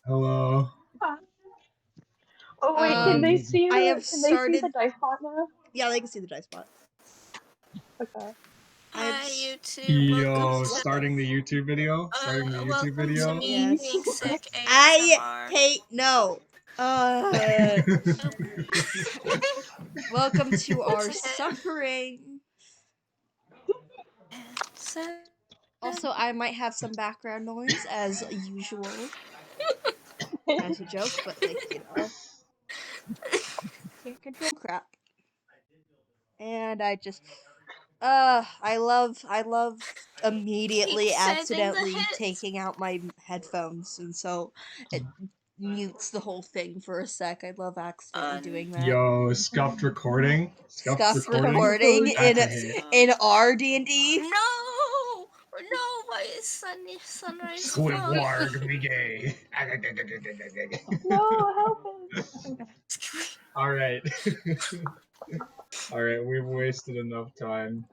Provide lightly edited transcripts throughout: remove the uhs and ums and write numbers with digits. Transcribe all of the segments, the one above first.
Hello. Oh wait, can they see I the? have Can they see started- the dice pot now? Yeah, they can see the dice bot. Okay. Hi YouTube. Yo, Welcome to starting the YouTube video. Starting the YouTube welcome video. to me Yes. being sick I ASMR. hate no. Welcome to our suffering. Also, I might have some background noise as usual. As a joke, but like, you know. Can't control crap. And I just I love immediately Keep sending the accidentally hits. taking out my headphones, and so it mutes the whole thing for a sec. I love accidentally doing that. Yo, scuffed recording. Scuffed recording That's a hit. in our D&D. No, my sunrise Squid frog. warg me gay. No, help him. Alright. Alright, we've wasted enough time.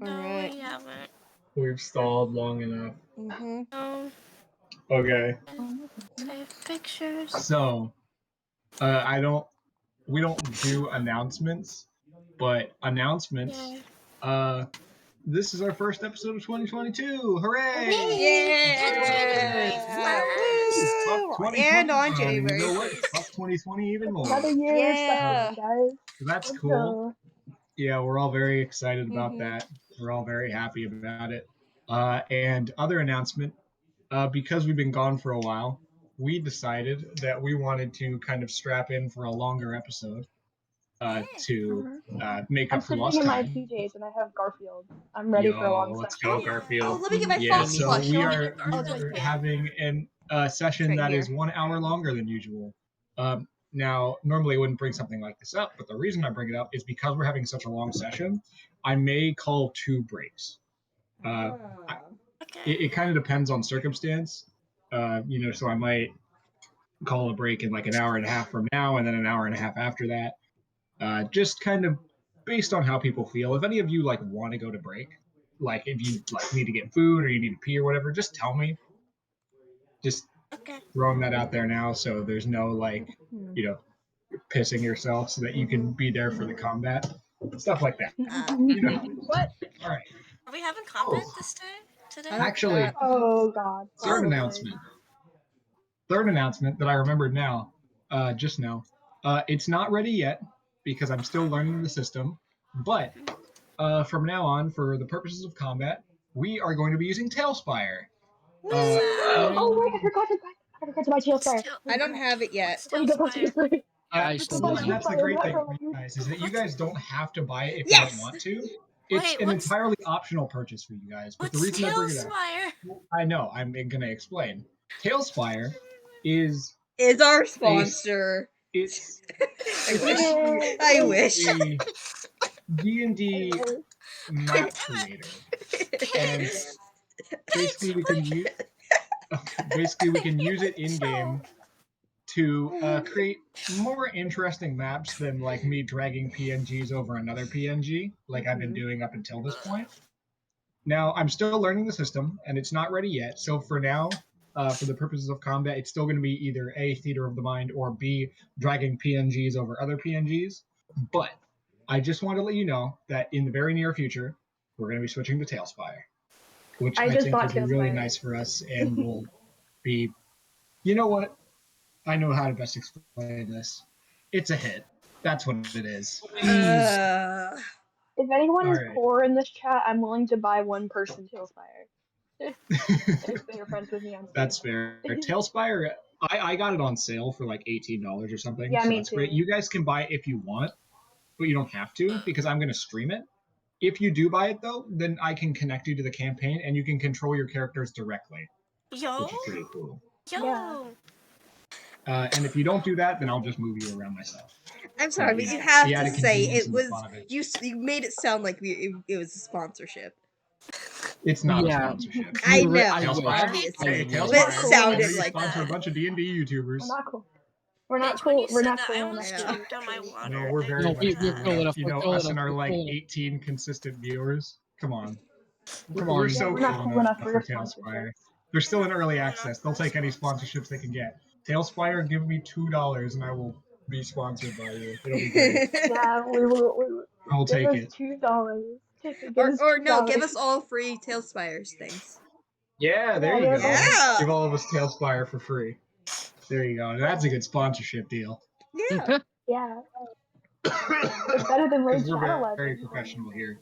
No, Alright. we haven't. We've stalled long enough. Mm-hmm. No, Okay. take pictures. So, we don't do announcements, but announcements, Yeah. this is our first episode of 2022. Hooray! Yeah! Fuck 2020. And on January You know what? 1st. Fuck 2020 even more. Another year Yeah. of suffering, guys. That's Let's cool. go. Yeah, we're all very excited about Mhm. that. We're all very happy about it. And other announcement, because we've been gone for a while, we decided that we wanted to kind of strap in for a longer episode to make I'm up for sitting lost in my time. PJs and I have Garfield. I'm ready for a long Let's session. go, Garfield. Oh, let me get my Yeah, phone so plush we on. are Oh, it's right here. having a session Right that is here. 1 hour longer than usual. Now, normally I wouldn't bring something like this up, but the reason I bring it up is because we're having such a long session, I may call 2 breaks. It kind of depends on circumstance. So I might call a break in like an hour and a half from now and then an hour and a half after that. Just kind of based on how people feel. If any of you like want to go to break, like if you like need to get food or you need to pee or whatever, just tell me. Just throwing that out there now, so there's no like, pissing yourself, so that you can be there for the combat, stuff like that. What? All right. Are we having combat this day? Today? Actually, Oh god. third announcement that I remembered now, just now. It's not ready yet because I'm still learning the system, but from now on, for the purposes of combat, we are going to be using Tailspire. Oh wait, I forgot to buy Tailspire. I don't have it yet. Let me go to Tailspire. That's the great thing for you guys, is that you guys don't have to buy it if you don't want to. It's an entirely optional purchase for you guys. But the reason I bring it up, I know, I'm gonna explain. Tailspire is our sponsor. It's I wish. a D&D map creator, and basically we can use it in game to create more interesting maps than like me dragging PNGs over another PNG, like I've been doing up until this point. Now, I'm still learning the system, and it's not ready yet. So for now, for the purposes of combat, it's still going to be either A, Theater of the Mind, or B, dragging PNGs over other PNGs. But I just want to let you know that in the very near future, we're going to be switching to Tailspire, which I think will be really nice for us and will be... You know what? I know how to best explain this. It's a hit. That's what it is. If anyone is poor in this chat, I'm willing to buy one person Tailspire. If they're friends with me on Steam. That's fair. Tailspire, I got it on sale for like $18 or something. Yeah, so me that's too. great. You guys can buy it if you want, but you don't have to because I'm going to stream it. If you do buy it though, then I can connect you to the campaign and you can control your characters directly. Yo. Which is pretty cool. Yo. Yeah. And if you don't do that, then I'll just move you around myself. I'm sorry, but you have to say it was. You made it sound like it was a sponsorship. It's not a sponsorship. I know, obviously. But it sounded like sponsor a bunch of D&D YouTubers. We're not cool. We're not cool. We're not cool. I almost choked on my water. No, we're very much cool. You know, us and our like 18 consistent viewers. Come on. We're so cool enough for Tailspire. They're still in early access. They'll take any sponsorships they can get. Tailspire, give me $2 and I will be sponsored by you. It'll be great. Yeah, we will. I'll Give take us it. $2. Give us or no, $2. give us all free Tailspires things. Yeah, there Yeah, you go. Yeah. Give all of us Tailspire for free. There you go. That's a good sponsorship deal. Yeah. Yeah, it's better than Raid Because we're Shadow very Legends. very professional here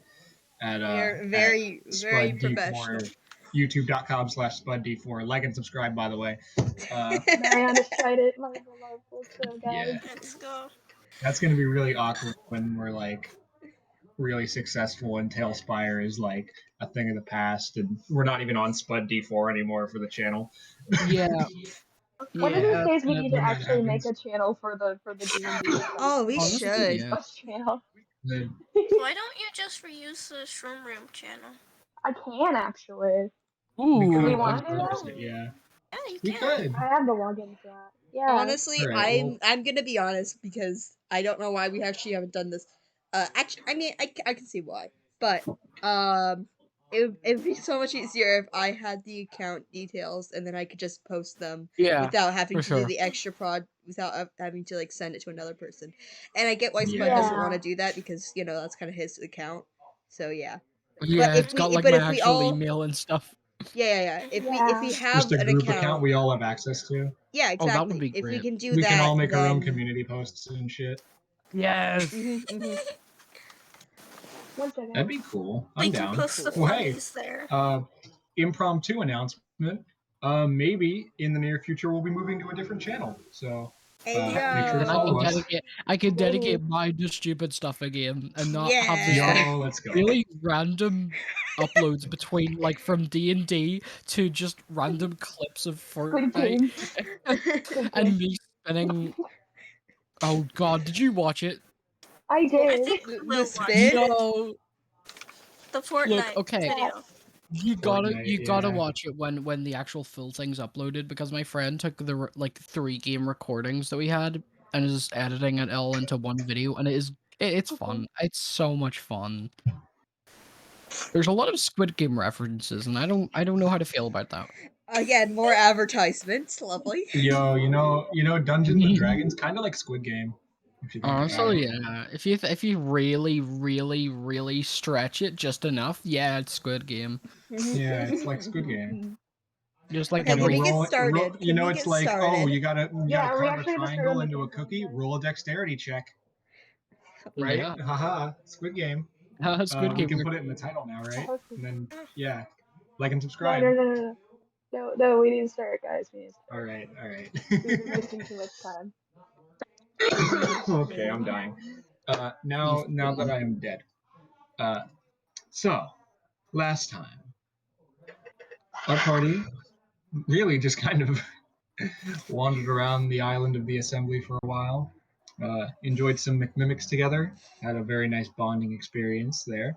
at We are at very Spud professional. D4, youtube.com/SpudD4. Like and subscribe, by the way. Mariana's tried it. My beloved. Let's go, guys. Yeah, Let's go. that's gonna be really awkward when we're like really successful and Tailspire is like a thing of the past, and we're not even on Spud D4 anymore for the channel. Yeah. One of these Yeah. days we need to when that actually make a happens. channel for the D&D stuff. Oh, we Honestly, should. yeah. Channel. Then Why don't you just reuse the Shroom Room channel? I can actually. we Ooh. could We want to do repurpose that? it, yeah. Yeah, you We can. could. I have the login for that. Yeah. Honestly, Alright, well- I'm gonna be honest because I don't know why we actually haven't done this. Actually, I mean, I can see why, but it'd be so much easier if I had the account details and then I could just post them Yeah. without having for to do sure. the extra prod, without having to like send it to another person. And I get why Spud Yeah. doesn't want to do that because that's kind of his account. So yeah. Yeah, if it's got we- like but my if we actual all- email and stuff. Yeah. If we Yeah. have Just a an group account, account we all have access to. yeah, Oh, exactly. that would be If we great. can do We that, can all make our own then- community posts and shit. Yes. One second. That'd be cool. We I'm can down. post the Well, hey, funnies there. impromptu announcement. Maybe in the near future we'll be moving to a different channel. So Hey, make sure to Then follow us. I can Maybe. dedicate my to stupid stuff again and not have this Yeah. like Yo, let's go. really random uploads between like from D&D to just random clips of Squid Fortnite Game. Squid and Game. me spinning. Oh god, did you watch it? I I did. think The we'll watch spit? No. the Fortnite okay. video. You Fortnite, gotta yeah. watch it when the actual full thing's uploaded because my friend took the like 3 game recordings that we had and is editing it all into one video and it's fun. It's so much fun. There's a lot of Squid Game references and I don't know how to feel about that. Again, more advertisements. Lovely. Yo, you know, Dungeons and Dragons, kind of like Squid Game. If you think about Honestly, it. yeah. If you really stretch it just enough, yeah, it's Squid Game. Yeah, it's like Squid Game. Just like Okay, every can we get started? You know, Can we it's get like, oh, started? you gotta Yeah, we carve a actually have to start triangle on the into a countdown, cookie. guys. Roll a dexterity check. Right? Yeah. Haha. Squid Game. Squid We Game. can put it in the title now, right? Okay. And then yeah, like and No, subscribe. No, we need to start, guys. We need to start. All right, all right. We've been wasting too much time. Okay, I'm dying. Now that I am dead. So last time, our party really just kind of wandered around the island of the Assembly for a while. Enjoyed some McMimics together. Had a very nice bonding experience there.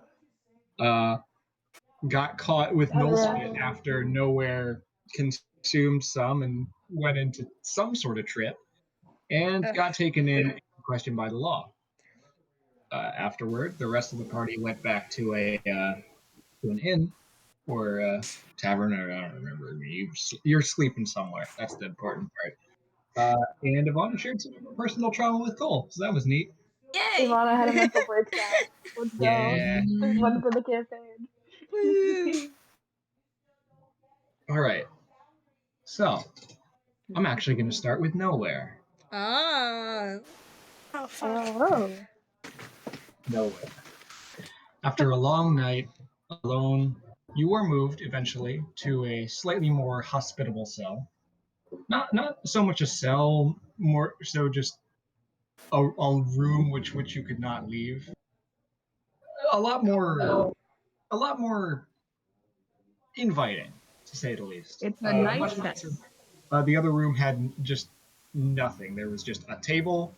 Got caught with Gnoll Spit after Nowhere consumed some and went into some sort of trip, and got taken in and questioned by the law. Afterward, the rest of the party went back to to an inn or a tavern, or I don't remember. You're sleeping somewhere. That's the important part. And Evanna shared some personal trauma with Khol, so that was neat. Yay! Evanna had a mental breakdown. Let's go. Yeah. There's one for the campaign. Woo. All right. So, I'm actually going to start with Nowhere. Ah. Oh, fuck. Oh. Nowhere. After a long night alone, you were moved eventually to a slightly more hospitable cell. Not so much a cell, more so just a room which you could not leave. A lot more inviting, to say the least. It's a nice much set. nicer. The other room had just nothing. There was just a table,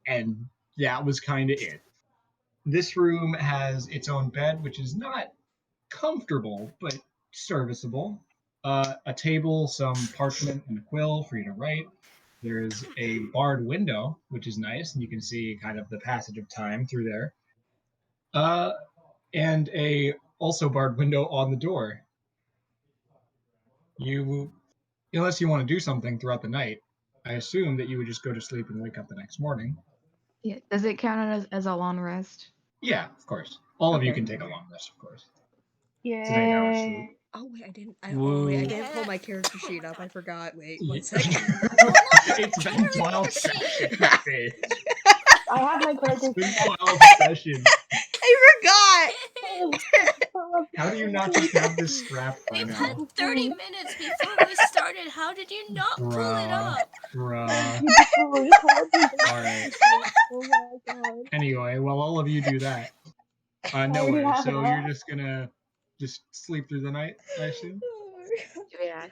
and that was kind of it. This room has its own bed, which is not comfortable, but serviceable. A table, some parchment and a quill for you to write. There's a barred window, which is nice, and you can see kind of the passage of time through there. And a also barred window on the door. Unless you want to do something throughout the night, I assume that you would just go to sleep and wake up the next morning. Yeah. Does it count as a long rest? Yeah, of course. All of you Okay. can take a long rest, of course. Yeah. It's an 8 hour sleep. Oh wait, I didn't Woo. pull my character sheet up. I forgot. Wait, Ye- one second. It's been 12 sessions, bitch. I have my character. It's been 12 sessions. I How do you not just have this scrapped by We've now? had 30 minutes before we started. How did you not pull it up? Bruh. You just really told me. Alright. Oh my god. Anyway, while all of you do that, no I already worries. have it So up. you're just gonna just sleep through the night, I assume? Yeah.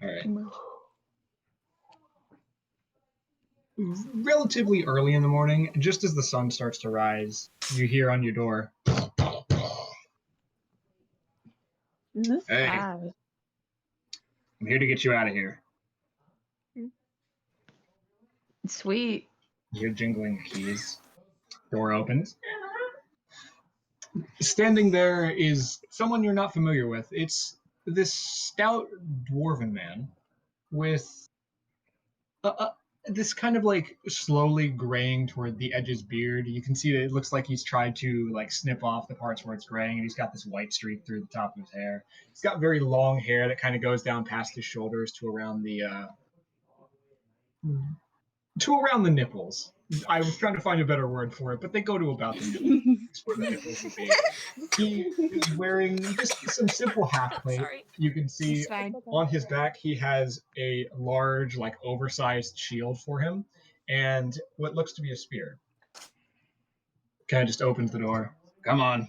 Alright. Relatively early in the morning, just as the sun starts to rise, you hear on your door, "Hey, Ah, I'm here to get you out of here." sweet. You hear jingling keys. Door opens. Standing there is someone you're not familiar with. It's this stout dwarven man with this kind of like slowly graying toward the edges beard. You can see that it looks like he's tried to like snip off the parts where it's graying, and he's got this white streak through the top of his hair. He's got very long hair that kind of goes down past his shoulders to around the nipples. I was trying to find a better word for it, but they go to about the nipples. That's where the nipples would be. He is wearing just some simple half plate. Sorry. You can see It's fine. on his back he has a large, like oversized shield for him, and what looks to be a spear. Kind of just opens the door. Come on.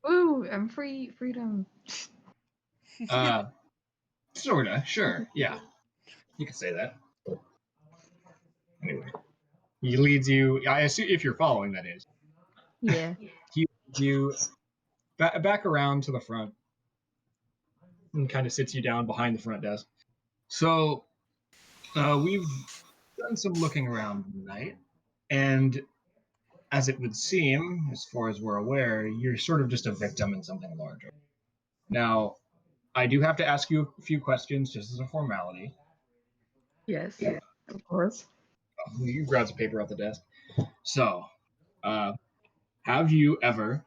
Ooh, I'm free. Freedom. Sorta, sure, yeah. You can say that. Anyway, he leads you. I assume if you're following, that is. Yeah. He leads you back around to the front and kind of sits you down behind the front desk. So, we've done some looking around tonight, and as it would seem, as far as we're aware, you're sort of just a victim in something larger. Now, I do have to ask you a few questions just as a formality. Yes. Of course. You grab some paper off the desk. So, have you ever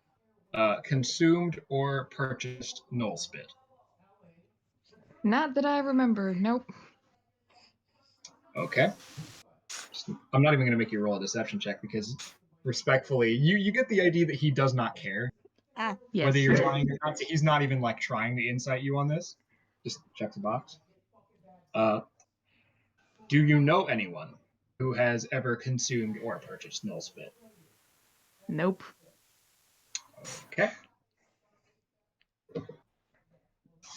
consumed or purchased Gnoll Spit? Not that I remember. Nope. Okay. I'm not even going to make you roll a deception check because, respectfully, you get the idea that he does not care. Yes. Whether you're lying or not, he's not even like trying to insight you on this. Just check the box. Do you know anyone who has ever consumed or purchased Gnoll Spit? Nope. Okay.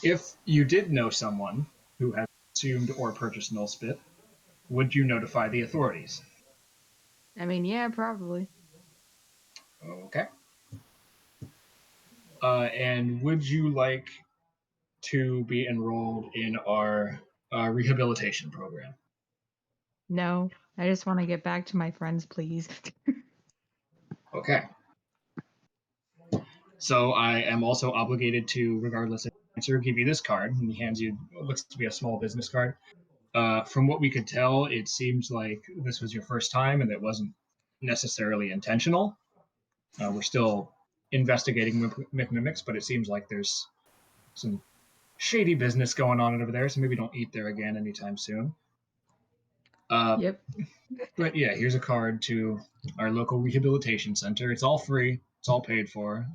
If you did know someone who has consumed or purchased Gnoll Spit, would you notify the authorities? I mean, yeah, probably. Okay. And would you like to be enrolled in our rehabilitation program? No. I just want to get back to my friends, please. Okay. So I am also obligated to, regardless of answer, give you this card. And he hands you what looks to be a small business card. From what we could tell, it seems like this was your first time and it wasn't necessarily intentional. We're still investigating McMimics, but it seems like there's some shady business going on over there, so maybe don't eat there again anytime soon. Yep. But yeah, here's a card to our local rehabilitation center. It's all free. It's all paid for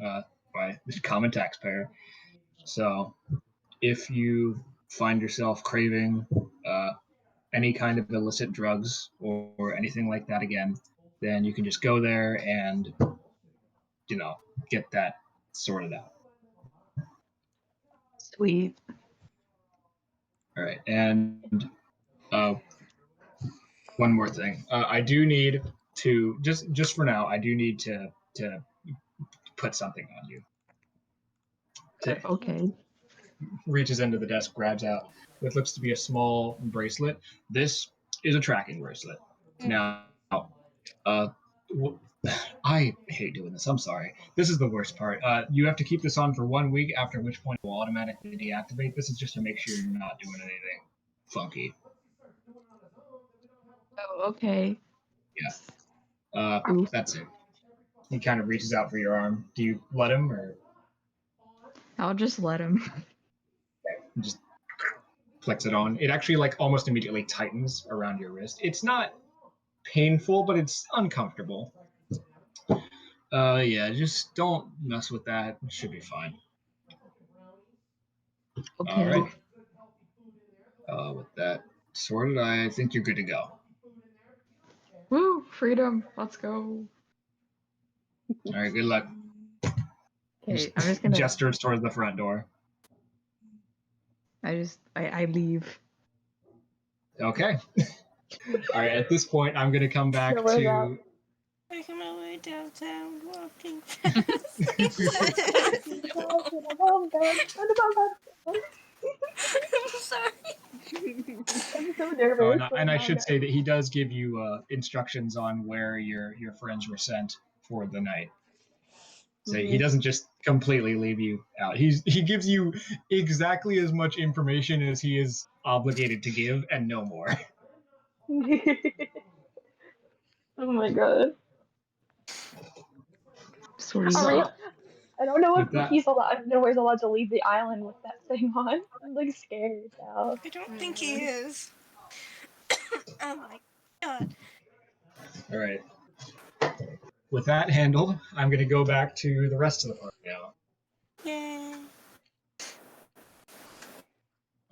by the common taxpayer. So if you find yourself craving any kind of illicit drugs or anything like that again, then you can just go there and, get that sorted out. Sweet. All right. And one more thing. I do need to, just for now, I do need to put something on you. Okay. Reaches into the desk, grabs out what looks to be a small bracelet. This is a tracking bracelet. Now, I hate doing this. I'm sorry. This is the worst part. You have to keep this on for 1 week, after which point it will automatically deactivate. This is just to make sure you're not doing anything funky. Oh, okay. Oof. That's it. He kind of reaches out for your arm. Do you let him, or I'll just let him. just flicks it on? It actually like almost immediately tightens around your wrist. It's not painful, but it's uncomfortable. Yeah, just don't mess with that. It should be fine. Okay. All right. With that sorted, I think you're good to go. Woo! Freedom! Let's go. All right, good luck. Okay, I'm just gonna. Gestures towards the front door. I leave. Okay. All right. At this point, I'm gonna come back So we're to. out. Making my way downtown, walking I'm sorry. I'm so Oh, nervous. and I should say that he does give you instructions on where your friends were sent for the night. So he doesn't just completely leave you out. He gives you exactly as much information as he is obligated to give, and no more. Oh my god. Sweet. So, I don't know with if that, he's allowed. Nowhere's allowed to leave the island with that thing on. I'm like scared now. I don't think he is. Oh my god. all right. With that handled, I'm going to go back to the rest of the party now. Yay.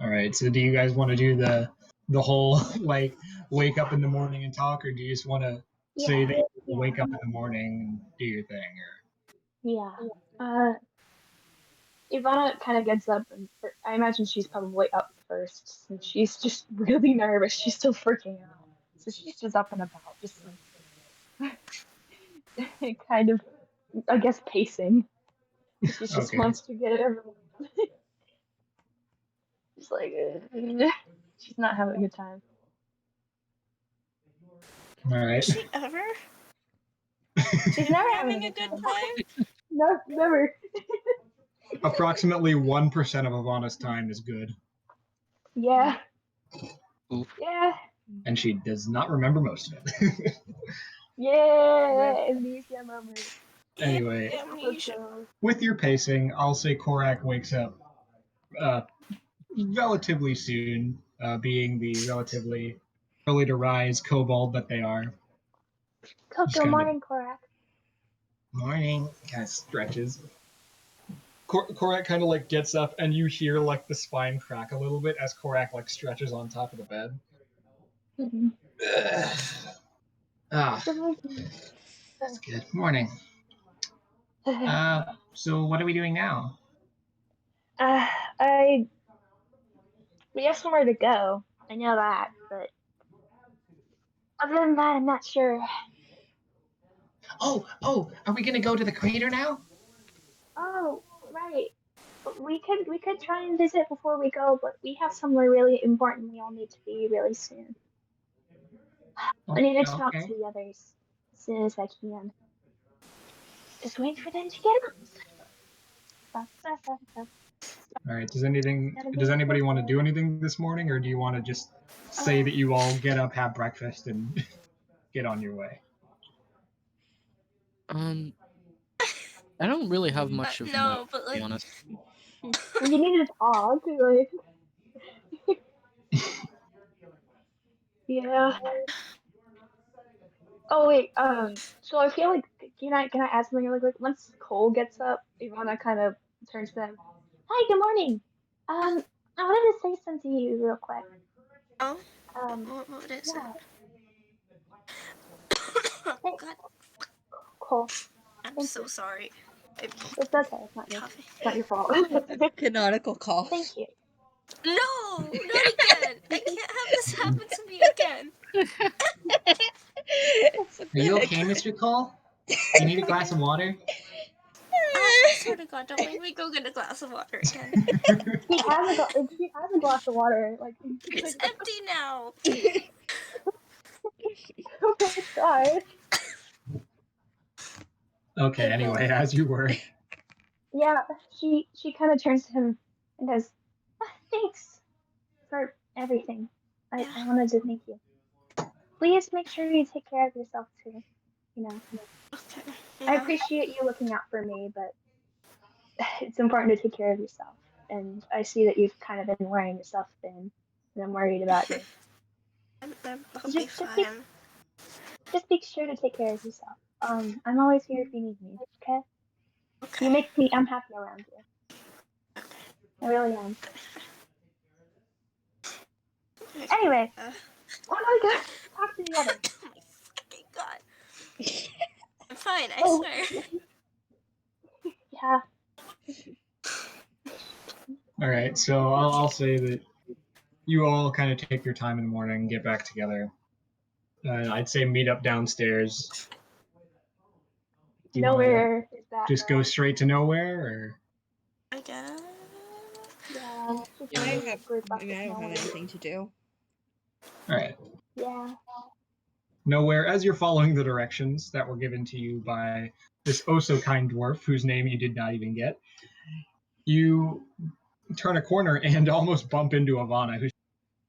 All right. So, do you guys want to do the whole like wake up in the morning and talk, or do you just want to say that you wake up in the morning and do your thing? Yeah. Ivanna kind of gets up, and I imagine she's probably up first, since she's just really nervous. She's still freaking out, so she's just up and about, just like kind of, I guess, pacing. She just Okay. wants to get everyone. She's like, she's not having a good time. All right. Is she ever? She's never Having a good time? No, never. Approximately 1% of Evanna's time is good, Yeah. Oof. Yeah. and she does not remember most of it. Yeah. Amnesia moment. Anyway, Let's Amnesia. go. with your pacing, I'll say Korak wakes up relatively soon, being the relatively early to rise kobold that they are. Just Good kind of morning, Korak. morning, kind of stretches. Korak kind of like gets up, and you hear like the spine crack a little bit as Korak like stretches on top of the bed. Good morning. That's good. Morning. So what are we doing now? We have somewhere to go. I know that, but other than that, I'm not sure. Oh, are we gonna go to the crater now? Oh, right. We could try and visit before we go, but we have somewhere really important we all need to be really soon. I need to talk to Okay. the others as soon as I can. Just wait for them to get up. All right. Does anybody want to do anything this morning, or do you want to just say that you all get up, have breakfast, and get on your way? I don't really have much of No, note, but to be like, honest. You need to talk, like, yeah. Oh wait, so I feel like can I ask something really quick? Once Cole gets up, Ivana kind of turns to them. Hi, good morning. I wanted to say something to you real quick. oh, Um, what is yeah. it? Hey, God, Cole. I'm Thank so you. sorry. I'm It's okay. It's not your fault. Canonical cough. Thank you. No, not again. I can't have this happen to me again. What Are the you heck? okay, Mr. Cole? Do you need a glass of water? I swear to God, don't make me go get a glass of water again. He has a glass of water. Like, It's empty now. okay, try. Okay, anyway, as you were. Yeah, she kind of turns to him and goes, "Thanks for everything. I wanted to thank you. Please make sure you take care of yourself too. You know, Okay. I Yeah. appreciate you looking out for me, but it's important to take care of yourself. And I see that you've kind of been wearing yourself thin, and I'm worried about you. I'll be Just just be fine. just be sure to take care of yourself. I'm always here if you need me. Okay? You Okay. make me. I'm happy around you. I really am. Anyway, Uh, why don't we go talk to the others? oh my fucking god. I'm fine, I Oh, swear. yeah. All right, so I'll say that you all kind of take your time in the morning, get back together. I'd say meet up downstairs. Do you want to Nowhere is that just go girl. straight to nowhere, or I guess. Yeah, she's I leading have. a group I up mean, with I don't have nowhere. anything to do. all right, Yeah. nowhere? As you're following the directions that were given to you by this oh so kind dwarf, whose name you did not even get, you turn a corner and almost bump into Evanna, who's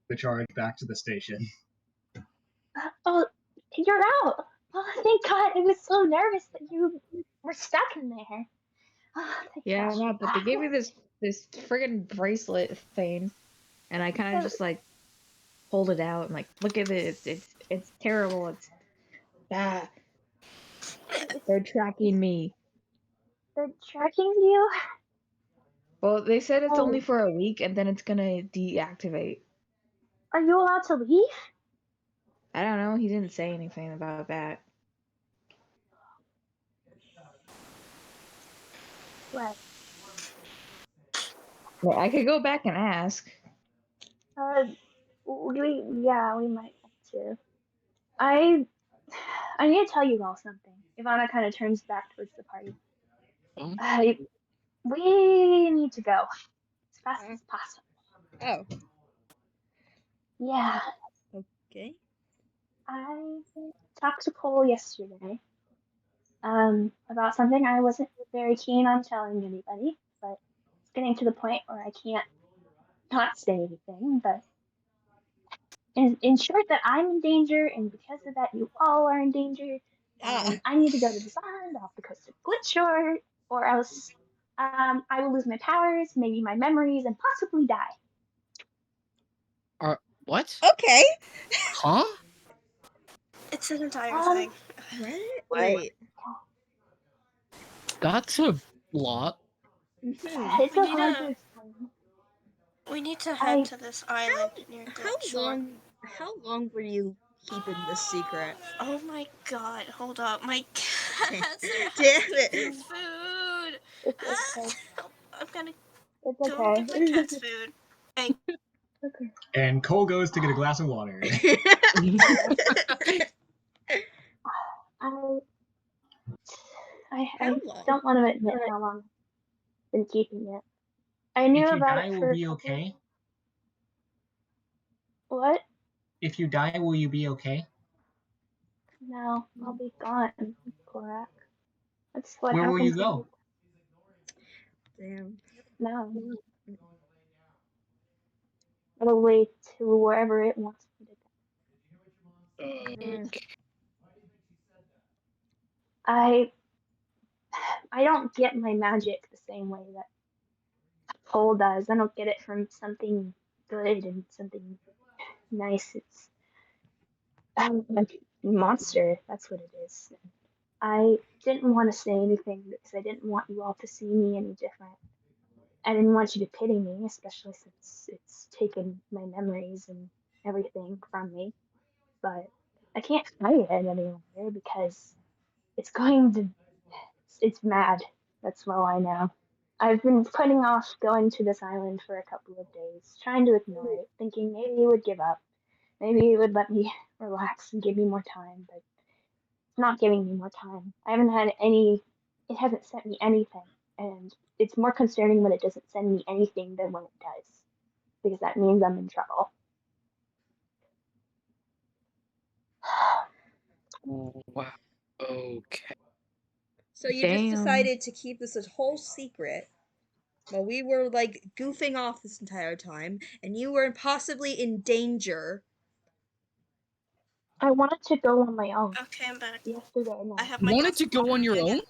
the charge back to the station. Oh, you're out. Oh, thank God. I was so nervous that you were stuck in there. Oh, thank Yeah, gosh. I'm out, but they gave me this friggin' bracelet thing, and I kind of just like pulled it out and like, look at it. It's terrible. It's ah, they're tracking me. They're tracking you? Well, they said it's only Oh, for a week and then it's gonna deactivate. are you allowed to leave? I don't know. He didn't say anything about that. Right. Well, I could go back and ask. Uh, yeah, we might have to. I, I need to tell you all something. Ivana kind of turns back towards the party. Oh, I, we need to go as fast Uh, as possible. oh, Yeah, okay. I talked to Khol yesterday. About something I wasn't very keen on telling anybody, but it's getting to the point where I can't not say anything. But in short, that I'm in danger, and because of that, you all are in danger, Ah, and I need to go to this island off the coast of Glitchshore, or else I will lose my powers, maybe my memories, and possibly die. what? okay. Huh? It's an entire Um, thing. What? what? Wait. That's a lot. Hmm. It's We so need hard to to explain. we need to head I to this How island near Glitchshore. how long were you keeping this secret? Oh my god, hold up. My cats are Damn asking for it. food. it's Ah, okay. I'm gonna It's go okay. give my cats food. Hey, Okay. And Cole goes to get a glass of water. I How I long? don't want to admit how long I've been keeping it. I knew If you about it die, will for a be couple. okay. What? If you die, will you be okay? No, I'll be gone, Korak. That's what Where will you happens when go? people. Damn. No, probably to wherever it wants me to go. Mm. I I don't get my magic the same way that Cole does. I don't get it from something good and something nice. It's a monster. That's what it is. I didn't want to say anything because I didn't want you all to see me any different. I didn't want you to pity me, especially since it's taken my memories and everything from me. But I can't fight it any longer because it's going to. It's mad. That's all I know. I've been putting off going to this island for a couple of days, trying to ignore it, thinking maybe it would give up. Maybe it would let me relax and give me more time, but it's not giving me more time. I haven't had any. It hasn't sent me anything, and it's more concerning when it doesn't send me anything than when it does, because that means I'm in trouble. Wow. Okay. So you just Damn. decided to keep this a whole secret while we were like goofing off this entire time, and you were possibly in danger. I wanted to go on my own Okay, I'm back. yesterday I night. have You my wanted glass to of go water on your again. own?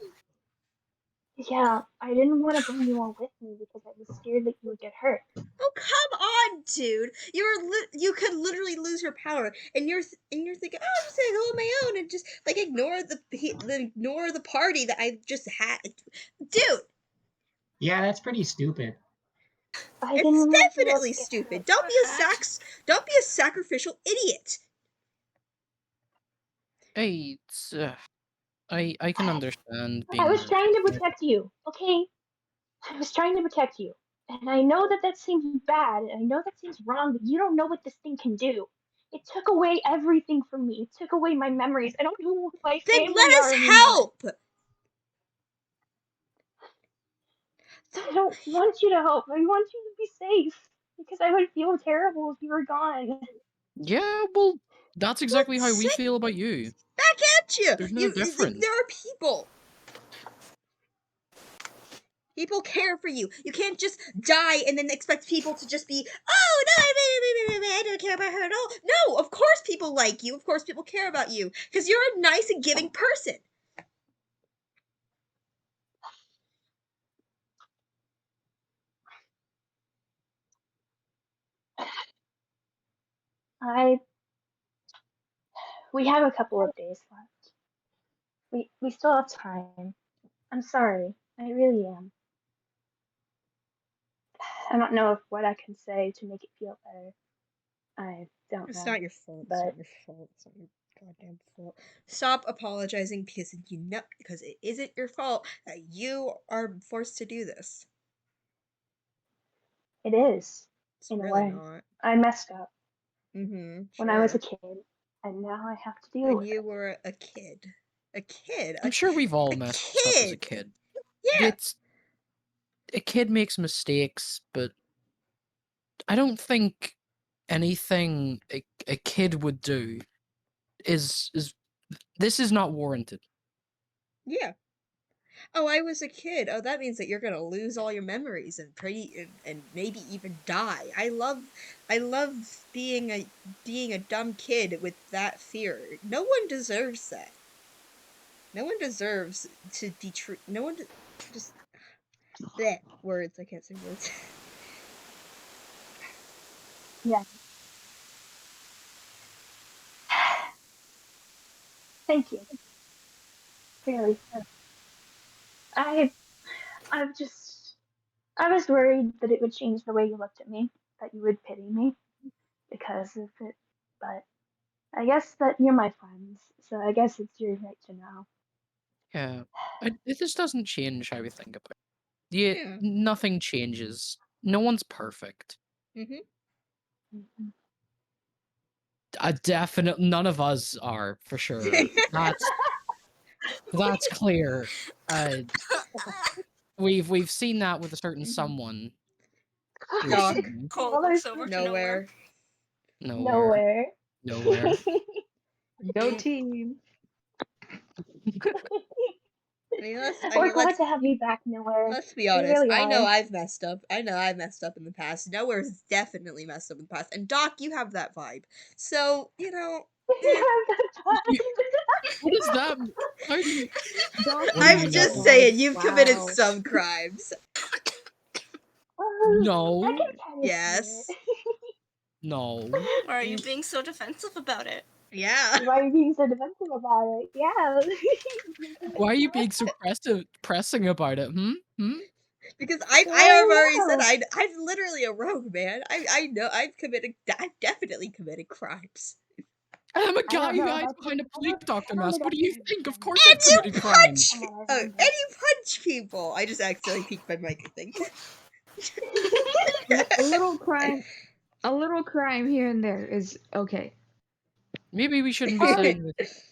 Yeah, I didn't want to bring you all with me because I was scared that you would get hurt. Oh come on, dude! You could literally lose your power, and you're thinking, oh, I'm just gonna go on my own and just like ignore the party that I just had, dude. Yeah, that's pretty stupid. I It's didn't want you all definitely to get stupid. hurt. Don't be a Hat. don't be a sacrificial idiot. Hey, I can understand being. I was trying to protect you, okay? I was trying to protect you. And I know that that seems bad, and I know that seems wrong, but you don't know what this thing can do. It took away everything from me. It took away my memories. I don't know who my Then family let us are anymore. help. I don't want you to help. I want you to be safe. Because I would feel terrible if you were gone. Yeah, well, that's exactly how we sit feel about you. back at you. There's no difference. There are people. People care for you. You can't just die and then expect people to just be, oh no, I don't care about her at all. No, of course people like you. Of course people care about you because you're a nice and giving person. We have a couple of days left. We still have time. I'm sorry. I really am. I don't know if what I can say to make it feel better. I don't It's know. not your fault. But It's not your fault. It's not your goddamn fault. Stop apologizing because it isn't your fault that you are forced to do this. it is, It's in a really way. not. I messed up Mm-hmm. when I was a kid, and now I have to deal When with you it. were a kid. A kid. I'm sure we've all a messed up as a kid. kid. Yeah. A kid makes mistakes, but I don't think anything a kid would do is this is not warranted. Yeah. Oh, I was a kid. Oh, that means that you're gonna lose all your memories and and maybe even die. I love being a dumb kid with that fear. No one deserves that. No one deserves to be true. No one just bleh, words. I can't say words. Yeah. Thank you. Really. I I've just I was worried that it would change the way you looked at me, that you would pity me because of it. But I guess that you're my friends, so I guess it's your right to know. Yeah, this doesn't change how we think about it. Yeah, Yeah. nothing changes. No one's perfect. Mhm. Mhm. None of us are for sure. That's clear. We've seen that with a certain Mhm. someone Doc. recently. Khol looks over to Nowhere. Nowhere. Nowhere. Go team. We're glad to have you back, Nowhere. Let's be We honest. really I know are. I've messed up. I know I've messed up in the past. Nowhere's definitely messed up in the past. And Doc, you have that vibe. So, You have good You- time. What is that? How do you? Doc, What do I'm you you have just know? that saying, vibe. you've committed Wow. some crimes. I No, can kind of see Yes. it. no. Why are you being so defensive about it? Yeah. Why are you being so defensive about it? Yeah. Why are you being so pressing about it? Hmm? Because I have already said I'm literally a rogue, man. I know I've definitely committed crimes. I'm a I guy don't who know hides about you. behind a I police doctor don't mask. know What do about you you, think? Of but course And I've you committed crimes. punch come on, and everyone. you punch people. I just accidentally peeked my mic, I think. A little crime here and there is okay. Maybe we shouldn't be saying this.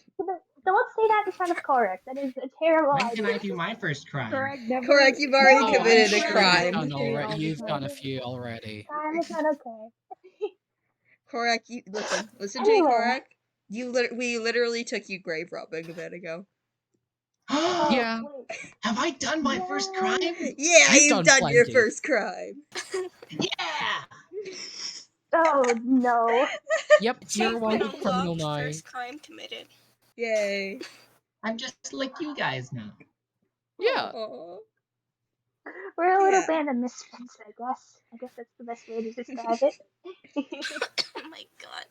Don't say that in front of Korik. That is a terrible When can I idea. do my first crime? Correct. Never. Correct, you've already Oh, I'm committed a sure you've crime. done already. All the You've done time. a few already. Crime is not okay. Korak, you listen to me, Anyway, Korak. We literally took you grave robbing a bit ago. Oh, Yeah. wait. Have I done my first crime? Yeah, You've you've done done your plenty. first crime. Yeah. Oh no. Yep, you're one Achievement criminal unlocked. now. First crime committed. Yay. I'm just like you guys now. Yeah. Aw. We're a little Yeah. band of misfits, I guess. I guess that's the best way to describe it. Oh my god.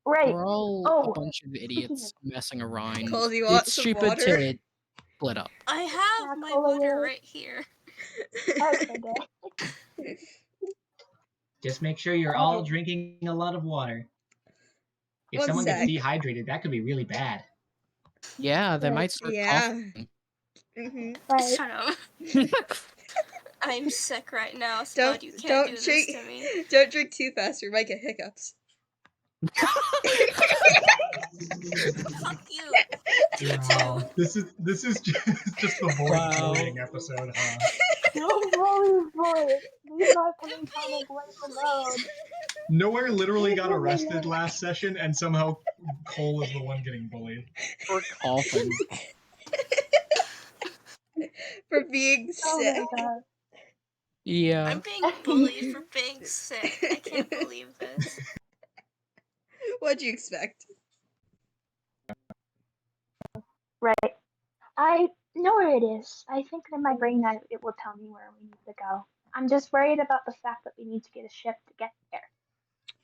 Right. We're all a Oh, bunch of idiots messing around. Cole, do you want It's some stupid water? to split up. I have yeah, my cola water will. right here. Okay, good. Just make sure you're all drinking a lot of water. If One someone gets sec. dehydrated, that could be really bad. Yeah, they Right. might start Yeah. coughing. Right. Shut up. I'm sick right now, Spud. Don't You can't don't do this drink to me. don't drink too fast or you might get hiccups. Fuck you. Wow. This is just the void Wow. bullying episode, huh? Don't bully boys. Leave my I'm platonic being life alone. Nowhere literally got arrested last session, and somehow Cole is the one getting bullied. For coughing. For being Oh sick. my god. Yeah. I'm being bullied for being sick. I can't believe this. What'd you expect? Right. I know where it is. I think in my brain that it will tell me where we need to go. I'm just worried about the fact that we need to get a ship to get there.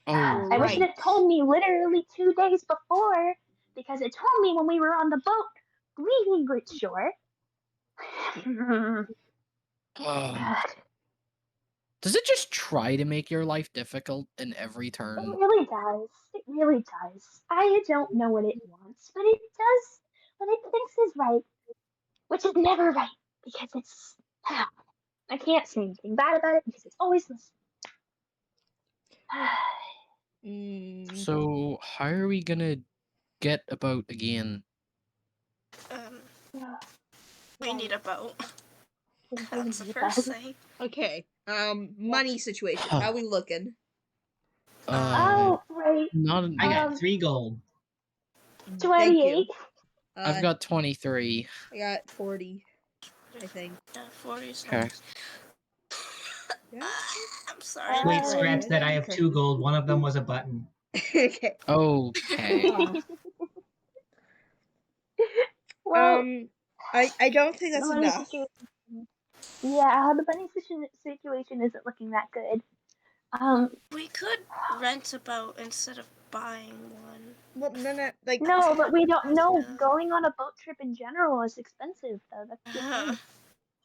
Oh, I wish it had told me literally 2 days before, because it told me when we were on the boat leaving Great Shore. oh. Does it just try to make your life difficult in every It turn? really does. It really does. I don't know what it wants, but it does what it thinks is right, which is never right, because it's. I can't say anything bad about it because it's always listening. So, how are we gonna get a boat again? We need a boat. That's the Really first does. thing. Okay. Money situation. How we looking? Oh, right. Not. I got 3 gold. Thank 28. you. I've got 23. I got 40, I think. 40 is Okay. Yeah. I'm sorry. Wait, scratch that. I have 2 gold. One of them was a button. Okay. Okay. Well, I don't think the that's money enough. situation. Yeah, the money situation isn't looking that good. We could rent a boat instead of buying one. Well, no, like. No, but we don't know. Going on a boat trip in general is expensive, though. That's the thing.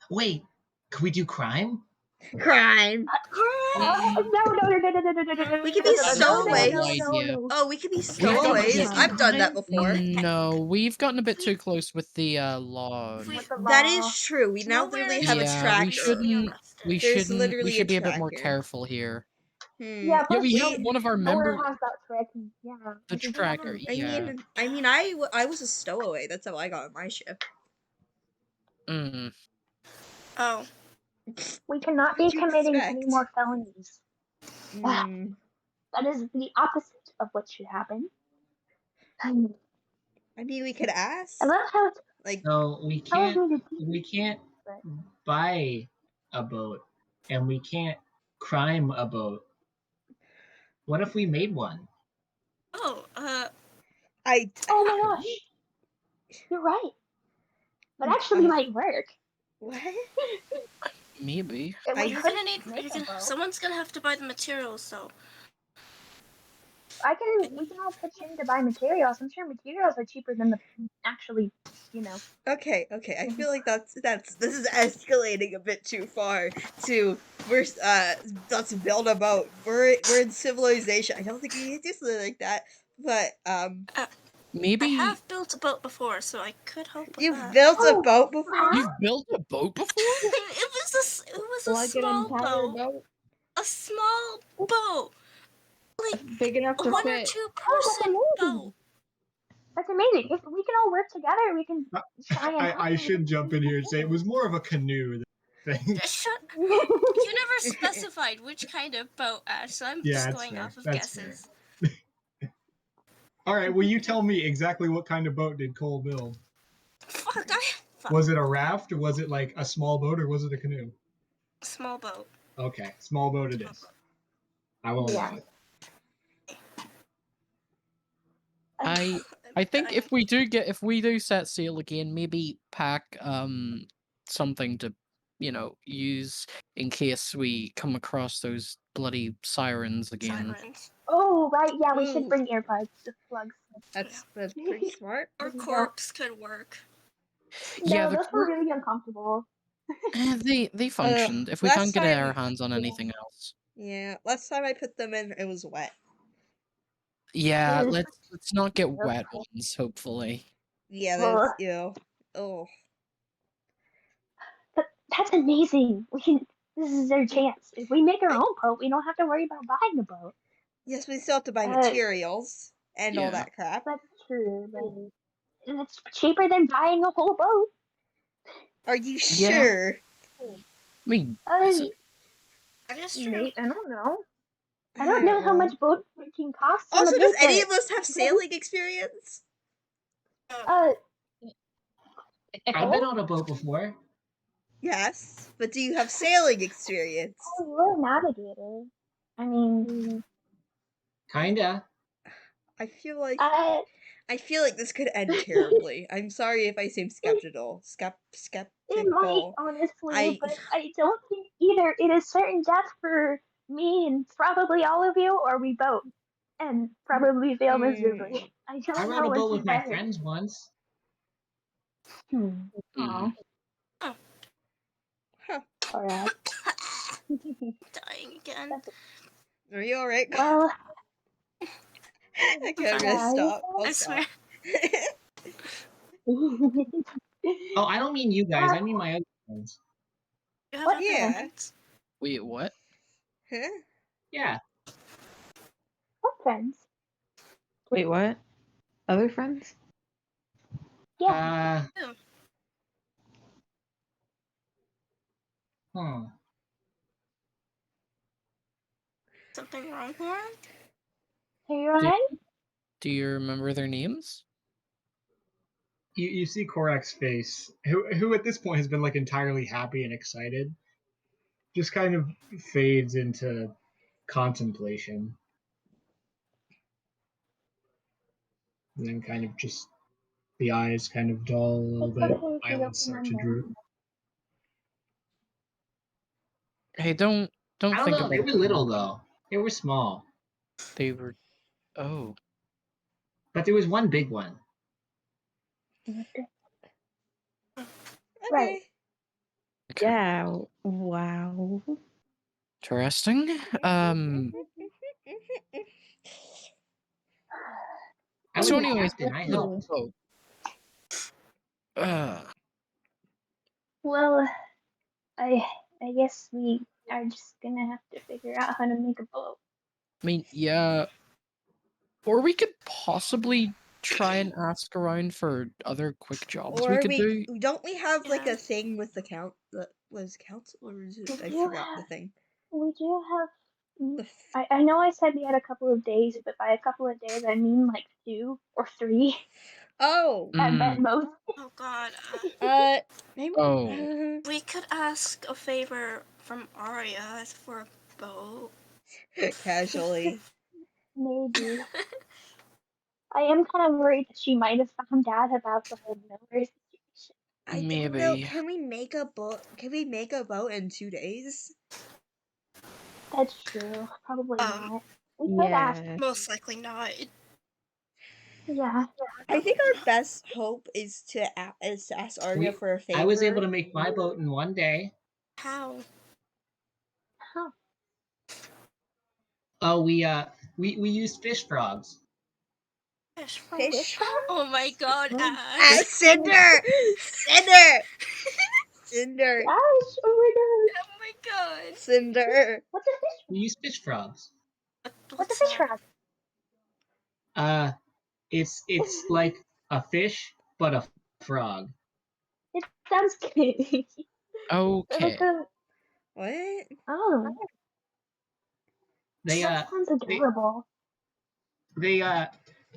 Wait, could we do crime? Crime. No. We could be stowaways. No. Oh, we could be We've stowaways. gotten- I've done that before. No, we've gotten a bit too close with the log. With That is true. We now Nowhere literally is have a Yeah, tracker. we shouldn't. We There's shouldn't. literally We a should be a bit more tracker. careful here. Yeah, Yeah, we plus have one of our nowhere members. has that tracking. Yeah. The we should tracker. have- Yeah. I was a stowaway. That's how I got on my ship. Mm. Oh. We cannot be What'd you committing expect? any more felonies. Mm, That is the opposite of what should happen. I I mean, we could ask. love how it's Like, So we tells can't me to we can't but buy a boat, and we can't crime a boat. What if we made one? Oh, I. oh my gosh, you're right. That actually might work. What? Maybe. We you're could gonna need. make a boat. Someone's gonna have to buy the materials, so. We can all pitch in to buy materials. I'm sure materials are cheaper than the actually, Okay. I feel like this is escalating a bit too far. Let's build a boat. We're in civilization. I don't think we need to do something like that. But Maybe. I have built a boat before, so I could help with you've that. built a boat before. You've built a boat before? it was a Like an small entire boat. boat A small boat. Like big enough to 1 or fit. 2 that's person amazing. boat. That's amazing. If we can all work together, we can try and. I should jump in here and say it was more of a canoe thing. You never specified which kind of boat, Ash, so I'm Yeah, just that's going fair. off of That's guesses. All right, well, you tell me exactly what kind of boat did Cole build? Fuck, Was it a raft? Or was it like a small boat, or was it a canoe? Small boat. Okay, small boat it is. I will allow Yeah. it. I think if we do set sail again, maybe pack something to, use in case we come across those bloody sirens again. Sirens. Oh, right. Yeah, we should Ooh. bring earbuds with plugs. That's pretty smart. Or We don't- corks could work. Yeah, No, the those were really uncomfortable. they functioned. If we last can't get our time- hands on anything else. Yeah, last time I put them in, it was wet. Yeah, Yes. let's not get wet ones, hopefully. Yeah, Ugh. that's Oh. But that's amazing. This is our chance. If we make our own boat, we don't have to worry about buying a boat. Yes, we still have to buy Uh, materials and all Yeah. that crap. That's true. But it's cheaper than buying a whole boat. Are you Yeah. sure? I mean, is it? That is true. Mate, I don't know. I don't know how much boat making costs. on Also, a does paper. any of us have sailing experience? I've been on a boat before. Yes, but do you have sailing experience? Oh, you're a navigator. I mean, Kinda. I feel like this could end terribly. I'm sorry if I seem skeptical. it might, honestly, but I don't think either it is certain death for me and probably all of you, or we both. And probably fail miserably. I don't I know rode a which boat is with my better. friends once. Aw. Huh. Alright. Dying again. Are you alright? Well, Okay, I'm gonna stop. I swear. Oh, I don't mean you guys. I mean my other friends. You have What? other Yeah. friends? Wait, what? Huh? Yeah. what friends? Wait, what? Other friends? Yeah. Oh, Huh. something wrong here? Are you alright? Do you remember their names? You see Korak's face, who at this point has been like entirely happy and excited, just kind of fades into contemplation. And then kind of just the eyes kind of dull a little It's bit. okay if you don't Eyelids start to remember. droop. Hey, don't I don't think know. about They were little though. They were small, They were. Oh. but there was one big one. Right. Okay. Yeah. Wow. Interesting. I was So the anyways, captain. I the helped. boat. Well, I guess we are just gonna have to figure out how to make a boat. I mean, yeah. Or we could possibly try and ask around for other quick jobs we Or could do. don't we have like Yeah. a thing with the council, or is it? I We do forgot the have- thing. We do have. The I know I said we had a couple of days, but by a couple of days I mean like 2 or 3 Oh. at most. Oh god. Maybe. Oh. We could ask a favor from Arya for a boat. Casually. Maybe. I am kind of worried that she might have found out about the whole nowhere situation. I don't know. Maybe. Can we make a boat? Can we make a boat in 2 days? That's true. Probably not. We could ask. Yeah. Most likely not. Yeah. I think our best hope is to ask Arya for a favor. I was able to make my boat in one day. How? Huh. Oh, we used fish frogs. Fish Fish frogs? Oh my god, Ah, Ash. Cinder! Cinder! Cinder! Gosh, oh my Oh my god. Cinder! god. What's a fish? We used fish frogs. What's a fish frog? It's like a fish but a frog. It sounds good. Okay. Like a, What? oh, They that sounds adorable. they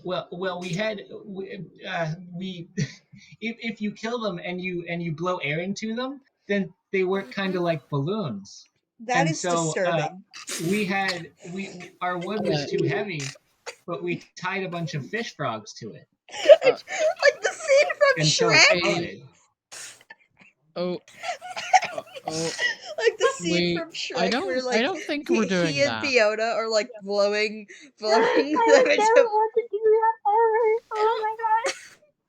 Well, we if you kill them and you blow air into them, then they work kind of like balloons. That And is so disturbing. our wood was too heavy, but we tied a bunch of fish frogs to it, Uh, Like the scene from and so it Shrek. floated. oh, oh, Like the scene wait. from Shrek where I like don't think we're doing he and that. Fiona are like blowing I them would into never want to do that ever. Oh my god,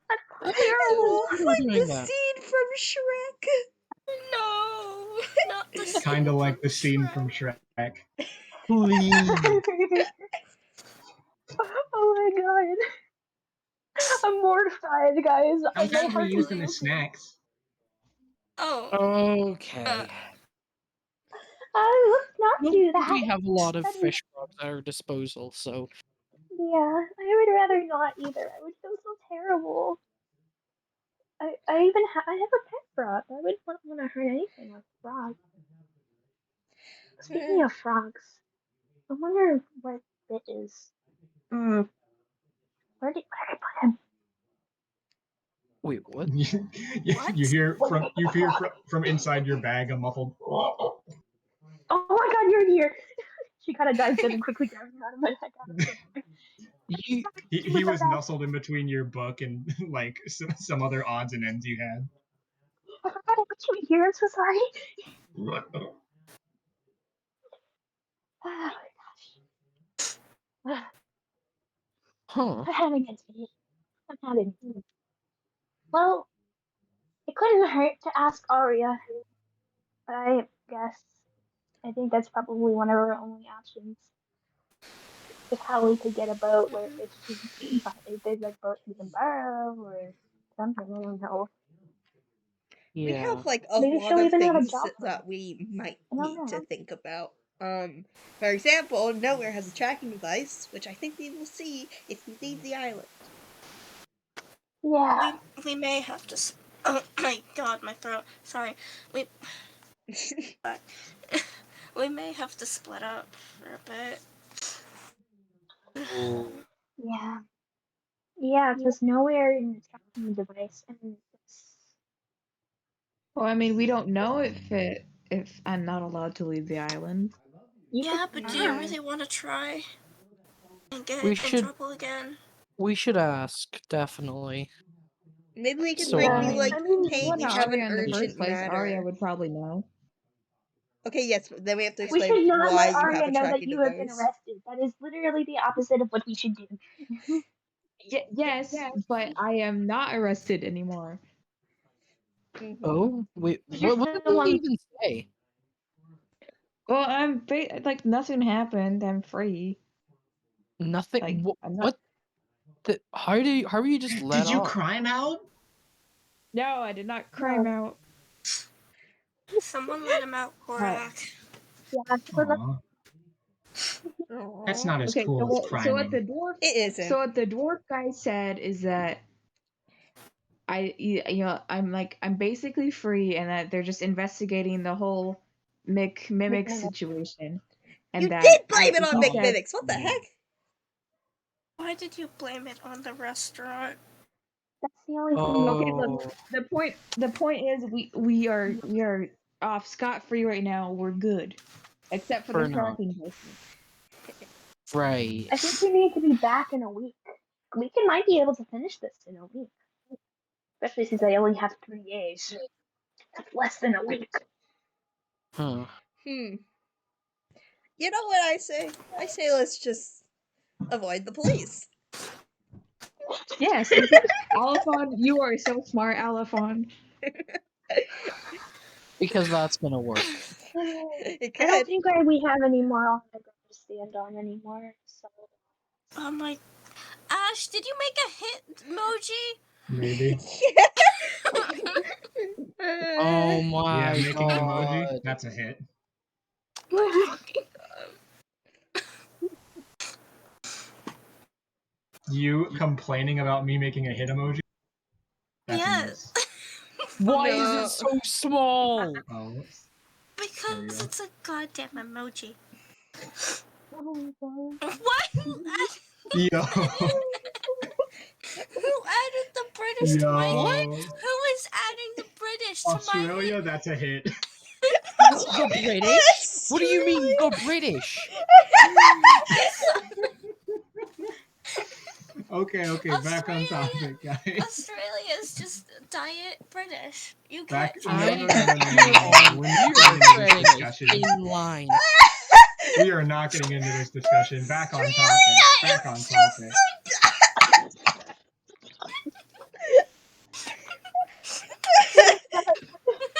that's terrible. We're like doing the that. scene from Shrek. No, not the scene Kind of like the from scene Shrek. from Shrek. Please. Oh my god, I'm mortified, guys. I my Sometimes we heart use is them as broken. snacks. Oh, Okay. Let's not Well, do that. we have a lot of That is, fish frogs at our disposal, so yeah, I would rather not either. I would feel so terrible. I even I have a pet frog. I would not want to hurt anything with frogs. Speaking of frogs, I wonder what it is. Where did I put him? wait, what? What? You hear from inside your bag a muffled. Oh my god, you're here! She kind of dives in and quickly grabs him out of my head. You, He was nestled in between your book and like some other odds and ends you had. Oh my god, I put you here. I'm so sorry. Oh my gosh. huh? I'm having a tea. I'm having tea. Well, it couldn't hurt to ask Arya, but I think that's probably one of our only options. Is how we could get a boat where if there's like boat we can borrow or something. I don't know. We Yeah. have like a Maybe lot she'll of even have a things job for us. that we might I don't need to know. think about. For example, Nowhere has a tracking device, which I think we will see if we leave the island. Yeah. We may have to. Oh my god, my throat. Sorry. We we may have to split up for a bit. Yeah. Yeah, because nowhere in the tracking device and it's Well, I mean, we don't know if I'm not allowed to leave the island. you Yeah, could but do you try. really want to try and get We in should trouble again? ask, definitely. Maybe we can So like Yeah. be like, I mean, If it hey, went we to have an Arya in the urgent first place, Arya matter. would probably know. Okay, yes, but then we have to we explain should not why let you have Arya a know that tracking you have been device. arrested. That is literally the opposite of what we should do. Yes, but I am not arrested anymore. Oh, wait, You're what did still they on. even say? Well, like nothing happened. I'm free. Nothing. Like I'm not. What? How are you just let Did you off? crime out? No, I did not crime out. Someone let him out, Korak. Yeah. Aw, that's Aww. not as Okay, cool as so what the priming. dwarf It isn't. so what the dwarf guy said is that I'm basically free and that they're just investigating the whole McMimics situation and You that did blame it on he said McMimics. What the heck? Why did you blame it on the restaurant? That's the only thing. okay, look, Oh, the point is we are off scot free right now. We're good. Except for for the now. tracking devices. Right. I think we need to be back in a week. Might be able to finish this in a week. Especially since I only have 3 days. That's less than a week. Huh. You know what I say? I say let's just avoid the police. Yes, Alphon, you are so smart, Alphon. Because that's gonna work. It I don't could. think we have any more on the ground to stand on anymore. So Oh my. Ash, did you make a hit emoji? Maybe. Oh Yeah, my making an emoji. god. That's a hit. My fucking god. You complaining about me making a hit emoji? That's a Yes. miss. Why No. is it so small? Oh, whoops. Because go. it's a goddamn emoji. oh my god. Why? Yo. Honest Mike, Yo, who is adding the British to my Australia, that's a hit. The British? What do you mean the British? Okay, back on Australia. topic, guys. Australia is just diet British. You Back. can't. No. I We're hold not on. getting You into are this treading a discussion. thin line. We are not getting into this discussion. Back on topic. Back on topic.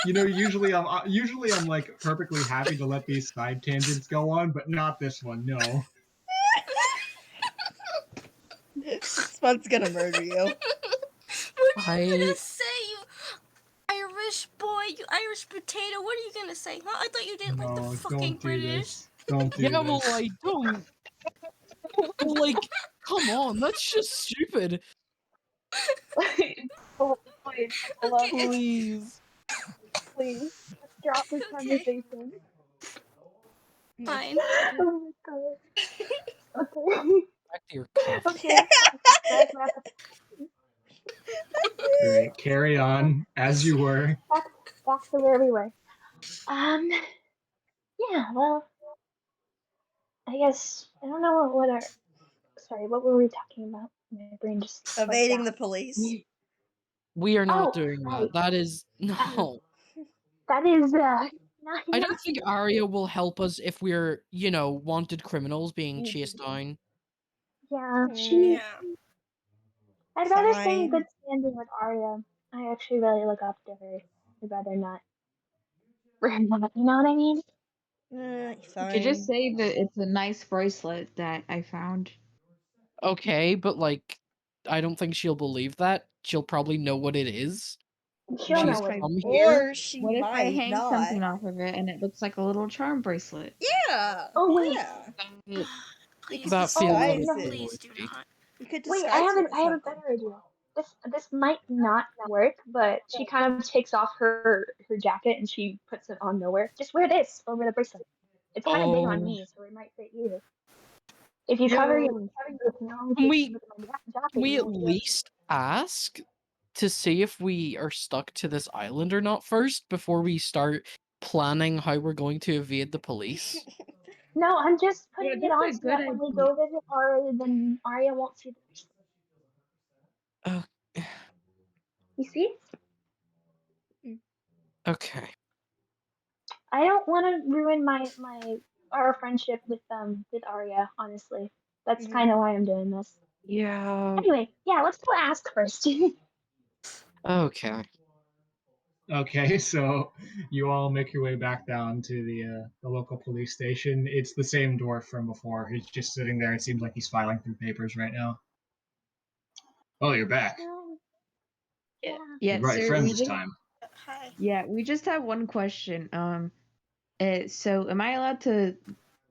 You know, usually I'm like perfectly happy to let these side tangents go on, but not this one. No. This one's gonna murder you. What are you gonna say, you Irish boy, you Irish potato? What are you gonna say? Huh? I thought you didn't like the No, fucking don't do British. this. Don't do Yeah, this. well, I don't. Like, come on, that's just stupid. Oh, please, I love you. Please. Please, let's drop this Okay. conversation. Fine. Oh my god. Okay. Back to your coffee. Okay. Back Great. Carry on as you were. back to where we were. Yeah, well, I guess I don't know sorry, what were we talking about? My brain just blanked Evading out. the police. We are not Oh, doing right. that. That is no. That is I not don't think Arya will help us if we're, wanted criminals being chased down. yeah, Mm, Yeah. I'd rather stay in Fine. good standing with Arya. I actually really look up to her. I'd rather not. You know what I mean? You You could just fine. say that it's a nice bracelet that I found. Okay, but like, I don't think she'll believe that. She'll probably know what it is. She'll What know She's if what I it from is. here. Or she what if I might hang not. something off of it and it looks like a little charm bracelet? Yeah. Oh wait, Yeah. That, You Please, could that feels a disguise little no. too it. please do risky. not. You could Wait, disguise it with I have a something. better idea. This might not work, but she kind of takes off her jacket and she puts it on nowhere. Just wear this over the bracelet. It's kind of big on Oh, me, so it might fit you. If you cover your Yo, nose can we with my can jacket, we you at won't feel it. least ask to see if we are stuck to this island or not first before we start planning how we're going to evade the police? No, I'm just yeah, putting it that's on a so good that when we idea. go visit Arya, then Arya won't see the bracelet. Oh, You see? okay. I don't want to ruin our friendship with Arya. Honestly, that's Mhm. kind of why I'm doing this. Yeah. Anyway, yeah, let's go ask first. Okay. Okay, so you all make your way back down to the local police station. It's the same dwarf from before. He's just sitting there. It seems like he's filing through papers right now. Oh, you're back. Yeah. Yeah, You brought your sir, friends we this just time. Hi. we just have one question. So am I allowed to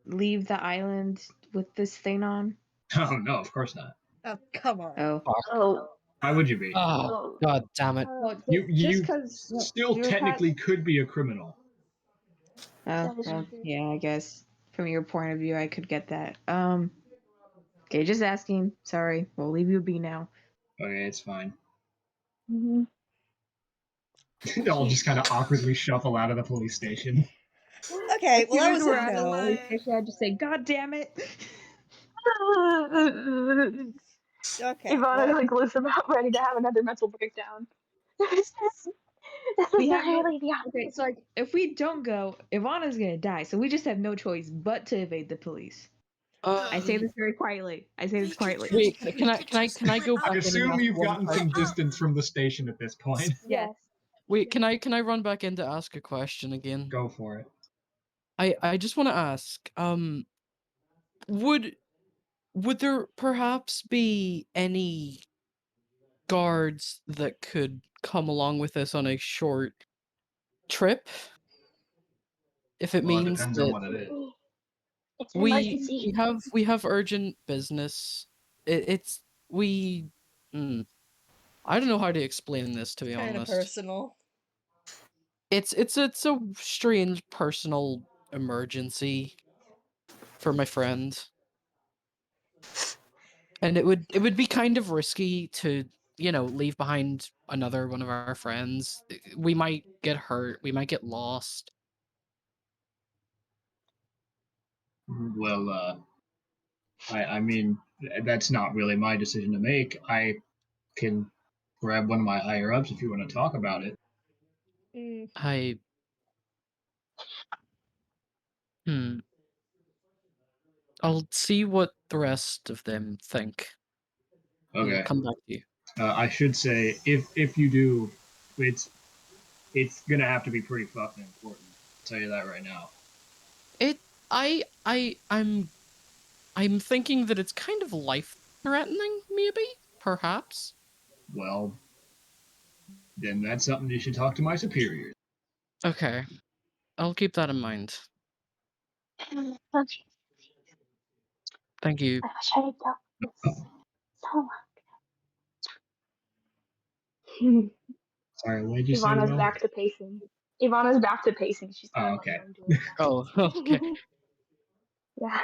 leave the island with this thing on? Oh no, of course not. Oh, come on. Oh, Oh. Why would you be? Oh, Oh. god damn it. well, You just you because still we were technically past. could be a criminal. Oh, That is well, true. yeah, I guess from your point of view, I could get that. Okay, just asking. Sorry, we'll leave you be now. Okay, it's fine. Mm-hmm. They'll just kind of awkwardly shuffle out of the police station. Okay, As well, soon that as was we're a out of the no. police station, I just say, "God damn it!" Okay, Ivana's well, like looks about ready to have another mental breakdown. This is We have no. literally the Okay, opposite. so like, if we don't go, Ivana's gonna die. So we just have no choice but to evade the police. I say Um, this very quietly. I say this quietly. wait, we can I could can I just can I split go I back up. in and assume ask you've one gotten some question? distance from the station at this point. Yes. Yes. Wait, can I run back in to ask a question again? Go for it. I just want to ask, would there perhaps be any guards that could come along with us on a short trip if it Well, it means depends on that what it is. It's an we emergency. have urgent business? It's we. Mm, I don't know how to explain this, to be kind of honest. personal. It's a strange personal emergency for my friend. And it would be kind of risky to, leave behind another one of our friends. We might get hurt. We might get lost. Well, I mean, that's not really my decision to make. I can grab one of my higher ups if you want to talk about it. Mm. I. I'll see what the rest of them think. Okay. And come back to you. I should say, if you do, it's gonna have to be pretty fucking important. I'll tell you that right now. I'm thinking that it's kind of life-threatening, maybe, perhaps. Well, then that's something you should talk to my superiors. Okay, I'll keep that in mind. Thank you. I wish I had dealt with this so long. Sorry, what did you say? Ivana's Will? back to pacing. Ivana's back to pacing. She's Oh, kind of okay. going to it. Oh, okay. Yeah.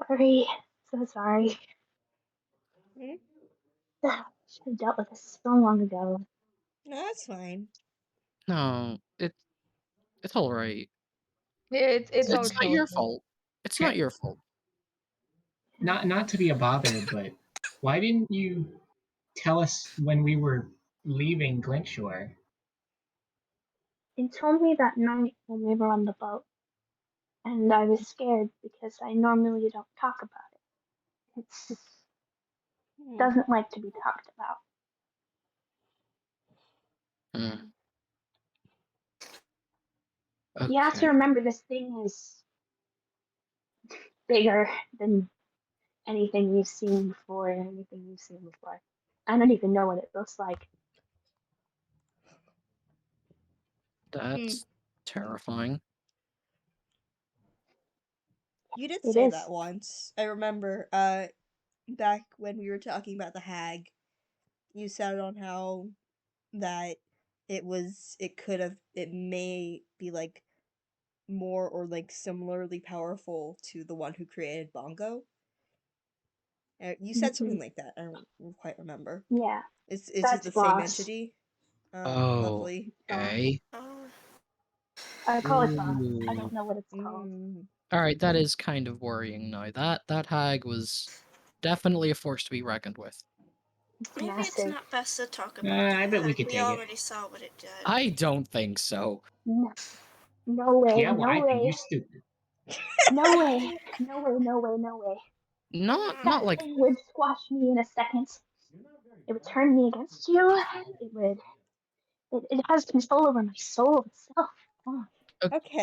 Sorry. So sorry. Hmm? Should have dealt with this so long ago. No, that's fine. No, it's all right. It's It's not totally your fine. fault. It's not your fault. Not to be a bother, but why didn't you tell us when we were leaving Glintshore? He told me that night when we were on the boat, and I was scared because I normally don't talk about it. It doesn't like to be talked about. Hmm. You have to Okay. remember this thing is bigger than anything you've seen before, anything you've seen before. I don't even know what it looks like. That's terrifying. You did It say is. that once. I remember. Back when we were talking about the hag, you said on how that it may be like more or like similarly powerful to the one who created Bongo. You said something like that. I don't quite remember. Yeah, Is that's it the same boss. entity? Oh, Lovely. okay. I call it boss. I Ooh. don't know what it's called. All right, that is kind of worrying now. That hag was definitely a force to be reckoned with. It's Maybe it's massive. not best to talk about I bet we that. could We take it. already saw what it did. I don't think so. No, no way, Yeah, well, no I think you're way, stupid. no way, no way, no way, no way. Not That like thing would squash me in a second. It would turn me against you. It would. It has control over my soul itself. Oh.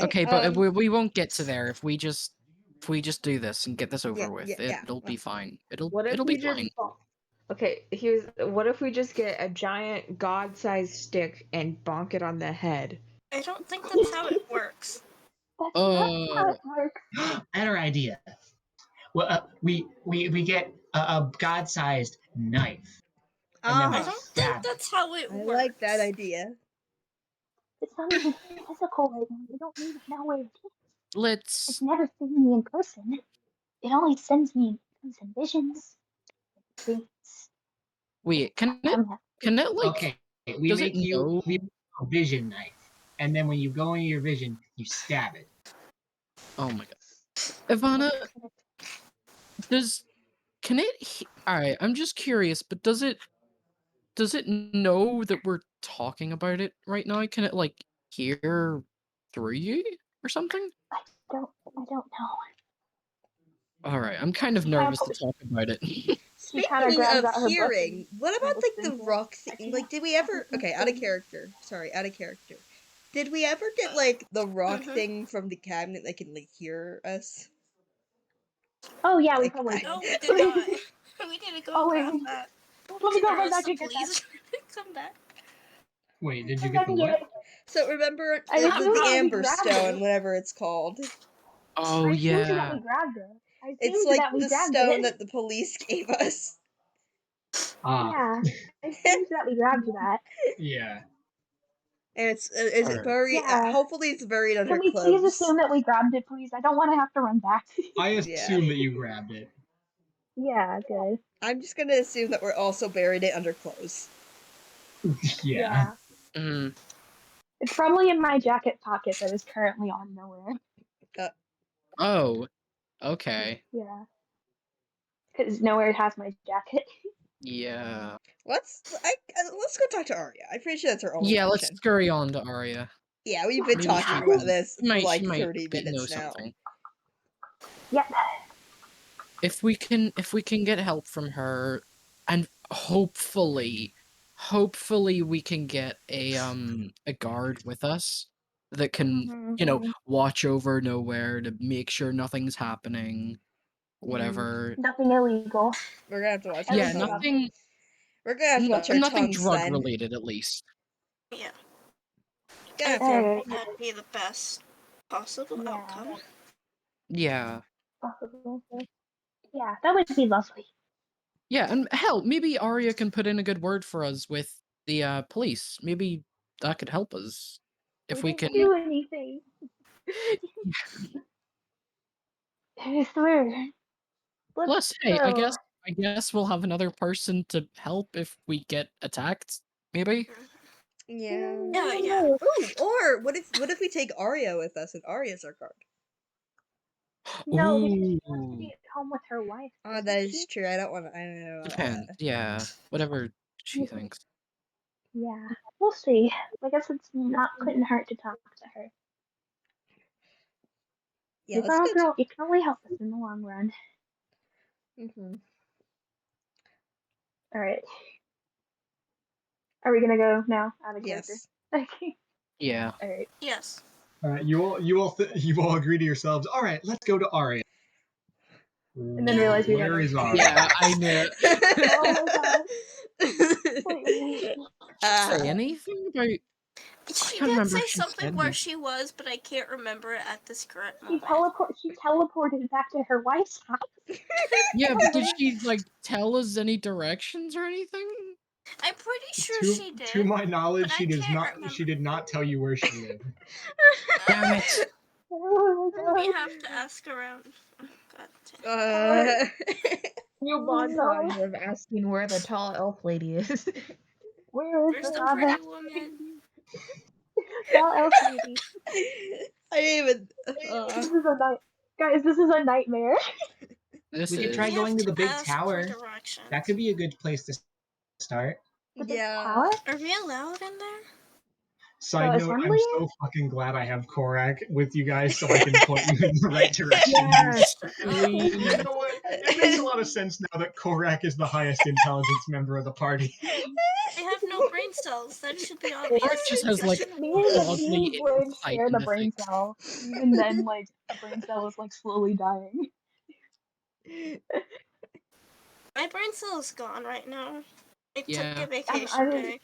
okay, but we won't get to there if we just do this and get this over with. Yeah. It'll be fine. It'll What if be we just fine. Okay, what if we just get a giant god-sized stick and bonk it on the head? I don't think that's how it works. That's not how it works. Better idea. Well, we get a god-sized knife, and then we I don't stab think that's how it I works. like that idea. It's not even physical right now. You don't even know where it is. Let's. It's never seen me in person. It only sends me some visions. Things. Wait, can it like? Okay, we does make it you know? a vision knife, and then when you go into your vision, you stab it. Oh my god, Evanna, can it? All right, I'm just curious, but does it know that we're talking about it right now? Can it like hear through you or something? I don't know. All right, I'm kind of nervous to talk about it. She kind of Speaking grabs of out her book hearing, and what about looks like the into it. rock thing? Like, did we ever? Okay, out of character. Sorry, out of character. Did we ever get like the rock thing from the cabinet that can like hear us? Oh yeah, we Like, probably No, did. we did not. We need to go Oh, wait, grab that. Let me go grab that Marissa, to get that. please come back. Wait, did you I'm get the gonna get what? it. So remember I the assumed that we amber grabbed stone, it. whatever it's called. Oh I assumed that yeah. we grabbed it. I It's assumed like that we the grabbed stone it. that the police gave us. Yeah, I assumed that we grabbed that. Yeah. And is it Alright. buried? Yeah. Hopefully, it's buried under Can we clothes. please assume that we grabbed it, please? I don't want to have to run back. I Yeah. assume that you grabbed it. Yeah, good. I'm just gonna assume that we're also buried it under clothes. Yeah. Mm. It's probably in my jacket pocket that is currently on nowhere. Oh, okay. Yeah. Because nowhere has my jacket. Yeah. Let's go talk to Arya. I'm pretty sure that's her only Yeah, let's option. scurry on to Arya. Yeah, we've been Maybe talking she about this for might, like she might 30 know minutes now. something. Yep. If we can get help from her, and hopefully we can get a guard with us that can, watch over nowhere to make sure nothing's happening, whatever. Nothing illegal. We're gonna have to watch That our Yeah, would be tongue. nothing We're gonna have to watch our nothing tongues drug then. related, at least. Yeah, Gonna I have to. Alright. that'd be the best possible Yeah. outcome. Yeah. Possible. Yeah, that would be lovely. Yeah, and hell, maybe Arya can put in a good word for us with the police. Maybe that could help us if we We can. didn't do anything. I swear. Plus, hey, I go. guess we'll have another person to help if we get attacked. Maybe. Yeah. Yeah. Ooh, or what if we take Arya with us and Arya's our guard? No, because she wants to Ooh. be at home with her wife. Oh, that doesn't is she? true. I don't want to. I don't know. Depends. Yeah. Whatever she thinks. Yeah, we'll see. I guess it's not couldn't hurt to talk to her. Yeah, You let's know, go. girl, it can only help us in the long run. Mm-hmm. All right. Are we gonna go now? Out of character. Yes. Okay. Yeah. All right. Yes. You all agree to yourselves. All right, let's go to Arya. And then realize we Where haven't. is Arya? Yeah, I knew. Oh my god. Wait. Say anything about. She can't did remember say if she something said where it. she was, but I can't remember it at this current She moment. teleported back to her wife's house. Yeah, but did she tell us any directions or anything? I'm pretty sure To, she did. to my knowledge, but I she does can't not. remember. She did not tell you where she lived. Damn it! Oh my We god. have to ask around. Oh, God. New montage of asking where the tall elf lady is. Where is Where's the Evanna? pretty woman? Tell elf lady. I didn't even. This is a night, guys. This is a nightmare. This We could is. try We going have to the big ask tower. For directions. That could be a good place to start. The big Yeah. tower? Are we allowed in there? Side The note, I'm assembly so fucking glad I have Korak with you guys so I can point you in the right direction. Yes, You know what? It makes a lot of sense now that Korak is the highest intelligence member of the party. I have no brain cells. That should be obvious. Korak just has Me and godly Brain insight share the into brain things. cell. Even then, a brain cell is slowly dying. My brain cell is gone right now. I took Yeah. a vacation day.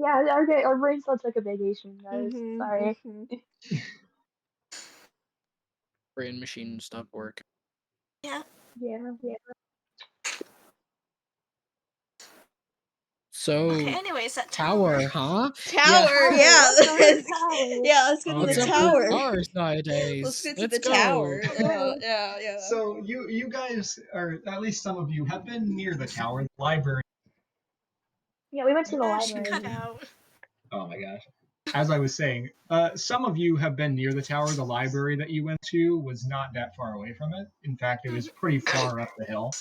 Yeah, our brain cell took a vacation, guys. Sorry. Brain machine stopped working. Yeah. Yeah. So. Okay, anyways, that Tower, huh? Tower, Yeah. yeah. Let's go to the tower. Yeah, let's go to What's the up tower. with cars nowadays? Let's go to Let's the go. tower. Okay. Yeah. So you guys, or at least some of you, have been near the tower, the library. Yeah, we went to the Gosh, library. cut out. Oh my gosh. As I was saying, some of you have been near the tower. The library that you went to was not that far away from it. In fact, it was pretty far up the hill.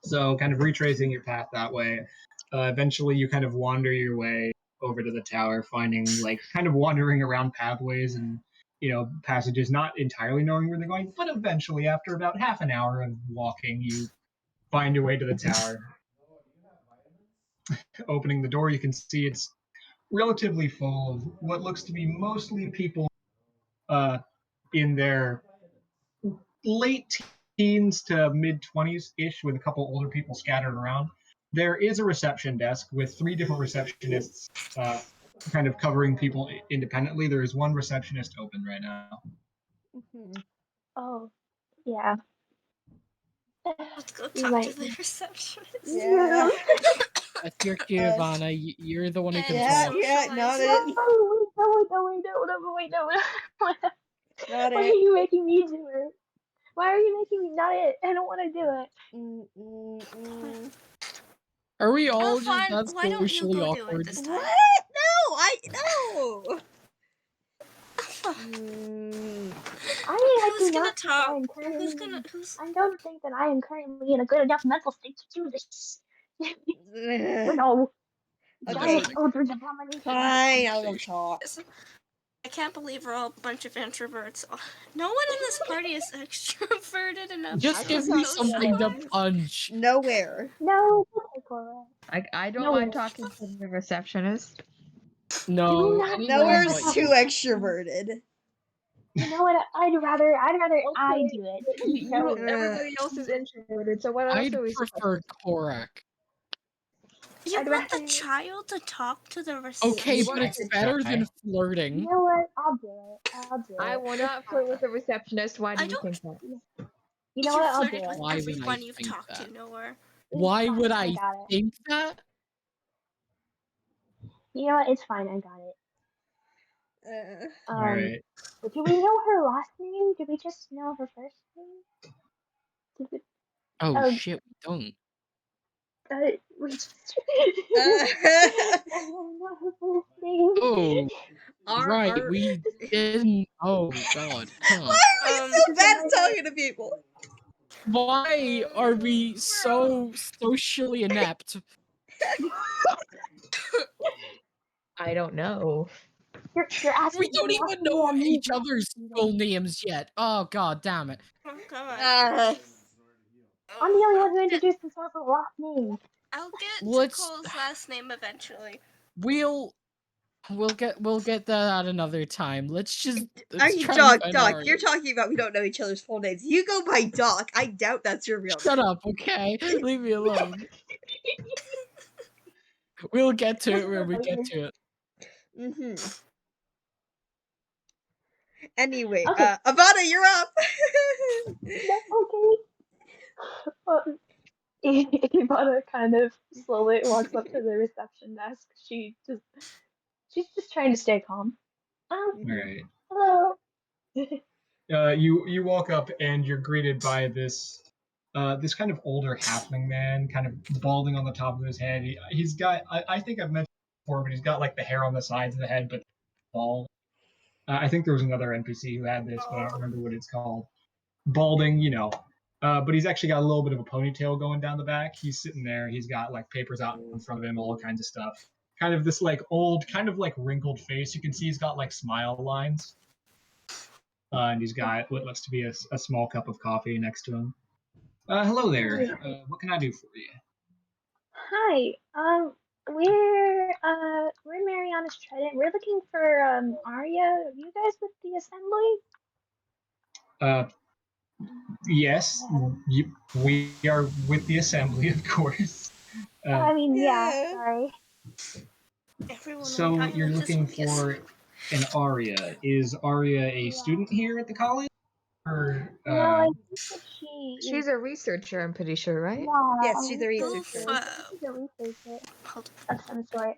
So kind of retracing your path that way, eventually you kind of wander your way over to the tower, finding kind of wandering around pathways and passages, not entirely knowing where they're going, but eventually after about half an hour of walking, you find your way to the tower. Opening the door, you can see it's relatively full of what looks to be mostly people in their late teens to mid 20s ish, with a couple older people scattered around. There is a reception desk with 3 different receptionists kind of covering people independently. There is one receptionist open right now. Oh, yeah. Let's go We talk might. to the receptionist. Yeah. That's your cue, Evanna. You're the one who can Yeah, talk. yeah, not it. No, wait, no. Not Why are it. you making me do it? Why are you making me diet? I don't want to do it. Are we all just fine. not Why don't you socially go do it awkward? this What? time? No, no. I Who's do gonna not think I talk? am currently. Who's? I don't think that I am currently in a good enough mental state to do this. No, Okay, giant eldritch abomination. fine, I'll go talk. I can't believe we're all a bunch of introverts. No one in this party is extroverted enough. Just I give can me talk to something to anyone. punch. Nowhere. No, it's okay, Cora. I don't No, mind talking to the receptionist. do No, not. anyone Nowhere's but too you. extroverted. You know what? I'd rather I do it. Everybody else is introverted, so what else I'd are we prefer supposed Korak. You I'd want the rather. child to talk to the Okay, You but want it's to better try? than You flirting. know what? I'll do it. I'll do I it. will not flirt with the receptionist. Why do I you don't- think that? You know You what? I'll do flirted with it. Why would I everyone you've think talked that? to, Nowhere. It's Why fine, would I I got it. think that? You know what? It's fine. I got it. Uh, Alright. But do we know her last name? Do we just know her first name? Did we, Oh um, shit, we don't. we just. uh, I don't know her first name. Oh, right, our we didn't. Oh god, huh. Why are we so bad at Because talking to people? Why are we so socially inept? I don't know. you're asking. We don't You're even asking me know on me. each other's full names yet. Oh god damn it. Oh God. Uh, I'm the only one who introduced himself with last name. I'll get to Let's Khol's last name eventually. we'll get that at another time. Let's are try you and Doc? find Doc, Ari. you're talking about we don't know each other's full names. You go by Doc. I doubt that's your real Shut name. up, okay? Leave me alone. We'll get to it when we get to it. Mm-hmm. Anyway, Okay. Evanna, you're up. Okay. Evanna kind of slowly walks up to the reception desk. She's just trying to stay calm. Alright. Hello. You walk up and you're greeted by this this kind of older halfling man, kind of balding on the top of his head. He's got I think I've mentioned before, but he's got like the hair on the sides of the head, but bald. I think there was another NPC who had this, but I don't remember what it's called. Balding, you know. But he's actually got a little bit of a ponytail going down the back. He's sitting there. He's got like papers out in front of him, all kinds of stuff. Kind of this like old, kind of like wrinkled face. You can see he's got like smile lines. And he's got what looks to be a small cup of coffee next to him. Hello there. What can I do for you? Hi. We're Mariana's Trident. We're looking for Arya. Are you guys with the assembly? Uh, yes, we are with the assembly, of course. I mean, yeah. Yeah. Sorry. Everyone on So the you're island is looking with us. for an Arya. Is Arya a Yeah. student here at the college? Or No, I think that she is. She's a researcher, I'm pretty sure, right? Yeah. Yes, she's a researcher. She's a researcher Hold of some sort.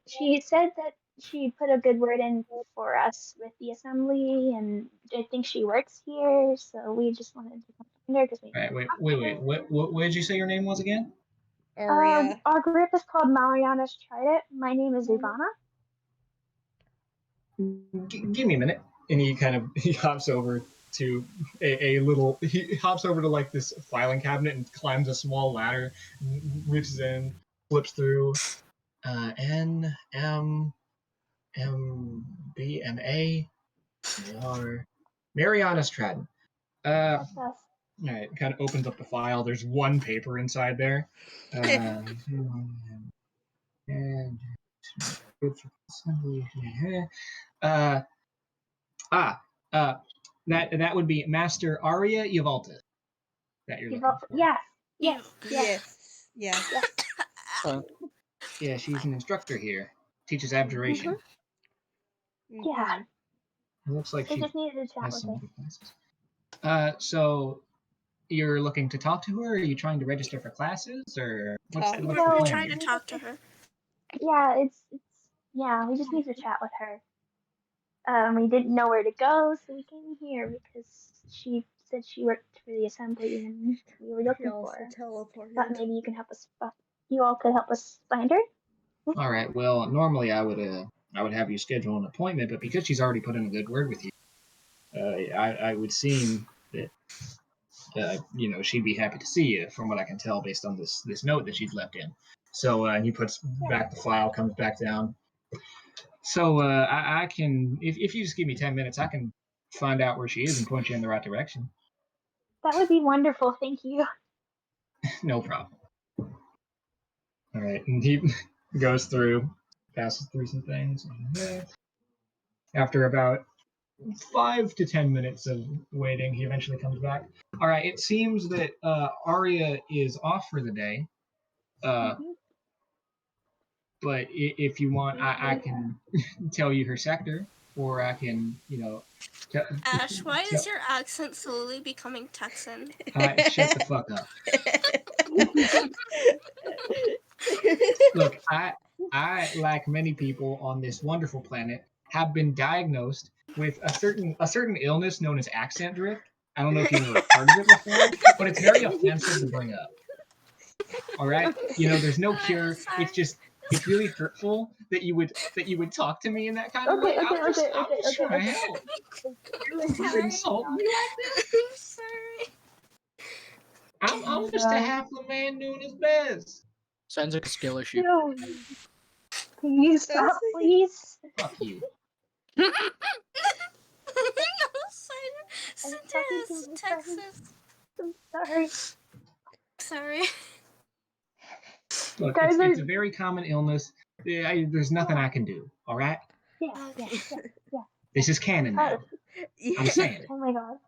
She said that she put a good word in for us with the assembly, and I think she works here. So we just wanted to come find her because we. All right, wait. What did you say your name was again? Arya. Our group is called Mariana's Trident. My name is Evanna. Give me a minute. And he hops over to he hops over to like this filing cabinet and climbs a small ladder, reaches in, flips through, N M M B M A R Mariana's Trident. Yes. All right, kind of opens up the file. There's one paper inside there. And uh, that would be Master Arya Yavalta that you're looking for. Yes. Yes. Yeah. Yeah, she's an instructor here. Teaches abjuration. Yeah. It looks like I she just needed to chat has with some her. other classes. So you're looking to talk to her? Are you trying to register for classes, or what's the No, We're plan trying to here? talk to her. Yeah, it's yeah. We just need to chat with her. We didn't know where to go, so we came here because she said she worked for the assembly and we were He looking also for her. teleported. Thought maybe you can help us. You all could help us find her. All right. Well, normally I would have you schedule an appointment, but because she's already put in a good word with you, I would seem that she'd be happy to see you, from what I can tell based on this note that she's left in. So and he puts back the file, comes back down. So I can, if you just give me 10 minutes, I can find out where she is and point you in the right direction. That would be wonderful. Thank you. No problem. All right, and he goes through, passes through some things. After about 5 to 10 minutes of waiting, he eventually comes back. All right, it seems that Arya is off for the day. But if you want, I can tell you her sector, or I can, Ash, why is your accent slowly becoming Texan? Shut the fuck up. Look, I, like many people on this wonderful planet, have been diagnosed with a certain illness known as accent drift. I don't know if you've ever heard of it before, but it's very offensive to bring up. All right, there's no cure. It's really hurtful that you would talk to me in that kind of way. I'm just trying to help. You insult me like that? I'm sorry. I'm just a halfling man doing his best. Sounds like a skill issue. No. Can you stop, please? Fuck you. No, Cinder. I'm Cinder talking to is my Texas. I'm sorry. Sorry. Look, Guys it's a very common illness. There's nothing I can do. All right. Yeah. This is canon now. I'm saying it. Oh my god.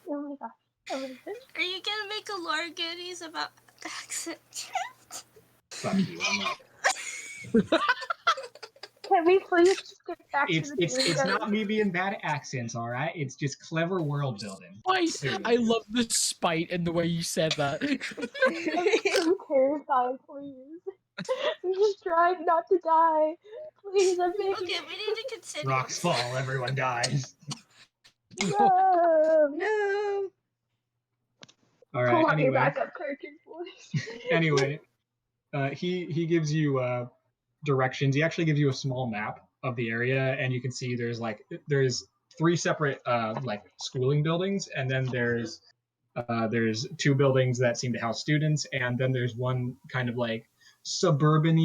Oh my god. Oh my god. Are you gonna make a lore goodies about accent drift? Fuck you. I'm not. Can we please just get back to the It's not me being bad at accents, all right? It's just clever world building. I love the spite in the way you said that. I'm so terrified, please. I'm just trying not to die. Please, I'm begging. Okay, we need to continue. Rocks fall, everyone dies. No. No. All right. Pull out your Anyway, backup cartridge, boys. anyway, he gives you directions. He actually gives you a small map of the area, and you can see there's 3 separate schooling buildings, and then there's 2 buildings that seem to house students, and then there's one kind of like suburban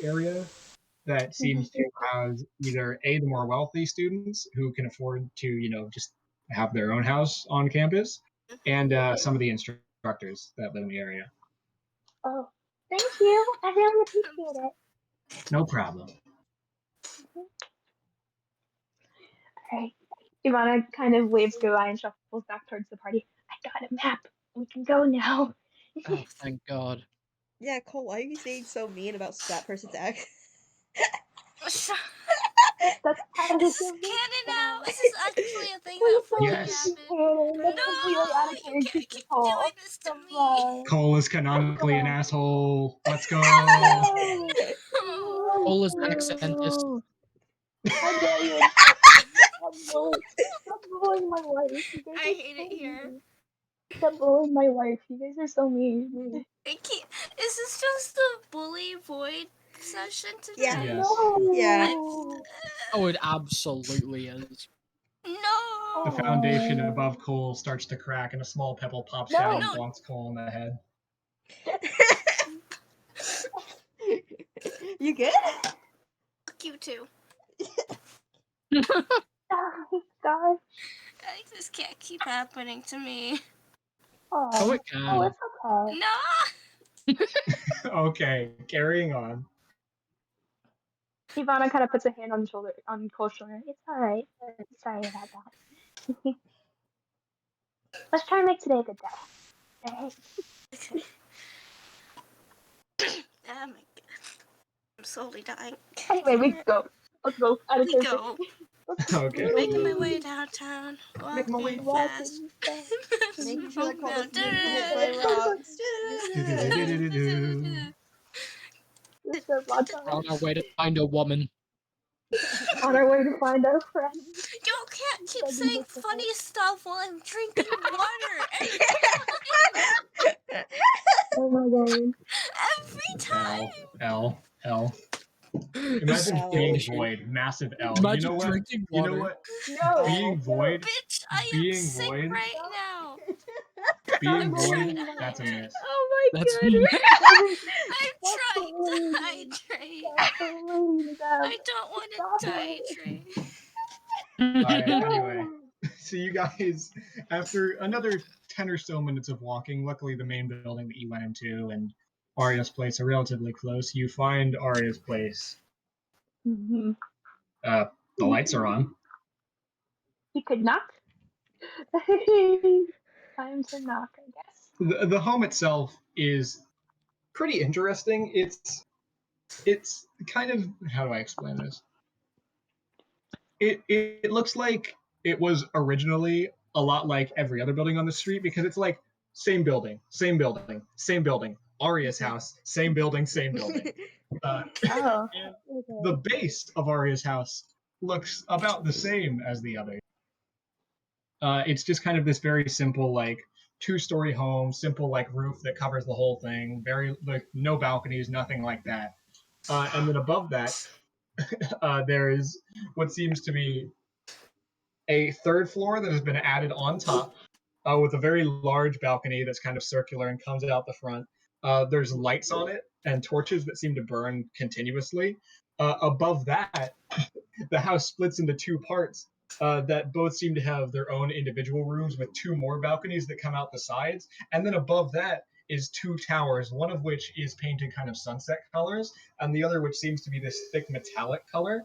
area that seems to house either the more wealthy students who can afford to just have their own house on campus, and some of the instructors that live in the area. Oh, thank you. I really appreciate it. No problem. Alright. Evanna kind of waves goodbye and shuffles back towards the party. I got a map. We can go now. Oh, thank God. Yeah, Cole, why are you saying so mean about that person's accent? That's out of Is the this canon now? Is this actually a thing that fully Yes. happened? That's No, completely out of you character can't for keep Cole. doing this to Come me. on. Cole is canonically an asshole. Let's go. No. Khol is accentist. No. How dare you insult me? Stop bullying my wife. You guys I are hate so it here. mean. Stop bullying my wife. You guys are so mean. Is this just the bully void session today? Yeah. Yes. Yeah. Oh, it absolutely is. No. The foundation above Cole starts to crack, and a small pebble pops No. down and bonks Cole in the head. You good? Fuck you too. Oh, gosh. This can't keep happening to me. Oh, it Oh, can. it's okay. No. Okay, carrying on. Ivana kind of puts a hand on Cole's shoulder. It's alright. Sorry about that. Let's try and make today a good day. Alright. Okay. Oh my god. I'm slowly dying. Anyway, we go. Let's go. Out of We character. go. Okay. I'm making my way downtown. Make my way Walking fast. Making sure that Cole doesn't get hit Da-da-da. by rocks. This is lots We're on our way to find a woman. on our way to find our friend. You can't keep Begging saying us to funny help. stuff while I'm drinking water. Oh my god. Every time. L. Imagine L. being void, massive L. You Imagine know what? drinking You know water. what? No. Being void, Bitch, I am being sick void, right now. being I'm void. trying to That's a hydrate. miss. Oh my That's god. I'm Stop trying to bullying. hydrate. Stop bullying them. I don't want Stop to it. hydrate. All right. Anyway, so you guys, after another 10 or so minutes of walking, luckily the main building that you went into and Arya's place are relatively close. You find Arya's place. Mhm. The lights are on. You could knock. Time to knock, I guess. The home itself is pretty interesting. It's kind of, how do I explain this? It looks like it was originally a lot like every other building on the street because it's like same building, same building, same building. Arya's house, same building, same building. Oh. And Okay. the base of Arya's house looks about the same as the other. It's just kind of this very simple, like 2-story home, simple like roof that covers the whole thing. Very like no balconies, nothing like that. And then above that, there is what seems to be a third floor that has been added on top with a very large balcony that's kind of circular and comes out the front. There's lights on it and torches that seem to burn continuously. Above that, the house splits into 2 parts that both seem to have their own individual rooms with 2 more balconies that come out the sides. And then above that is 2 towers, one of which is painted kind of sunset colors, and the other which seems to be this thick metallic color.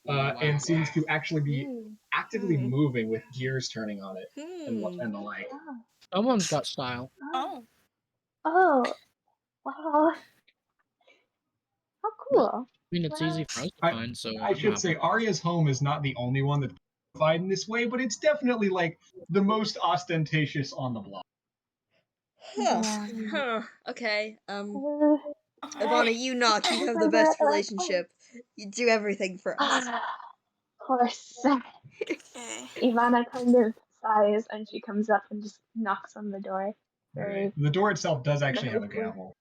And seems to actually be actively Hmm. moving with gears turning on it Hmm. and the like. Oh. Someone's got style. Oh. Oh. Wow. How cool. I mean, it's easy for us to I, find, so I I'm should happy. say Arya's home is not the only one that's provide in this way, but it's definitely like the most ostentatious on the block. Huh. Yeah. Huh. Okay. Uh, Evanna, you knock. You have the best relationship. You do everything for us. of course. Okay. Ivana kind of sighs and she comes up and just knocks on the door. Very Right. The door itself does actually have a nicely. gavel.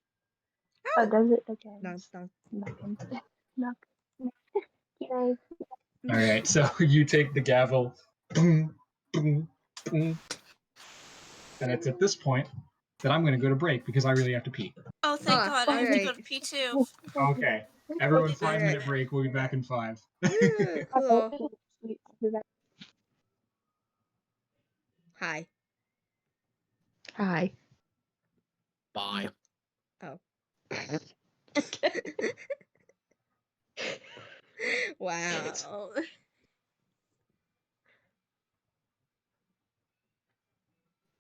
Oh, does it? Okay. No, just no. knocking. Knock. Yay. All right, so you take the gavel, boom, boom, boom, and it's at this point that I'm going to go to break because I really have to pee. Oh, thank Ah, God. I have to go alright. to pee too. Okay, everyone, Alright. 5-minute break. We'll be back in 5. Ooh, cool. Hi. Hi. Bye. Oh. Wow.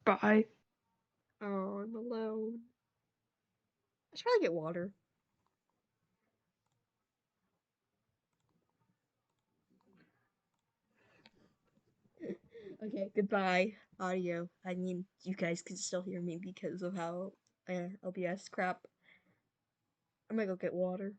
Bye. Oh, I'm alone. I should probably get water. Okay, goodbye. Audio. I mean, you guys can still hear me because of how LBS crap. I'm gonna go get water.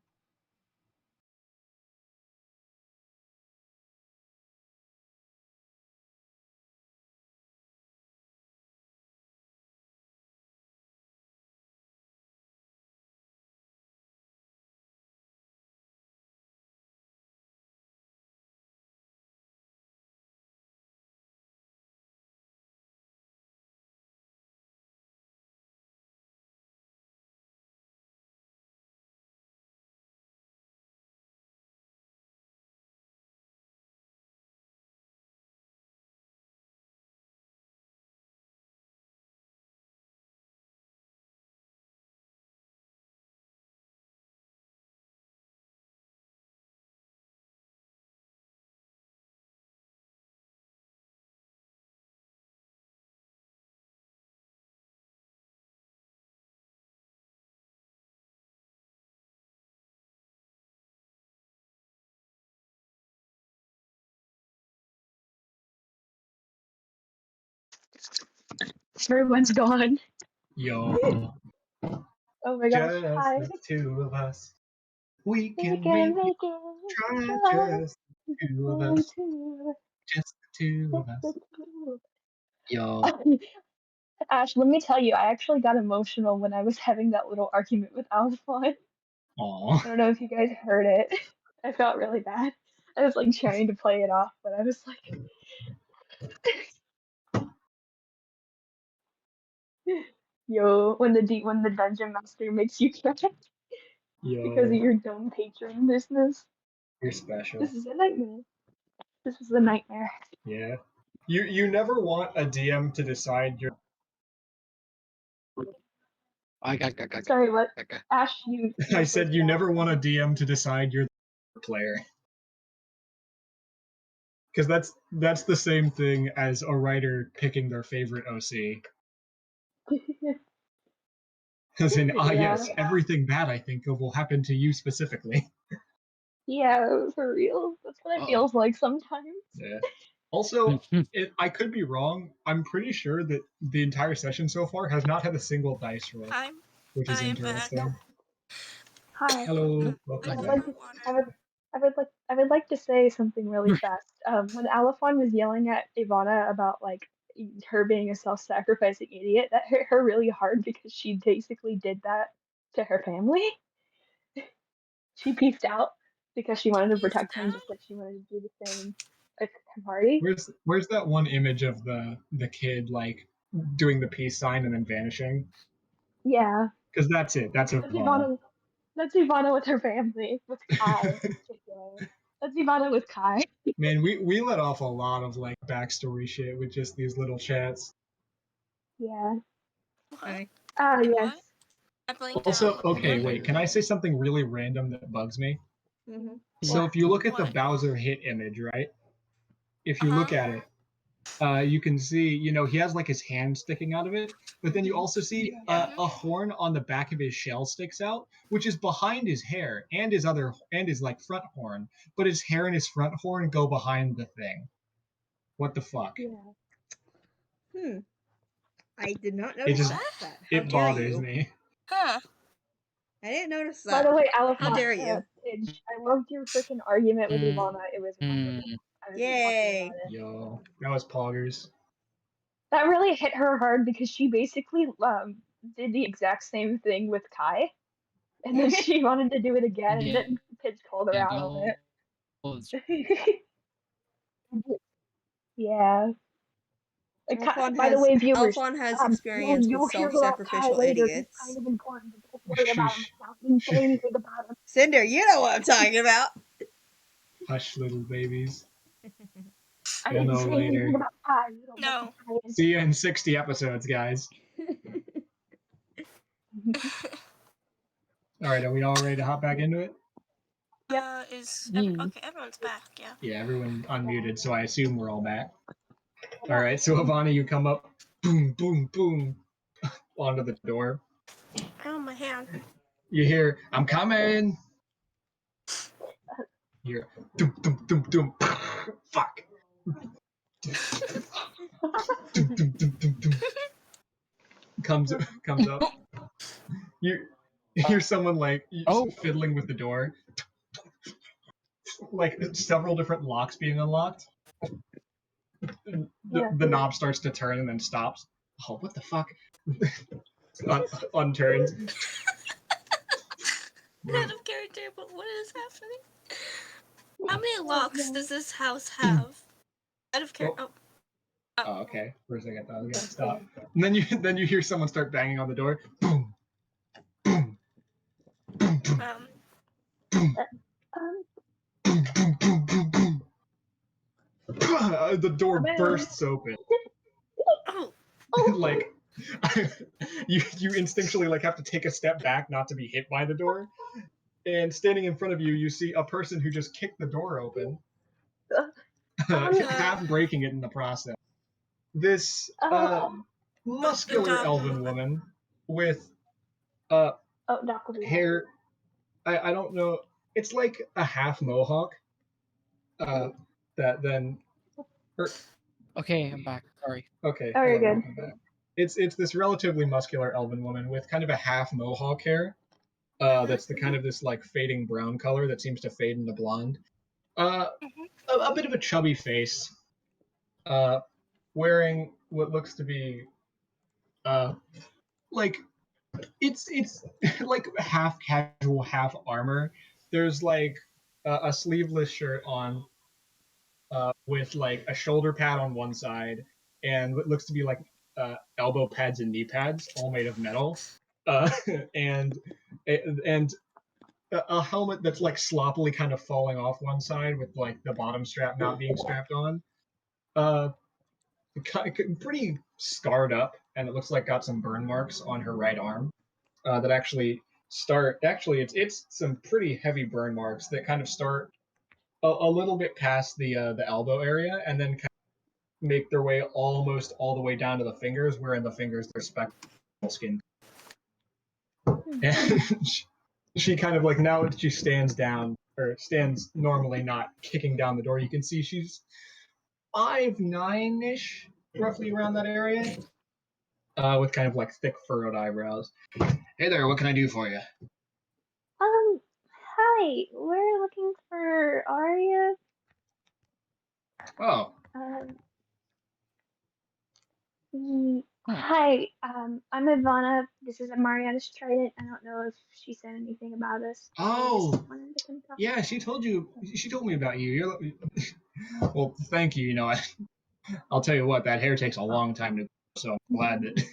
Everyone's gone. Yo, Oh my gosh. just Hi. the 2 of us. We We can can make it. make it. Try Try. just Two of us. Just the two of us. Yo. Ash, let me tell you, I actually got emotional when I was having that little argument with Alphon. Aw. I don't know if you guys heard it. I felt really bad. I was like trying to play it off, but I was like, yo, when the dungeon master makes you cry because of Yo. your dumb patron business. You're special. This is a nightmare. This is a nightmare. Yeah. You never want a DM to decide your Sorry, what? Ash, you I said said you never want a DM to decide you're the player. Because that's the same thing as a writer picking their favorite OC. As in, Yeah. yes, everything bad I think of will happen to you specifically. Yeah, for real. That's what it feels like sometimes. Yeah. Also, I could be wrong. I'm pretty sure that the entire session so far has not had a single dice roll, which is I am back. interesting. Hi. Hello, I welcome would back. like to, I would like to say something really fast. When Alphon was yelling at Evanna about like her being a self-sacrificing idiot, that hit her really hard because she basically did that to her family. She peaced out because she wanted to protect him, just like she wanted to do the same with Kamari. Where's that one image of the kid like doing the peace sign and then vanishing? Yeah, Because that's it. That's that's Evanna. Evanna. That's Evanna with her family, with Kai in particular. That's Evanna with Kai. Man, we let off a lot of like backstory shit with just these little chats. Yeah. Hi. Yes. I blinked Also, out. okay, wait, can I say something really random that bugs me? Mm-hmm. So if you look at the What? Bowser hit image, right? If you Uh-huh. look at it, you can see, he has like his hand sticking out of it, but then you also see a horn on the back of his shell sticks out, which is behind his hair and his like front horn, but his hair and his front horn go behind the thing. What the fuck? Yeah. I did not It notice just that. How it dare bothers you? me. Huh. I didn't notice By that. the way, How Alphon, dare you? Pidge, I loved your freaking argument with Evanna. It was wonderful. I was just talking Yay! about it. Yo, that was poggers. That really hit her hard because she basically did the exact same thing with Kai, and then she wanted to do it again, and then Pidge called her out on it. Yeah. By the way, viewers, Alphon has experience with you'll hear about Kai self-sacrificial later. He's idiots. kind of important. Don't worry about him. I didn't say anything about him. Cinder, you know what I'm talking about. Hush, little babies. I You'll didn't know say later. anything about Kai. You don't know No. who Kai is. See you in 60 episodes, guys. All right, are we all ready to hop back into it? Okay, everyone's back, yeah. Yeah, everyone unmuted, so I assume we're all back. All right, so Evanna, you come up, boom, boom, boom, onto the door. Oh, my hand. You hear, "I'm coming." You hear, dum, dum, dum, dum. Fuck. Dum, dum, dum, dum, dum. Comes up. You hear someone like fiddling with the door, like several different locks being unlocked. The knob starts to turn and then stops. Oh, what the fuck? Unturns. Out of character, but what is happening? How many locks does this house have? Out of character. Oh, okay. For a second, I was gonna stop. And then you hear someone start banging on the door. Boom, boom, boom, boom, boom, boom, boom, boom, boom, boom. The door bursts open. Oh. Like you instinctually like have to take a step back not to be hit by the door. And standing in front of you, you see a person who just kicked the door open, half breaking it in the process. This muscular elven woman with hair. I don't know. It's like a half mohawk. That then. Okay, I'm back. Sorry. Okay. Oh, you're good. It's this relatively muscular elven woman with kind of a half mohawk hair. That's the kind of this like fading brown color that seems to fade into blonde. a bit of a chubby face, wearing what looks to be like it's like half casual, half armor. There's like a sleeveless shirt on, with like a shoulder pad on one side and what looks to be like elbow pads and knee pads, all made of metal, uh, and and a helmet that's like sloppily kind of falling off one side with like the bottom strap not being strapped on. Uh, Pretty scarred up, and it looks like got some burn marks on her right arm that actually start. Actually, it's some pretty heavy burn marks that kind of start a little bit past the elbow area, and then kind of make their way almost all the way down to the fingers, where in the fingers there's spectral skin. And she kind of like, now that she stands down or stands normally, not kicking down the door, you can see she's 5'9" ish, roughly around that area, with kind of like thick furrowed eyebrows. Hey there, what can I do for you? Hi, we're looking for Arya. Oh, Um, Hi, I'm Evanna. This is Mariana's Trident. I don't know if she said anything about us. I oh, just wanted to come talk. yeah, she told me about you. Well, thank you. You know, I'll tell you what, that hair takes a long time to grow, so I'm glad that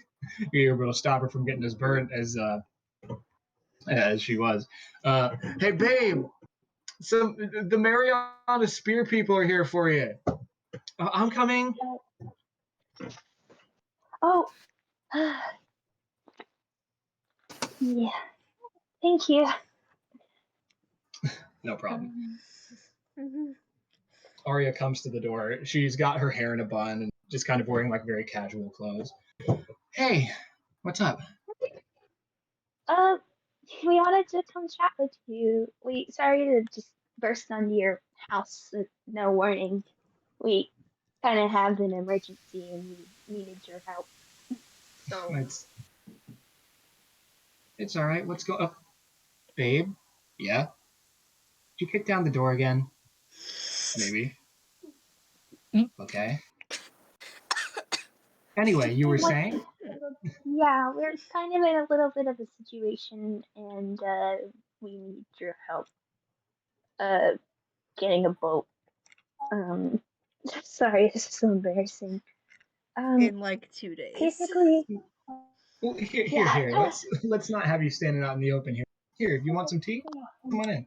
you're able to stop her from getting as burnt as she was. Hey, babe, so the Mariana Spear people are here for you. I'm coming. Oh, yeah. Thank you. No problem. Um, Arya comes to the door. She's got her hair in a bun and just kind of wearing like very casual clothes. Hey, what's up? uh, we wanted to come chat with you. We sorry to just burst onto your house with no warning. We kind of have an emergency and we needed your help. So, It's all right. What's going? Oh, babe? Yeah. Did you kick down the door again? Maybe. Okay. Anyway, you were saying? yeah, we're kind of in a little bit of a situation, and we need your help. Uh, getting a boat. Um, sorry, this is so embarrassing. In like 2 days. Basically, Well, here. yeah. Let's not have you standing out in the open here. Here, if you want some tea, come on in.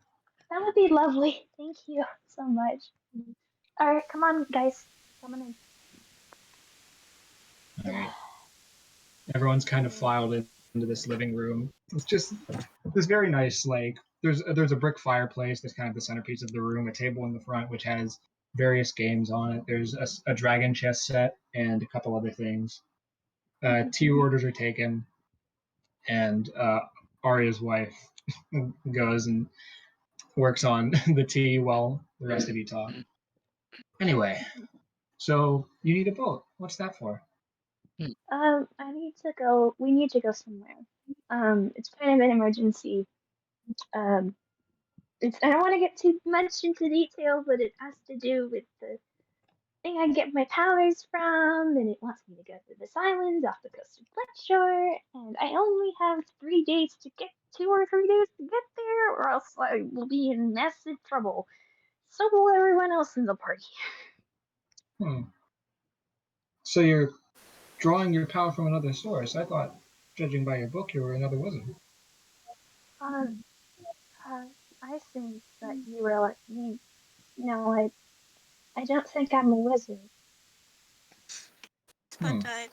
That would be lovely. Thank you so much. All right, come on, guys, come on in. All right. Everyone's kind of filed into this living room. It's just this very nice, like there's a brick fireplace that's kind of the centerpiece of the room, a table in the front which has various games on it. There's a dragon chess set and a couple other things. Tea orders are taken, and Arya's wife goes and works on the tea while the rest of you talk. Anyway, so you need a boat. What's that for? I need to go. We need to go somewhere. It's kind of an emergency. Um, I don't want to get too much into detail, but it has to do with the thing I get my powers from, and it wants me to go to this island off the coast of Blackshore, and I only have 3 days to get 2 or 3 days to get there, or else I will be in massive trouble. So will everyone else in the party. So you're drawing your power from another source. I thought, judging by your book, you were another wizard. Um, I think that you were like me. No, I don't think I'm a wizard. Spud died.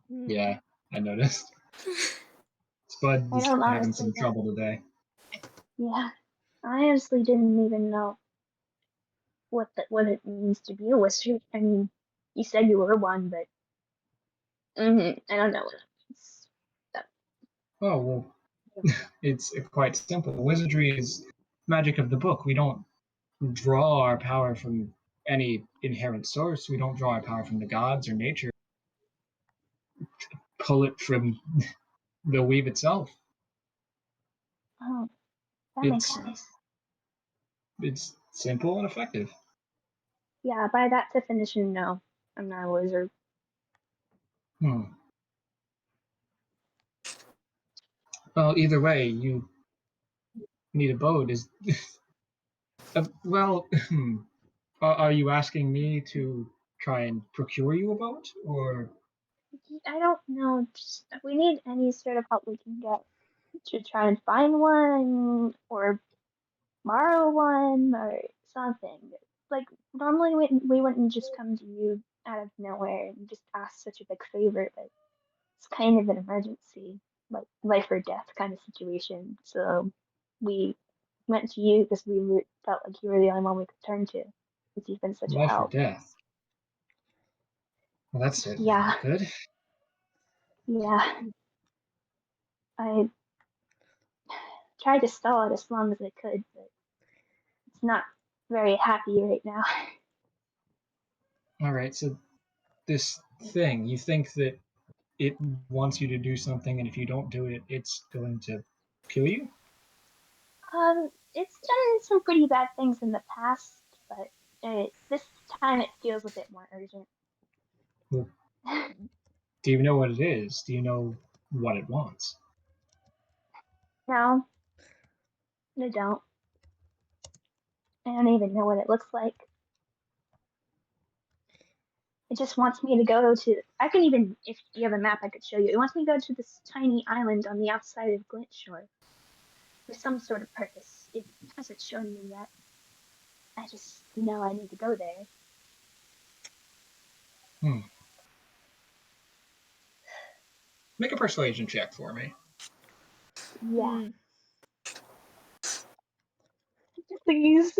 Yeah, I noticed. Spud's I don't having some honestly know. trouble today. Yeah, I honestly didn't even know what it means to be a wizard. I mean, you said you were one, but I don't know what it means. So, Oh, well, it's quite simple. Wizardry is magic of the book. We don't draw our power from any inherent source. We don't draw our power from the gods or nature. Pull it from the weave itself. oh, that makes It's sense. it's simple and effective. Yeah, by that definition, no. I'm not a wizard. Well, either way, you need a boat. Is well, are you asking me to try and procure you a boat, or I don't know. Just, we need any sort of help we can get to try and find one or borrow one or something. Like normally we wouldn't just come to you out of nowhere and just ask such a big favor, but it's kind of an emergency, like life or death kind of situation. So we went to you because felt like you were the only one we could turn to, because you've been such a life or help. death? Well, that's certainly Yeah, not good. yeah. I tried to stall it as long as I could, but it's not very happy right now. All right, so this thing, you think that it wants you to do something, and if you don't do it, it's going to kill you? It's done some pretty bad things in the past, but this time it feels a bit more urgent. Well, do you know what it is? Do you know what it wants? No, I don't. I don't even know what it looks like. It just wants me to go to. I can even, if you have a map, I could show you. It wants me to go to this tiny island on the outside of Glint Shore for some sort of purpose. It hasn't shown me yet. I just know I need to go there. Make a persuasion check for me. Yeah. Please,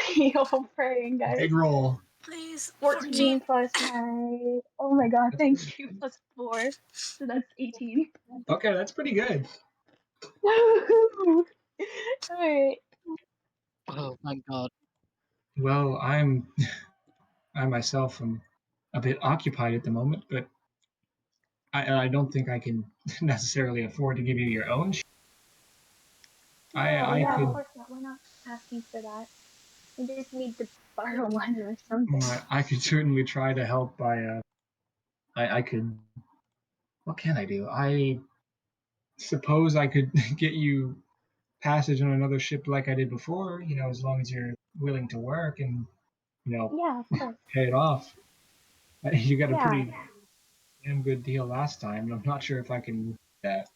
feel praying, guys. Big roll. Please. 14 plus my. Oh my god, thank you. Plus 4. So that's 18. Okay, that's pretty good. Alright. Oh my god. Well, I myself am a bit occupied at the moment, but I don't think I can necessarily afford to give you your own. No, I yeah, could. of course not. We're not asking for that. We just need to borrow one or something. I could certainly try to help by. I could. What can I do? I suppose I could get you passage on another ship like I did before. You know, as long as you're willing to work and Yeah, of course. pay it off. You got a Yeah, pretty damn good deal last time, and I'm not sure if I can do that.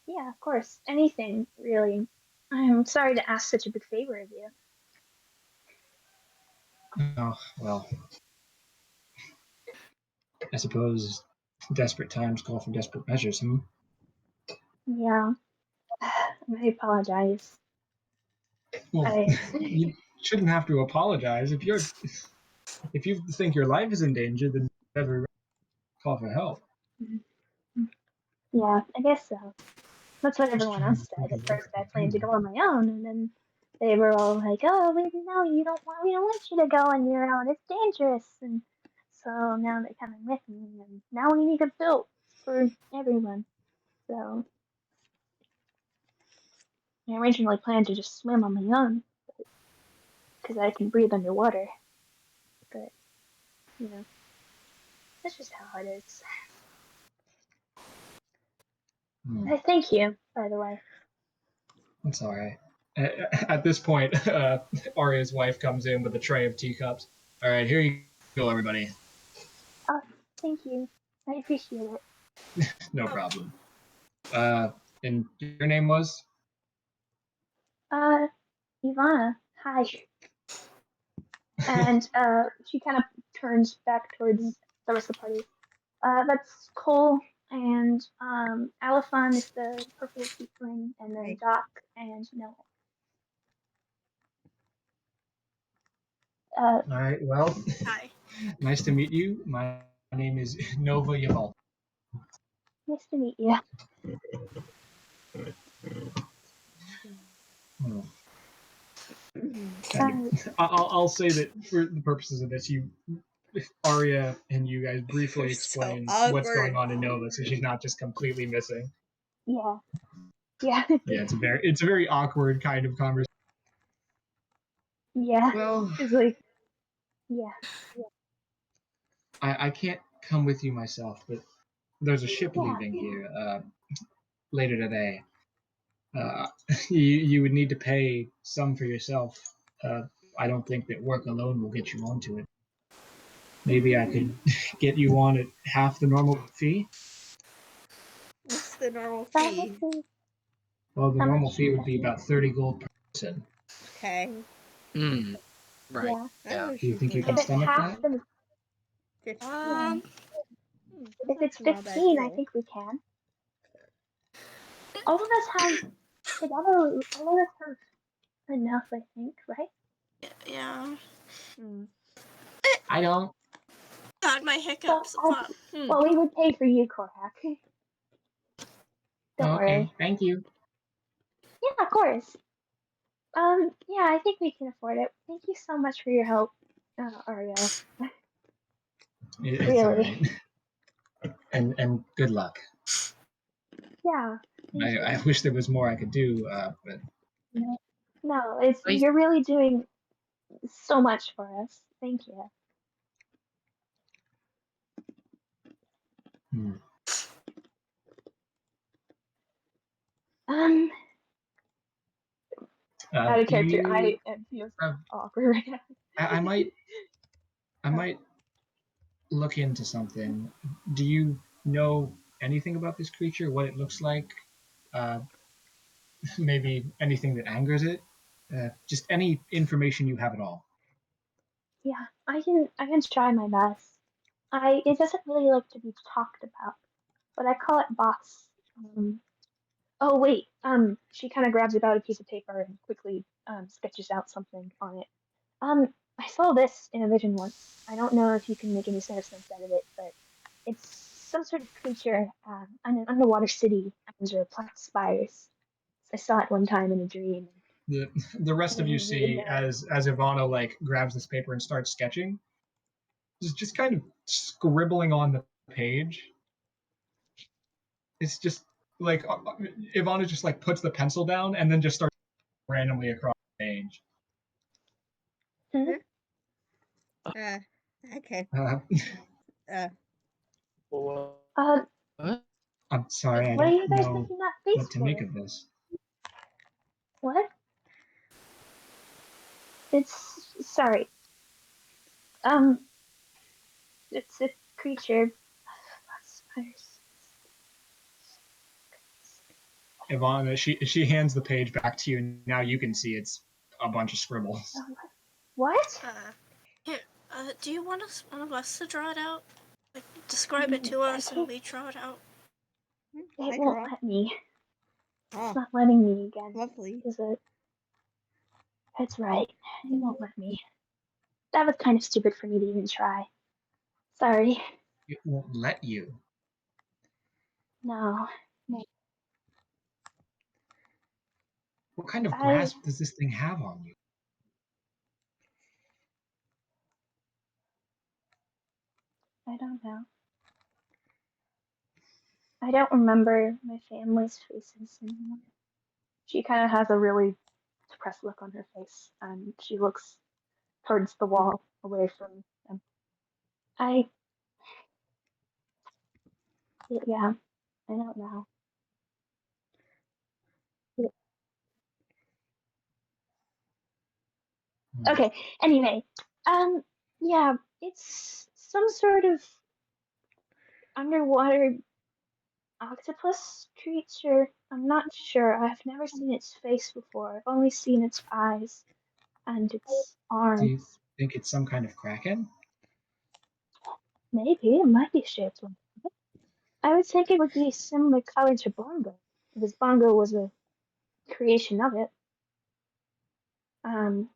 yeah, of course. Anything, really. I'm sorry to ask such a big favor of you. Oh, well, I suppose desperate times call for desperate measures, Yeah, I apologize. Well, you shouldn't have to apologize. If you think your life is in danger, then every right to call for help. Yeah, I guess so. That's what Just everyone trying else to said. think of At what first, I I could planned to do. go on my own, and then they were all like, "Oh, we no, you don't want. We don't want you to go on your own. It's dangerous." And so now they're coming with me, and now we need a boat for everyone. So I originally planned to just swim on my own because I can breathe underwater. But that's just how it is. Thank you, by the way. That's all right. At this point, Arya's wife comes in with a tray of teacups. All right, here you go, everybody. Oh, thank you. I appreciate it. No problem. And your name was? Evanna, hi. And she kind of turns back towards the rest of the party. That's Khol, and Alifon is the purple tiefling, and then Hey. Doc and Noah. All right. Well, Hi. nice to meet you. My name is Nova Yaval. Nice to meet you. I'll say that for the purposes of this, Arya and you guys briefly You're so explain what's awkward. going on in Nova, so she's not just completely missing. Yeah. Yeah. Yeah, it's a very awkward kind of conversation. Yeah, Well, it's like, yeah. I can't come with you myself, but there's a ship Yeah. leaving here later today. You would need to pay some for yourself. I don't think that work alone will get you onto it. Maybe I could get you on at half the normal fee. What's the normal That fee? would be Well, the how normal much? fee would be about 30 gold per person. Okay. Hmm. Right. Yeah. I Yeah. wish Do you think you can If it's stomach half that? the, 50. yeah. If That's it's not a bad 15, I deal. think we can. All of us have together. All of us have enough, I think, right? Yeah. Hmm. I don't. God, my hiccups. Fuck. Well, we would pay for you, Korak. Don't Okay, worry. thank you. Yeah, of course. Yeah, I think we can afford it. Thank you so much for your help, Ariel. It's all Really. right. And good luck. Yeah. Thank you. I wish there was more I could do, but No, I you're really doing so much for us. Thank you. hmm. Um, out of Do character, you? I feel Uh, awkward right now. I might look into something. Do you know anything about this creature? What it looks like? Uh, maybe anything that angers it? Just any information you have at all. Yeah, I can try my best. It doesn't really like to be talked about, but I call it boss. Um, oh wait, she kind of grabs about a piece of paper and quickly sketches out something on it. I saw this in a vision once. I don't know if you can make any sort of sense out of it, but it's some sort of creature in an underwater city under black spires. I saw it one time in a dream. The rest of you You would see know. as Evanna like grabs this paper and starts sketching, just kind of scribbling on the page. It's just like Ivana just like puts the pencil down and then just starts randomly across the page. Hmm? Okay. Uh, Uh, I'm sorry, I what are don't you guys know making that face what to for? make of this. What? It's sorry. Um, it's a creature. Spiders. Ivana, she hands the page back to you, and now you can see it's a bunch of scribbles. What? Here. Do you want one of us to draw it out? Like, describe it to us and we draw it out. It I won't draw. let me. Oh, It's not letting me again. lovely. Is it? That's right. It won't let me. That was kind of stupid for me to even try. Sorry. It won't let you. No. What kind of I grasp does this thing have on you? I don't know. I don't remember my family's faces anymore. She kind of has a really depressed look on her face, and she looks towards the wall away from them. I yeah. I don't know. Hmm. Okay. Anyway, um, yeah, it's some sort of underwater octopus creature. I'm not sure. I've never seen its face before. I've only seen its eyes and its Do you arms. think it's some kind of kraken? Maybe it might be shaped like that. I would think it would be similar color to Bongo, because Bongo was a creation of it. Um,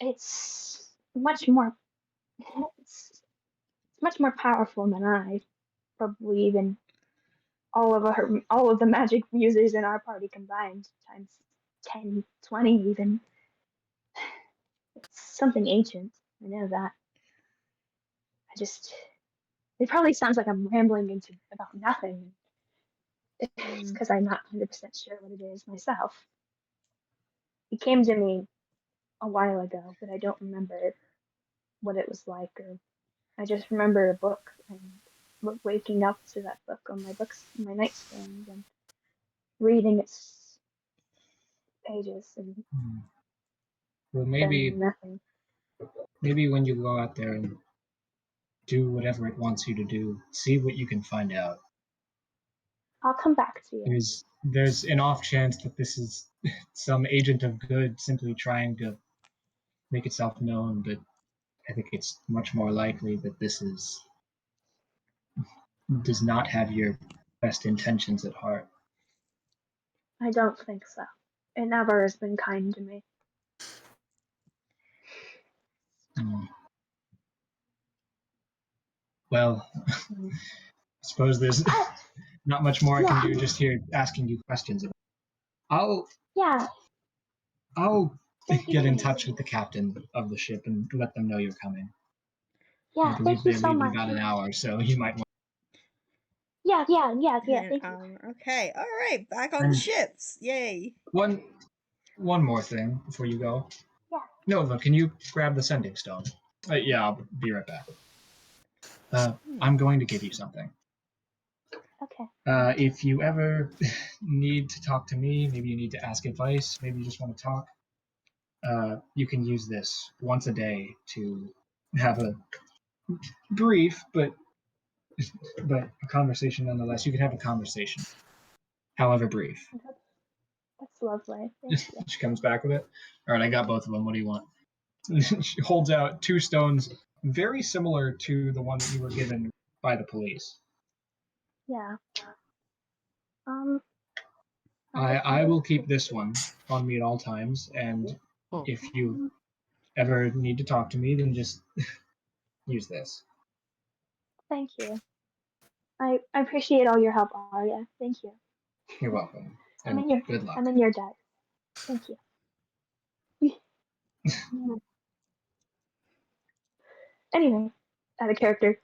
it's much more. It's much more powerful than I. Probably even all of the magic users in our party combined times 10, 20 even. It's something ancient. I know that. I just it probably sounds like I'm rambling into about nothing. It's because I'm not 100% sure what it is myself. It came to me a while ago, but I don't remember what it was like, or I just remember a book and waking up to that book on my nightstand, and reading its pages, and Well, then nothing. maybe when you go out there and do whatever it wants you to do, see what you can find out. I'll come back to you. There's an off chance that this is some agent of good simply trying to make itself known, but I think it's much more likely that this does not have your best intentions at heart. I don't think so. It never has been kind to me. Well, I suppose there's not much more I can do just here asking you questions. I'll get in touch with the captain of the ship and let them know you're coming. Yeah, I believe thank you they so leave in much. about an hour, so you might want. Yeah, thank you. Okay, all right, back on the ships. Yay. One more thing before you go. Yeah. Nova, can you grab the sending stone? Yeah, I'll be right back. I'm going to give you something. Okay. If you ever need to talk to me, maybe you need to ask advice, maybe you just want to talk, you can use this once a day to have a brief but a conversation nonetheless. You can have a conversation, however brief. That's lovely. Thank you. She comes back with it. All right, I got both of them. What do you want? She holds out 2 stones, very similar to the one that you were given by the police. Yeah. I will keep this one on me at all times, and if you ever need to talk to me, then just use this. Thank you. I appreciate all your help, Arya. Thank you. You're welcome. I'm And in your good luck. I'm in your debt. Thank you. Anyway, out of character.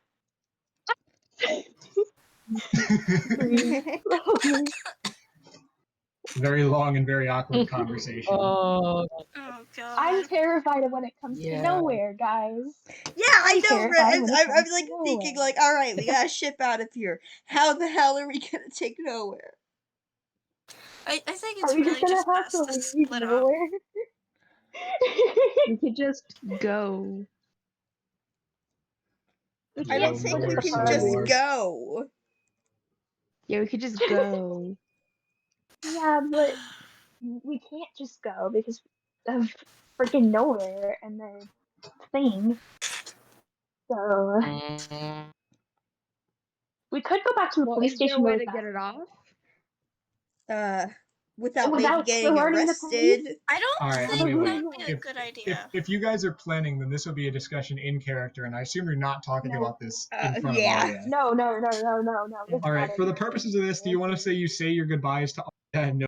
Very long and very awkward conversation. Oh god. I'm terrified of when it comes to nowhere, guys. Yeah, I know, terrified when it I'm comes like to thinking, nowhere. like, all right, we gotta ship out of here. How the hell are we gonna take nowhere? I think it's Are we really just gonna just have best to to leave split up. nowhere? We could just go. I don't think we can just go. Yeah, we could just go. Yeah, but we can't just go because of freaking nowhere and their thing. So we could go back to the police Is there a station way really to get it off? Without maybe getting alerting the arrested. police? I don't All right, think wait. that would be a good idea. If you guys are planning, then this would be a discussion in character, and I assume you're not talking about this in front of Arya. No. All right, for the purposes of this, do you want to say your goodbyes to Arya and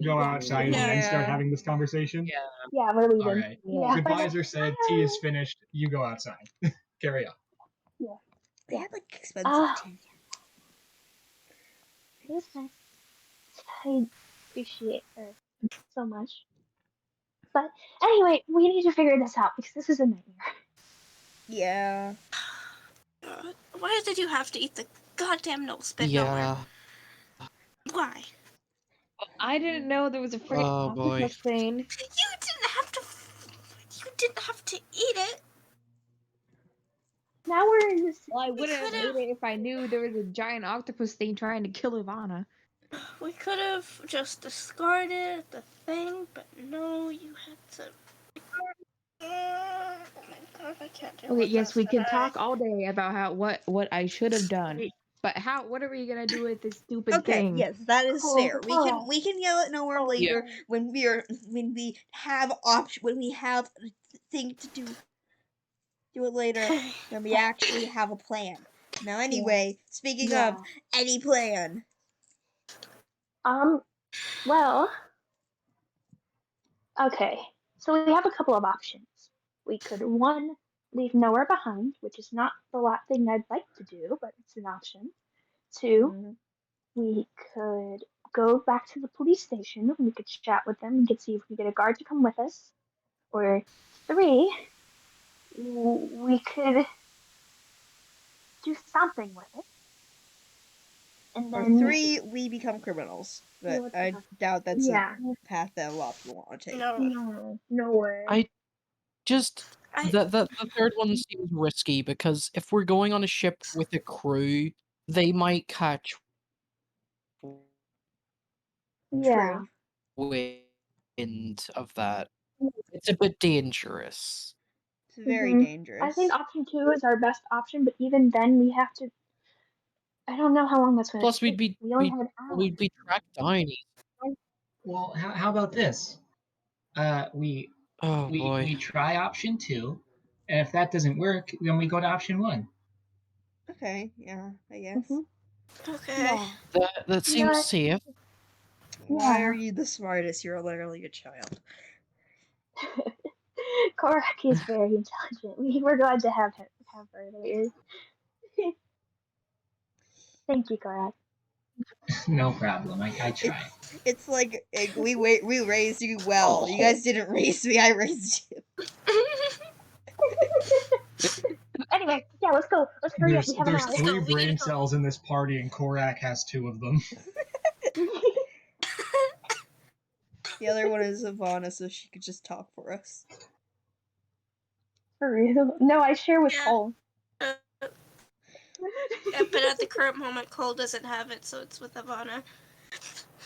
go outside and then start having this conversation? Yeah, we're leaving. All right. Yeah. Goodbyes are said. Tea is finished. You go outside. Carry on. Yeah. They had like expensive tea. It was nice. I appreciate her so much. But anyway, we need to figure this out because this is a nightmare. Yeah. Why did you have to eat the goddamn Gnoll Spit nowhere? Why? I didn't know there was a freaking octopus thing. You didn't have to eat it. Now we're in this. Well, I wouldn't have ate it if I knew there was a giant octopus thing trying to kill Evanna. We could have just discarded the thing, but no, you had to. Oh my god, I can't do it. Okay, yes, we can talk all day about what I should have done. But what are we gonna do with this stupid thing? Yes, that is fair. We can yell at nowhere later when we have a thing to do. Do it later when we actually have a plan. Now, anyway, speaking of any plan. Well, okay. So we have a couple of options. We could, one, leave nowhere behind, which is not the last thing I'd like to do, but it's an option. Two, we could go back to the police station. We could chat with them. We could see if we get a guard to come with us. Or 3, we could do something with it. And Or then 3, we become criminals. But what's I the- doubt that's yeah. a path that a lot of people want to take. No. No way. I just I- the third one seems risky because if we're going on a ship with a crew, they might catch Yeah. wind of that. It's a bit dangerous. It's very I dangerous. think option 2 is our best option, but even then we have to. I don't know how long that's going to Plus, take. We only have an hour. we'd be tracked down. Well, how about this? We Oh boy. we try option 2, and if that doesn't work, then we go to option 1. Okay, yeah, I guess. Mhm. Okay. Yeah. That seems Yeah. safe. Why Yeah. are you the smartest? You're literally a child. Korak is very intelligent. We're glad to have her there. Thank you, Korak. No problem. I try. It's like we raised you well. You guys didn't raise me. I raised you. Anyway, yeah, let's go. Let's hurry up. We have an There's hour. 3 We brain need to go. cells in this party, and Korak has 2 of them. The other one is Evanna, so she could just talk for us. For real? No, I share with Yeah. Khol. Yeah, but at the current moment, Khol doesn't have it, so it's with Evanna.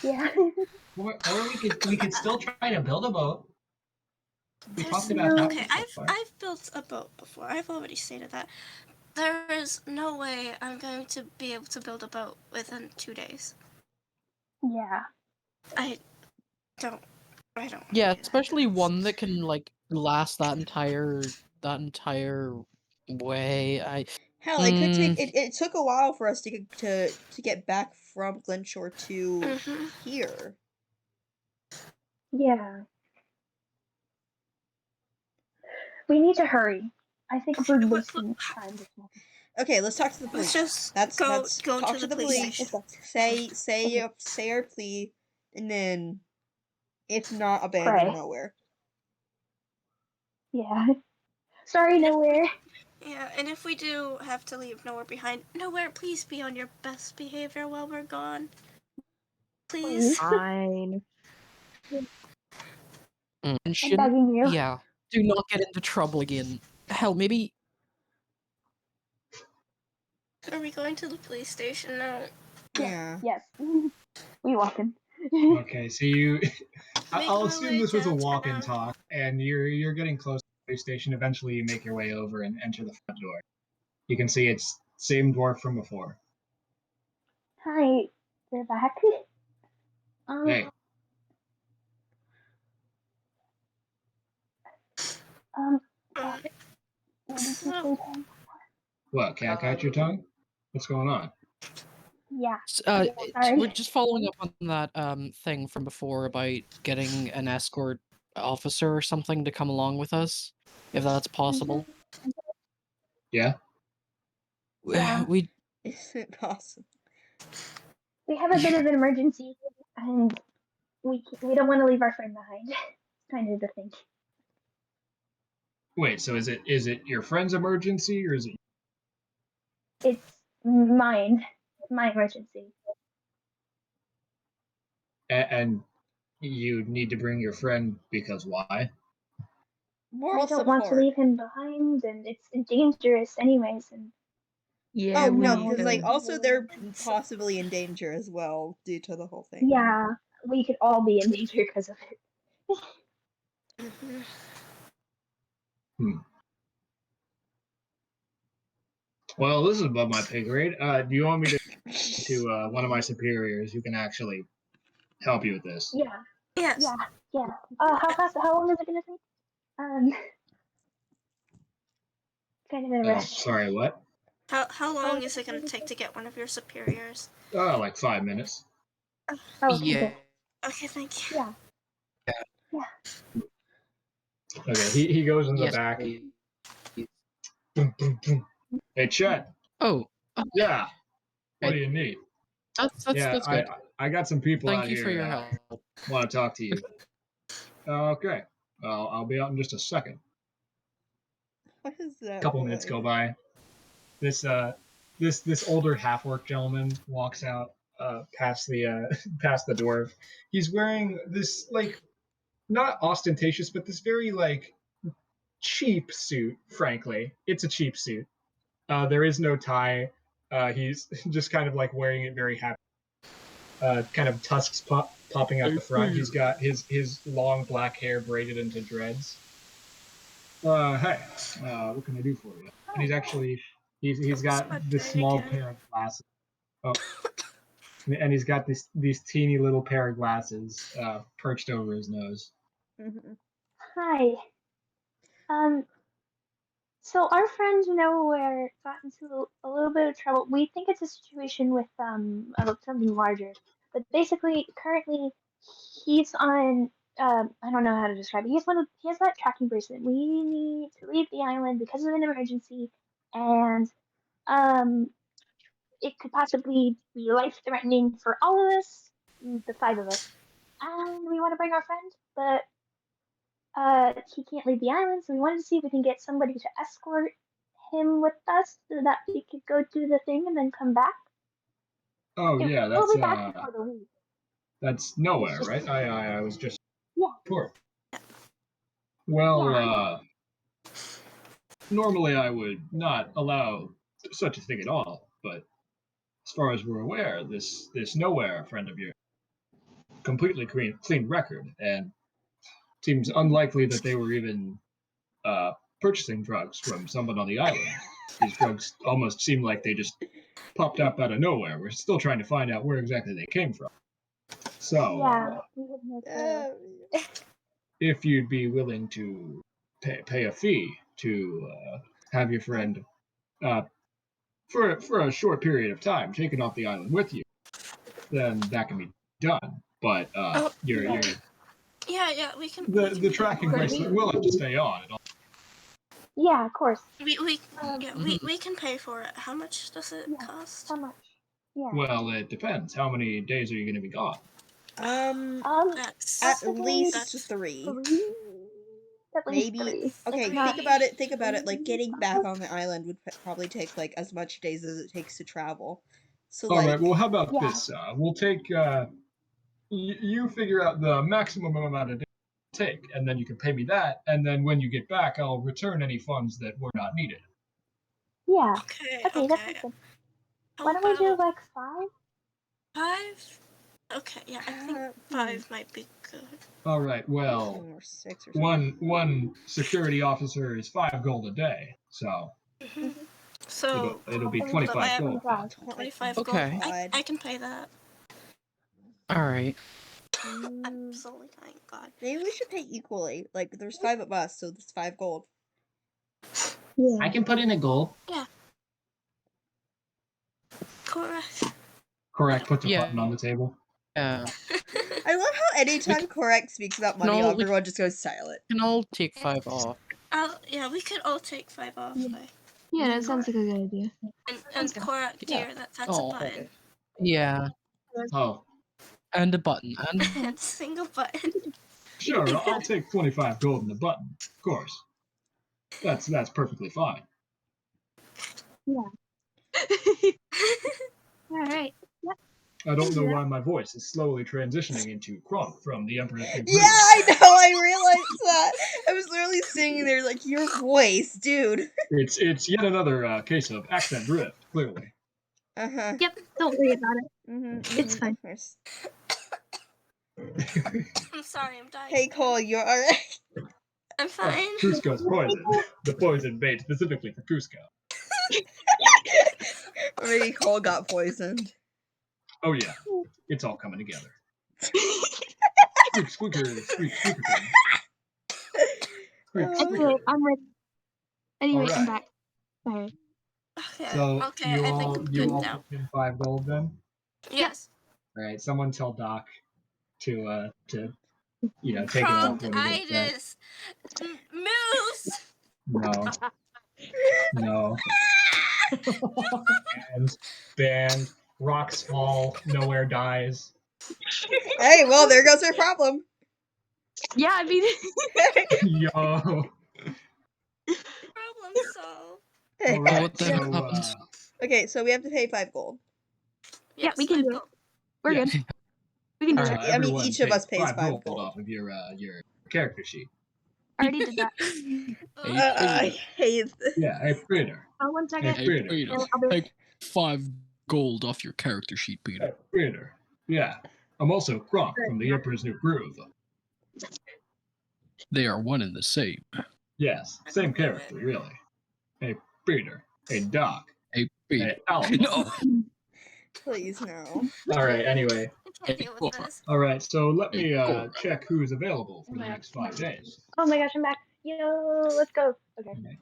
Yeah. Or we could still try to build a boat. We There's talked about that. Okay, before. I've built a boat before. I've already stated that. There is no way I'm going to be able to build a boat within 2 days. Yeah. I don't. Yeah, do that. especially one that can like last that entire way. Hell, it could take. It took a while for us to get back from Glenshore to Mhm. here. Yeah. We need to hurry. I think we're wasting time this moment. Okay, let's talk to the Let's police. just Let's go talk to to the the police police. station. Say our plea, and then if not, abandon Pray. nowhere. Yeah. Sorry, nowhere. Yeah, and if we do have to leave Nowhere behind, Nowhere, please be on your best behavior while we're gone. Please. Fine. I'm Mention, begging you. yeah, do not get into trouble again. Hell, maybe Are we going to the police station now? Yeah. Yes. We walking. Okay, so you. Make I'll our assume way this was a downtown. walk and talk, and you're getting close to the police station. Eventually, you make your way over and enter the front door. You can see it's same dwarf from before. Hi, they're back. Hey, Um, Um, what did you say, so, Tom? what? Can't catch your tongue? What's going on? Yeah. we're Sorry. just following up on that thing from before about getting an escort officer or something to come along with us, if that's possible. Yeah. Yeah. We Is it possible? We have a bit of an emergency, and we don't want to leave our friend behind. Kind of the thing. Wait. So is it your friend's emergency or is it? It's mine. My emergency. And you need to bring your friend because why? Moral I don't want to support. leave him behind, and it's dangerous, anyways. And Yeah, Oh we no, need because like to. also they're possibly in danger as well due to the whole thing. yeah, we could all be in danger because of it. Hmm. Well, this is above my pay grade. Do you want me to one of my superiors who can actually help you with this? Yeah. yes. Yeah. Yeah. How long is it gonna take? Kind of in a rush. Sorry, what? How long is it going to take to get one of your superiors? Oh, like 5 minutes. Oh, okay, yeah. good. Okay, thank you. Yeah. Yeah. Okay, he goes in the Yes, back. please. Boom, boom, boom. Hey, Chet. Oh, Yeah. What Right. do you need? that's Yeah, good. I got some people Thank out you here for your help. want to talk to you. Okay. I'll be out in just a second. What is that? A couple minutes go by. This older half-orc gentleman walks out past the past the dwarf. He's wearing this like not ostentatious, but this very like cheap suit. Frankly, it's a cheap suit. There is no tie. He's just kind of like wearing it very happy. Kind of tusks popping out the front. He's got his long black hair braided into dreads. Hey, what can I do for you? And he's actually he's got my this day small again. pair of glasses. Oh, and he's got these teeny little pair of glasses perched over his nose. Hi. So our friend Nowhere got into a little bit of trouble. We think it's a situation with of something larger, but basically, currently, he's on. I don't know how to describe it. He has that tracking bracelet. We need to leave the island because of an emergency, and um, it could possibly be life threatening for all of us, the five of us. And we want to bring our friend, but he can't leave the island, so we wanted to see if we can get somebody to escort him with us so that we could go do the thing and then come back. Oh yeah, We'll be back before the week. that's Nowhere, right? I was just Yeah. poor. Well, Yeah. normally I would not allow such a thing at all, but as far as we're aware, this Nowhere friend of yours, completely clean record, and seems unlikely that they were even purchasing drugs from someone on the island. These drugs almost seem like they just popped up out of nowhere. We're still trying to find out where exactly they came from. So, Yeah, we have no clue. if you'd be willing to pay a fee to have your friend for a short period of time taken off the island with you, then that can be done. But Yeah, we can. the tracking bracelet will have to stay on. Yeah, of course. We can pay for it. How much does it cost? How much? Yeah. Well, it depends. How many days are you going to be gone? That's At possibly least 3. At least Maybe. 3. Okay, If not- think about it. Like, getting back on the island would probably take like as much days as it takes to travel. So All like, right. Well, how about Yeah. this? We'll take. You figure out the maximum amount of days to take, and then you can pay me that. And then when you get back, I'll return any funds that were not needed. Yeah. okay. Okay, that sounds good. How Why don't we do about like 5? 5? Okay, yeah, I think 5 might be good. All right. Well, or 6 or something. one security officer is 5 gold a day, so So it'll be At least 25 gold. 25 Okay. gold. I can pay that. All right. Absolutely, thank God. Maybe we should pay equally. Like, there's 5 of us, so that's 5 gold. Yeah. I can put in a gold. Correct. Correct. Puts a Yeah. button on the table. Yeah. I love how anytime Correct speaks about money, No, everyone just goes silent. We can all take 5 off. Yeah, we could all take 5 off. Yeah, that sounds like a good idea. And correct, Yeah. dear, that's a button. Yeah. Oh, And a button. And And single button. sure. I'll take 25 gold and a button. Of course. That's perfectly fine. Alright. I don't know why my voice is slowly transitioning into Kronk from the Emperor's New Groove. Yeah, I know. I realized that. I was literally sitting there like, your voice, dude. It's yet another case of accent drift, clearly. Yep, don't worry about it. It's fine. I'm sorry, I'm dying. Hey, Cole, you're alright. I'm fine. Cusco's poison. The poison made specifically for Cusco. Or maybe Cole got poisoned. Oh yeah, it's all coming together. Squeak, squeaker, squeak, squeaker. Squeak, squeaker. Anyway, I'm ready. Anyway, All I'm right. back. Sorry. So Okay, you I all think I'm good now. put in 5 gold then. Yes. All right. Someone tell Doc to take it off when he gets back. Bronchitis. Moose. No. Band. Rocks fall. Nowhere dies. Hey, well, there goes our problem. Yeah, I mean, Yo. Problem solved. Hey. Oh, Alright, what the heck happens? Okay, so we have to pay 5 gold. Yeah, Yes, we can I do it. vote. we're Yeah. good. We can do Alright. it. I mean, everyone each of take us pays 5 gold gold. off of your character sheet. I already did that. Hey, I Peter. hate this. Yeah, hey Peter. Oh, 1 Hey second. Hey, Peter. Peter. I'll be Take 5 gold off your character sheet, Hey Peter. Peter. Yeah. I'm also Kronk from the Emperor's New Groove. They are one and the same. Yes, same character, really. Hey Peter. Hey Doc. Hey, Peter. Hey Alpha. No. Please, no. Alright, anyway. Continue with Hey, this. Alright, so let Hey, me Khol. check who's available for the next 5 days. Oh my gosh, I'm back. Yo, let's go. Okay. Okay.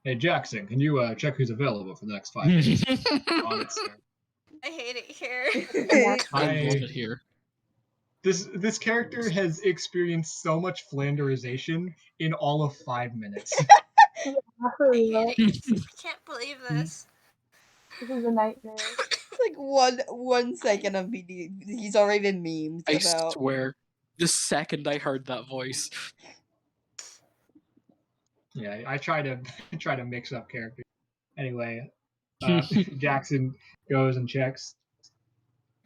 Hey Jackson, can you check who's available for the next 5 days? On it, sir. I hate it here. I love it here. This character has experienced so much flanderization in all of 5 minutes. I Hurry hate up. it. I can't believe this. This is a nightmare. Like one second of me, he's already been memed I about. swear, the second I heard that voice, Yeah, I try to mix up characters. Anyway, Jackson goes and checks.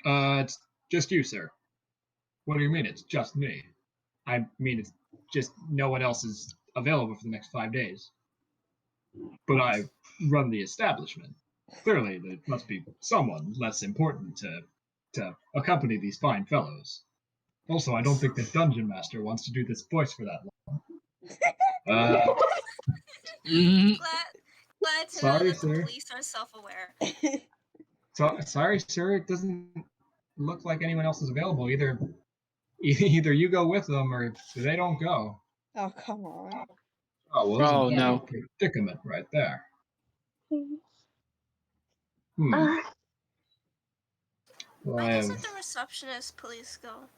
It's just you, sir. What do you mean it's just me? I mean it's just no one else is available for the next 5 days. But I run the establishment. Clearly, there must be someone less important to accompany these fine fellows. Also, I don't think the dungeon master wants to do this voice for that long. Mhm. Glad to know Sorry, that the sir. police are self-aware. Sorry, sir. It doesn't look like anyone else is available. Either you go with them or they don't go. Oh, come on. Oh well, Oh, isn't that no. a predicament right there? Hmm. Uh, Well, Why I doesn't have the receptionist police go?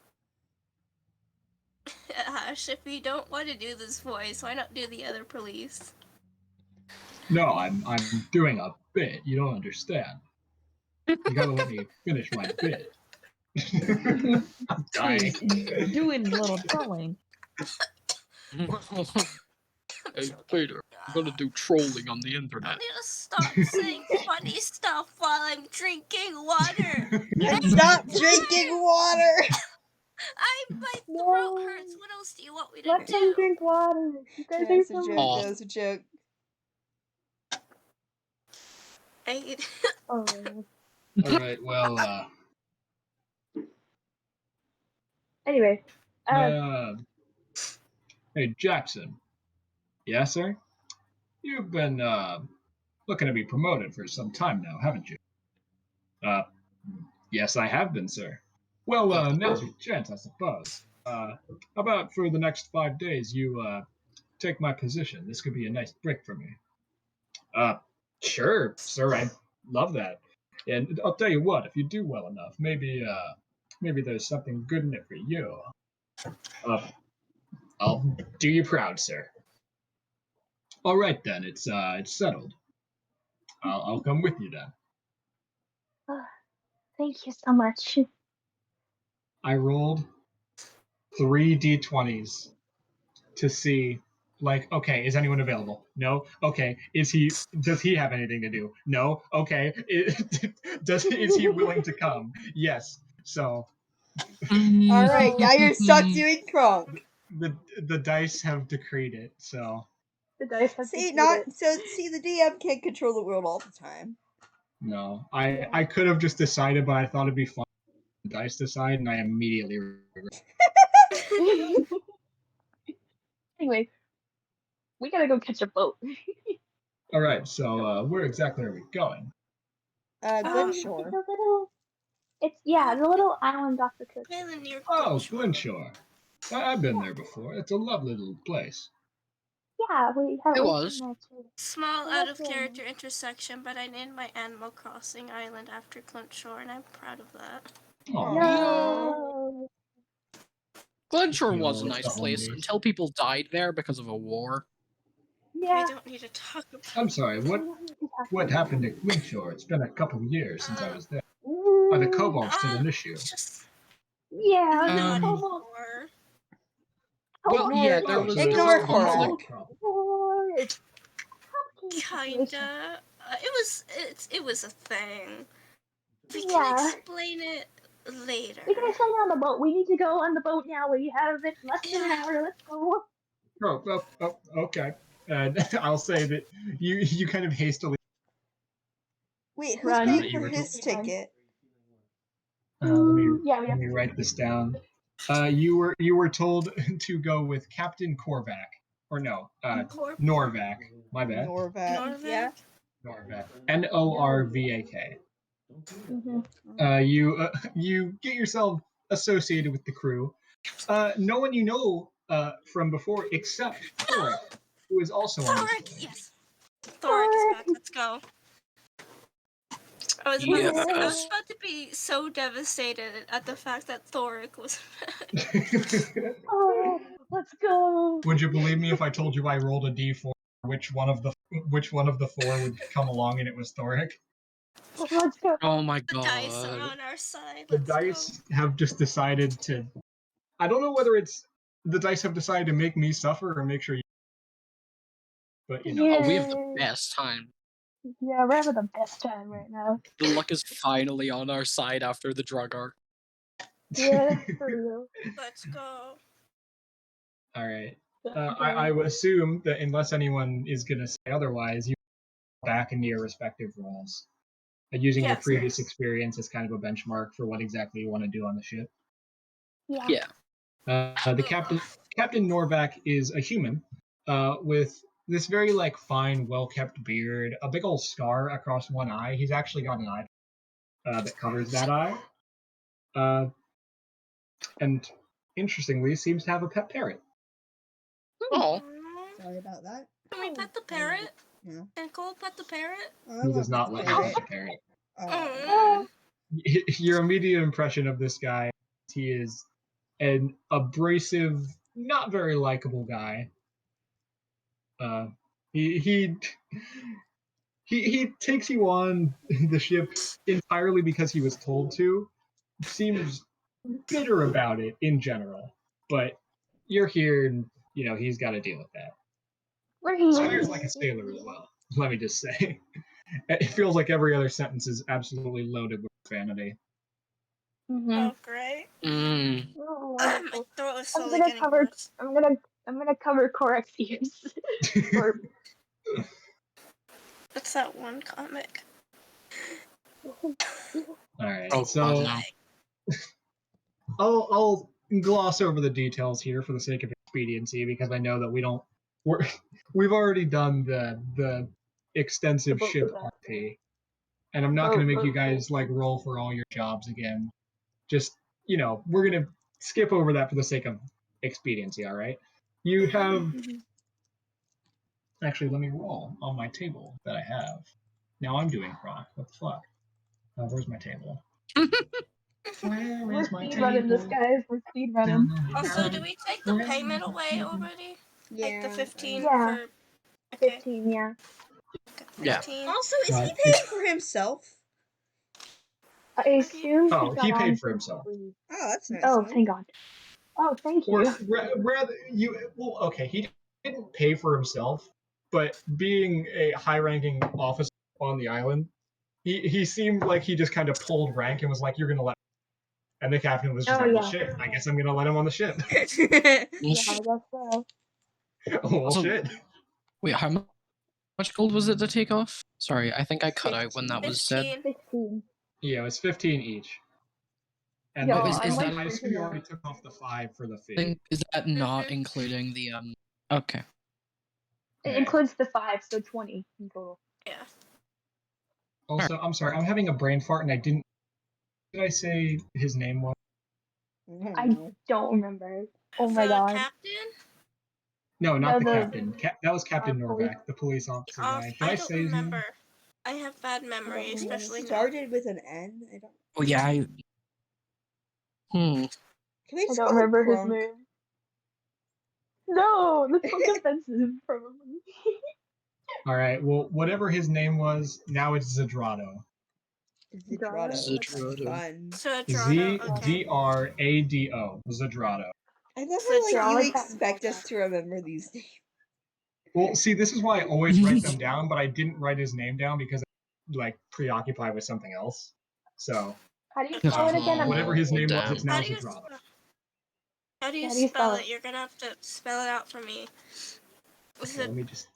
Ash, if you don't want to do this voice, why not do the other police? no. I'm doing a bit. You don't understand. You gotta let me finish my bit. I'm dying. He's doing a little trolling. Hey, Peter, I'm gonna do trolling on the I internet. need to stop saying funny stuff while I'm drinking water. And stop drinking water! My throat hurts. What else do you want me to let them do? drink water. You guys That are was a so joke, Aw. that was a joke. I hate Oh. All right. Well, Anyway, hey Jackson. Yeah, sir. You've been looking to be promoted for some time now, haven't you? Yes, I have been, sir. Well, now's your chance, I suppose. How about for the next 5 days, you take my position? This could be a nice break for me. Sure, sir. I love that. And I'll tell you what, if you do well enough, maybe there's something good in it for you. I'll do you proud, sir. All right then, it's settled. I'll come with you then. thank you so much. I rolled 3d20s to see, like, okay, is anyone available? No. Okay, does he have anything to do? No. Okay, is he willing to come? Yes. So Alright, now you're stuck doing Kronk. the dice have decreed it. So The dice have See, defeated it. the DM can't control the world all the time. no, I could have just decided, but I thought it'd be fun. The dice decide, and I immediately regret. Anyway, we gotta go catch a boat. All right, so where exactly are we going? Glenshore. It's a little. It's the little island off the coast. Island near Oh, Glenshore. Glenshore. I've been there before. It's a lovely little place. Yeah, we have. It we've was. been there too. Small Oh, out that's of really character intersection, but I named my Animal Crossing island after Glenshore, and I'm proud of that. Oh, No. Glenshore Yo, was a it's nice the place homies. until people died there because of a war. Yeah. We don't need to talk about I'm sorry. What happened at Glenshore? It's been a couple of years since I was there. Are the kobolds still an issue? It's just Yeah, not Um, kobolds. Well, Kobolds yeah, are there was Ignore conflict. Korak. It's complicated situation. kinda. It was a thing. We can Yeah. explain it later. We can explain it on the boat. We need to go on the boat now. We have it less than an Yeah. hour. Let's go. Okay. I'll say that you kind of hastily. Wait, who's Run. paying You for were his told- ticket? Yeah, we Let have me to. write this down. You were told to go with Captain Korvac, or no, Norvac. My bad. Norvat. Yeah. Norvac. Norvak. Mm-hmm. You get yourself associated with the crew. No one you know from before except Thoric, who is also on this Thoric, boat. yes. Thoric is back. Let's go. I was about to be so devastated at the fact that Thoric was back. Oh, let's go. Would you believe me if I told you I rolled a d4? Which one of the four would come along and it was Thoric? Let's go. Oh my The god. dice are on our side. The Let's dice have just decided to. I don't know whether it's the dice have decided to make me suffer or make sure you. But you know, Yeah. Oh, we have the best time. Yeah, we're having the best time right now. The luck is finally on our side after the drug arc. Yeah, for real. go. Let's go. All right. I would assume that unless anyone is going to say otherwise, you back into your respective roles, using your Yes. previous experience as kind of a benchmark for what exactly you want to do on the ship. Yeah. The Captain Norvac is a human with this very like fine, well-kept beard, a big old scar across one eye. He's actually got an eye that covers that eye, and interestingly, seems to have a pet parrot. Oh, Sorry about that. Can we pet the parrot? No. Can Cole pet the parrot? I He want does not the let me parrot. pet the parrot. Oh. Your immediate impression of this guy, he is an abrasive, not very likable guy. He takes you on the ship entirely because he was told to. Seems bitter about it in general, but you're here, and you know he's got to deal with that. We're here. Swears like a sailor as well. Let me just say, it feels like every other sentence is absolutely loaded with profanity. Mm-hmm. Oh, great. Oh, My wonderful. throat is slowly I'm getting worse. gonna cover Korac's ears. Or What's that one comic? All right, oh so god, no. I'll gloss over the details here for the sake of expediency because I know that we've already done the extensive The boat ship stuff. RP, and I'm not going to make you guys like roll for all your jobs again. Just we're going to skip over that for the sake of expediency. All right, you have actually let me roll on my table that I have. Now I'm doing rock. What the fuck? Where's my table? Where We're is my speed running this, table? guys. We're speed running. Also, do we take the payment away already? Like the 15 Yeah. for... Okay. 15, yeah. Yeah. 15. Also, is he paying for himself? I assume Oh, got he paid on for himself. free. Oh, that's nice. Oh, of him. thank God. Oh, thank Or you. rather, okay, he didn't pay for himself, but being a high-ranking officer on the island, he seemed like he just kind of pulled rank and was like, "You're gonna let," and the captain was just Oh, like, "Well, yeah. shit, I guess I'm gonna let him on the ship." Yeah, I guess so. Well, Also- shit. Wait, how much gold was it to take off? Sorry, I think I cut out when that was said. 15. 16. Yeah, it's 15 each. And Yo, then is I'm like I assume freaking you already out. took off the 5 for the fee. Is that not including the Okay. It includes the 5, so 20 in total. Yeah. Also, I'm sorry, I'm having a brain fart, and I didn't. Did I say his name was? I don't remember. Oh my The God. captain? No, not No, the the- captain. That was Captain police- Norvac, the police officer Off. guy. Did I I don't say his name? remember. I have bad memory, It especially now. Started with an N. I don't. Oh yeah, Can we I just don't call remember him his Crunk? name. No, that's so offensive, probably. All right. Well, whatever his name was, now it's Zadrado. Zidrado. Zidrado. Fun. Zidrado, okay. Zdrado. Zidrado. I love how like Zidrado. you expect us to remember these names. Well, see, this is why I always write them down, but I didn't write his name down because I'm like preoccupied with something else. So How do you spell it again? whatever his name was, it's now How do you Zidrado. How do you How do you spell spell it? it? You're gonna have to spell it out for me. Okay, let me just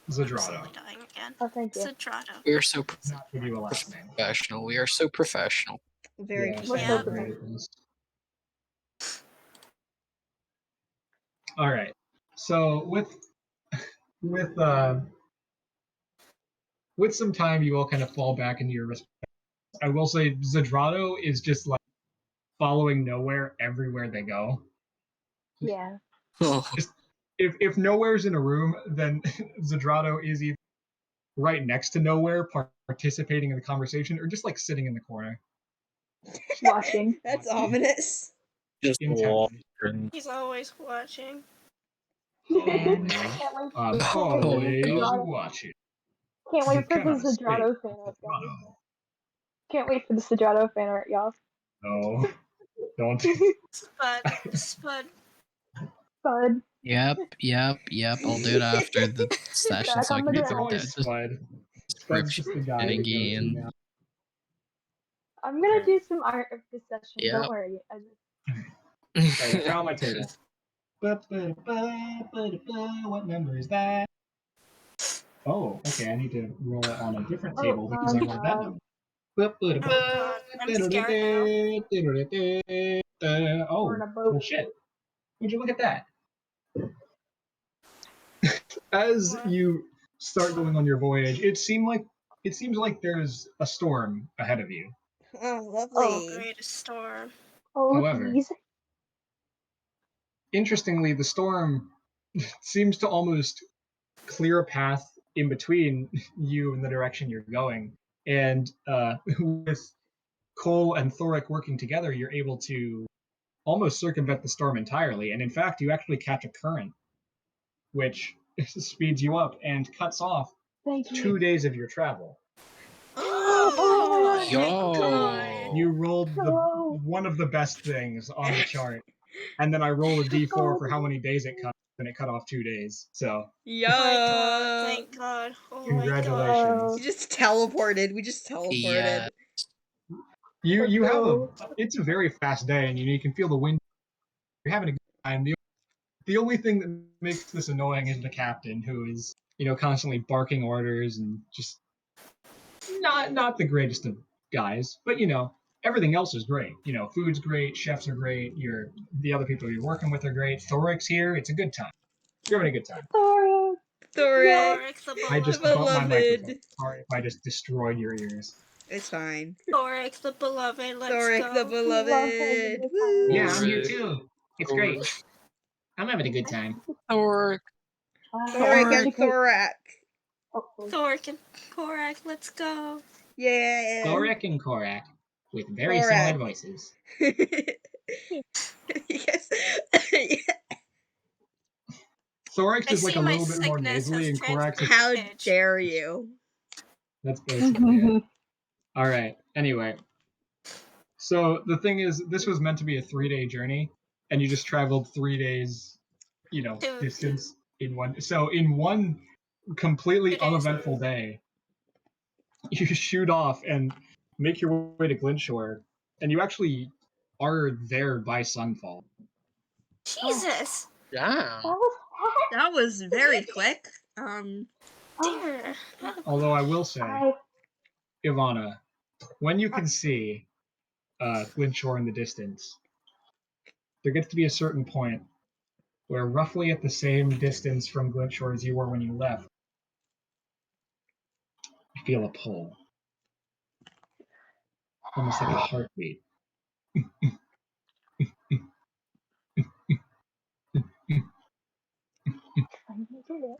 I'm Zidrado. slowly dying again. Oh, thank you. Zidrado. We are so Not give you a last name. professional. We are so professional. Very Yeah, We're Yeah. so very professional. nice. All right. So with uh with some time, you all kind of fall back into your. I will say, Zidrado is just like following nowhere everywhere they go. Yeah. Oh, Just if nowhere's in a room, then Zidrado is either right next to nowhere, participating in the conversation, or just like sitting in the corner. Watching. That's ominous. just Intently. walking. He's always watching. Can't I'm wait Oh, always God. watching. Can't wait for the Cannot escape Zidrado fan art, guys. Zidrado. Can't wait for the Zidrado fan art, y'all. No, don't. Spud. Bud. Yep. I'll do it after the session Back so I on can the get It's the ground. always Spud. Spud's just the description guy to go to again. now. I'm gonna do some art of this session. Yep. Don't worry. Alright, I found my table. What number is that? Oh, okay. I need to roll on a different table because I rolled that number. Oh god, I'm scared now. Oh, We're in a boat. well, shit. Would you look at that? As What? you start going on your voyage, it seems like there's a storm ahead of you. Oh, Oh, lovely. great storm. Oh, However, please. interestingly, the storm seems to almost clear a path in between you and the direction you're going. And with Khol and Thoric working together, you're able to almost circumvent the storm entirely. And in fact, you actually catch a current, which speeds you up and cuts off Thank you. 2 days of your travel. Oh, my thank Yo. god. You rolled No. one of the best things on the chart, and then I rolled a d4 for how many days it cut, and it cut off 2 days. So Yo. My god, thank god. Oh my god. congratulations. You just teleported. We just teleported. Yeah. You have go. it's a very fast day, and you can feel the wind. You're having a good time. The only thing that makes this annoying is the captain, who is constantly barking orders and just not the greatest of guys. But everything else is great. Food's great, chefs are great. The other people you're working with are great. Thoric's here. It's a good time. You're having a good time. Thoric. Thoric. Thoric the I beloved. just bumped my microphone. Sorry if I just destroyed your ears. It's fine. Thoric the beloved, let's Thoric the go. beloved. Woo. Yeah, I'm here Thoric. too. It's great. I'm having a good time. Thoric. Thoric and Thorak. Thoric and Korak, let's go. Yeah. Thoric and Korak with very Thorak. similar voices. Yes. Thoric's I is like see a my little bit more sickness nasally, has and Korak's is How Bitch. dare you? that's basically it. All right. Anyway, so the thing is, this was meant to be a 3-day journey, and you just traveled 3 days, Dude. distance in one. So in one completely 2 days. uneventful day, you shoot off and make your way to Glenshore, and you actually are there by sunfall. Jesus. Damn. That was very quick. Dear. Although I will say, I Evanna, when you can see Glenshore in the distance, there gets to be a certain point where, roughly at the same distance from Glenshore as you were when you left, you feel a pull, almost like a heartbeat. did it.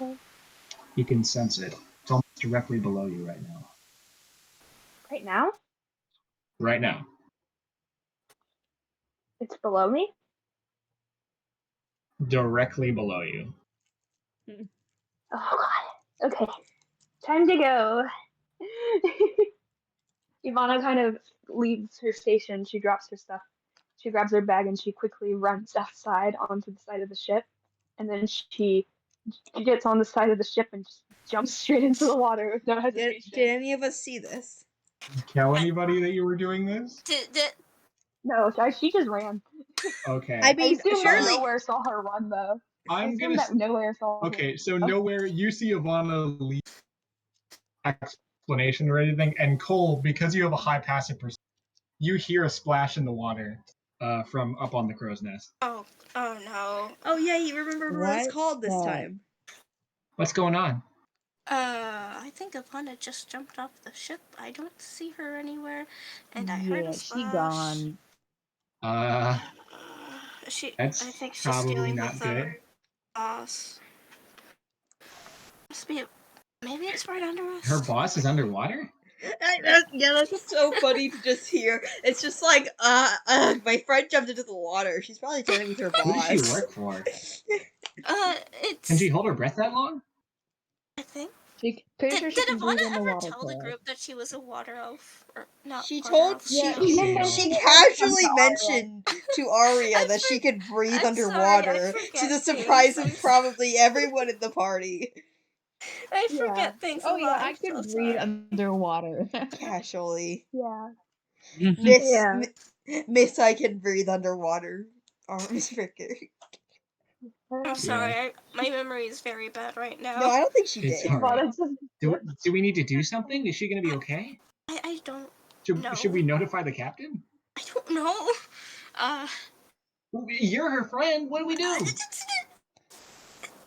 Okay. You can sense it. It's almost directly below you right now. Right now? Right now. It's below me? Directly below you. Oh god. Okay. Time to go. Ivana kind of leaves her station. She drops her stuff. She grabs her bag and she quickly runs outside onto the side of the ship. And then she gets on the side of the ship and just jumps straight into the water with no Did hesitation. any of us see this? Tell anybody that you were doing this? No, she just ran. Okay. I I mean, assume that surely. Nowhere saw her run though. I I'm assume gonna. that Nowhere saw her. Okay, so Nowhere, you see Evanna leave explanation or anything, and Khol, because you have a high passive perception, you hear a splash in the water from up on the crow's nest. Oh no. Oh yeah, you remember what it's What called this the- time. What's going on? I think Evanna just jumped off the ship. I don't see her anywhere, and I heard a Yeah, she splash. gone. I That's think she's probably dealing not with good. boss. Must be. Maybe it's right under us. Her boss is underwater? Yeah, that's just so funny to just hear. It's just like, my friend jumped into the water. She's probably dealing with her boss. Who does she work for? It's. Can she hold her breath that long? I think. Pretty sure she Did can breathe Evanna ever underwater. tell the Clara. group that she was a water elf? Or not? She water told elf, Yeah, she- She did She mention She it casually to Arya. mentioned to Arya that she could breathe I'm sorry, underwater, I to forget the surprise things. of probably everyone in the party. I Yeah. forget things Oh a yeah, lot. I I'm could so breathe sorry. underwater. Casually. Yeah. Miss, Yeah. Miss I can breathe underwater. Arms fricker. I'm sorry. My memory is very bad right now. No, I don't think she It's did. alright. Ivana just Do we need to do something? Is she gonna be okay? I don't know. Should we notify the captain? I don't know. You're her friend. What do we do?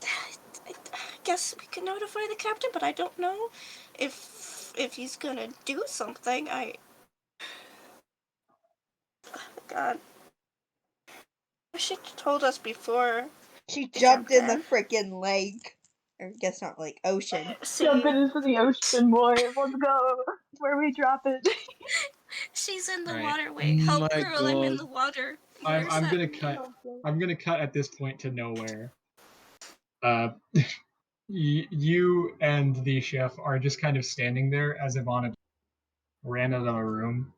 I guess we can notify the captain, but I don't know if he's gonna do something. God. She told us before. She She jumped in the in. frickin' lake. Or I guess not lake, ocean. jumping into the ocean, boy. Let's go. Where we drop it. She's in the Right. waterway. Help, My girl! I'm in God. the water. I'm Where's that? gonna cut. I'm gonna cut at this point to Nowhere. You and the chef are just kind of standing there as Ivana ran out of the room.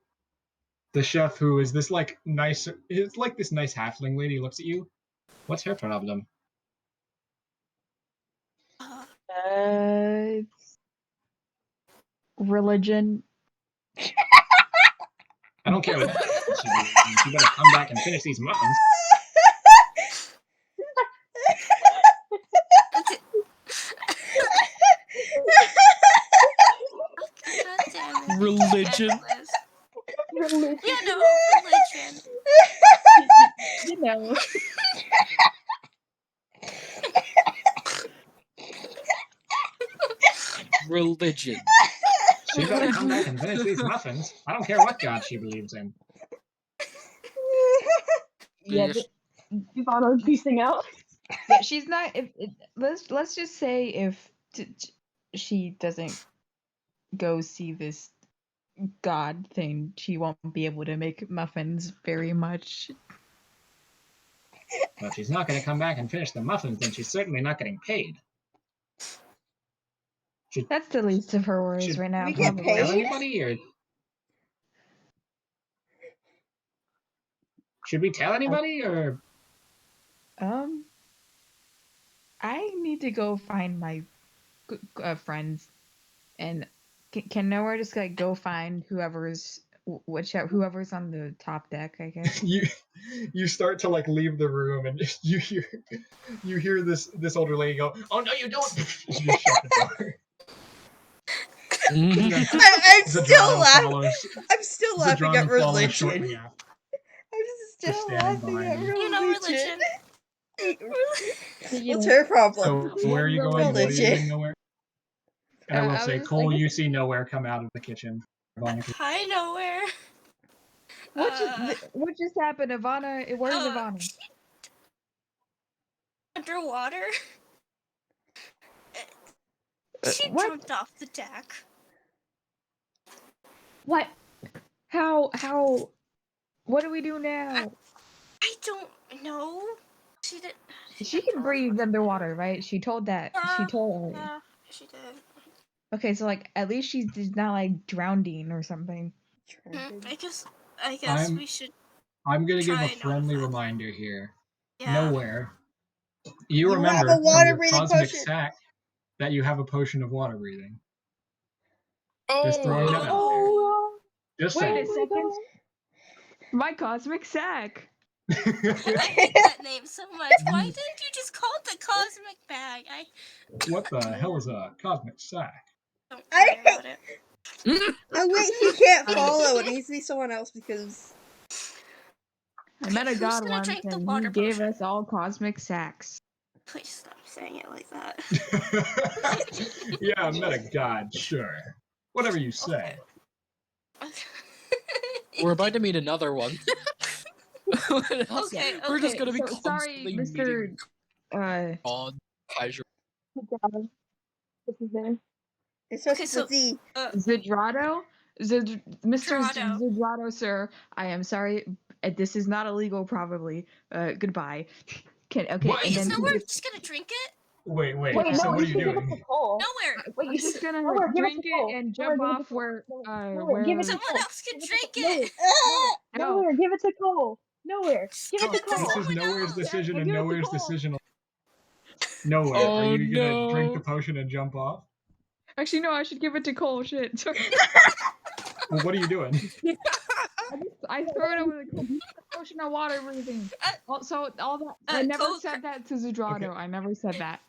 The chef, who is this like nice, it's like this nice halfling lady, looks at you. What's her problem? Religion. I don't care what she believes in. She better come back and finish these muffins. God damn it. Religion. Religion. You know, religion. You know. Religion. She better come back and finish these muffins. I don't care what god she believes in. Yeah, Yes. Ivana's piecing out. yeah, she's not. Let's just say if she doesn't go see this god thing, she won't be able to make muffins very much. Well, if she's not going to come back and finish the muffins, then she's certainly not getting paid. That's the least of her worries Should right now. we get Probably. paid? Tell anybody, or should we tell anybody, or I need to go find my friends, and can Nowhere just like go find whoever's whoever's on the top deck, I guess. you start to like leave the room, and you hear this older lady go, "Oh no, you don't!" You just shut the door. And then I'm still Zadrano laughing. follows. I'm still laughing at Zadrano follows shortly religion. after. I'm still standing laughing at behind you. You know, religion. You What's know. her problem? So where are you going? What are you Religion. doing? Nowhere. And I will I say, was- I Khol, guess- you see Nowhere come out of the kitchen. Hi, Nowhere. What just happened, Evanna? Where's Uh, Evanna? Underwater. She What? jumped off the deck. What? How? What do we do now? I don't know. She did. She can breathe underwater, right? She told that. She told. Yeah, she did. Okay, so like at least she's not like drowning or something. I guess I'm- we should. I'm gonna give Try a and friendly notify. reminder here. Yeah. Nowhere. You You have remember a from water your breathing cosmic potion. sack that you have a potion of water breathing. Oh, Just throwing that out there. Oh, Just Wait oh a saying. my second. God. My cosmic sack. I hate that name so much. Why didn't you just call it the cosmic bag? I What the hell is a cosmic sack? don't I care about it. Oh wait, he can't follow. It needs to be someone else because I met a Who's god gonna once drink the and he water gave potion? us all cosmic sacks. Please stop saying it like that. Yeah, I met a god, sure. Whatever you say. We're about to meet another one. Okay, We're just gonna be So, sorry, constantly Mr. meeting Uh, Kaiser. Good job. This is there. it starts Okay, with so a Z. Zidrado? Mr. Zidrado. Zidrado, sir, I am sorry. This is not illegal, probably. Goodbye. Okay, What? and Wait, then so we're just gonna drink it? Wait, Wait, so no, what are you you should give it to doing? Cole. Nowhere. wait, you're just gonna Nowhere, give it drink to it Cole. and Nowhere, jump give it to off Cole. where Nowhere, give it to Someone Cole. else can Give it to drink Cole. it. No. Nowhere, give it to Cole. Nowhere, give it to Give it to Cole. This is someone Nowhere's else. decision Yeah, and give it to Nowhere's Cole. decision. Nowhere, Oh, are you gonna drink the no. potion and jump off? Actually, no, I should give it to Cole. Shit. Sorry. Well, what are you doing? I threw it over the potion of water breathing. Also, all that. I never Cole- said that to Zudrado. I never said that.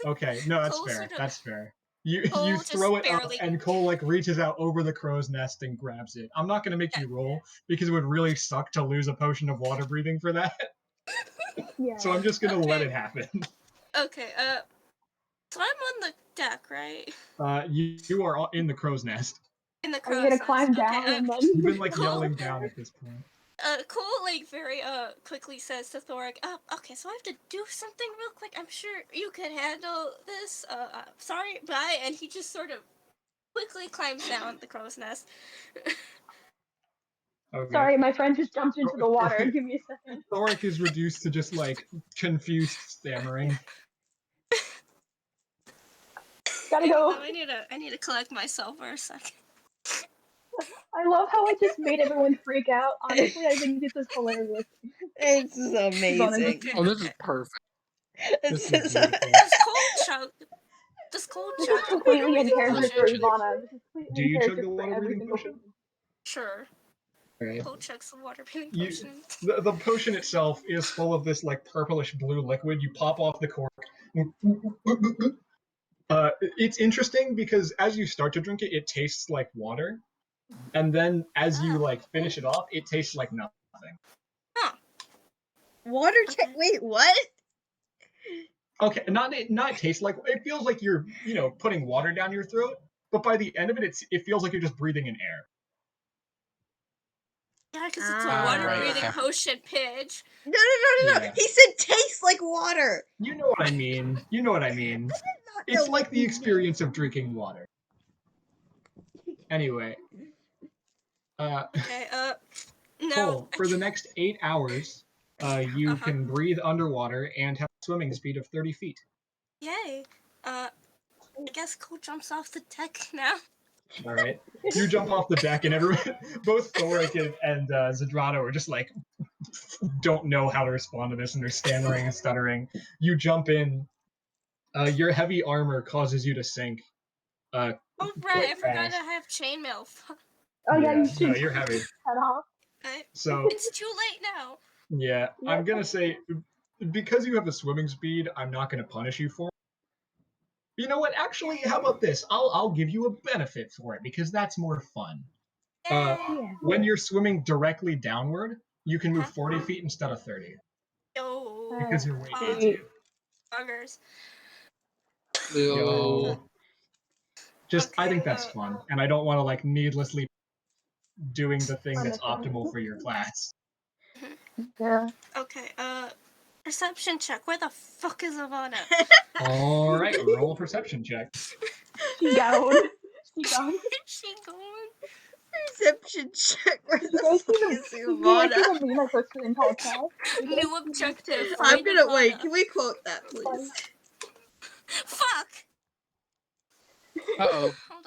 Okay, no, that's Cole fair. sort of- That's fair. You Cole just throw it up, barely- and Cole like reaches out over the crow's nest and grabs it. I'm not gonna make you roll because it would really suck to lose a potion of water breathing for that. Yeah. So I'm just gonna let Okay. it happen. Okay, so I'm on the deck, right? You are in the crow's nest. In the Are crow's you gonna nest. climb Okay, down and then? You've been like Cool. yelling down at this point. Cole like very quickly says to Thoric, okay, so I have to do something real quick. I'm sure you can handle this. Sorry, bye. And he just sort of quickly climbs down the crow's nest. Okay. Sorry, my friend just jumped into the water. Give me a second. Thoric is reduced to just like confused stammering. Gotta go. I need to collect myself for a second. I love how I just made everyone freak out. Honestly, I think this is hilarious. It's amazing. Oh, this is perfect. This It's is just- beautiful. Does Cole This chug is the completely in water breathing character for potion? Evanna. This is completely Do in you chug character the for water every breathing single potion? person. Sure. Right. Cole chugs the water breathing You, potion. the potion itself is full of this like purplish blue liquid. You pop off the cork. It's interesting because as you start to drink it, it tastes like water, and then as you like finish it off, it tastes like nothing. Huh. Water wait, what? Okay, not taste like it feels like you're putting water down your throat, but by the end of it, it feels like you're just breathing in air. Yeah, because it's a Ah. water Right, breathing okay. potion, Pidge. No. Yeah. He said tastes like water. You know what I mean. You know what I mean. I did not It's know like what the he experience of drinking water. Anyway, Okay, no. Cole, for the next 8 hours, you can breathe underwater and have a swimming speed of 30 feet. Yay. I guess Cole jumps off the deck now. All right, you jump off the deck, and everyone, both Thoric and Zidrado, are just like don't know how to respond to this, and they're stammering and stuttering. You jump in. Your heavy armor causes you to sink. Oh, right, quite I forgot fast. I have chainmail. Oh yeah, you No, should you're heavy. head off. So It's too late now. yeah, I'm gonna say because you have the swimming speed, I'm not gonna punish you for it. You know what? Actually, how about this? I'll give you a benefit for it because that's more fun. Yeah. When you're swimming directly downward, you can move 40 feet instead of 30 Yo. because your weight hits Sweet. you. Buggers. Yo. Just, I Okay, think that's fun, and I don't want to like needlessly doing the thing that's optimal for your class. Yeah. Okay, perception check. Where the fuck is Evanna? All right, roll a perception check. She gone. She gone. Where's she going? Perception check. Where You the guys fuck see the, is you guys see Ivana? the meme I posted in podcast? New objective. I'm Find gonna wait. Evanna. Can we quote that, please? Fuck! Uh-oh. Oh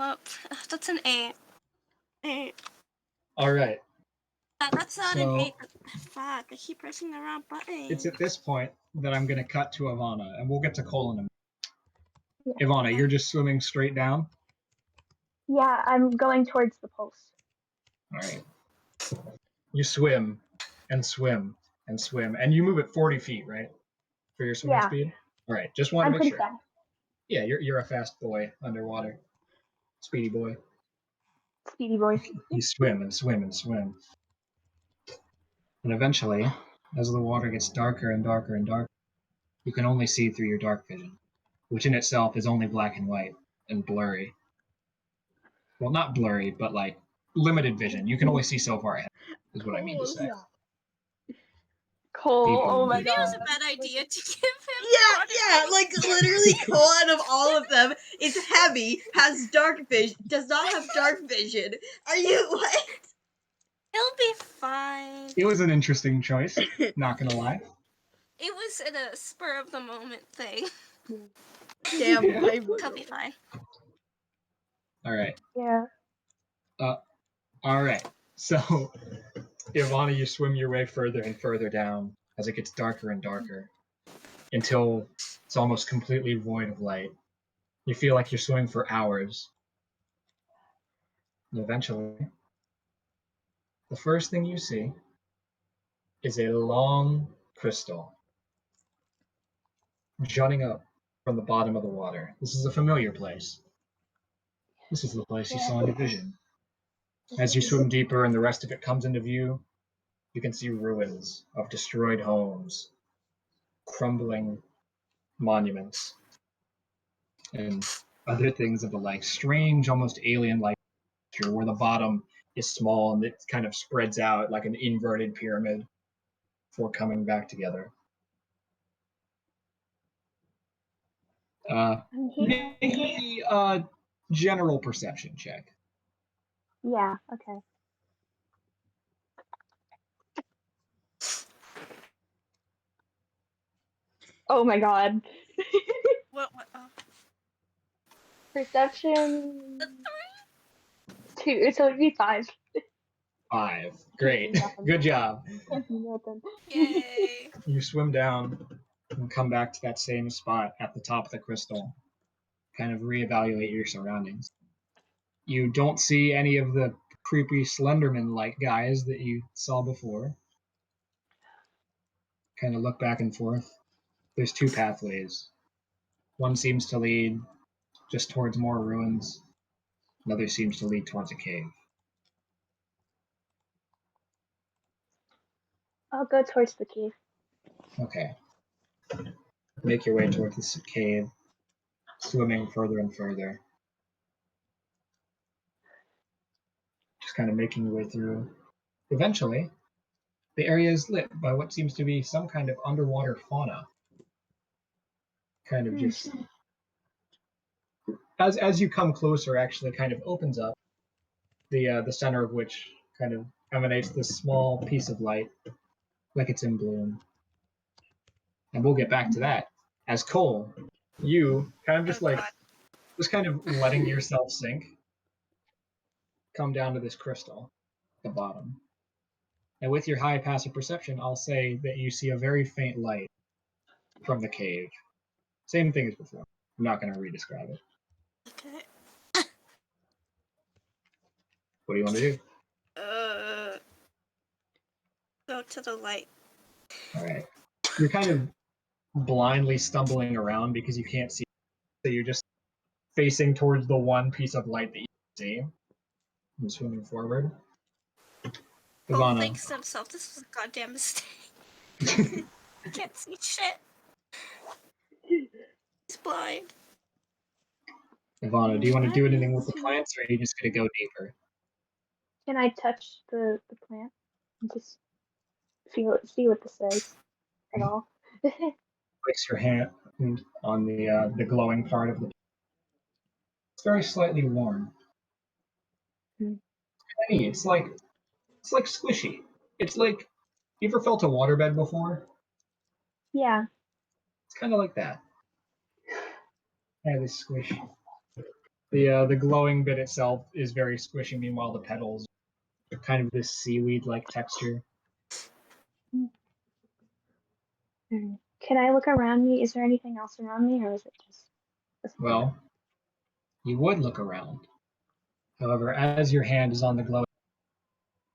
up. That's an 8. 8. All right. That's not an So- 8. Fuck, I keep pressing the wrong button. It's at this point that I'm going to cut to Evanna, and we'll get to Khol in a minute. Yeah. Evanna, you're just swimming straight down? Yeah, I'm going towards the pulse. All right. You swim and swim and swim, and you move at 40 feet, right? For your swimming Yeah. speed? All right, just want to I'm make pretty sure. fast. Yeah, you're a fast boy underwater. Speedy boy. Speedy boy. You swim and swim and swim. And eventually, as the water gets darker and darker and darker, you can only see through your dark vision, which in itself is only black and white and blurry. Well, not blurry, but like limited vision. You can only see so far ahead, is what I mean to say. Cole, oh my Maybe it was god. a bad idea to give him. Yeah, like literally Cole out of all of them is heavy, has dark vision, does not have dark vision. Are you what? He'll be fine. It was an interesting choice, not gonna lie. It was in a spur of the moment thing. Damn, why would He'll be fine. All right. Yeah. All right. So, Evanna, you swim your way further and further down as it gets darker and darker until it's almost completely void of light. You feel like you're swimming for hours. And eventually, the first thing you see is a long crystal jutting up from the bottom of the water. This is a familiar place. This is the place you saw in your vision. As you swim deeper and the rest of it comes into view, you can see ruins of destroyed homes, crumbling monuments, and other things of the like. Strange, almost alien-like structure where the bottom is small and it kind of spreads out like an inverted pyramid before coming back together. Make me a general perception check. Yeah, okay. Oh my god. What? Perception The 2, so it'd be 5. 5. Great. Nothing. Good job. Can't do nothing. 3? Yay. You swim down and come back to that same spot at the top of the crystal. Kind of reevaluate your surroundings. You don't see any of the creepy Slenderman-like guys that you saw before. Kind of look back and forth. There's 2 pathways. One seems to lead just towards more ruins. Another seems to lead towards a cave. I'll go towards the cave. Okay. Make your way towards this cave, swimming further and further. Just kind of making your way through. Eventually, the area is lit by what seems to be some kind of underwater fauna. Kind of just as you come closer, actually kind of opens up. The center of which kind of emanates this small piece of light, like it's in bloom. And we'll get back to that. As Khol, you kind of just Oh, like God. just kind of letting yourself sink, come down to this crystal at the bottom. And with your high passive perception, I'll say that you see a very faint light from the cave. Same thing as before. I'm not going to re-describe it. Okay. What do you want to do? Go to the light. All right. You're kind of blindly stumbling around because you can't see. So you're just facing towards the one piece of light that you see and swimming forward. Cole Evanna, thinks to himself, this was a goddamn mistake. I can't see shit. He's blind. Evanna, do you want to do anything with the plants, or are you just going to go deeper? Can I touch the plant? And just feel it, see what this says at all? Place your hand on the glowing part of the. It's very slightly warm. Hmm. Tiny. It's like squishy. It's like, you ever felt a waterbed before? Yeah. It's kind of like that. Yeah, this squish. The glowing bit itself is very squishy. Meanwhile, the petals are kind of this seaweed-like texture. Can I look around me? Is there anything else around me, or is it just this one? Well, you would look around. However, as your hand is on the glow,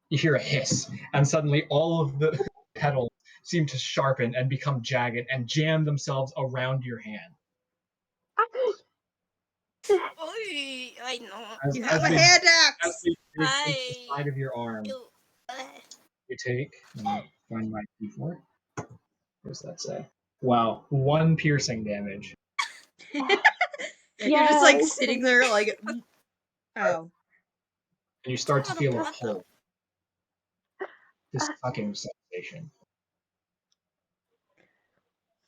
you hear a hiss, and suddenly all of the petals seem to sharpen and become jagged and jam themselves around your hand. Oy, I know. As, You as have a they, hand as axe! they dig into the I. side of your arm, Ew. you take, let me find my keyboard. What does that say? Wow, 1 piercing damage. You're just like Yes. sitting there like, oh. And you start to Not a feel a blood pull. This sucking sensation.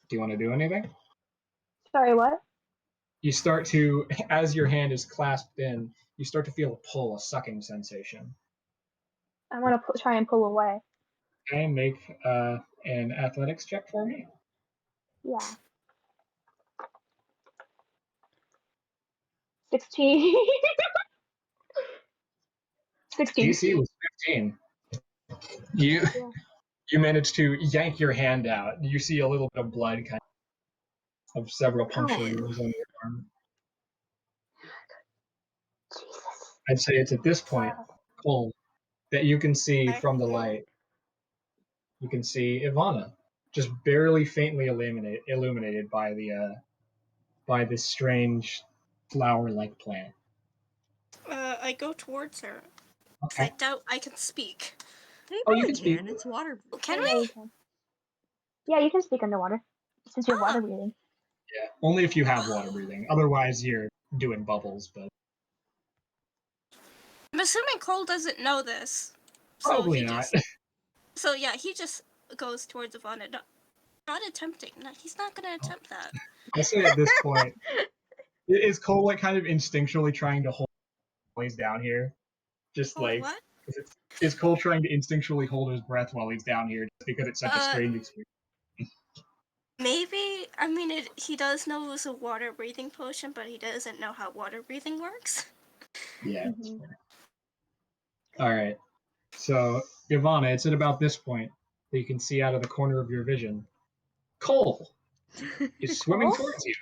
Do you want to do anything? Sorry, what? You start to, as your hand is clasped in, you start to feel a pull, a sucking sensation. I want to try and pull away. Okay, make an athletics check for me. Yeah. 16. 16. DC was 15. You Yeah. you manage to yank your hand out. You see a little bit of blood, kind of several puncture wounds on your arm. Jesus. I'd say it's at this point, Khol, that you can see Okay. from the light. You can see Evanna, just barely faintly illuminated by this strange flower-like plant. I go towards her. Okay. I doubt I can speak. You Oh, you probably can speak. can. It's water. Can Yeah, we? you can. Yeah, you can speak underwater since you're Ah. water breathing. Yeah, only if you have water breathing. Otherwise, you're doing bubbles. But I'm assuming Cole doesn't know this. So probably he not. So yeah, he just goes towards Evanna. Not attempting. No, he's not gonna attempt that. I'll say at this point, is Cole like kind of instinctually trying to hold while he's down here? Just Oh, like, what? is Cole trying to instinctually hold his breath while he's down here just because it's such a strange experience? Maybe. I mean, he does know it was a water breathing potion, but he doesn't know how water breathing works. Yeah. Mhm. All right. So, Evanna, it's at about this point that you can see out of the corner of your vision, Cole is swimming Cole? towards you.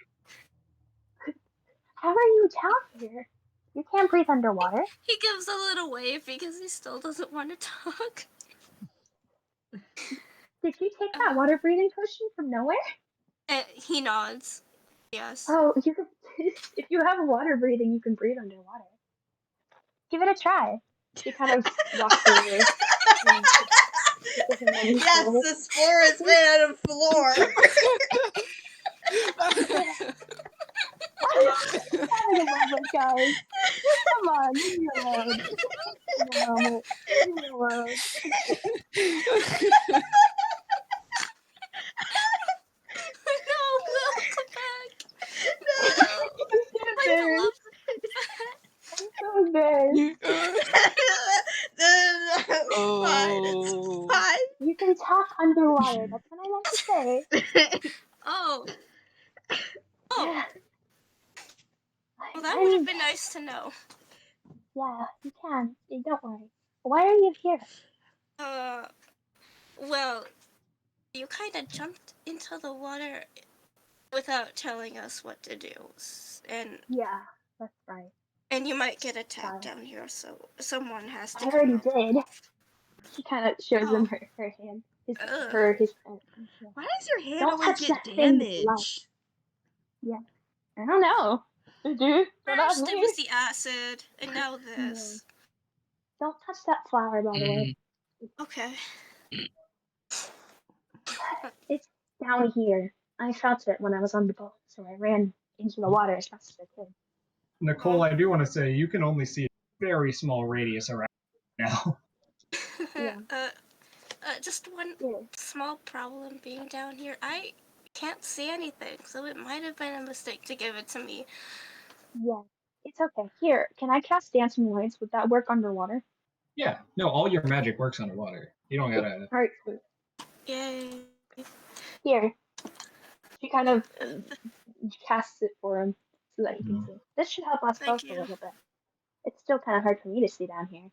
How are you down here? You can't breathe underwater. He gives a little wave because he still doesn't want to talk. Did you take that water breathing potion from nowhere? And he nods. Yes. Oh, you can. If you have water breathing, you can breathe underwater. Give it a try. She kind of walks over and pushes him in his Yes, hole. the spore is made out of floor. Having a moment, guys. Come on, leave me alone. Give me a moment. Leave me alone. No, Will, come back. No. I'm so My beloved. embarrassed. I'm so embarrassed. It's fine. It's fine. You can talk underwater. That's what I meant to say. Oh. Oh. Yeah. Well, that would have I'm. been nice to know. Yeah, you can. Don't worry. Why are you here? Well, you kind of jumped into the water without telling us what to do, and Yeah, that's right. you might get attacked Sorry. down here, so someone has to I come already out. did. She kind of shows him Oh. her hand. His Ugh. yeah. Why does your hand Don't always touch get that thing with blood. damaged? Yeah. I don't know. Dude, don't ask First it me. was the acid, and now Yeah. this. Don't touch that flower, by the way. Okay. It's down here. I felt it when I was on the boat, so I ran into the water as fast as I could. Nicole, I do want to say you can only see a very small radius around now. Yeah. Just one Yeah. small problem being down here. I can't see anything, so it might have been a mistake to give it to me. Yeah. It's okay. Here, can I cast Dancing Lights? Would that work underwater? Yeah, no, all your magic works underwater. You don't gotta. Alright, sweet. Yay. Here. She kind of casts it for him so that he can see. This should help us Thank both a you. little bit. It's still kind of hard for me to see down here.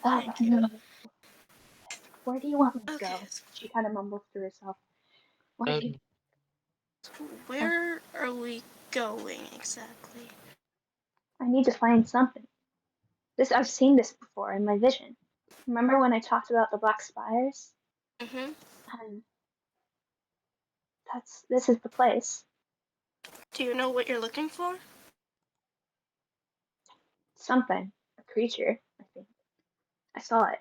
Thank you. Where do you want me to Okay. go? She kind of mumbles to herself. Where do you... Where are we going exactly? I need to find something. I've seen this before in my vision. Remember when I talked about the black spires? Mhm. This is the place. Do you know what you're looking for? Something. A creature, I think. I saw it.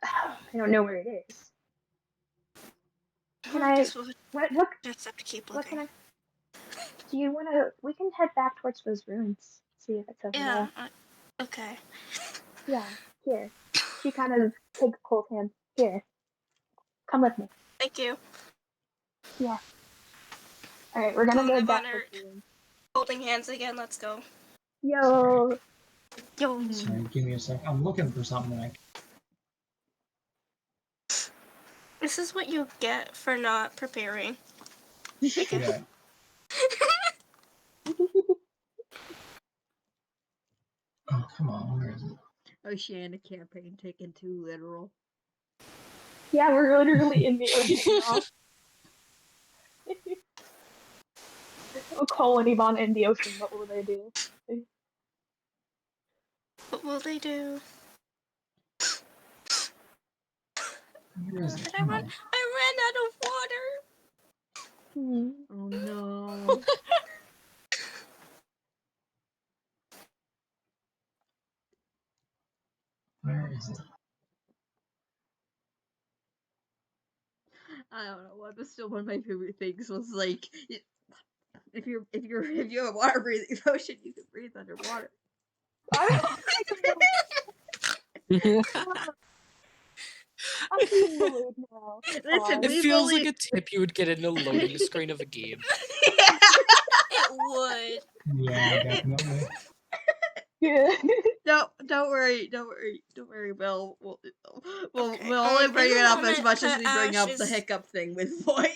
I don't know where it is. Can I... Guess we'll What just have to keep What can looking. I... Do you want to... We can head back towards those ruins. See if it's over Yeah. there. Okay. Yeah, here. She kind of takes Cole's hand. Here. Come with me. Thank you. Yeah. Alright, we're gonna Code go of back honor. towards the ruins. Holding hands again. Let's go. Yo! Yo. Sorry, give me a sec. I'm looking for something that This is what you get for not preparing. shit. Oh, come on. Where is it? Oceana campaign taken too literal. Yeah, we're literally in the ocean now. Cole and Evanna in the ocean, what will they do? What will they do? Where is it? Did I Come run? on. I ran out of water. Hmm. Oh no. Where is it? I don't know what, but still one of my favorite things was like if you have a water breathing potion, you can breathe underwater. I'm being the mood now. Listen, It we've feels only like a tip you would get in the loading screen of a game. It would. Yeah, definitely. Yeah. don't worry. We'll Okay. we'll only In bring the it up as moment much as that we bring up Ash the is- hiccup thing with Void.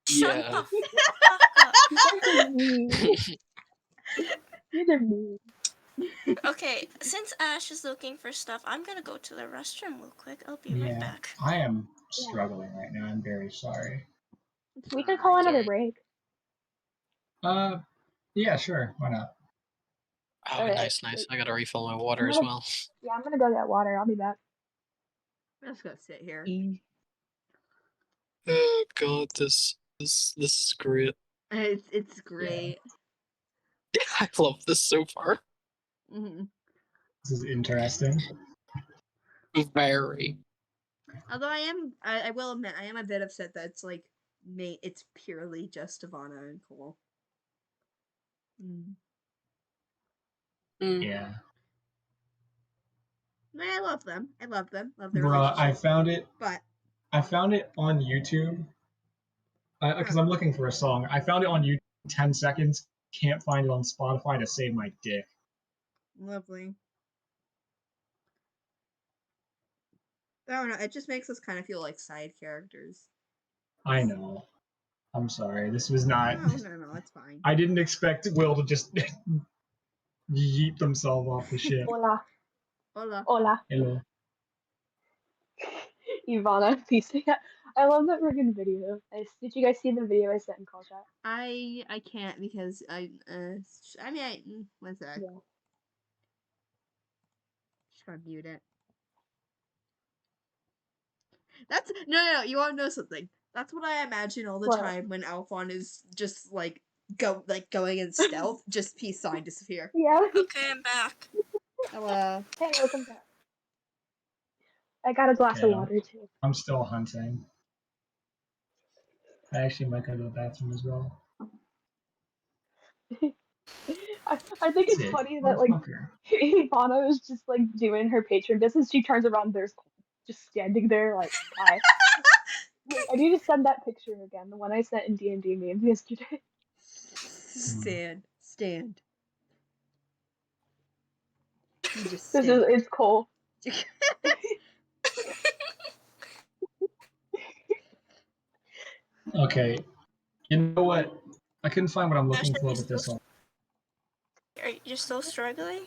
Shut Yeah. the fuck up. You guys are mean. You guys are mean. Okay, since Ash is looking for stuff, I'm gonna go to the restroom real quick. I'll be right Yeah. back. I am struggling right now. I'm very sorry. We could call another Okay. break. Yeah, sure. Why not? Oh, Alright, nice. wait. I gotta refill my water as well. Yeah, I'm gonna go get water. I'll be back. I'm just gonna sit here. Oh god, this is great. It's great. I love this so far. Mm-hmm. This is interesting. Very. Although I will admit, I am a bit upset that it's like it's purely just Evanna and Khol. Yeah. I love them. I love them. Love their Bruh, relationship. I found it on YouTube. Because I'm looking for a song. I found it on YouTube 10 seconds. Can't find it on Spotify to save my dick. Lovely. I don't know. It just makes us kind of feel like side characters. I know. I'm sorry. This was not. No, it's fine. I didn't expect Will to just yeet themselves off the ship. Hola. Hola. Hola. Hello. Ivana, please. I love that friggin' video. Did you guys see the video I sent in call chat? I can't because one sec. Yeah. Just gotta mute it. That's no. You want to know something? That's what I imagine all the What? time when Alphon is just going in stealth. Just peace sign disappear. Yeah. Okay, I'm back. Hello. Hey, welcome back. I got a glass of Yeah. water too. I'm still hunting. I actually might go to the bathroom as well. I think That's it's it. funny that like Motherfucker. Ivana is just like doing her patron business. She turns around, there's Cole just standing there like, hi. Wait, I need to send that picture again, the one I sent in D&D memes yesterday. Stand. You just This stand. is Cole. Okay. You know what? I couldn't find what I'm looking Ashley, for you with this still- one. You're still struggling?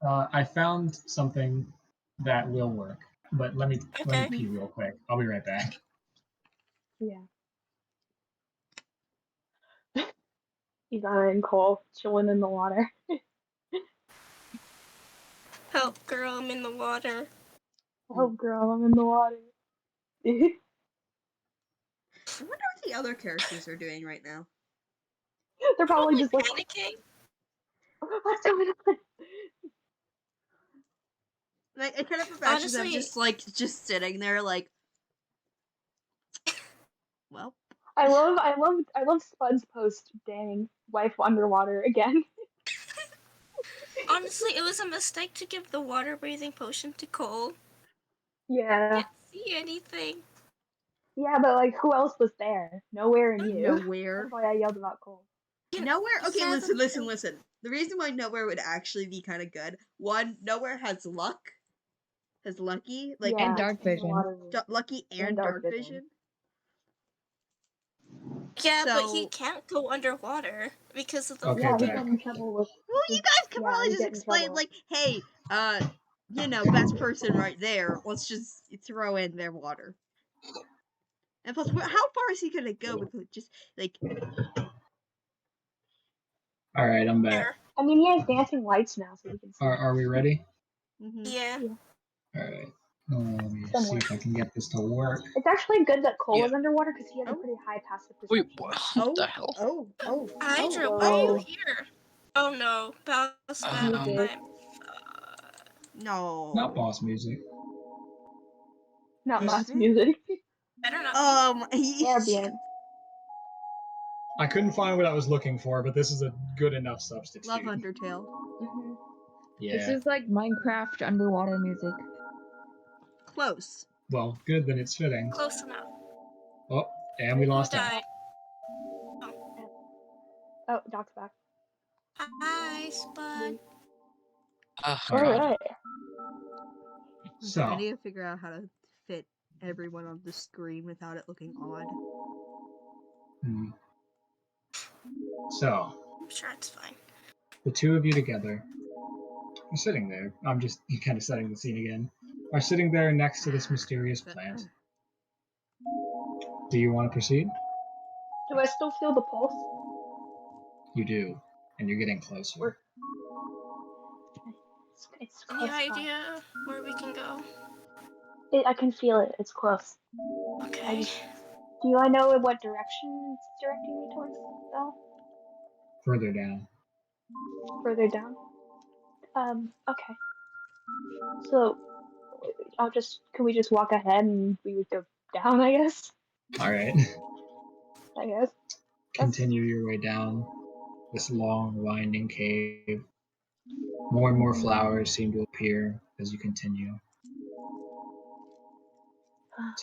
I found something that will work, but let me Okay. pee real quick. I'll be right back. Yeah. Evanna and Khol chilling in the water. Help, girl, I'm in the water. Oh, girl, I'm in the water. I wonder what the other characters are doing right now. They're probably just like, panicking. what's going on? Like, I kind of imagine them Honestly- just sitting there like, well, I love Spud's post. Dang, wife underwater again. Honestly, it was a mistake to give the water breathing potion to Khol. Yeah, Didn't see anything. yeah, but like, who else was there? Nowhere and you. nowhere. That's why I yelled about Khol. Nowhere. Okay, Yeah, listen. The reason why nowhere would actually be kind of good. One, nowhere has luck, has lucky, like Yeah, dark in the vision. water. lucky and dark vision. Yeah, but he So- can't go underwater because of the Okay, Yeah, we back. get in trouble with. Well, you guys can Yeah, probably we just get in explain trouble. like, hey, best person right there. Let's just throw in their water. And plus, how far is he gonna go with just like? All right, I'm back. There. I mean, he has dancing lights now, so we can see. Are we ready? Mhm. Yeah. All right. Let me see Somewhere. if I can get this to work. It's actually good that Khol Yeah. was underwater because he has a Oh. pretty high passive Wait, perception. what the hell? Oh. Hydra, oh. why are you here? Oh no, boss battle Music. time. No. Not boss music. Not Is much it? music. Better not. Ambient. I couldn't find what I was looking for, but this is a good enough substitute. Love Undertale. Mm-hmm. This Yeah. is like Minecraft underwater music. Close. Well, good, then it's fitting. Close enough. Oh, and we Who lost him. died? Oh, Doc's back. Hi, Spud. Oh, All right. Alright. So, I need to figure out how to fit everyone on the screen without it looking odd. hmm. So, I'm sure it's fine. the two of you together are sitting there. I'm just kind of setting the scene again. Are sitting there next to this mysterious plant. Do you want to proceed? Do I still feel the pulse? You do, and you're getting closer. Or... It's Any close by. idea where we can go? I can feel it. It's close. Okay. Do I know what direction it's directing me towards, though? Further down. Further down? Okay. So, can we just walk ahead and we would go down, I guess? All right. I guess. Continue your way down this long, winding cave. More and more flowers seem to appear as you continue.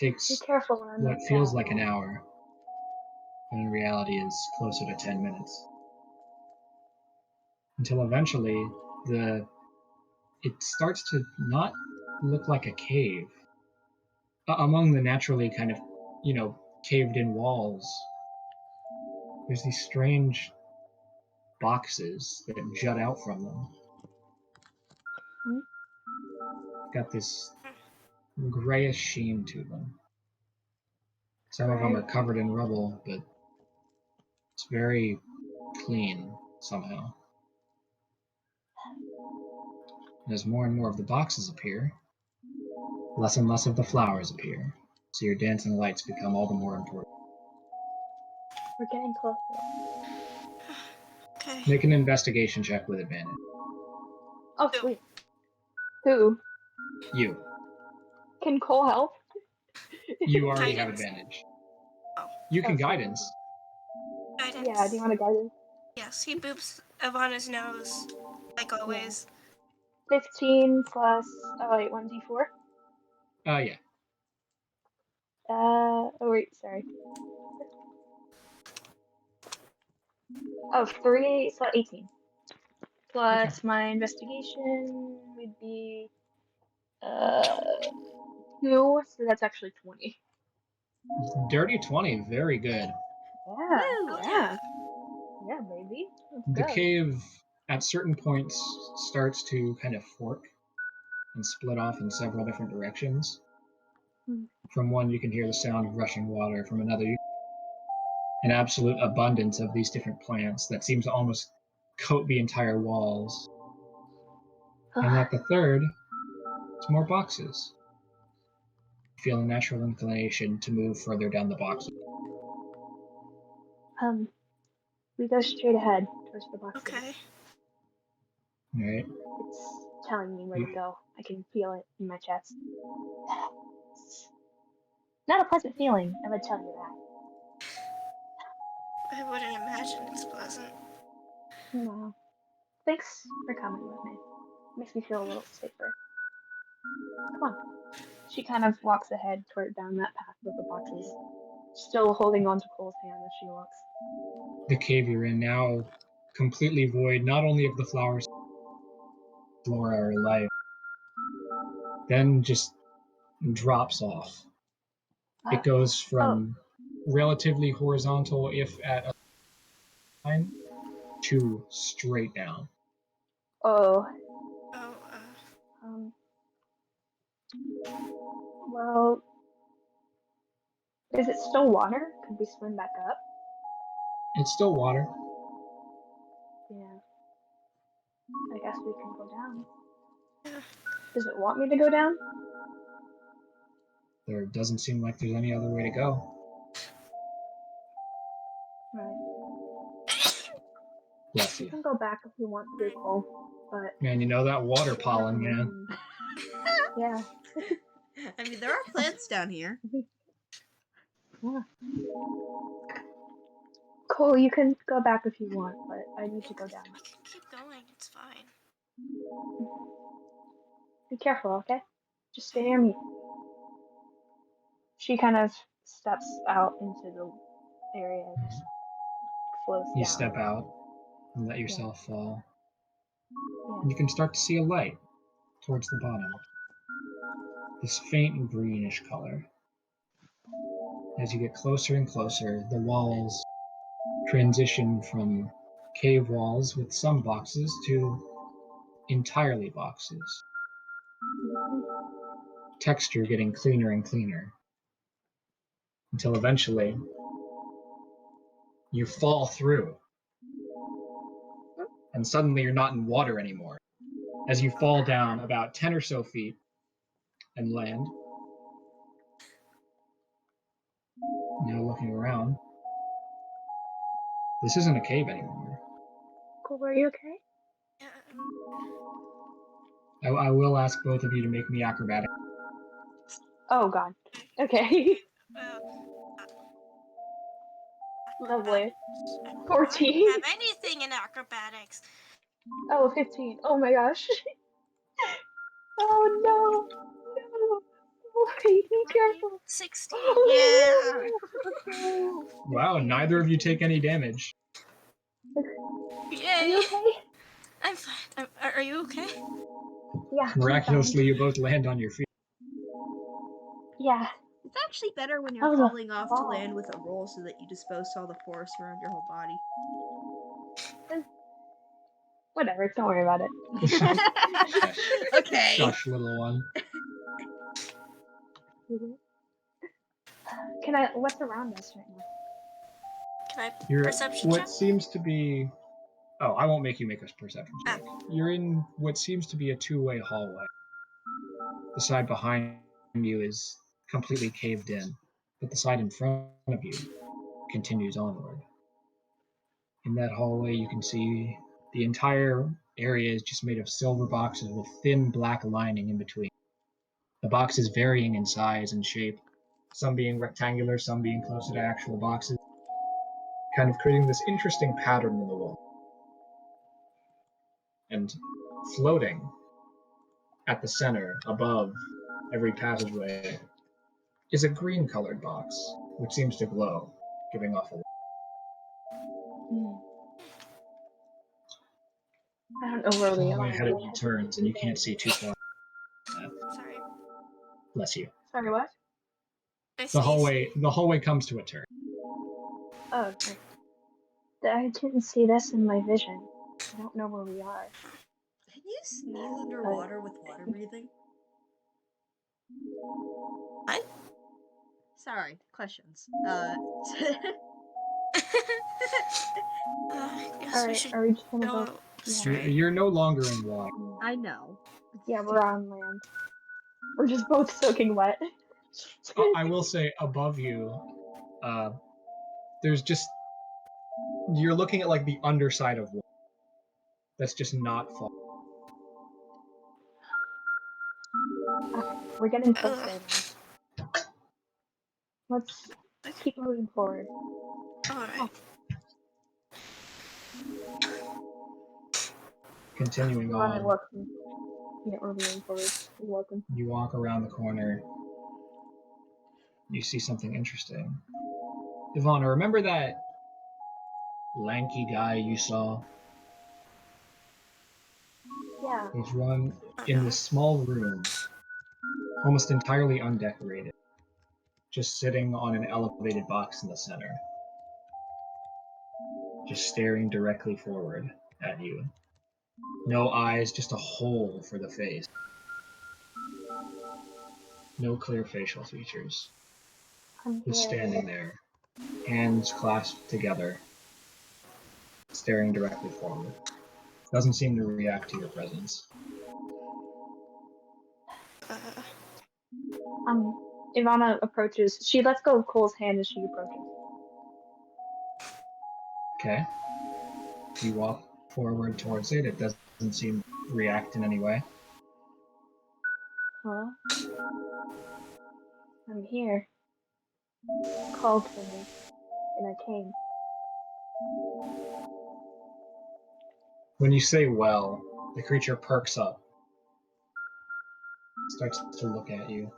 Be Takes careful when I'm what like feels that. like an hour, but in reality is closer to 10 minutes. Until eventually, it starts to not look like a cave. Among the naturally kind of, caved-in walls, there's these strange boxes that jut out from them. Hmm? Got this grayish sheen to them. Some of them are covered in rubble, but it's very clean somehow. And as more and more of the boxes appear, less and less of the flowers appear, so your dancing lights become all the more important. We're getting closer. Okay. Make an investigation check with advantage. Oh, sweet. Who? You. Can Cole help? You already have Guidance? advantage. Oh. You can Oh, sweet. guidance. Guidance. Yeah, do you want to guide us? Yes, he boops Evanna's nose, like always. 15 plus, oh wait, 1d4? Yeah. Oh wait, sorry. Oh, 3, so 18. Plus my investigation would be, 2, so that's actually 20. Dirty 20, very good. Yeah, Hell yeah. Yeah, maybe. The Let's go. cave at certain points starts to kind of fork and split off in several different directions. Hmm. From one, you can hear the sound of rushing water. From another, an absolute abundance of these different plants that seem to almost coat the entire walls. And at the third, it's more boxes. You feel a natural inclination to move further down the boxes. We go straight ahead towards the boxes. Okay. Right? It's telling me where to go. I can feel it in my chest. It's not a pleasant feeling, I would tell you that. I wouldn't imagine it's pleasant. No. Thanks for coming with me. Makes me feel a little safer. Come on. She kind of walks ahead toward down that path with the boxes, still holding on to Cole's hand as she walks. The cave you're in now, completely void not only of the flowers, flora, or life, then just drops off. It goes from relatively horizontal, if at a line, to straight down. Oh. Oh, Well, is it still water? Could we swim back up? It's still water. Yeah. I guess we can go down. yeah. Does it want me to go down? There doesn't seem like there's any other way to go. Right. Bless We you. can go back if we want to, Cole. But Man, you know that water pollen, man. yeah. I mean, there are plants down here. Yeah. Cole, you can go back if you want, but I need to go down. We can keep going. It's fine. Be careful, okay? Just stay near me. She kind of steps out into the area and just floats You down. step out and let yourself fall. Yeah. You can start to see a light towards the bottom. This faint greenish color. As you get closer and closer, the walls transition from cave walls with some boxes to entirely boxes. Texture getting cleaner and cleaner. Until eventually, you fall through. And suddenly you're not in water anymore. As you fall down about 10 or so feet and land. Now looking around, this isn't a cave anymore. Cole, are you okay? Yeah. I will ask both of you to make me acrobatic. Oh god. Okay. Lovely. I don't 14. have anything in acrobatics. Oh, 15. Oh my gosh. Oh no. No. Wait, be careful. 16. Yeah. No. Wow, neither of you take any damage. Are Yay. you okay? I'm fine. Are you okay? Yeah. Miraculously, you both land on your feet. Yeah. It's actually better when That you're was a falling off to fall. land with a roll so that you dispose all the force around your whole body. Whatever, don't worry about it. Okay. Shush, little one. Can I? What's around us right now? Can I You're perception what check? seems to be. Oh, I won't make you make a perception check. Ah. You're in what seems to be a two-way hallway. The side behind you is completely caved in, but the side in front of you continues onward. In that hallway, you can see the entire area is just made of silver boxes with thin black lining in between. The boxes varying in size and shape, some being rectangular, some being closer to actual boxes, kind of creating this interesting pattern in the wall. And floating at the center, above every passageway, is a green-colored box, which seems to glow, giving off a light. I don't overly Hallway align ahead of my you head. turns, and you can't see too far. Sorry. Bless you. Sorry, what? I The sneeze. hallway comes to a turn. Oh, okay. I didn't see this in my vision. I don't know where we are. Can you sneeze underwater with water breathing? What? Sorry, questions. Yes, we Alright, should are we just gonna go go? straight. You're no longer in water. I know. Yeah, we're on land. We're just both soaking wet. I will say above you, there's just you're looking at like the underside of water. That's just not far. We're getting closer Ugh. now. Let's keep moving forward. Alright. Continuing Come on, on, welcome. Yeah, we're moving forward. You're welcome. you walk around the corner. You see something interesting. Evanna, remember that lanky guy you saw? Yeah. There's one in this small room, almost entirely undecorated, just sitting on an elevated box in the center, just staring directly forward at you. No eyes, just a hole for the face. No clear facial features. I'm Just here. standing there, hands clasped together, staring directly forward. Doesn't seem to react to your presence. Evanna approaches. She lets go of Cole's hand as she approaches. Okay. You walk forward towards it. It doesn't seem to react in any way. Hello? I'm here. You called for me, and I came. When you say well, the creature perks up, starts to look at you.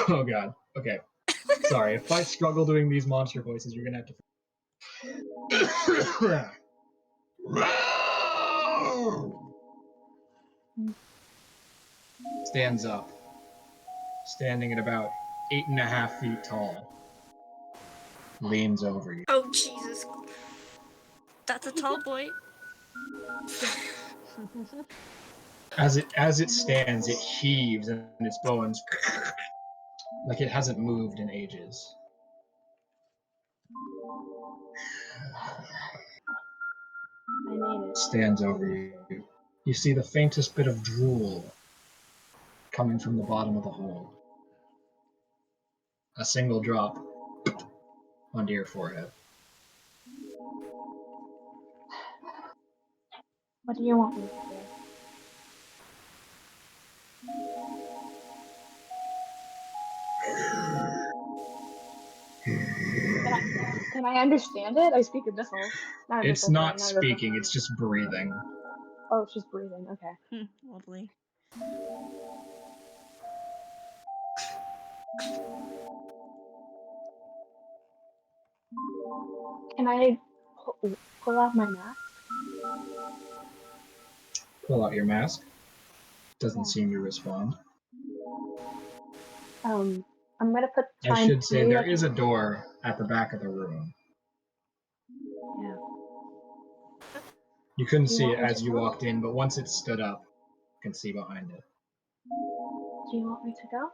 Oh god. Okay. Sorry, if I struggle doing these monster voices, you're gonna have to. Stands up, standing at about 8.5 feet tall. Leans over you. Oh, Jesus. That's a tall boy. As it stands, it heaves and its bones like it hasn't moved in ages. I made it. Stands over you. You see the faintest bit of drool coming from the bottom of the hole. A single drop onto your forehead. What do you want me to do? Can I understand it? I speak Abyssal. Not It's Abyssal, not sorry, not Abyssal. speaking, it's just breathing. Oh, it's just breathing. Okay. Lovely. Can I pull out my mask? Pull out your mask. Doesn't Yeah. seem to respond. I'm gonna try I and should say maybe there I can- is a door at the back of the room. Yeah. You couldn't Do you see want it me as to you go? walked in, but once it stood up, you can see behind it. Do you want me to go?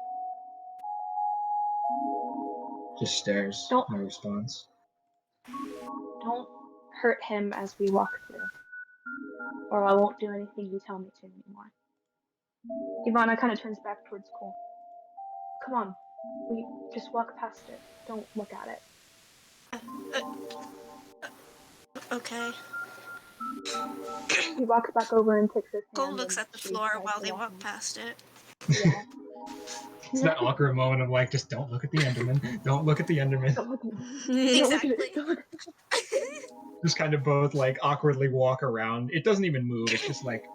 Just stares, Don't- no response. Don't hurt him as we walk through, or I won't do anything you tell me to anymore. Evanna kind of turns back towards Cole. Come on, we just walk past it. Don't look at it. Okay. He walks back over and takes his hand. Cole looks and at the she floor tries while to they walk walk in. past it. Yeah. It's that awkward moment of like, just don't look at the Enderman. Don't look at the Enderman. Don't look at it. Exactly. Don't look at it. Just kind of both like awkwardly walk around. It doesn't even move. It's just like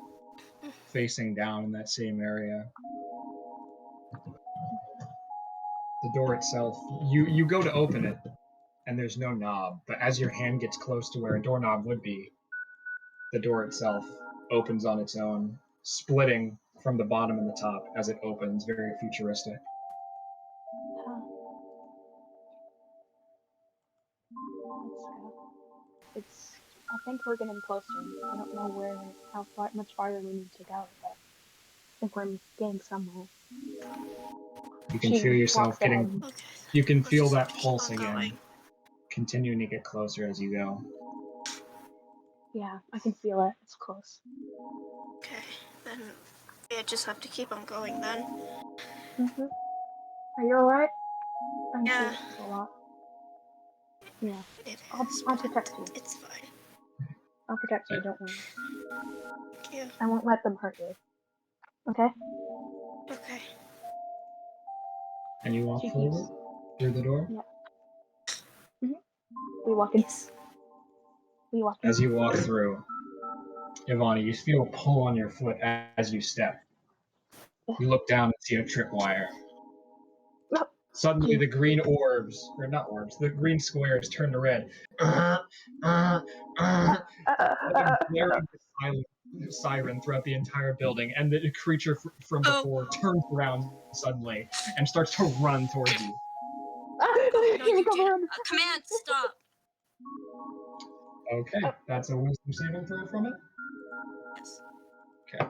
facing down in that same area. The door itself, you go to open it, and there's no knob. But as your hand gets close to where a doorknob would be, the door itself opens on its own, splitting from the bottom and the top as it opens, very futuristic. Let's go. It's. I think we're getting closer. I don't know how much farther we need to go, but I think we're getting somewhere. You can She feel yourself walks getting. ahead. Okay. You can Let's feel just that keep pulse on again, going. continuing to get closer as you go. Yeah, I can feel it. It's close. Okay, then I just have to keep on going then. Mhm. Are you alright? I'm sure Yeah, it's a lot. Yeah, it I'll is, I'll but protect you. it's fine. I'll protect you. Don't worry. Thank you. I won't let them hurt you. Okay? Okay. And you walk She forward keeps. through the door. Yeah. We walk in. Yes. We walk in. As you walk through, Evanna, you feel a pull on your foot as you step. You look down and see a tripwire. Oh, Suddenly, geez. the green orbs, or not orbs, the green squares turn to red. Like a blaring siren throughout the entire building, and the creature from Oh. before turns around suddenly and starts to run towards you. Oh, no, Here we you go, didn't. Mariana. Command, stop. Okay, that's a wisdom saving throw from it. Yes. Okay.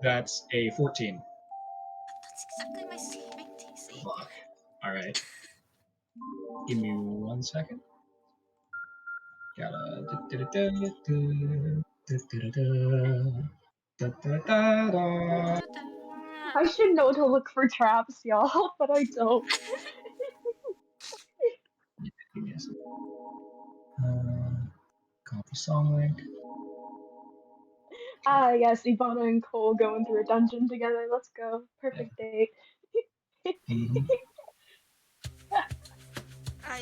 That's a 14. That's exactly my saving DC. Fuck. All right. Give me 1 second. I should know to look for traps, y'all, but I don't. Give me a second. Copy song link. Ah, yes, Evanna and Khol going through a dungeon together. Let's go. Perfect date. Mhm.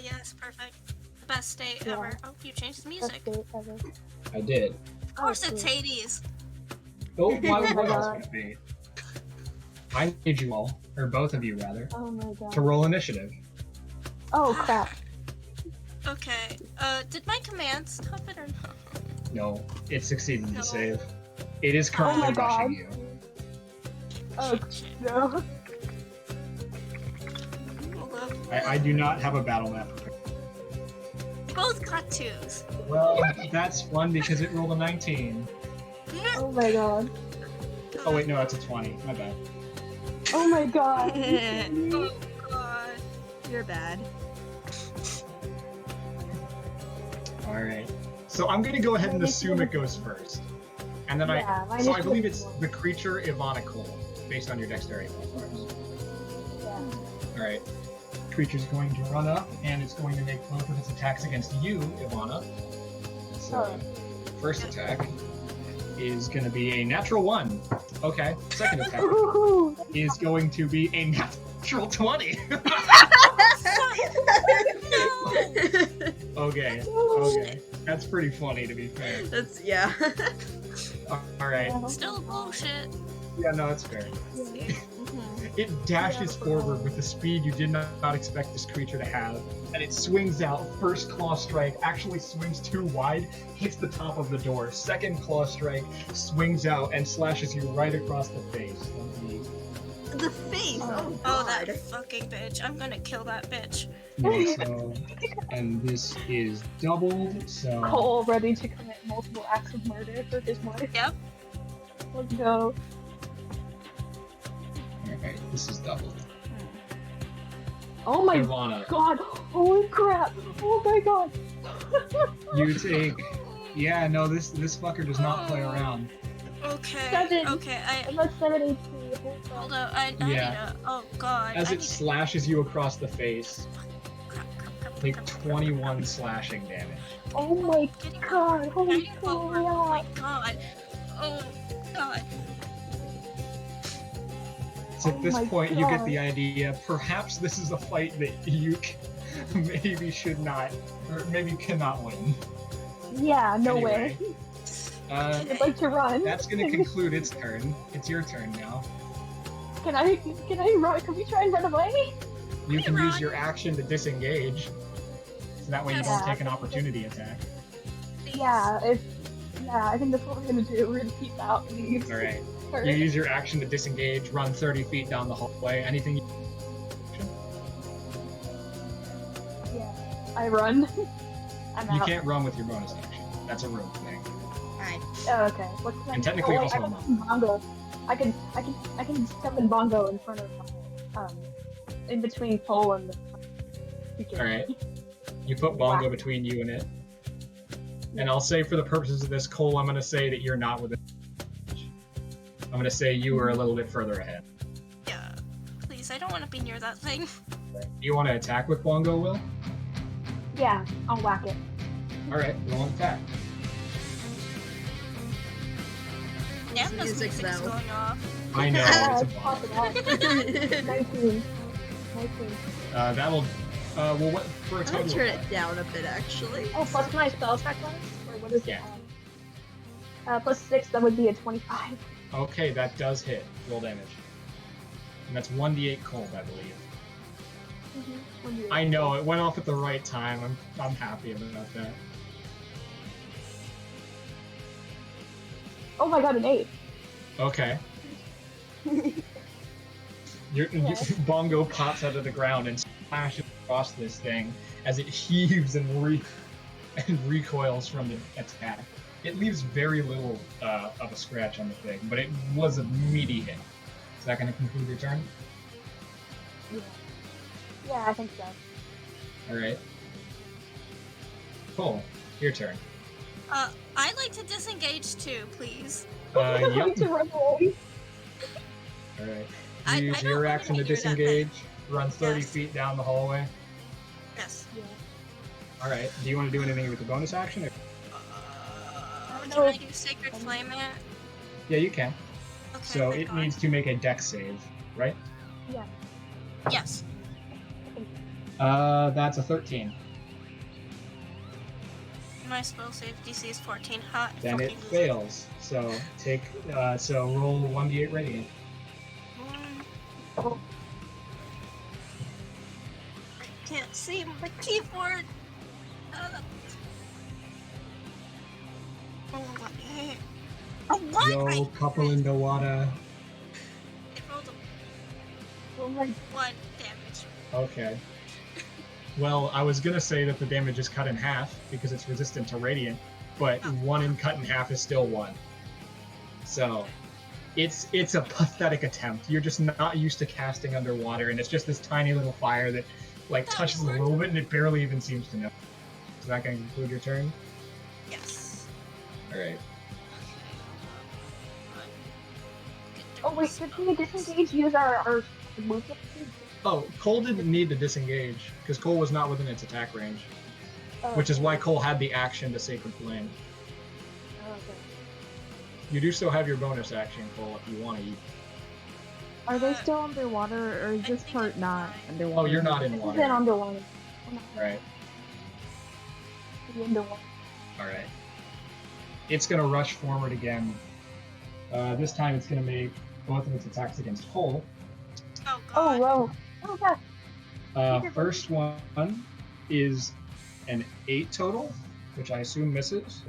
Yes, perfect. The best day Yeah. ever. Oh, you changed the Best music. date ever. I did. Of course it's sweet. Hades. Oh, why Oh my what else God. would it be? I need you all, or both of you rather, Oh my god. to roll initiative. Oh crap. Okay. Did my command stop it or not? No, it succeeded No. to save. It is currently my God. rushing you. Oh Shit. no. Hold up. I do not have a battle map prepared. We both got twos. Well, that's fun because it rolled a 19. Oh my god. Oh wait, no, that's a 20. My bad. Oh my god. Oh god. You're bad. Alright. So I'm gonna go ahead and assume it goes first. And then Yeah, my so I initiative believe is it's one. the creature Evanna Khol, based on your dexterity modifiers. Yeah. Alright. Creature's going to run up, and it's going to make both of its attacks against you, Evanna. So, first attack is going to be a natural 1. Okay. Second attack Ooh. is going to be a natural 20. Okay. Okay. That's pretty funny, to be fair. That's yeah. Alright. Still bullshit. Yeah, no, that's fair. Yeah. It dashes forward with the speed you did not expect this creature to have, and it swings out. First claw strike actually swings too wide, hits the top of the door. Second claw strike swings out and slashes you right across the face. The face. Oh, Oh, God. that fucking bitch. I'm gonna kill that bitch. So, and this is doubled, so... Cole ready to commit multiple acts of murder for his wife. Yep. Let's go. Alright, this is doubled. Oh my Evanna, god. Holy crap. Oh my god. you take... Yeah, no, this fucker does not play around. Okay. 7. Okay, And that's 7 HP. hold up. I Yeah. need to. Oh god. As I it need to. slashes you across the face, Crap, take 21 slashing damage. Oh my Getting god. Holy Getting forward. Oh my crap. god. Oh god. So at Oh this my point, you get God. the idea. Perhaps this is a fight that you maybe should not, or maybe cannot win. Yeah, no Anyway, way. Uh, I'd like to run. that's going to conclude its turn. It's your turn now. Can I run? Can we try and run away? You can Run. use your action to disengage, so that way you don't Yeah. take an opportunity attack. Please. Yeah, I think that's what we're gonna do. We're gonna peace out and leave. All right. Or- You use your action to disengage, run 30 feet down the hallway. Anything? I run. I'm You out. can't run with your bonus action. That's a rogue thing. Alright. Oh, okay. What's And technically also I a can monk. summon Bongo. I can summon Bongo in front of in between Khol and the. Alright. You put Bongo between you and it. And I'll say for the purposes of this, Khol, I'm going to say that you're not within. I'm going to say you were a little bit further ahead. Yeah. Please, I don't want to be near that thing. Do you want to attack with Bongo, Will? Yeah, I'll whack it. Alright, roll an attack. Yeah, The this music music is though. going off. I know, Yeah, it's a it's bummer. popping out. 19. That'll... well, what, for a I'm total gonna turn of it down a bit, actually. Oh, plus my spell attack bonus? Or what is Yeah. it? Plus 6, that would be a 25. Okay, that does hit. Roll damage. And that's 1d8 cold, I believe. I know, it went off at the right time. I'm happy about that. Oh my god, an 8. Okay. Bongo pops out of the ground and splashes across this thing as it heaves and recoils from the attack. It leaves very little of a scratch on the thing, but it was a meaty hit. Is that going to conclude your turn? Yeah, I think so. Alright. Cool. Your turn. I'd like to disengage too, please. I'm going Yep. to run away. Alright. I Use don't your wanna action to be near that disengage. Run 30 Yes. feet down the hallway. Yes. Yeah. Alright. Do you want to do anything with the bonus action? Or... Can I do Sacred Flame it? Yeah, you can. Okay, So thank it God. needs to make a dex save, right? Yeah. Yes. That's a 13. My spell save DC is 14. Hot. Then it fails. So roll 1d8 radiant. Oh, I can't see my keyboard. What? Yo, couple in the water. It rolled oh my 1 damage. Okay. Well, I was gonna say that the damage is cut in half because it's resistant to radiant, but 1 in cut in half is still 1. So, it's a pathetic attempt. You're just not used to casting underwater, and it's just this tiny little fire that like touches a little bit, and it barely even seems to know. Is that gonna conclude your turn? Yes. All right. Oh wait, did we disengage use our movement? Oh, Cole didn't need to disengage because Cole was not within its attack range, Oh, which is why Cole had the action to Sacred Flame. Oh, okay. You do still have your bonus action, Cole, if you want to use. Are they still underwater, or is I this think part it's not fine. underwater? Oh, you're not in This is water. an underwater. Right. Underwater. All right. It's gonna rush forward again. This time it's gonna make both of its attacks against Cole. Oh Oh, god. whoa. Oh god. First one is an 8 total, which I assume misses.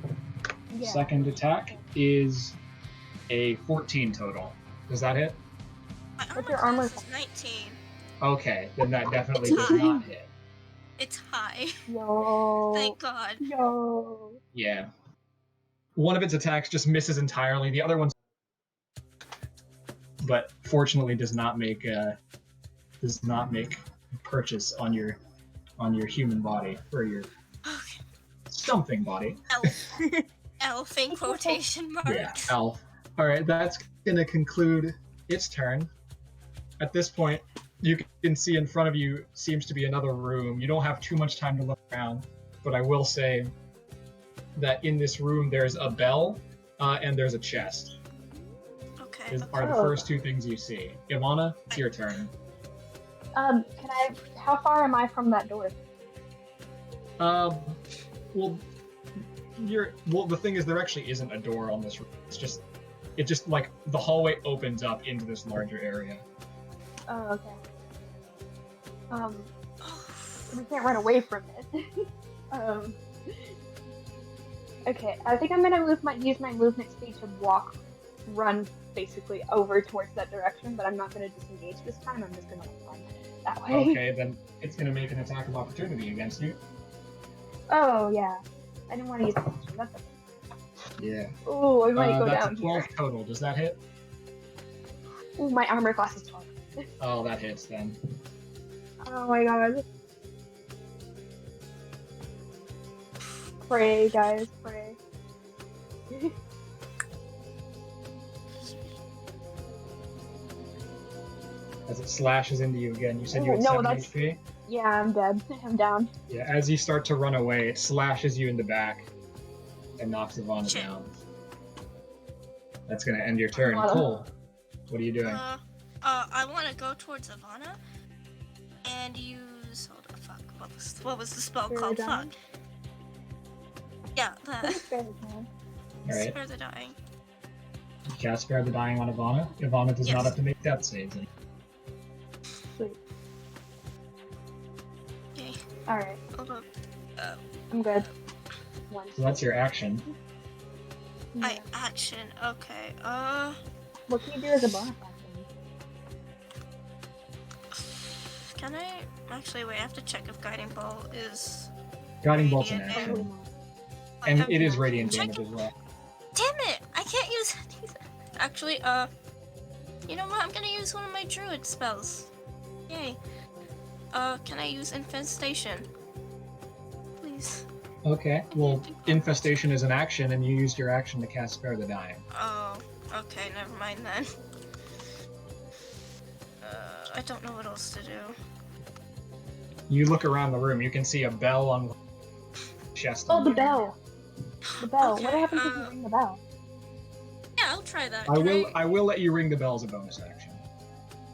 Yeah. Second attack is a 14 total. Does that hit? My What's your armor class is 19. Okay, then that definitely It's does high. not hit. It's high. Yo. Thank God. Yo. Yeah. One of its attacks just misses entirely. The other one's, but fortunately does not make purchase on your human body or your Okay. something body. Elf. Elf in quotation marks. Yeah, elf. All right, that's gonna conclude its turn. At this point, you can see in front of you seems to be another room. You don't have too much time to look around, but I will say that in this room there's a bell and there's a chest. Okay. These are the Oh. first two things you see. Evanna, it's your turn. How far am I from that door? Well, the thing is, there actually isn't a door on this room. It just like the hallway opens up into this larger area. Oh, okay. We can't run away from it. Okay, I think I'm gonna use my movement speed to run basically over towards that direction, but I'm not gonna disengage this time. I'm just gonna run that way. Okay, then it's gonna make an attack of opportunity against you. Oh yeah. I didn't want to use that. That's okay. Yeah. Oh, I might go That's down a 12 here. total. Does that hit? Oh, my armor class is 12. Oh, that hits then. Oh my god. Pray, guys, pray. As it slashes into you again. You said you Ooh, had no, 7 that's- HP? Yeah, I'm dead. I'm down. Yeah, as you start to run away, it slashes you in the back and knocks Evanna Shit. down. That's gonna end your turn. Evanna. Cole, what are you doing? I want to go towards Evanna and use. Hold on, fuck. What was the spell Spare called? the Fuck. dying? Yeah, What the is spare the dying? Alright. spare the dying. You cast Spare the Dying on Evanna. Evanna does not Yes. have to make death saves. Sweet. Okay, Alright, hold up. I'm good. One. So that's your action. Yeah. Action. Okay. What can you do as a bonus action? Can I actually wait? I have to check if guiding bolt is. Guiding Bolt's an Radiant Probably action. not. And Okay. it is radiant Check damage as well. Damn it! I can't use anything. Actually, you know what? I'm gonna use one of my druid spells. Yay. Can I use infestation? Please. Okay, well, Infestation is an action, and you used your action to cast Spare the Dying. Oh, okay, never mind then. I don't know what else to do. You look around the room, you can see a bell on the chest. Oh, the bell! The bell. What Okay, happens if you ring the bell? Yeah, I'll try that. I will let you ring the bell as a bonus action.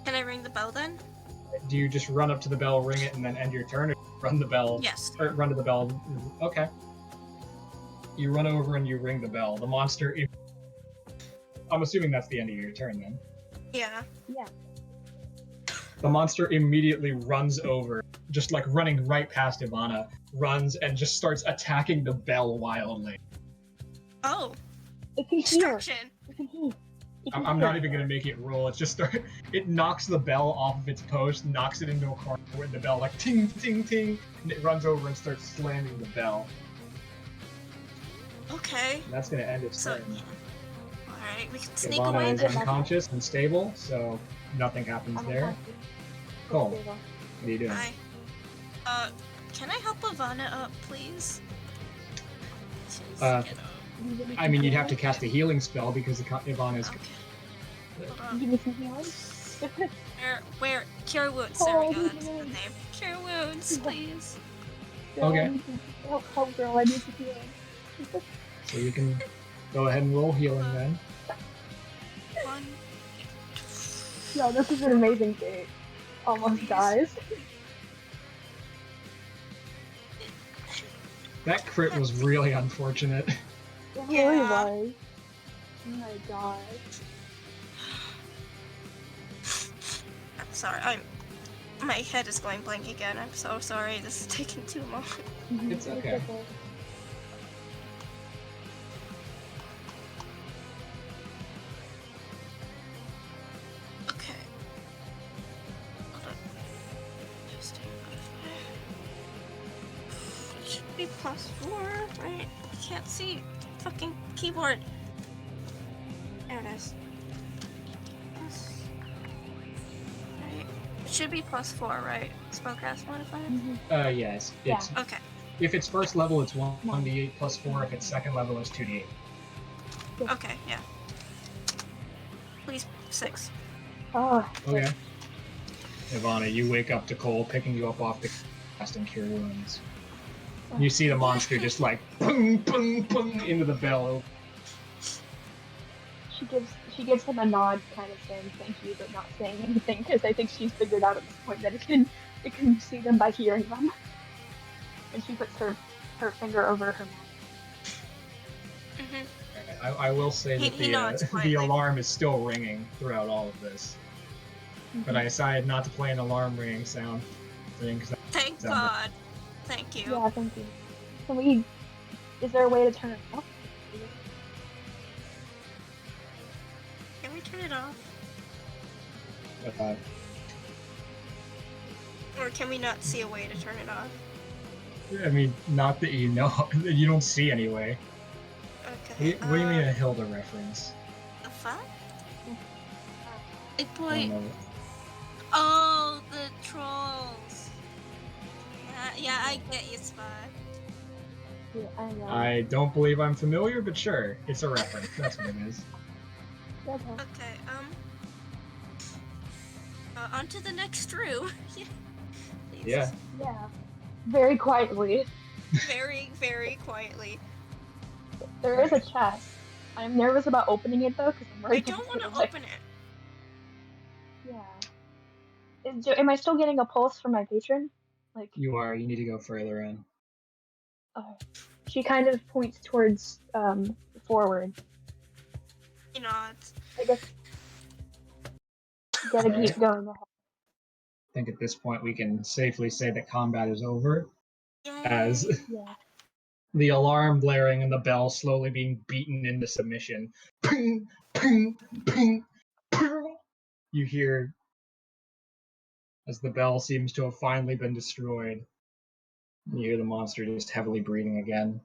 Can I ring the bell then? Do you just run up to the bell, ring it, and then end your turn, or run the bell? Yes. Or run to the bell. Okay. You run over and you ring the bell. The monster. I'm assuming that's the end of your turn then. Yeah. Yeah. The monster immediately runs over, just like running right past Evanna, runs and just starts attacking the bell wildly. Oh, It can hear. distraction. It can hear. It can I'm hear. not even gonna make it roll. It's just it knocks the bell off of its post, knocks it into a corner where the bell like ting ting ting, and it runs over and starts slamming the bell. Okay. And that's gonna end its So, turn. alright, we can sneak Evanna away is then. unconscious and stable, so nothing happens I'm there. unconscious. Cool. Stable. What are you doing? Hi. Can I help Evanna up, please? Just Uh, get up. Can you give me I some mean, you'd have to healing? cast a healing spell because Evanna's. Okay. Hold Can on. you give me some healing? Where? Cure wounds. There we Oh, go. I That's the need name. Cure wounds, please. Girl, Okay. I need some help, girl. I need some healing. So you can go ahead and roll healing then. 1. Yo, this is an amazing date. Almost Please. dies. That crit was really unfortunate. It really Yeah. was. Oh my god. I'm sorry. My head is going blank again. I'm so sorry. This is taking too long. It's okay. Okay. Hold on. Just it should be +4, right? I can't see fucking keyboard. There it is. Right. It should be +4, right? Spellcast modifier? Yes. It's Okay. if it's first level, it's 1d8 plus 4. If it's second level, it's 2d8. Okay, yeah. Please, 6. Oh, Okay. Evanna, you wake up to Cole picking you up off the cast and cure wounds. You see the monster just like pung pung pung into the bell. she gives him a nod, kind of saying thank you, but not saying anything because I think she's figured out at this point that it can see them by hearing them. And she puts her finger over her mouth. Mm-hmm. I will say that He nods the quietly. alarm is still ringing throughout all of this. But I decided not to play an alarm ringing sound thing. 'Cause Thank Sound God. Thank you. Yeah, thank you. Can we? Is there a way to turn it off? Can we turn it off? uh, Or can we not see a way to turn it off? I mean, not that you know, you don't see anyway. Okay. What do you mean a Hilda reference? The fuck? I It don't boy. know. Oh, the trolls. Yeah, I get you, Spy. Yeah, I know. I don't believe I'm familiar, but sure, it's a reference. That's what it is. Okay. Okay, on to the next room. Please. Yeah. Yeah. Very quietly. Very, very quietly. There is a Alright. chest. I'm nervous about opening it though, because I'm I worried don't it's want gonna to like. open it. Yeah. Am I still getting a pulse from my patron? Like, You are. You need to go further in. she kind of points towards forward. You know, I guess. Gotta Alright. keep going ahead. I think at this point we can safely say that combat is over, yay. as Yeah. the alarm blaring and the bell slowly being beaten into submission. Ping, ping, ping, ping. You hear as the bell seems to have finally been destroyed. You hear the monster just heavily breathing again.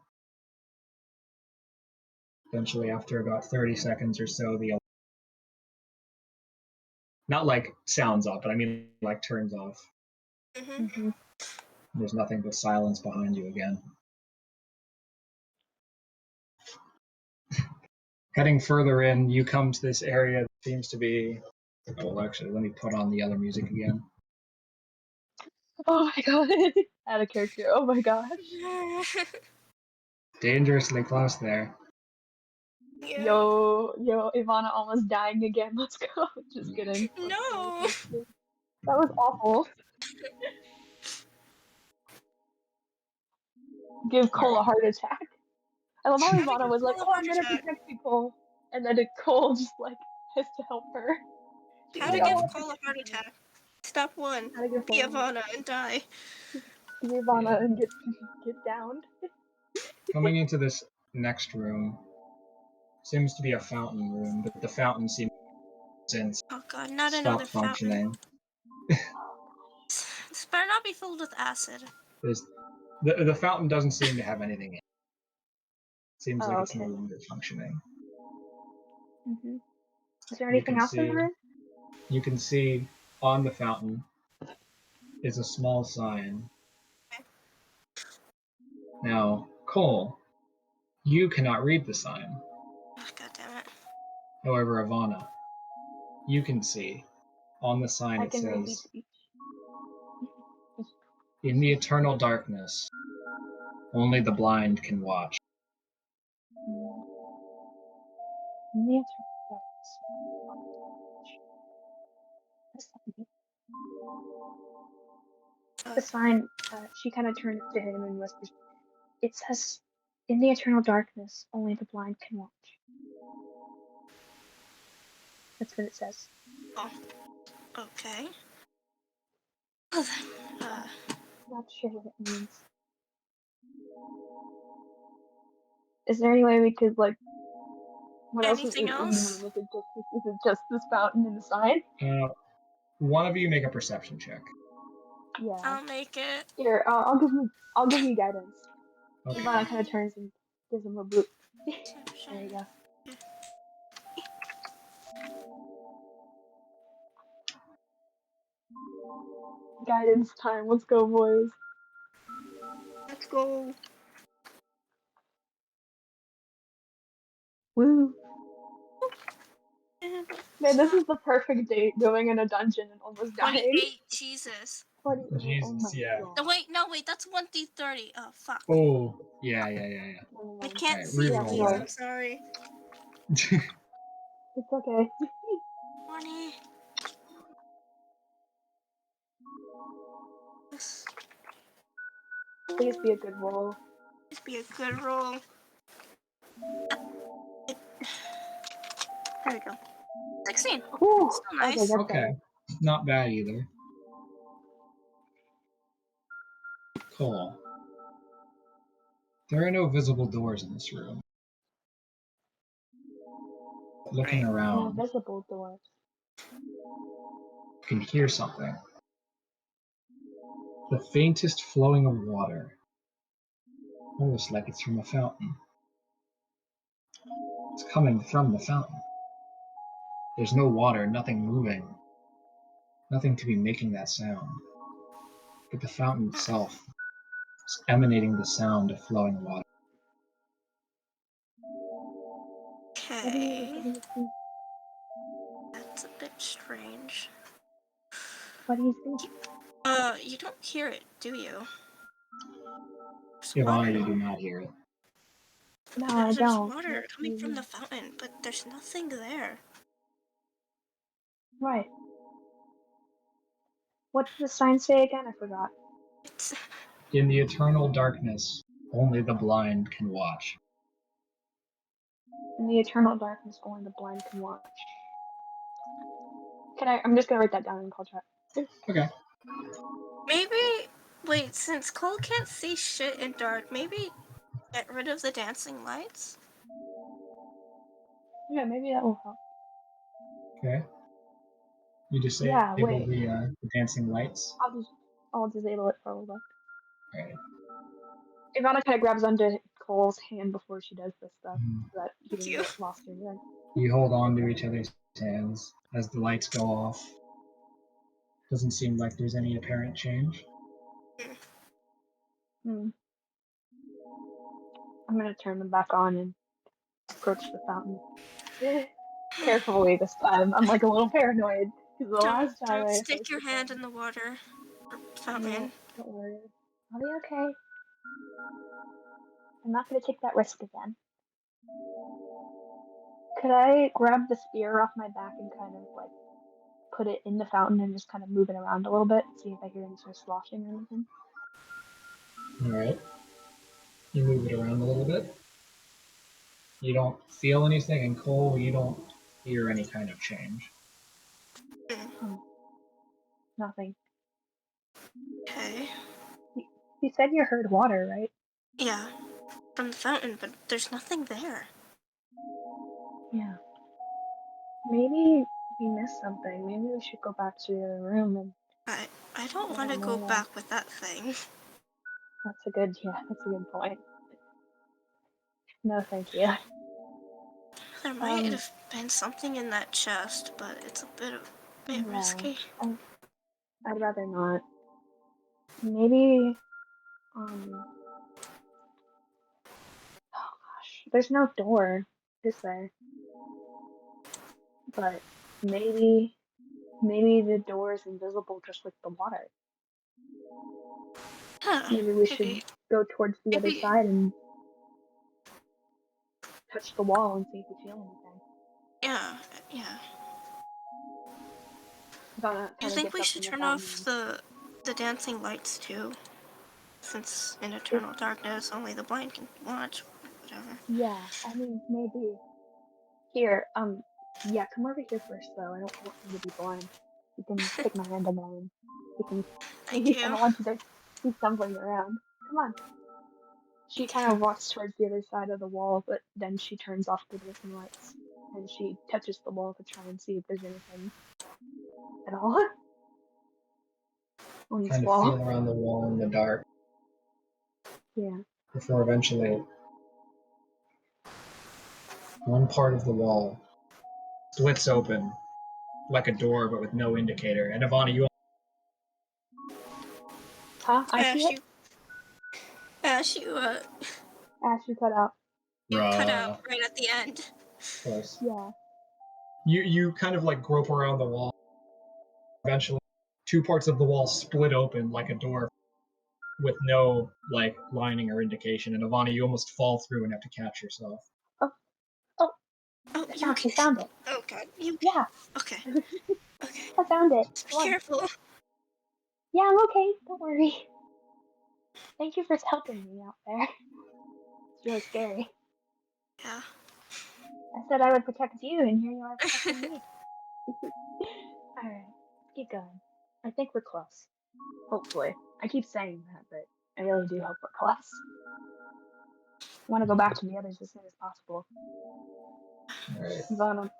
Eventually, after about 30 seconds or so, the not like sounds off, but I mean like turns off. Mm-hmm. There's nothing but silence behind you again. Heading further in, you come to this area that seems to be. Oh, well, actually, let me put on the other music again. Oh my god. Out of character. Oh my gosh. Dangerously close there. Yeah. Yo, Evanna almost dying again. Let's go. Just kidding. No. That was awful. Give Khol a heart attack. I love how How to Evanna give was like, Khol a "Oh, heart I'm gonna attack? protect you, Khol," and then Khol just like has to help her. She's How like, to "I give want to Khol a protect heart you." attack? Step 1. How to give Be Khol a heart Evanna and die. Be Evanna and get down. Coming into this next room seems to be a fountain room, but the fountain seems since Oh god, not another stopped fountain. functioning. This better not be filled with acid. The fountain doesn't seem to have anything in it. Seems Oh, like it's no okay. longer functioning. Is there You anything can else in the see room? you can see on the fountain is a small sign. Now, Khol, you cannot read the sign. Oh, god damn it. However, Evanna, you can see on the sign I it can read says, speech. "In the eternal darkness, only the blind can watch." The sign, she kind of turns to him and whispers, "It says, in the eternal darkness, only the blind can watch." That's what it says. Oh. Okay. Well then, Not sure what it means. Is there any way we could, like, what else is anything in the else? room? Is it just this fountain and the sign? One of you make a perception check. Yeah. I'll make it. Here, I'll give you guidance. Okay. Ivana kind of turns and gives him a boot. There you go. Guidance time. Let's go, boys. Let's go. Woo. Man, this is the perfect date, going in a dungeon and almost dying. 28. Jesus. 28. Oh Jesus, my yeah. god. No, wait, that's 1d30. Oh, fuck. Oh, yeah. I can't Alright, see, reroll please. that. I'm sorry. It's okay. 20. This Please be a good roll. Please be a good roll. There we go. 16. Whew. Still Okay, nice. that's Okay, better. not bad either. Cool. There are no visible doors in this room. Looking Right. around, Invisible doors. you can hear something. The faintest flowing of water Almost like it's from a fountain. It's coming from the fountain. There's no water, nothing moving. Nothing to be making that sound. But the fountain itself is emanating the sound of flowing water. What do Okay. you think? That's a bit strange. What do you think? You don't hear it, do you? There's Evanna, water. you do not hear it. No, I There's don't. water What do coming you from mean? the fountain, but there's nothing there. Right. What did the sign say again? I forgot. It's In the eternal darkness, only the blind can watch. In the eternal darkness, only the blind can watch. I'm just gonna write that down in call chat. Okay. maybe. Wait, since Cole can't see shit in dark, maybe get rid of the dancing lights. Yeah, maybe that will help. Okay. You disable Yeah, wait. the dancing lights. I'll disable it for a little bit. Alright. Ivana kind of grabs onto Cole's hand before she does this stuff, so that he Thank doesn't you. get lost in there. You hold on to each other's hands as the lights go off. Doesn't seem like there's any apparent change. Hmm. I'm gonna turn them back on and approach the fountain. Carefully this time. I'm like a little paranoid because the last time Don't I stick approached your the hand fountain. in the water or No, fountain. don't worry. I'll be okay. I'm not gonna take that risk again. Could I grab the spear off my back and kind of like put it in the fountain and just kind of move it around a little bit, see if I hear any sort of sloshing or anything? Alright. You move it around a little bit. You don't feel anything, and Cole, you don't hear any kind of change. Oh, nothing. Okay. You said you heard water, right? Yeah, from the fountain, but there's nothing there. Yeah. Maybe we missed something. Maybe we should go back to the other room and I don't want to go know. back with that thing. That's a good point. No, thank you. There might have been something in that chest, but it's a bit Yeah, risky. I'd rather not. Maybe, oh gosh, there's no door, is there? But maybe the door is invisible just like the water. Huh, Maybe we should go towards the other side and touch the wall and see if we feel anything. Yeah. Donna Do you kind of think gets we up should from the turn fountain. off the dancing lights too? Since in eternal darkness, only the blind can watch. Whatever. Yeah, I mean, maybe. Here, yeah, come over here first, though. I don't want you to be blind. You can take my hand in there and you can Thank see. I you. don't want you to be stumbling around. Come on. She kind of walks towards the other side of the wall, but then she turns off the dancing lights and she touches the wall to try and see if there's anything at all on this Trying to wall. feel around the wall in the dark. Yeah. Before eventually, one part of the wall splits open like a door, but with no indicator. And Evanna, you Huh? I see it? Ash, you Ash, you cut out. cut out right at the end. close. Yeah. You kind of like grope around the wall. Eventually, two parts of the wall split open like a door with no like lining or indication. And Evanna, you almost fall through and have to catch yourself. Oh, You okay? I found it. Oh god, you Yeah. okay? Okay. I found it. Just be Come on. careful. Yeah, I'm okay. Don't worry. Thank you for helping me out there. It's really scary. Yeah. I said I would protect you, and here you are protecting me. Alright, keep going. I think we're close. Hopefully. I keep saying that, but I really do hope we're close. I want to go back to the others as soon as possible. Alright. Ivana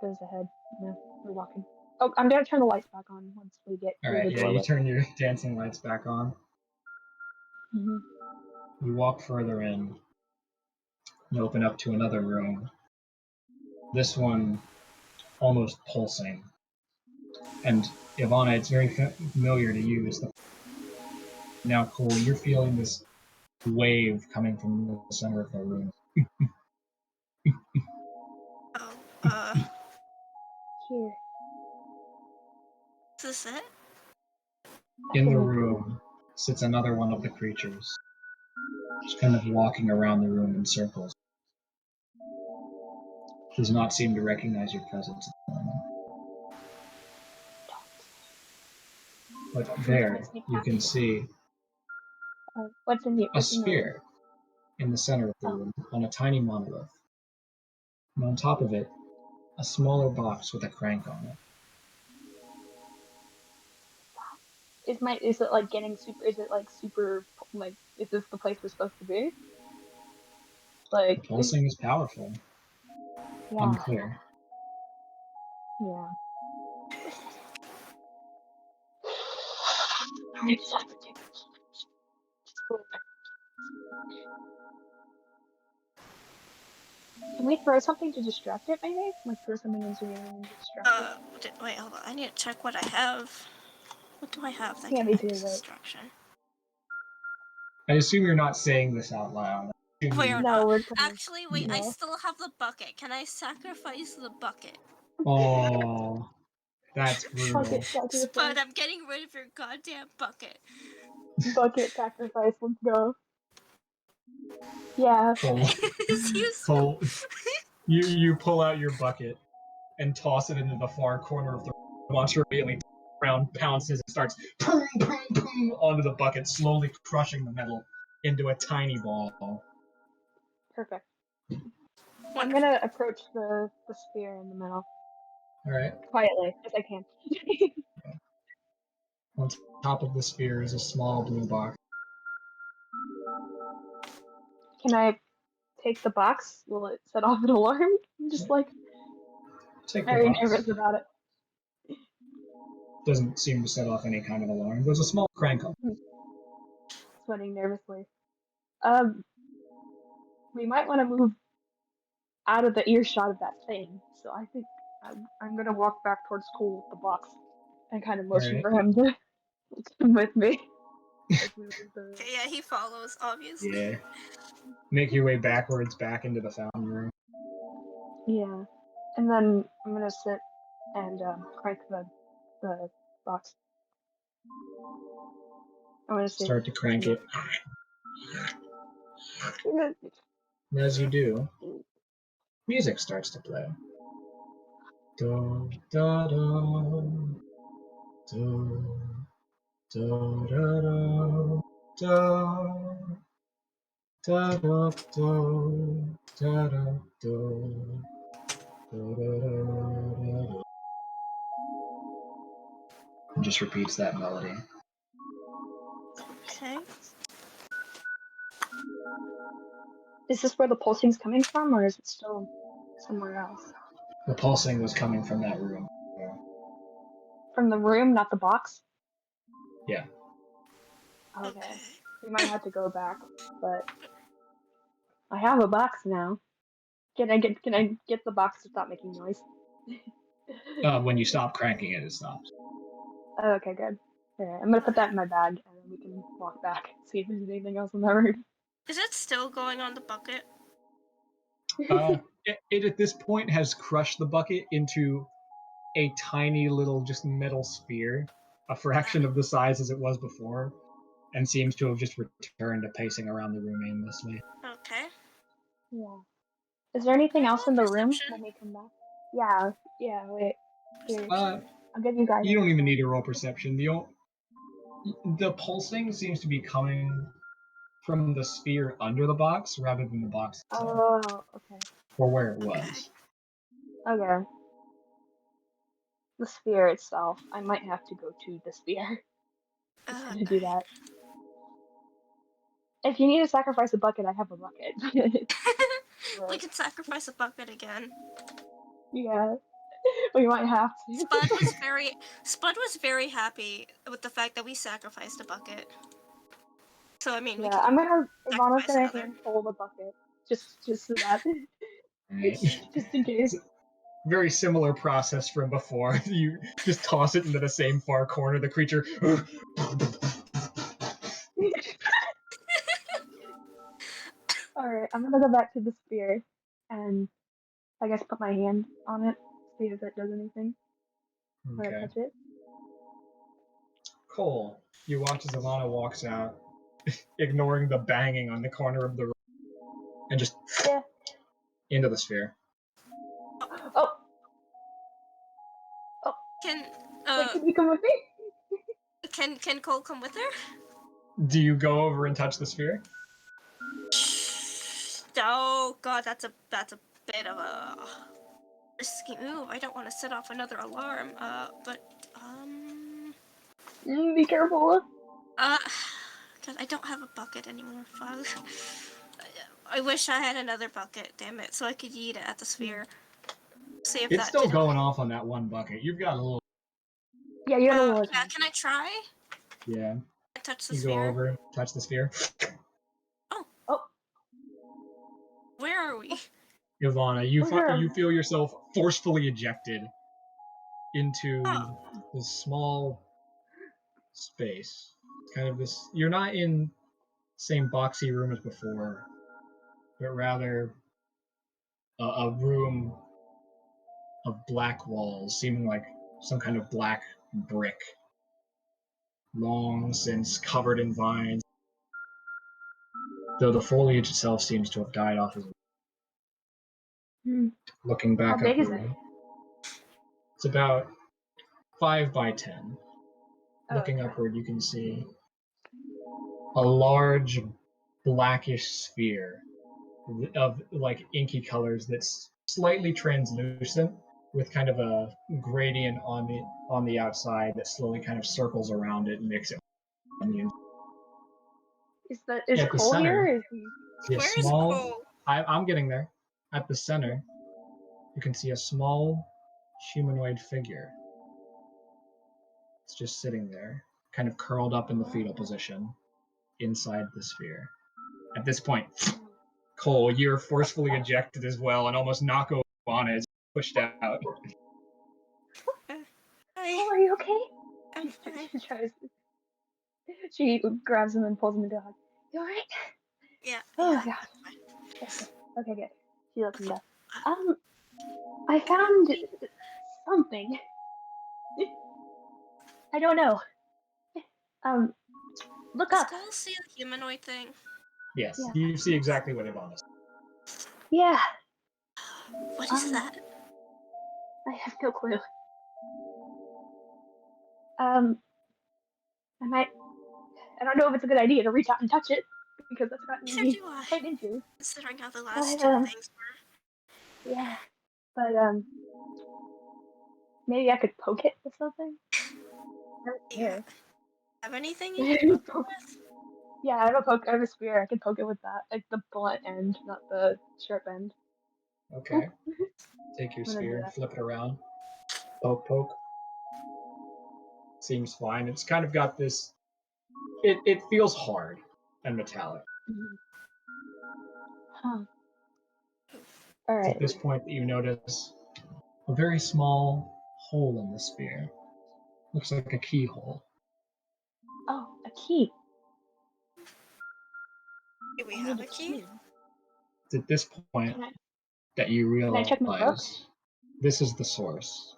goes ahead. No, we're walking. Oh, I'm gonna turn the lights back on once we get through Alright, the yeah, you doorway. turn your dancing lights back on. Mm-hmm. You walk further in and open up to another room. This one almost pulsing. And Evanna, it's very familiar to you. Now, Khol, you're feeling this wave coming from the center of the room. Oh, Here. is this it? In the room sits another one of the creatures, just kind of walking around the room in circles. Does not seem to recognize your presence at the moment. But there, you can see What's in the a sphere in the center of the Oh. room on a tiny monolith. And on top of it, a smaller box with a crank on it. Is it like getting super? Is it like super? Like, is this the place we're supposed to be? Like, The pulsing is powerful. yeah, Unclear. yeah. Can we throw something to distract it, maybe? Like throw something into the room to distract it? Wait, hold on. I need to check what I have. What do I have that Yeah, can me act too, as but- distraction? I assume you're not saying this out loud. We're No, not. we're kind of, Actually, wait, I no. still have the bucket. Can I sacrifice the bucket? Oh, that's brutal. Bucket sacrifice. Spud, I'm getting rid of your goddamn bucket. Bucket sacrifice. Let's go. Yeah. Khol, It's useful. Khol, you pull out your bucket and toss it into the far corner of the monster. Immediately around pounces and starts boom, boom, boom onto the bucket, slowly crushing the metal into a tiny ball. Perfect. I'm Wonderful. gonna approach the sphere in the middle All right. quietly as I can. On top of the sphere is a small blue box. Can I take the box? Will it set off an alarm? I'm just like Take the very box. nervous about it. Doesn't seem to set off any kind of alarm. There's a small crank on it. Sweating nervously. We might want to move out of the earshot of that thing. So I think I'm gonna walk back towards Khol with the box and kind of motion Alright. for him to come with me. As we leave the room. Okay, yeah, he follows, obviously. Yeah. Make your way backwards back into the fountain room. Yeah, and then I'm gonna sit and crank the box. I'm gonna see. Start to crank it. And as you do, music starts to play. Do, da, da, do, do, da, da, da, da, da, do, da, da, do, do, da, da, da. And just repeats that melody. Okay. Is this where the pulsing's coming from, or is it still somewhere else? The pulsing was coming from that room. From the room, not the box? Yeah. Okay. We might have to go back, but I have a box now. Can I get the box to stop making noise? When you stop cranking it, it stops. Oh, okay, good. Alright, I'm gonna put that in my bag, and then we can walk back, see if there's anything else in that room. Is it still going on the bucket? It at this point has crushed the bucket into a tiny little just metal sphere, a fraction of the size as it was before, and seems to have just returned to pacing around the room aimlessly. Okay. Yeah. Is there anything Can I else roll in the room perception? when we come back? Yeah, wait. Here, Uh, I'll give you guys. you don't even need to roll perception. The pulsing seems to be coming from the sphere under the box rather than the box itself, Oh, okay. or where it Okay. was. Okay. The sphere itself. I might have to go to the sphere. Just gonna do that. If you need to sacrifice a bucket, I have a bucket. We could sacrifice a bucket again. Yeah. We might have to. Spud was very happy with the fact that we sacrificed a bucket. So I mean, we Yeah, can Ivana's sacrifice gonna another. hand Khol the bucket. Just so that. Right. Just in case. Very similar process from before. You just toss it into the same far corner. The creature. Alright, I'm gonna go back to the spear and I guess put my hand on it, see if it does anything when I Okay. touch it. Khol, you watch as Evanna walks out, ignoring the banging on the corner of the room, and just Yeah. into the sphere. Oh, Can wait, can you come with me? can Cole come with her? Do you go over and touch the sphere? Oh god, that's a bit of a risky move. I don't want to set off another alarm. But Be careful. cause I don't have a bucket anymore. Fuck. I wish I had another bucket. Damn it, so I could yeet it at the sphere. See if It's that still did going off on that one bucket. You've got a little. Yeah, you got a little Yeah, time. can I try? Yeah. I touch the You sphere. go over, touch the sphere. Oh, Where are we? Evanna, you feel yourself forcefully ejected into Oh. this small space. Kind of this. You're not in same boxy room as before, but rather a room of black walls, seeming like some kind of black brick, long since covered in vines, though the foliage itself seems to have died off as well. Hmm. Looking How back big is upward, it? it's about 5 by 10. Oh, Looking okay. upward, you can see a large blackish sphere of like inky colors that's slightly translucent with kind of a gradient on the outside that slowly kind of circles around it and makes it onion. Is At the Khol here? center, Is he? see a Where is small. Cole? I'm getting there. At the center, you can see a small humanoid figure. It's just sitting there, kind of curled up in the fetal position inside the sphere. At this point, Khol, you're forcefully ejected as well and almost knock over Evanna as pushed out. Hi. Khol, are you okay? I'm fine. She tries. She grabs him and pulls him into a hug. You alright? Yeah. Oh Yeah. my gosh. I'm fine. Okay, good. She lets him Okay. go. I found something. I don't know. Um, look Does up. Cole see a humanoid thing? Yes, Yeah. you see exactly what Evanna said. Yeah. What is that? I have no clue. Um, I don't know if it's a good idea to reach out and touch it because that's gotten Neither me do I. quite injured. Considering how the But last two things were. yeah. But maybe I could poke it with something. I don't Do you care. have anything you can poke Poke- with? Yeah, I have a poke. I have a spear. I can poke it with that, like the blunt end, not the sharp end. Okay. Take your I'm gonna do spear, that. flip it around. Poke, poke. Seems fine. It's kind of got this. It feels hard and metallic. Huh. All It's right. at this point that you notice a very small hole in the sphere. Looks like a keyhole. Oh, a key. Do we I need have a a key? It's at this point Can I? that you Can I check my book? realize this is the source.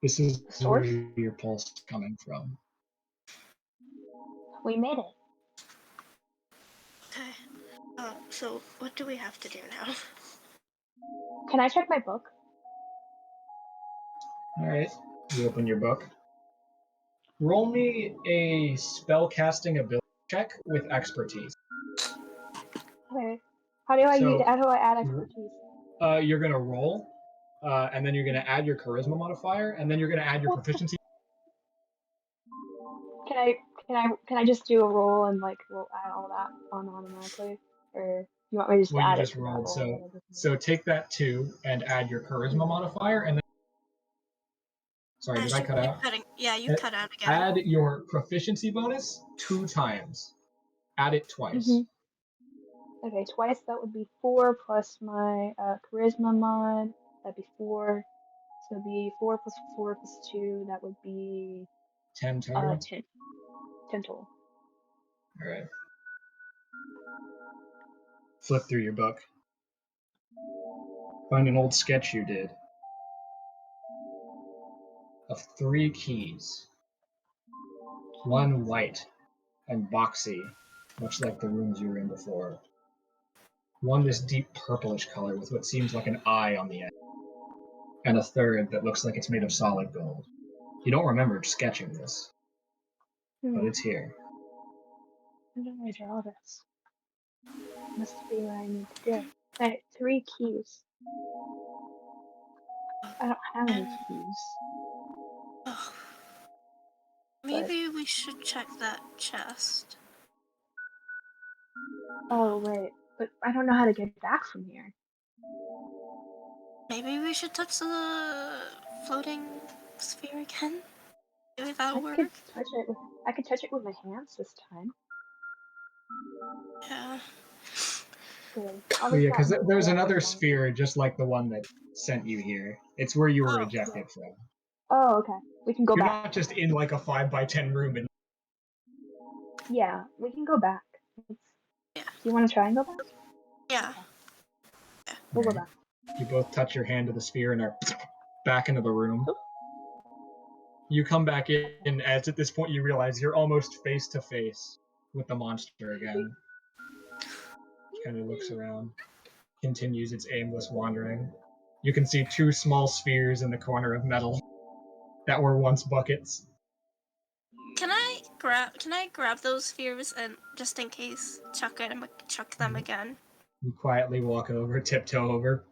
This is The where source? your pulse is coming from. We made it. Okay. So what do we have to do now? Can I check my book? Alright, you open your book. Roll me a spellcasting ability check with expertise. Okay. How do I add So, expertise? you're gonna roll, and then you're gonna add your charisma modifier, and then you're gonna add your What the- proficiency. Can I just do a roll and like add all that on automatically, or you want me just to Well, you add it just to that rolled, roll? so that I just made? so take that 2 and add your charisma modifier, and then Sorry, did I cut out? Yeah, you cut out again. Add your proficiency bonus 2 times. Add it twice. Mm-hmm. Okay, twice. That would be 4 plus my charisma mod. That'd be 4. So it'd be 4 plus 4 plus 2. That would be 10 total. 10. 10 total. All right. Flip through your book. Find an old sketch you did of 3 keys. One white and boxy, much like the rooms you were in before. One this deep purplish color with what seems like an eye on the end. And a third that looks like it's made of solid gold. You don't remember sketching this, but it's here. I don't know where to draw this. Must be what I need to do. Alright, 3 keys. I don't have any keys. Oh. Maybe we should check that chest. Oh, right. But I don't know how to get back from here. Maybe we should touch the floating sphere again? Maybe that'll work. I could touch it with my hands this time. Yeah. Good. Oh, yeah, because there's another sphere just like the one that sent you here. It's where you were ejected from. Oh, okay. We can go You're back. not just in like a 5x10 room. And yeah, we can go back. Yeah. Do you want to try and go back? Yeah. Okay. We'll go back. You both touch your hand to the sphere and are back into the room. You come back in, and as at this point you realize you're almost face to face with the monster again. Kind of looks around, continues its aimless wandering. You can see 2 small spheres in the corner of metal that were once buckets. Can I grab those spheres and just in case chuck them again? You quietly walk over, tiptoe over,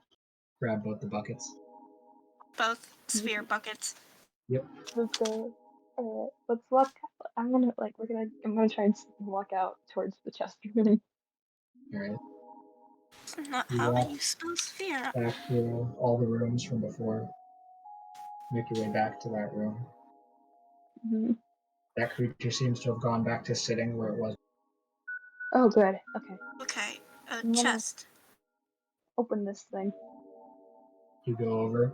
grab both the buckets. Both sphere buckets. Yep. Let's go. Let's walk. I'm gonna try and walk out towards the chest room. Alright. That's not You how I walk use spell sphere. back through all the rooms from before. Make your way back to that room. Mm-hmm. That creature seems to have gone back to sitting where it was. Oh, good. Okay. Okay. I'm gonna Chest. open this thing. You go over.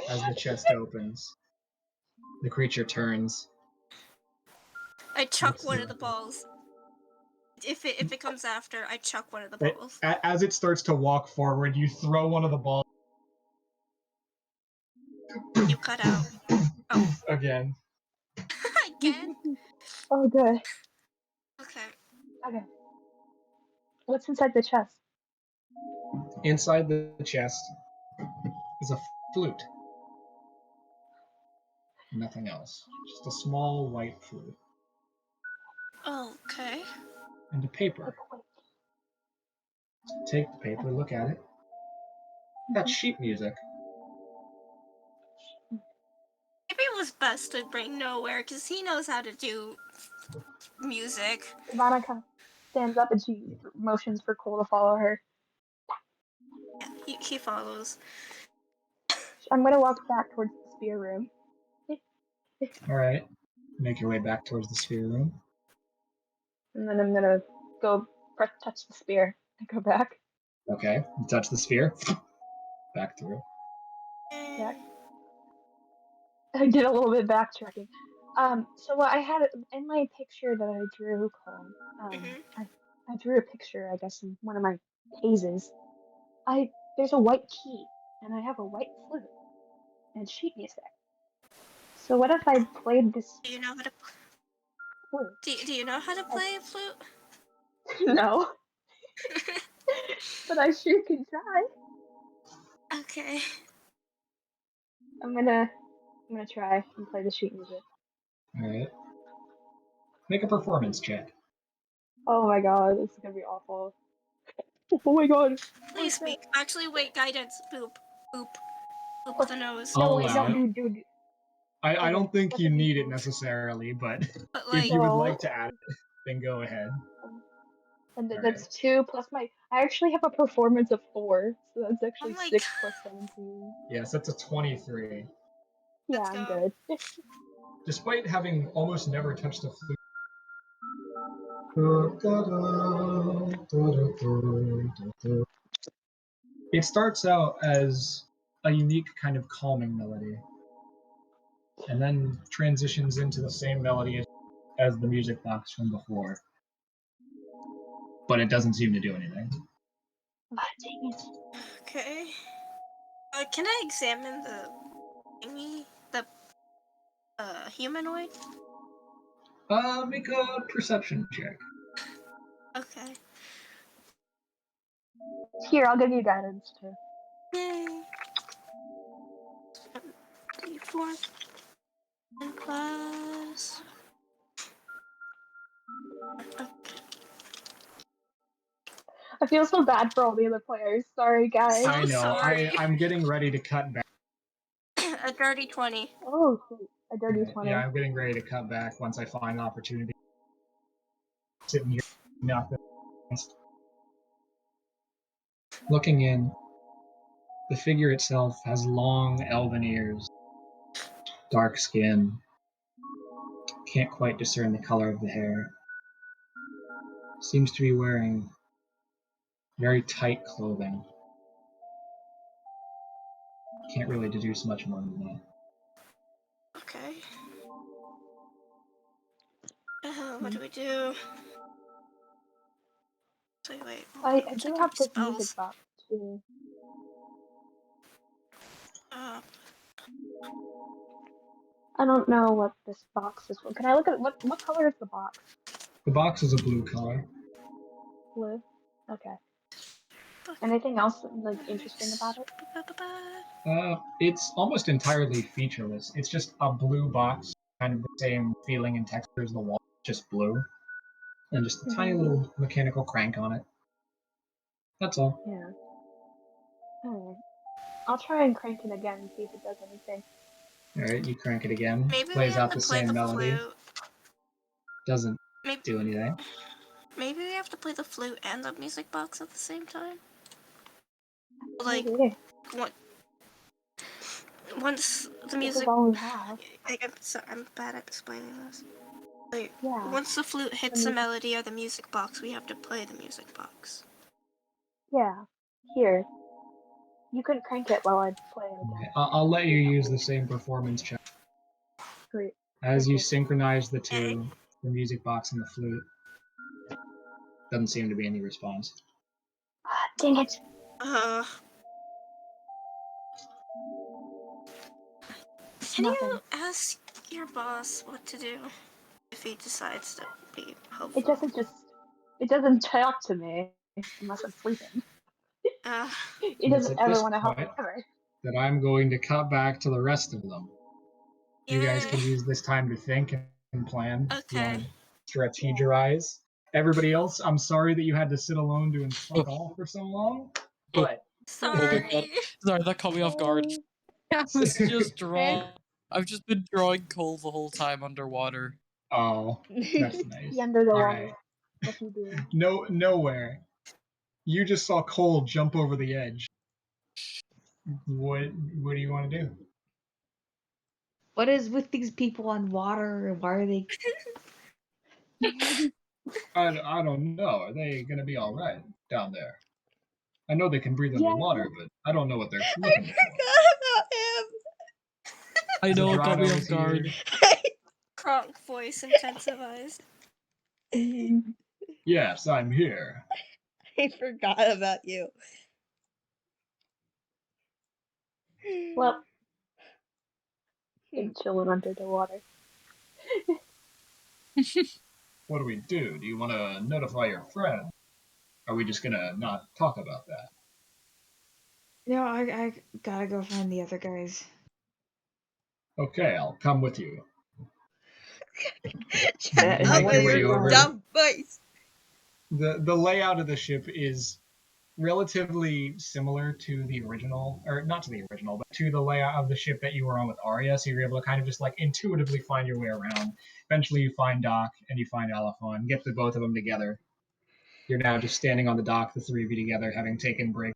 As the chest opens, the creature turns. I chuck one of the balls. If it comes after, I chuck one of the balls. As it starts to walk forward, you throw one of the balls. You cut out. Oh. Again. Again? Oh, good. Okay. Okay. What's inside the chest? Inside the chest is a flute. Nothing else. Just a small white flute. Okay. And a paper. Take the paper, look at it. That's sheet music. Maybe it was best to bring Nowhere because he knows how to do music. Evanna kind of stands up and she motions for Khol to follow her. Yeah, he follows. I'm gonna walk back towards the sphere room. Alright. Make your way back towards the sphere room. And then I'm gonna go touch the spear and go back. Okay. You touch the sphere. Back through. Back. I did a little bit backtracking. So what I had in my picture that I drew, Khol, I drew a picture, I guess, in one of my hazes. There's a white key, and I have a white flute and sheet music. So what if I played this? Do you know how to? Flute? Do you know how to play a flute? No. But I sure can try. Okay. I'm gonna try and play the sheet music. Alright. Make a performance check. Oh my god, this is gonna be awful. Oh my god. Please speak. Actually, wait. Guidance. Boop. Boop. Boop the nose. No, wait, no, dude. I don't think you need it necessarily, but like, if you would like to add it, then go ahead. And All that's 2 plus my. I actually have a performance of 4, so that's actually my 6 plus 17. Yes, that's a 23. Yeah, Let's I'm go. good. Despite having almost never touched a flute. It starts out as a unique kind of calming melody, and then transitions into the same melody as the music box from before. But it doesn't seem to do anything. Ah, dang it. Okay. Can I examine the thingy? The humanoid? Make a perception check. Okay. Here, I'll give you guidance too. Yay. 4 and plus. I feel so bad for all the other players. Sorry, guys. So I know. sorry. I'm getting ready to cut back. A dirty 20. Oh, sweet. A dirty 20. Yeah, I'm getting ready to cut back once I find an opportunity. Sitting here, nothing. Looking in, the figure itself has long elven ears, dark skin. Can't quite discern the color of the hair. Seems to be wearing very tight clothing. Can't really deduce much more than that. Okay. What do we do? Wait. I Check do my have this music spells. box too. Uh, I don't know what this box is for. Can I look at what color is the box? The box is a blue color. Blue. Okay. Anything else like interesting about it? It's almost entirely featureless. It's just a blue box, kind of the same feeling and texture as the wall, just blue. And just a tiny little mechanical crank on it. That's all. Yeah. Alright. I'll try and crank it again and see if it does anything. Alright, you crank it again. Maybe we Plays have out to the play same the melody. flute. Doesn't Maybe, do anything. maybe we have to play the flute and the music box at the same time. Like, Maybe. once the This is music. all we have. I'm bad at explaining this. Like, Yeah. once the flute hits the melody or the music box, we have to play the music box. Yeah. Here. You can crank it while I play it again. Okay. I'll let you use the same performance check. Great. As you Okay. synchronize the two, the music box and the flute, doesn't seem to be any response. Ah, dang it. Can Nothing. you ask your boss what to do if he decides to be hopeful? It doesn't talk to me unless I'm sleeping. It And it's doesn't at ever this want to help point ever. that I'm going to cut back to the rest of them. You guys Yay. can use this time to think and plan. You Okay. want to strategize. Everybody else, I'm sorry that you had to sit alone doing fuck all for so long, but Oh my god. Sorry. Sorry, that caught me off guard. I was just drawing. Okay. I've just been drawing Khol the whole time underwater. oh, that's nice. Be under the All water. right. What you doing? Nowhere. You just saw Khol jump over the edge. What do you want to do? What is with these people on water? Why are they? I don't know. Are they gonna be all right down there? I know they can breathe Yeah. underwater, but I don't know what they're I looking for. forgot about him. I know, it got me Zadrado off is guard. here. Kronk voice intensifies. Yes, I'm here. I forgot about you. Well, been chilling under the water. What do we do? Do you want to notify your friend? Are we just gonna not talk about that? No, I gotta go find the other guys. Okay, I'll come with you. Shut You up make with your way your over. dumb voice. The layout of the ship is relatively similar to the original, or not to the original, but to the layout of the ship that you were on with Arya, so you're able to kind of just like intuitively find your way around. Eventually you find Doc and you find Alphon, get the both of them together. You're now just standing on the dock, the three of you together, having taken break.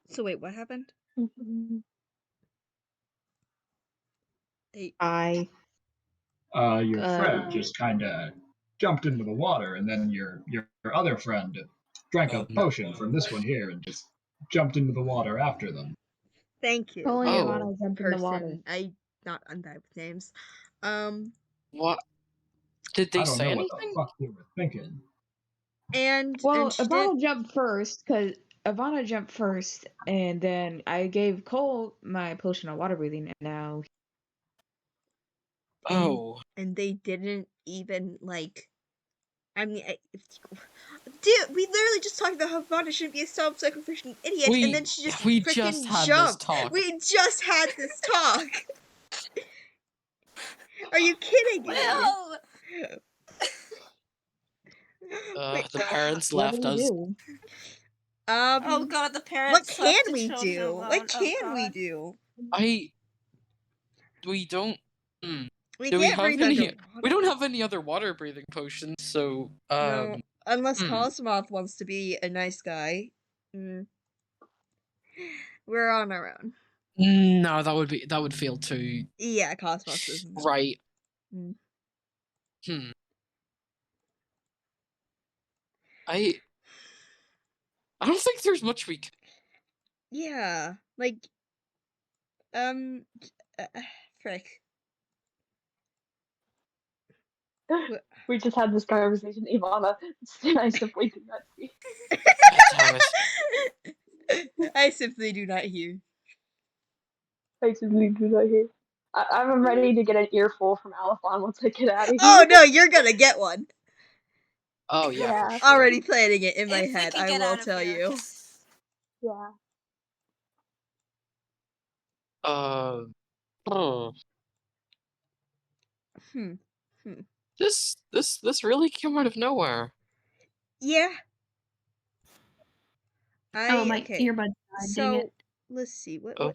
So wait, what happened? Mhm. I Your friend just kind of jumped into the water, and then your other friend drank a potion from this one here and just jumped into the water after them. Thank you. Cole and Oh. Evanna jumped in the water. Person. I'm bad with names. What? Did I they don't say know what the anything? fuck you were thinking. Well, and she Evanna did. jumped first, and then I gave Cole my potion of water breathing, and now Oh. And they didn't even like. I mean, dude, we literally just talked about how Evanna shouldn't be a self-sacrificial idiot, and then she just we freaking just had jumped. this talk. We just had this talk. Are you kidding me? Well, Wait, The parents what do left we us. do? oh god, the what parents can left the we children do? alone. What Oh, can we God. do? We don't. We Do we can't have breathe any? underwater. We don't have any other water breathing potions, so No, unless hmm. Cosmoth wants to be a nice guy. We're on our own. No, that would feel too Yeah, Cosmoth is right. Mm. I don't think there's much we can. Yeah, like, frick. We just had this conversation, Evanna. I simply do not see. Damn it. I simply do not hear. I simply do not hear. I'm ready to get an earful from Alphon once I get out of here. Oh no, you're gonna get one. Oh yeah, Yeah. for sure. Already planning it in my If we head. can I get will out of tell here, you. 'cause Yeah. Oh. This really came out of nowhere. Yeah. My okay. earbud died, dang So it. let's see what. Oh.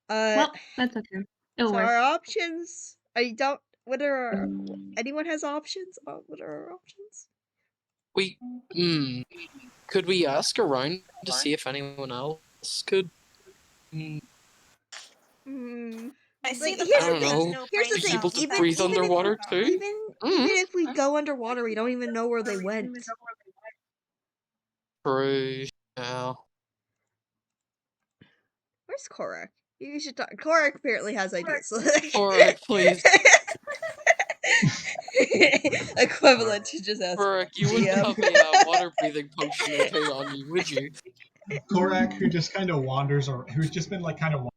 Well, that's okay. It'll So work. our options. I don't. What are our? Anyone has options? What are our options? We could we ask around to see if anyone else could? I Like, see the here's I the don't thing. know. no Here's the brain thing. People cells to breathe Even underwater too. even if we go underwater, we don't even know where they went. True. Yeah. Where's Korak? You should talk. Korak apparently has ideas. Korak, please. Equivalent to just ask. Korak, you wouldn't have a water breathing potion or two on you, would you? Korak, who just kind of wanders, or who's just been like kind of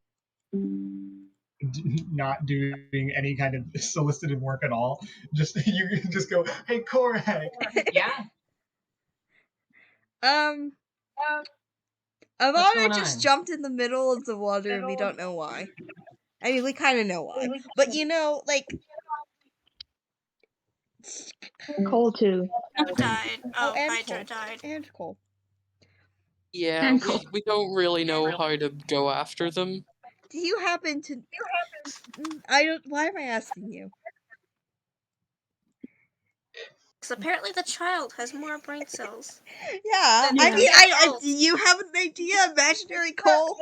not doing any kind of solicited work at all. Just you just go, hey Korak. Yeah. Evanna just jumped in the middle of the water and we don't know why. I mean, we kind of know why. But you know, like... Cole too. died. Oh, and Hydra Cole. died. And Cole. Yeah, And we don't really know how to go after them. Do you happen to... Why am I asking you? Because apparently the child has more brain cells. Yeah, Then I the mean, adult. do you have an idea, imaginary Cole?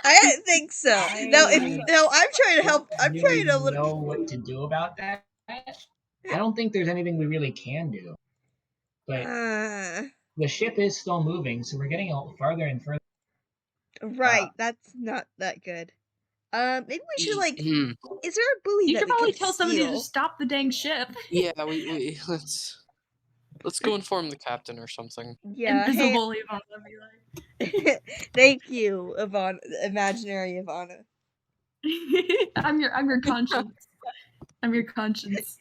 I don't think so. No, I'm trying to help. I'm trying to know what to do about that. I don't think there's anything we really can do. But the ship is still moving, so we're getting farther and further. Right, that's not that good. Maybe we should like. Is there a buoy You that should we probably could tell steal? somebody to stop the dang ship. Yeah, we let's go inform the captain or something. Yeah, Invisible Evanna be hey. Thank you, Evanna, imaginary Evanna. like. I'm your conscience. I'm your conscience.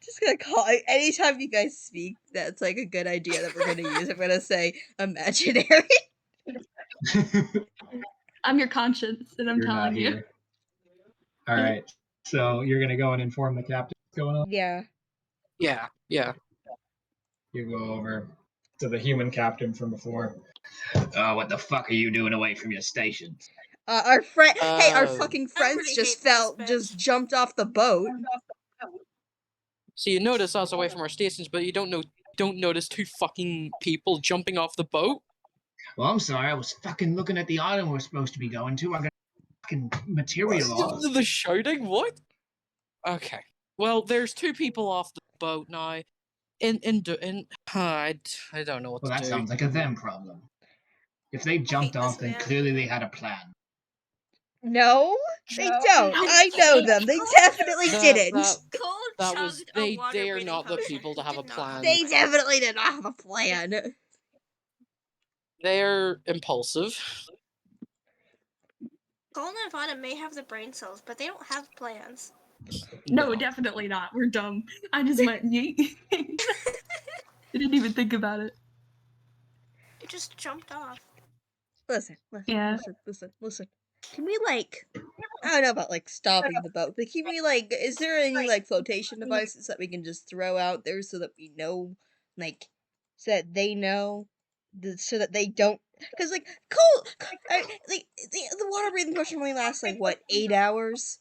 Just gonna call anytime you guys speak. That's like a good idea that we're gonna use. I'm gonna say imaginary. I'm your conscience, and I'm You're not telling you. here. All right. So you're gonna go and inform the captain what's going on. Yeah. Yeah. You go over to the human captain from before. What the fuck are you doing away from your station? Our friend, hey, our Oh. fucking I friends really just hate this bitch. just jumped off the boat. So you notice us away from our stations, but you don't notice two fucking people jumping off the boat? Well, I'm sorry. I was fucking looking at the island we're supposed to be going to. I got fucking material off. The shouting? What? Okay. Well, there's two people off the boat now. I don't know what Well, to that do. sounds like a them problem. If they jumped off, then man. clearly they had a plan. No, they don't. I know them. They definitely didn't. Khol That was chugged a water they are breathing not the potion. people to He have a did not have plan. They definitely did not have a plan. They're impulsive. Khol and Evanna may have the brain cells, but they don't have plans. No, definitely not. We're dumb. I just went yeet. I didn't even think about it. It just jumped off. Listen. Yeah. Can we like? I don't know about like stopping the boat, but can we like? Is there any like flotation devices that we can just throw out there so that we know, like, so that they know, so that they don't? Because like like the water breathing potion only lasts like what 8 hours.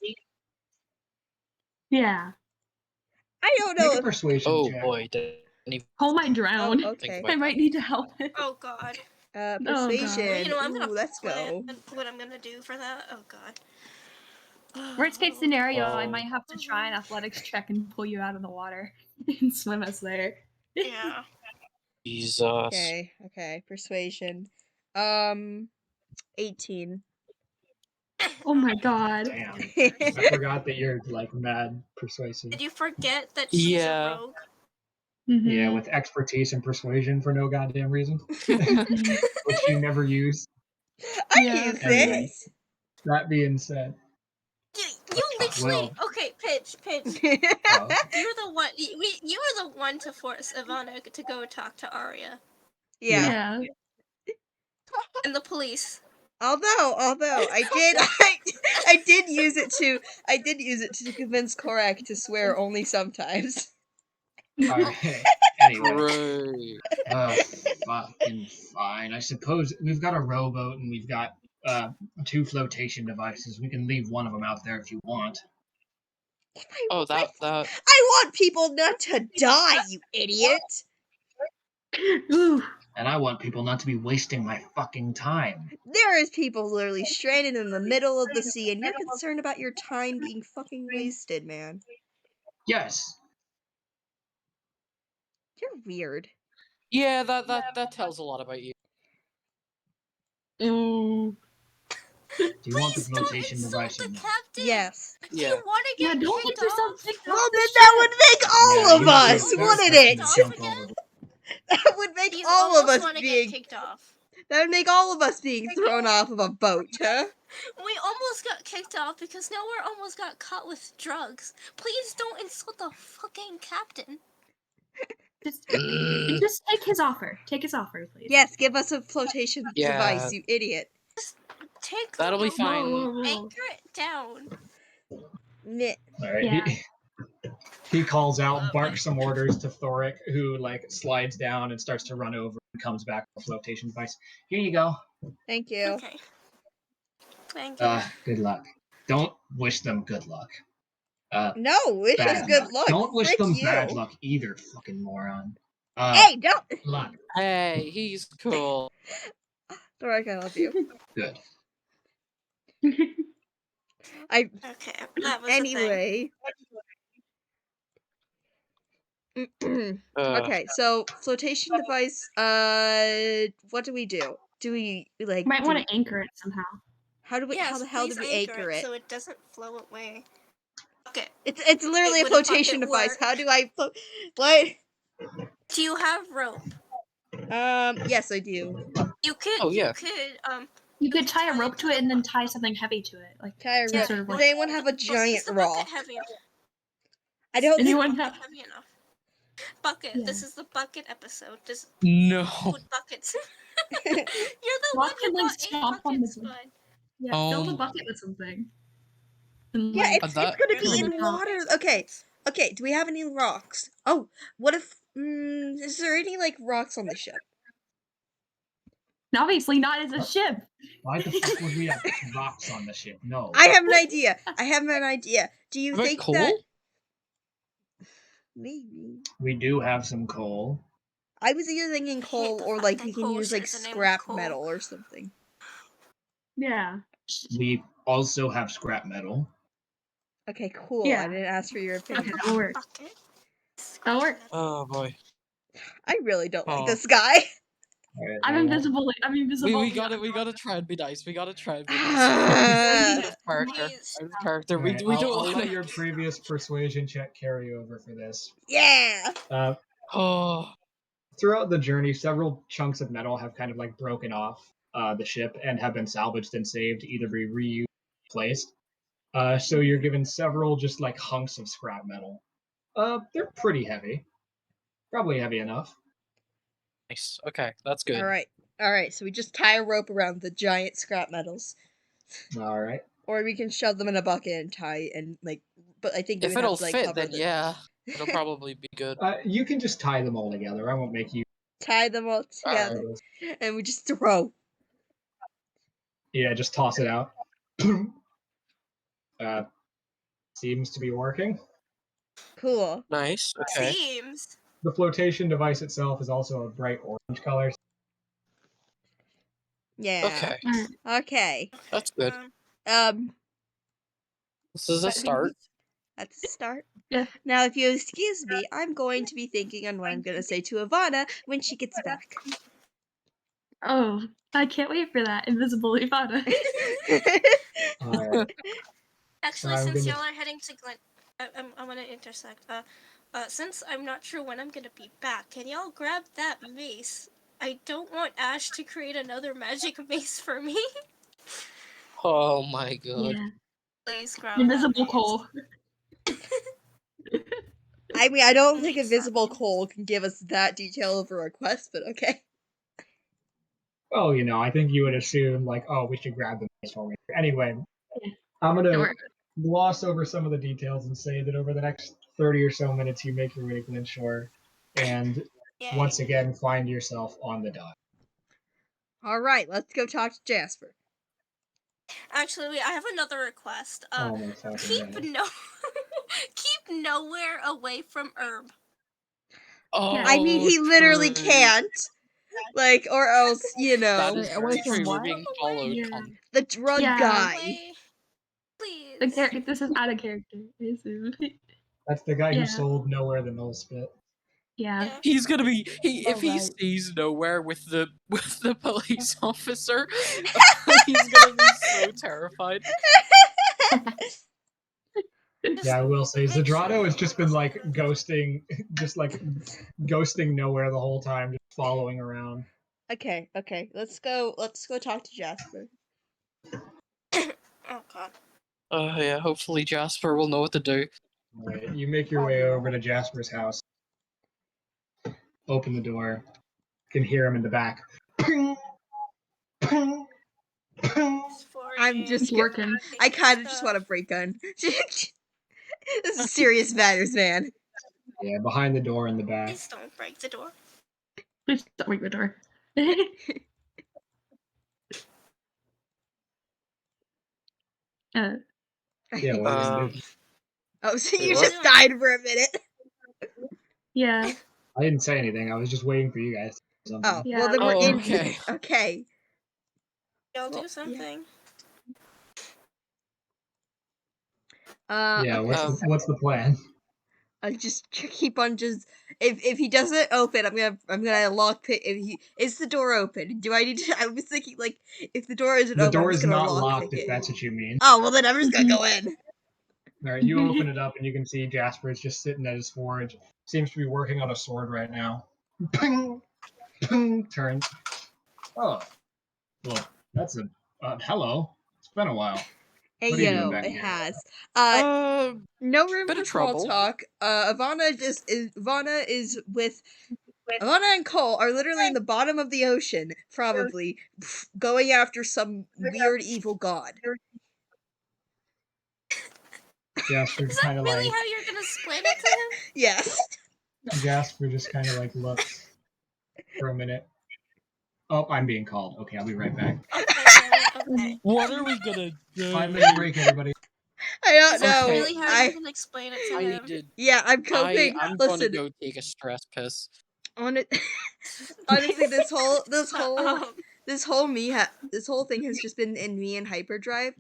Yeah. I don't know Make a if. persuasion Oh check. boy, didn't even Cole might Oh, drown. okay. I might need to help him. Oh god. Persuasion. Well, you know, I'm gonna Ooh, let's plan go. what I'm gonna do for that. Oh god. Worst case scenario, I Oh. might have to try an athletics check and pull you out of the water and swim us there. Yeah. Jesus. Okay. Persuasion. 18. Oh my god. Damn. I forgot that you're like mad persuasive. Did you forget that she's Yeah. a rogue? Yeah, Mhm. with expertise and persuasion for no goddamn reason, which you never use. I Yeah. use Anyway. it. That being said, You literally well, okay, Pitch. oh, You're the one. You were the one to force Evanna to go talk to Arya Yeah. Yeah. and the police. Although I did use it to convince Korak to swear only sometimes. alright. Anyway, Great. Fucking fine. I suppose we've got a rowboat and we've got 2 flotation devices. We can leave one of them out there if you want. Oh, that I want people not to die, you idiot. Ooh. And I want people not to be wasting my fucking time. There is people literally stranded in the middle of the sea, and you're concerned about your time being fucking wasted, man. Yes. You're weird. yeah, that tells a lot about you. Ooh. Do you want the Please don't flotation insult device the or no? captain. Yes. Do Yeah. you want to Yeah, get don't kicked get yourself off? kicked Well, off the then that would make all Yeah, of you have to- us, you have wouldn't to it? jump over the- That would make Do you all of almost us want to being. get kicked off? That would make all of us being thrown off of a boat, huh? We almost got kicked off because Nowhere almost got caught with drugs. Please don't insult the fucking captain. Just take his offer. Take his offer, please. Yes, give us a flotation Yeah. device, you idiot. Take That'll the be rope, fine. Whoa. anchor it down. Meh. Alright, Yeah. he calls out, barks some orders to Thoric, who like slides down and starts to run over and comes back with a flotation device. Here you go. Thank you. Okay. Thank you. Good luck. Don't wish them good luck. No, wish us Bad good luck. luck. Don't wish Frick them you. bad luck either, fucking moron. Hey, don't. Luck. Hey, he's cool. Thoric, I love you. Good. I. Okay, that was the thing. Anyway. Uh, Okay, so flotation device. What do we do? Do we like? Might do want we- to anchor it somehow. How do we? Yes, how the hell do please we anchor it? so it doesn't flow away. Okay. It's literally a Would a bucket flotation device. work? How do I? What? Do you have rope? Yes, I do. You could. Oh, yeah. You could. You could tie a rope to it and then tie something heavy to it. Like Tie a some rope. sort of Does like. anyone have a Well, giant is the rock? bucket heavy enough? I don't think. Anyone Bucket have? heavy enough. Bucket. Yeah. This is the bucket episode. Just no. food buckets. You're the one Rock who can like bought 8 stomp on buckets, the. bud. Yeah, fill the Oh. bucket with something. And, Yeah, like, it's that- gonna You're be the in one who bought water. 8 Okay, buckets. okay. Do we have any rocks? Oh, what if? Is there any like rocks on the ship? Obviously not as a ship. Why the fuck would we have rocks on the ship? No. I have an idea. I have an idea. Do you About think coal? that maybe We do have some coal. I was either thinking hate coal the or fact like that we can coal use like shares the name of scrap coal. metal or something. Yeah. We also have scrap metal. Okay, cool. Yeah. I didn't ask for your Okay, opinion. that'll work. Bucket. That'll work. Oh boy. I really don't like Oh. this guy. Alright, I'm now invisible. I'm invisible. We gotta try and be nice. We gotta try and be nice. Ah. Out of character. Please. Out of character. Alright, We I'll don't let wanna. your previous persuasion check carry over for this. Yeah. Oh. Throughout the journey, several chunks of metal have kind of like broken off the ship and have been salvaged and saved to either be reused or replaced. So you're given several just like hunks of scrap metal. They're pretty heavy. Probably heavy enough. Nice. Okay, that's good. All right. So we just tie a rope around the giant scrap metals, Alright. or we can shove them in a bucket and tie and like. But I think we If would it'll have to like fit, cover then the yeah, it'll probably be good. You can just tie them all together. I won't make you. tie them all together, and we just throw. Yeah, just toss it out. Seems to be working. Cool. Nice. Okay. Seems. The flotation device itself is also a bright orange color. Yeah. Okay. Okay. That's good. This is a But- start. That's a start. Yeah. Now, if you excuse me, I'm going to be thinking on what I'm going to say to Evanna when she gets back. Oh, I can't wait for that. Invisible Evanna. Alright. Actually, I'm since gonna- y'all are heading to Glen, I'm gonna intersect. Since I'm not sure when I'm gonna be back, can y'all grab that mace? I don't want Ash to create another magic mace for me. Oh my god. Yeah. Please grab Invisible that mace. coal. I mean, I don't think Makes Invisible sense. Coal can give us that detail of a request, but okay. Oh, I think you would assume, like, oh, we should grab the mace for me. Anyway, Yeah. I'm going Don't to worry. gloss over some of the details and say that over the next 30 or so minutes, you make your way to Glen Shore and Yay. once again find yourself on the dock. All right, let's go talk to Jasper. Actually, I have another request. Oh my fucking Keep God. keep nowhere away from Herb. Oh, I mean, he literally true. can't. Like, or else, That is Away very from true. We're what? being followed. Yeah. the drug Yeah. guy. Away. Please. This is out of character. That's the guy who Yeah. sold Nowhere the Gnoll Spit. Yeah. Yeah. He's gonna be if he right. sees Nowhere with the police officer, he's gonna be so terrified. Yeah, I will say, Make Zadrato sure- has just been like ghosting Nowhere the whole time, just following around. Okay. Let's go talk to Jasper. Oh God. Yeah, hopefully Jasper will know what to do. Alright, you make your way over to Jasper's house. Open the door. You can hear him in the back. Ping, ping, ping. I'm just It's working. I kind of just want to break gun. This is serious matters, man. Yeah, behind the door in the back. Please don't break the door. Please don't break the door. Yeah, what are you gonna do? Oh, so you What? just died for a minute. Yeah. I didn't say anything. I was just waiting for you guys to do something. Oh, Yeah. well then we're Oh, in. okay. Okay. Y'all Well, do something. Yeah, okay. what's the plan? I just keep on just if he doesn't open, I'm gonna lock pick. If he is the door open, do I need to? I was thinking like if the door isn't The open, I'm door just is gonna not lock locked, pick if it. that's what you mean. Oh well, then I'm just gonna go in. Alright, you open it up and you can see Jasper is just sitting at his forge. Seems to be working on a sword right now. Ping! Ping! Turns. Oh. Well, that's a... hello. It's been a while. Hey What are you doing yo, back it here? has. Uh, No room bit for of small trouble. talk. Evanna is with Evanna and Khol are literally in the bottom of the ocean, probably going after some weird evil god. Jasper Is that kind of really like... how you're gonna explain it to him? Yes. Jasper just kind of like looks for a minute. Oh, I'm being called. Okay, I'll be right back. Okay. What are we gonna do? 5-minute break, everybody. I don't Is it know. really hard? You can explain it to I him. need to. Yeah, I'm coping. I'm gonna Listen, go take a stress piss. on it. Honestly, this whole Stop. this whole thing has just been in me and hyperdrive,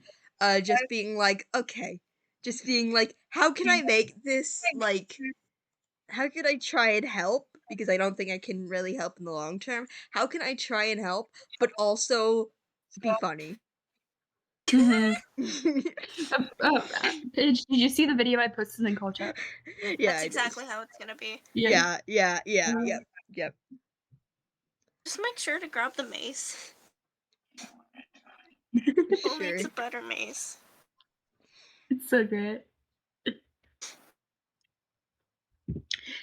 just being like, okay, just being like, how can I make this like, how can I try and help, because I don't think I can really help in the long term. How can I try and help but also be funny? Mm-hmm. Paige, did you see the video I posted in Call Chat? Yeah, That's I did. exactly how it's gonna be. Yeah, yep. Just make sure to grab the mace. Who makes Sure. a better mace? It's so great.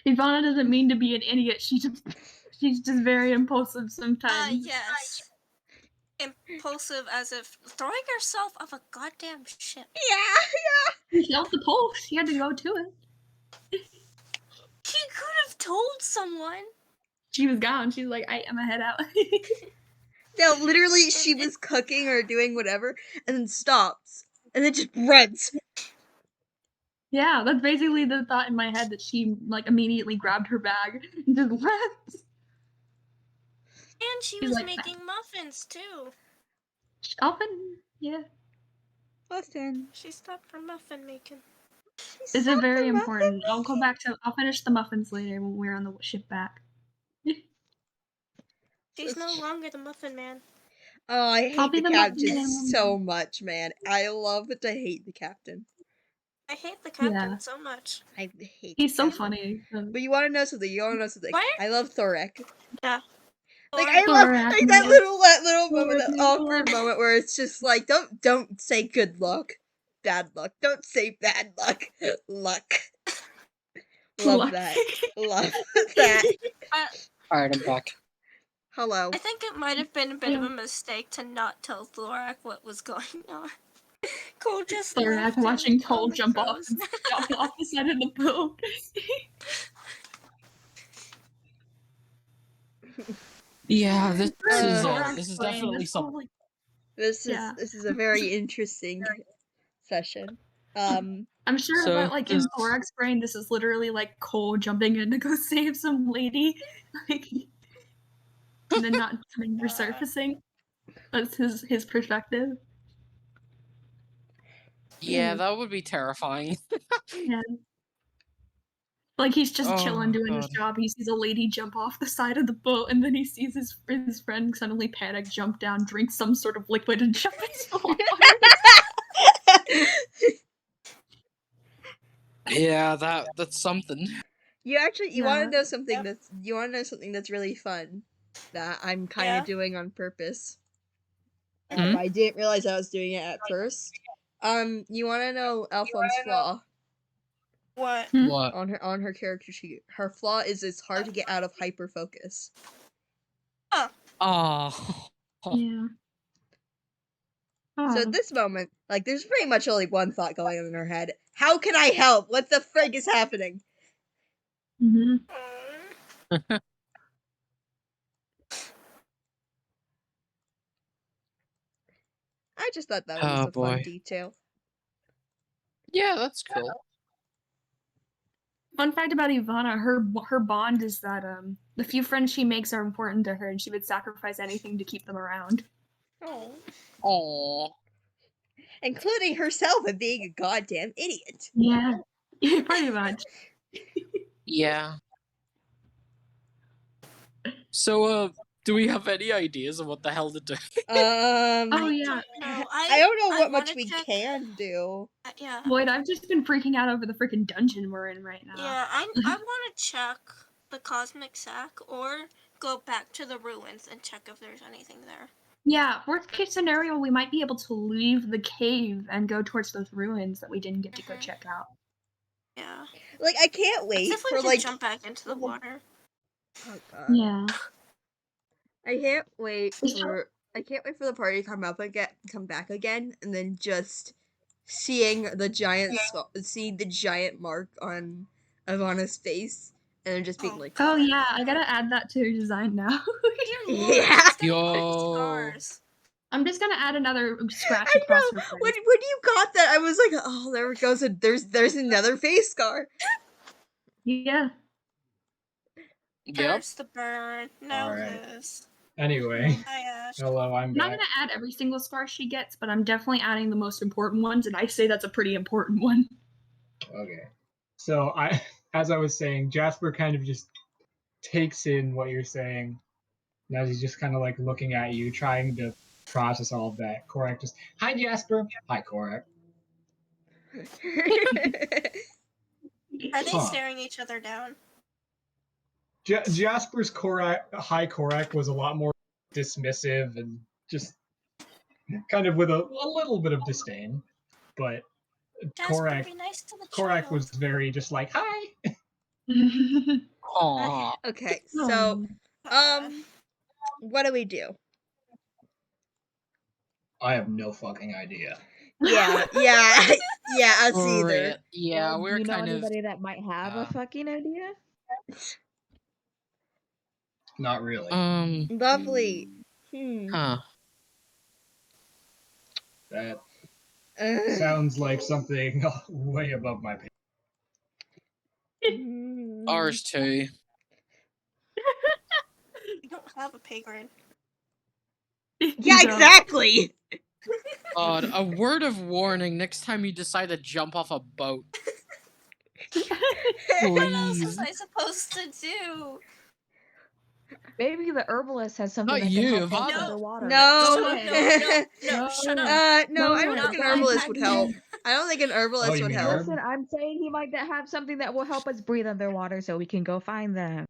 Evanna doesn't mean to be an idiot. She's just very impulsive sometimes. Yes. Impulsive as if throwing herself off a goddamn ship. Yeah. She off the pole. She had to go to it. She could have told someone. She was gone. She was like, I'm gonna head out. No, literally, she was cooking or doing whatever, and then stops, and then just runs. Yeah, that's basically the thought in my head, that she like immediately grabbed her bag and just left. And she She's was like, making muffins too. Often, yeah. Often. She stopped for muffin making. This is very important. I'll finish the muffins later when we're on the ship back. She's no longer the muffin man. Oh, I I'll hate be the the captain muffin. so much, man. I love it to hate the captain. I hate the captain Yeah. so much. I hate He's the so captain. funny. But you want to know something? What? I love Thorek. Yeah. Like Or- I love Thorak, like that man. little moment, that Thorak, awkward man. moment where it's just like, don't say good luck, bad luck. Don't say bad luck, luck. Love Luck. that. Love that. Alright, I'm back. Hello. I think it might have been a bit of a mistake to not tell Thorak what was going on. Khol just Thorak left him watching Khol on the jump off crows. off the side of the boat. Yeah, this Uh, is definitely something. This Yeah. is a very interesting session. I'm sure So- that, like, in Thorak's brain, this is literally like Khol jumping in to go save some lady, like, and then not coming resurfacing. That's his perspective. Yeah, that would be terrifying. Yeah. Like, he's just chilling, Oh, doing his God. job. He sees a lady jump off the side of the boat, and then he sees his friend suddenly panic, jump down, drink some sort of liquid, and jump into the water. Yeah, that's something. You want Yeah. to know something that's really fun that I'm kind of Yeah. doing on purpose. Hmm? But I didn't realize I was doing it at first. You want to know Alphone's flaw What? What? on her character sheet? Her flaw is it's hard to get out of hyper focus. Oh. Yeah. So at this moment, like, there's pretty much only one thought going on in her head. How can I help? What the frig is happening? Mm-hmm. I just thought that was Oh, a fun boy. detail. Yeah, that's cool. Fun fact about Evanna, her bond is that the few friends she makes are important to her, and she would sacrifice anything to keep them around. Oh. Aww. Including herself and being a goddamn idiot. Yeah, pretty much. Yeah. So, do we have any ideas of what the hell to do? Oh yeah, No, I don't know what much wanna we check- can do. Yeah. Lloyd, I've just been freaking out over the freaking dungeon we're in right now. Yeah, I want to check the cosmic sack or go back to the ruins and check if there's anything there. Yeah, worst case scenario, we might be able to leave the cave and go towards those ruins that we didn't get to go check out. Yeah. Like, I can't wait Except for, we like... jump back into the water. Oh, God. Yeah. I can't wait for the party to come back again, and then just seeing the giant mark on Evanna's face, and then just being like, Oh yeah, I gotta add that to your design now. Dear Lord, Yeah. she's getting great Yo. scars. I'm just gonna add another scratch I across know. her When face. you got that, I was like, oh, there it goes. There's another face scar. Yeah. Yep. First the burn, now Alright. this. Anyway, Hi, Ash. hello, I'm I'm not back. gonna add every single scar she gets, but I'm definitely adding the most important ones, and I say that's a pretty important one. Okay. So as I was saying, Jasper kind of just takes in what you're saying. Now he's just kind of like looking at you, trying to process all of that. Korak just, hi Jasper. Hi Korak. Are they Huh. staring each other down? Jasper's hi Korak was a lot more dismissive and just kind of with a little bit of disdain. But Jasper, be nice to the Korak child. was very just like, hi. Aw. Okay, so what do we do? I have no fucking idea. Yeah, us either. Right. Yeah, Well, we're do you know kind of. anybody that might have a fucking idea? Not really. Lovely. Huh. That Ugh. sounds like something way above my pay. Ours too. You don't have a pay grade. Yeah, exactly. God, a word of warning next time you decide to jump off a boat. What else was Please. I supposed to do? Maybe the herbalist has something Not that can you, help us Evanna. underwater. No. Shut up. No, I don't No, think an I'm herbalist would saying- help. I don't think an herbalist you would mean help. herb? Listen, I'm saying he might have something that will help us breathe underwater so we can go find them.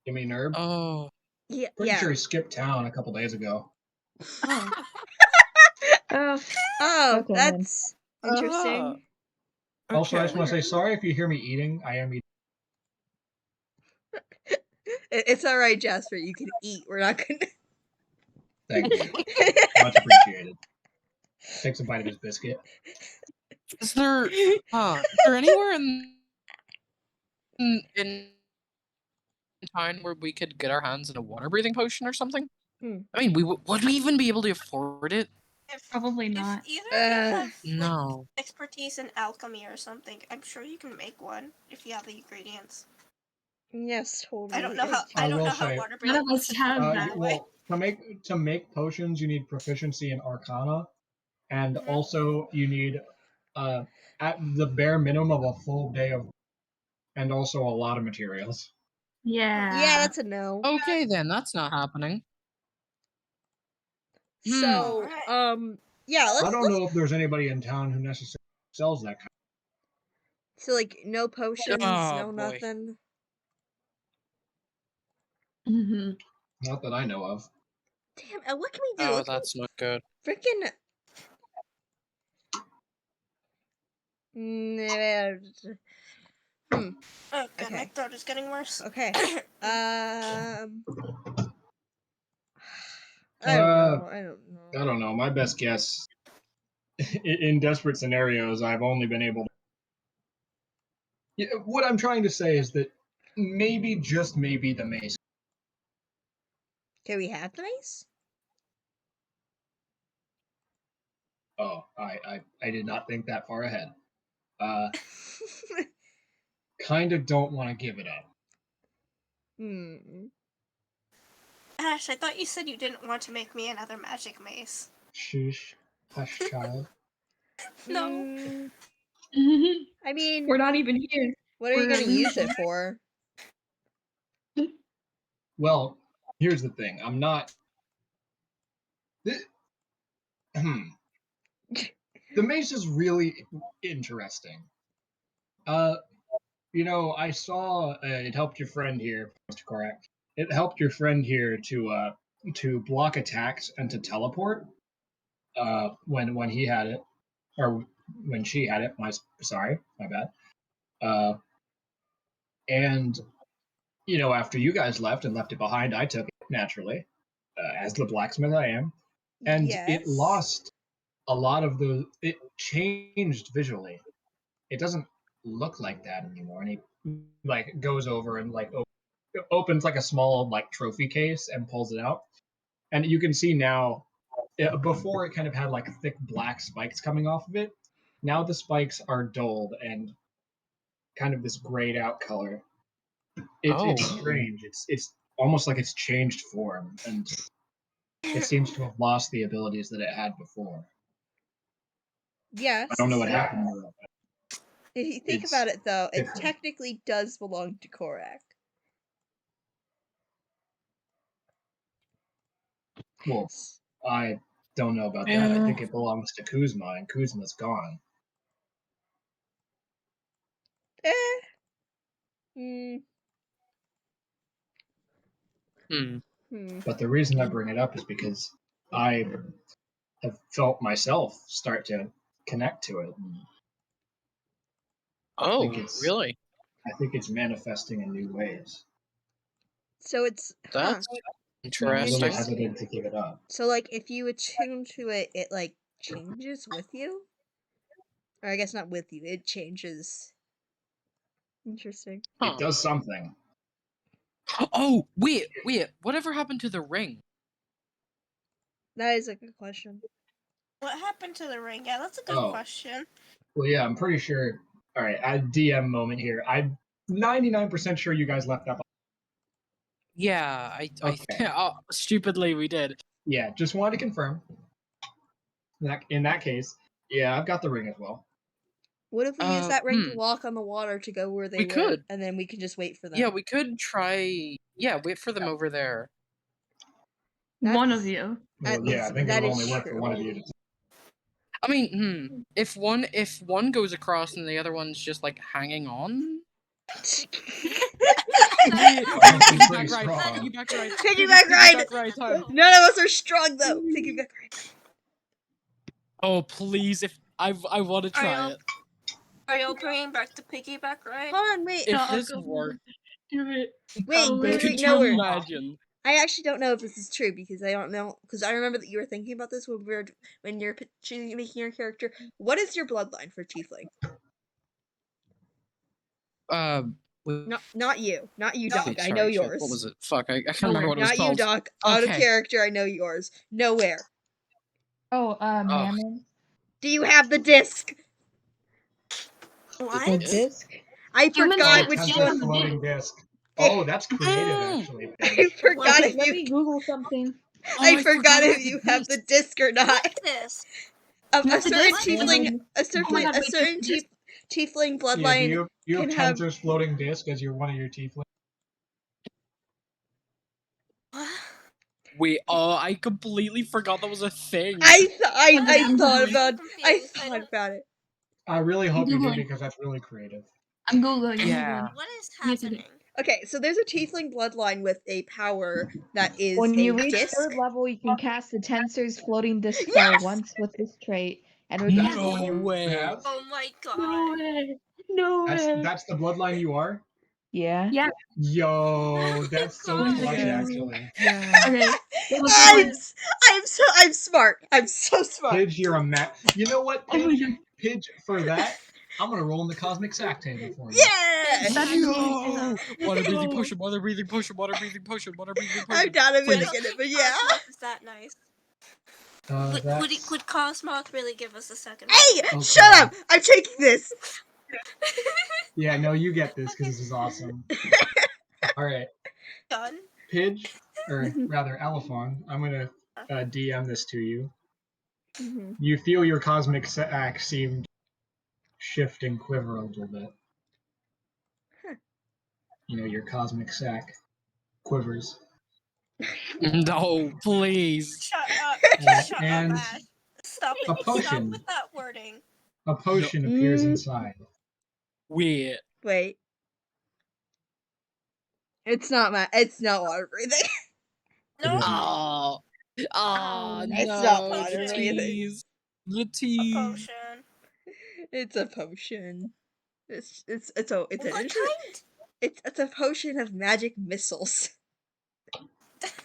You mean herb? Oh. Yeah, Pretty yeah. sure he skipped town a couple days ago. Oh. Oh, Okay, that's interesting. Also, I just want to say sorry if you hear me eating. I am eating. It's all right, Jasper. You can eat. We're not gonna. Thank you. Much appreciated. Takes a bite of his biscuit. Is there anywhere in town where we could get our hands on a water breathing potion or something? I mean, would we even be able to afford it? Probably not. If either of you have No. expertise in alchemy or something, I'm sure you can make one if you have the ingredients. Yes, totally. I don't know how. I I don't will know how say- water None breathing of us potions have work, by that. the way. Well, to make potions, you need proficiency in Arcana, and also you need at the bare minimum of a full day of, and also a lot of materials. Yeah, that's a no. Okay, then that's not happening. So, yeah, I let's. don't know if there's anybody in town who necessarily sells that kind. So, like, no potions, Oh, no boy. nothing. Not that I know of. Damn, what can we do? Oh, What can that's not good. freaking. Oh god, Okay. my throat is getting worse. Okay. I don't know. My best guess, in desperate scenarios, I've only been able to. Yeah, what I'm trying to say is that maybe, just maybe, the mace. Can we have the mace? Oh, I did not think that far ahead. Kind of don't want to give it up. Ash, I thought you said you didn't want to make me another magic mace. Shush, hush, child. No. I mean, we're not even here. What are you gonna use it for? Well, here's the thing. I'm not. The mace is really interesting. I saw it helped your friend here, Mr. Korak. It helped your friend here to block attacks and to teleport. When he had it, or when she had it. My bad. And after you guys left it behind, I took it naturally, as the blacksmith I am, and it lost a lot of the. It changed visually. It doesn't look like that anymore, and like goes over and like opens like a small like trophy case and pulls it out, and you can see now. Before it kind of had like thick black spikes coming off of it. Now the spikes are dulled and kind of this grayed out color. It's strange. It's almost like it's changed form, and it seems to have lost the abilities that it had before. Yes. I don't know what happened to it. If you think It's about it, though, it different. technically does belong to Korak. Well, I don't know about that. I think it belongs to Kuzma, and Kuzma's gone. But the reason I bring it up is because I have felt myself start to connect to it. Oh, really? I think it's manifesting in new ways. So it's That's I'm a little interesting. hesitant to give it up. So like if you attune to it, it like changes with you? Or I guess not with you, it changes. Interesting. It does something. Oh, wait. Whatever happened to the ring? That is a good question. What happened to the ring? Yeah, that's a good question. Well, yeah, I'm pretty sure. All right, a DM moment here. I'm 99% sure you guys left that. Yeah, stupidly we did. Yeah, just wanted to confirm. In that case, yeah, I've got the ring as well. What if we use that ring to walk on the water to go where they were? Could. And then we can just wait for them. Yeah, we could try. Yeah, wait for them over there. One of you. Well, yeah, I think it'll only work for one of you. I mean, if one goes across and the other one's just like hanging on. Piggyback right. None of us are strong though. Piggyback right. Oh please! If I want to try it. Are you bringing back the piggyback ride? Hold on, wait. If this works, do it. Wait, could no, you imagine? I actually don't know if this is true because I don't know because I remember that you were thinking about this when you're making your character. What is your bloodline for Tiefling? Not you, Doc. I know yours. What was it? Fuck, I can't remember what it was called. called. Not you, Doc. Out of character, I know yours. Nowhere. Mammon. Do you have the disc? What? The disc? I forgot which one. Floating disc. Oh, that's creative, actually. I forgot if Let you. me Google something. I forgot if you have the disc or not. What's this? A certain tiefling, a certain tiefling bloodline. Yeah, do you have can have Tensor's floating disc as one of your tieflings? Wait, I completely forgot that was a thing. I thought about it. I really hope you did because that's really creative. I'm Googling. Yeah. What is happening? Okay, so there's a tiefling bloodline with a power that is when you a reach disc. 3rd level, you can cast the Tensor's floating disc spell once with this trait. And No way. Oh my god. No way. No way. That's the bloodline you are? Yeah. Yeah. Yo, that's so clutch, actually. Yeah. Okay. I'm smart. I'm so smart. Pidge, you're a You know what, Oh my Pidge? god. Pidge, for that, I'm gonna roll in the cosmic sack table for you. Yeah! Yo! Water breathing potion, water breathing potion, water breathing potion, water breathing potion. I'm not even gonna get it, but yeah. Cosmoth is that nice? Would Cosmoth really give us a second? Hey! Okay. Shut up! I'm taking this! Yeah, no, you get this because this is awesome. Alright. Done. Pidge, or rather Elephon, I'm gonna DM this to you. Mm-hmm. You feel your cosmic sack seem shift and quiver a little bit. Huh. You know, your cosmic sack quivers. No, please. Shut up. Shut and up, Ash. Stop it. a potion. Stop with that wording. A potion appears inside. Wait. Wait. It's not water breathing. No. Oh. Oh, no. It's not water The breathing. tease. The A tease. potion. It's a potion. It's What kind? It's a potion of magic missiles.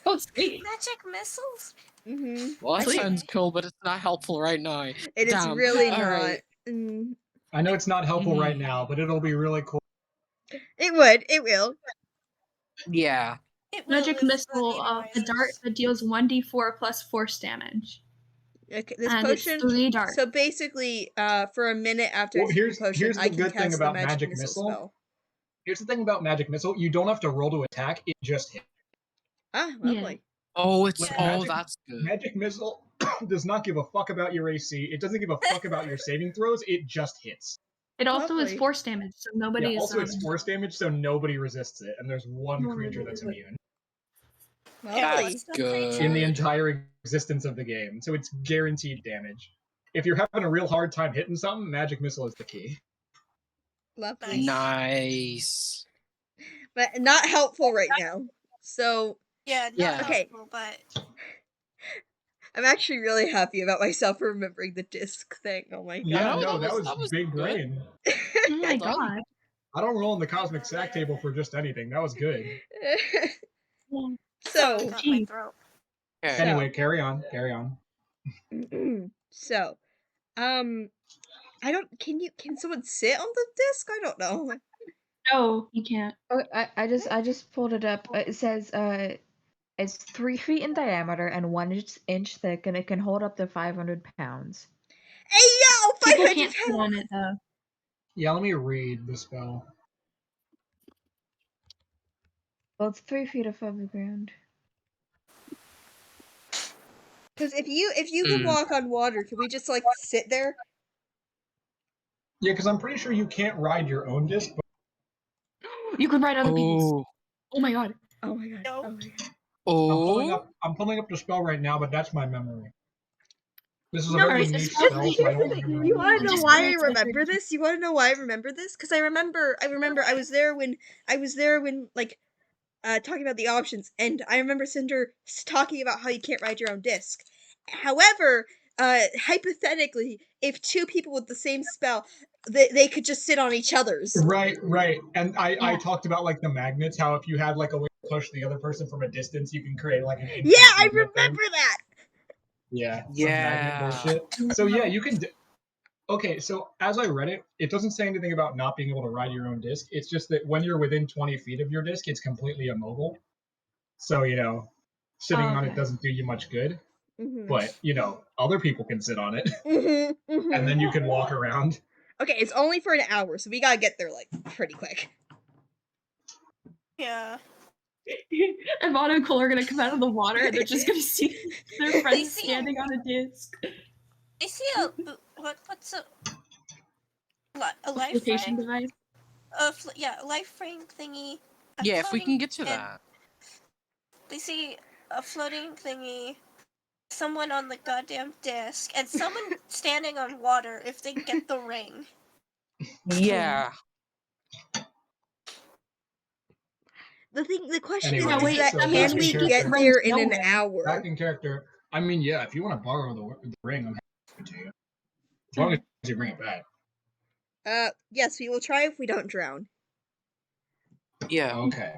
Oh, sweet. Magic missiles? Mm-hmm. Well, that Sweet. sounds cool, but it's not helpful right now. It is Damn. really All not. right. Mm. I know it's not helpful right now, but it'll be really cool. It would. It will. Yeah. It will Magic if the missile, game a dart arises. that deals 1d4 plus force damage. Okay, this And it's potion. 3 darts. So basically, for a minute after I Well, use the here's potion, the I can good thing cast the about magic missile spell. Here's the thing about magic missile: you don't have to roll to attack; it just hits. Ah, lovely. Oh, it's Yeah. that's good. Magic missile does not give a fuck about your AC. It doesn't give a fuck about your saving throws. It just hits. It also is Lovely. force damage, so nobody Yeah. is. Also, it's force damage, so nobody resists it, and there's one creature that's immune Lovely. What's the Good. creature? in the entire existence of the game. So it's guaranteed damage. If you're having a real hard time hitting something, magic missile is the key. Lovely. Nice. But not helpful right now. So Yeah, not Yeah. Okay. helpful, but I'm actually really happy about myself for remembering the disc thing. Oh my god. Yeah, No, no, that that was big good. brain. Oh my Well done. god. I don't roll in the cosmic sack table for just anything. That was good. someone so, got my Gee. throat. Okay. Anyway, carry on. so, I don't. Can someone sit on the disc? I don't know. No, you can't. Oh, I just pulled it up. It says it's 3 feet in diameter and 1 inch thick, and it can hold up to 500 pounds. Hey yo, People 500 can't sit on it though. Yeah, let me read the spell. Well, it's 3 feet above the ground. Because if you can walk on water, can we just like sit there? Yeah, because I'm pretty sure you can't ride your own disc. But You can ride other people's. Oh. Oh my god. Oh my god. No. Oh my god. Oh. I'm pulling up the spell right now, but that's my memory. This is a No, very it's niche just- spell, so I don't remember. You want to know Just why I relax, like, remember this? You want to know why I remember this? Because I remember I was there when like talking about the options, and I remember Cinder talking about how you can't ride your own disc. However, hypothetically, if two people with the same spell, they could just sit on each other's. Right. And I talked about like the magnets, how if you had like a way to push the other person from a distance, you can create like an Yeah, infinite I magnet thing. remember that. Yeah, some Yeah. magnet bullshit. So yeah, you can. Okay, so as I read it, it doesn't say anything about not being able to ride your own disc. It's just that when you're within 20 feet of your disc, it's completely immobile. So sitting on it Okay. doesn't do you much good. Mhm. But other people can sit on it, Mhm, mhm. and then you can walk around. Okay, it's only for an hour, so we gotta get there like pretty quick. Yeah. Evanna and Khol are gonna come out of the water and they're just gonna see their friends see standing on a disc. I see a what's a life Flotation ring? device. A life ring thingy. a Yeah, if we can floating- get to and that. They see a floating thingy, someone on the goddamn disc, and someone standing on water if they get the ring. Yeah. The question Anyway, is wait, that that means can we we can get get there in an nowhere. hour? Back in character. I mean, yeah, if you want to borrow the ring, I'm happy to you. As long as you bring it back. Yes, we will try if we don't drown. Yeah. Okay.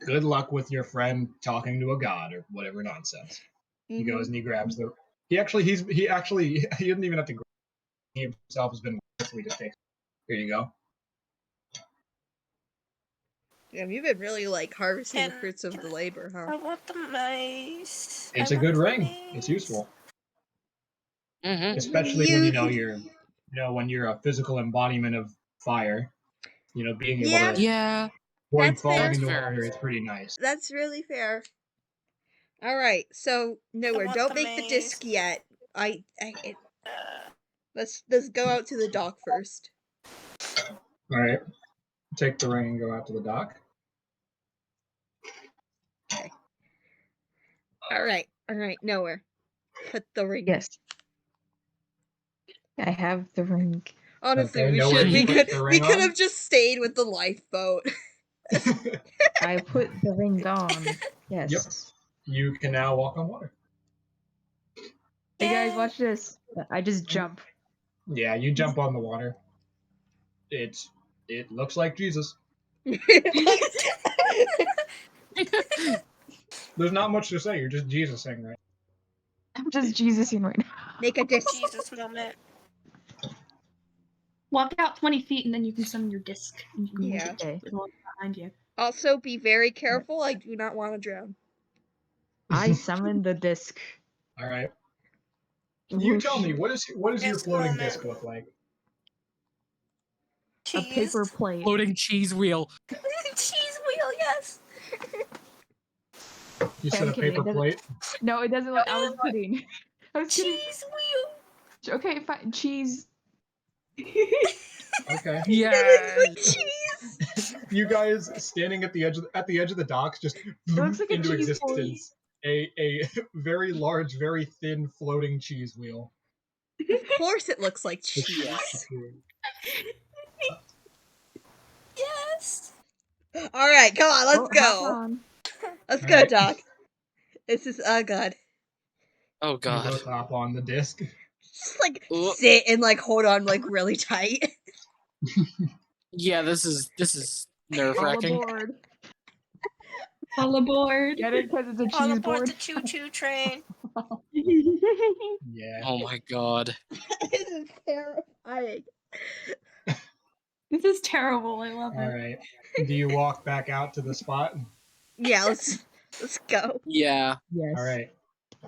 Good luck with your friend talking to a god or whatever nonsense. He Mhm. goes and he grabs the. He didn't even have to grab. He himself has been. So he just takes. Here you go. Yeah, you've been really like harvesting the Can- fruits of the labor, I huh? want the mice. It's I a good want the ring. It's mice. useful, Mm-hmm. especially when you're a physical embodiment of fire. Being able Yeah. to Yeah. avoid That's falling fair. into Fair. water is pretty nice. That's really fair. All right, so nowhere. want Don't the make the maze. disc yet. Let's go out to the dock first. All right. Take the ring and go out to the dock. Okay. All right, nowhere. Put the ring. Yes. I have the ring. Honestly, Okay, we nowhere should. you We put the we ring could on? have just stayed with the lifeboat. I put the ring on. Yes. Yep. You can now walk on water. Hey guys, Yay. watch this. I just jump. Yeah, you jump on the water. It looks like Jesus. There's not much to say. You're just Jesus-ing, right? I'm just Jesusing right now. Make a disc. Jesus moment. Walk out 20 feet and then you can summon your disc. And you can Yeah. move it with the one behind you. Also, be very careful. I do not want to drown. I summoned the disc. All right. You tell me, what does your Disc floating moment. disc look like? A Cheese. paper plate. Floating cheese wheel. Cheese wheel, yes. You Okay, said I'm a kidding, paper it doesn't- plate? No, it doesn't look. I was kidding. I was kidding. Cheese wheel. Okay, fine. Cheese. Okay. Yeah. Cheese. You guys standing at the edge of the docks, just looks like a into cheese existence. A very large, very thin floating cheese wheel. Of course, it looks like Just cheese. appeared. Yes. All right, come on, let's Oh, hop go. on. Let's All go, right. Doc. This is god. Oh You god. both hop on the disc. Just like Ugh. sit and like hold on like really tight. Yeah, this is nerve All wracking. aboard. All aboard. Get it? Because it's a All cheese aboard board. the choo-choo train. Yeah. Oh my god. This is terrifying. This is terrible. I love All it. right. Do you walk back out to the spot? Yeah, let's go. Yeah. Yes. All right.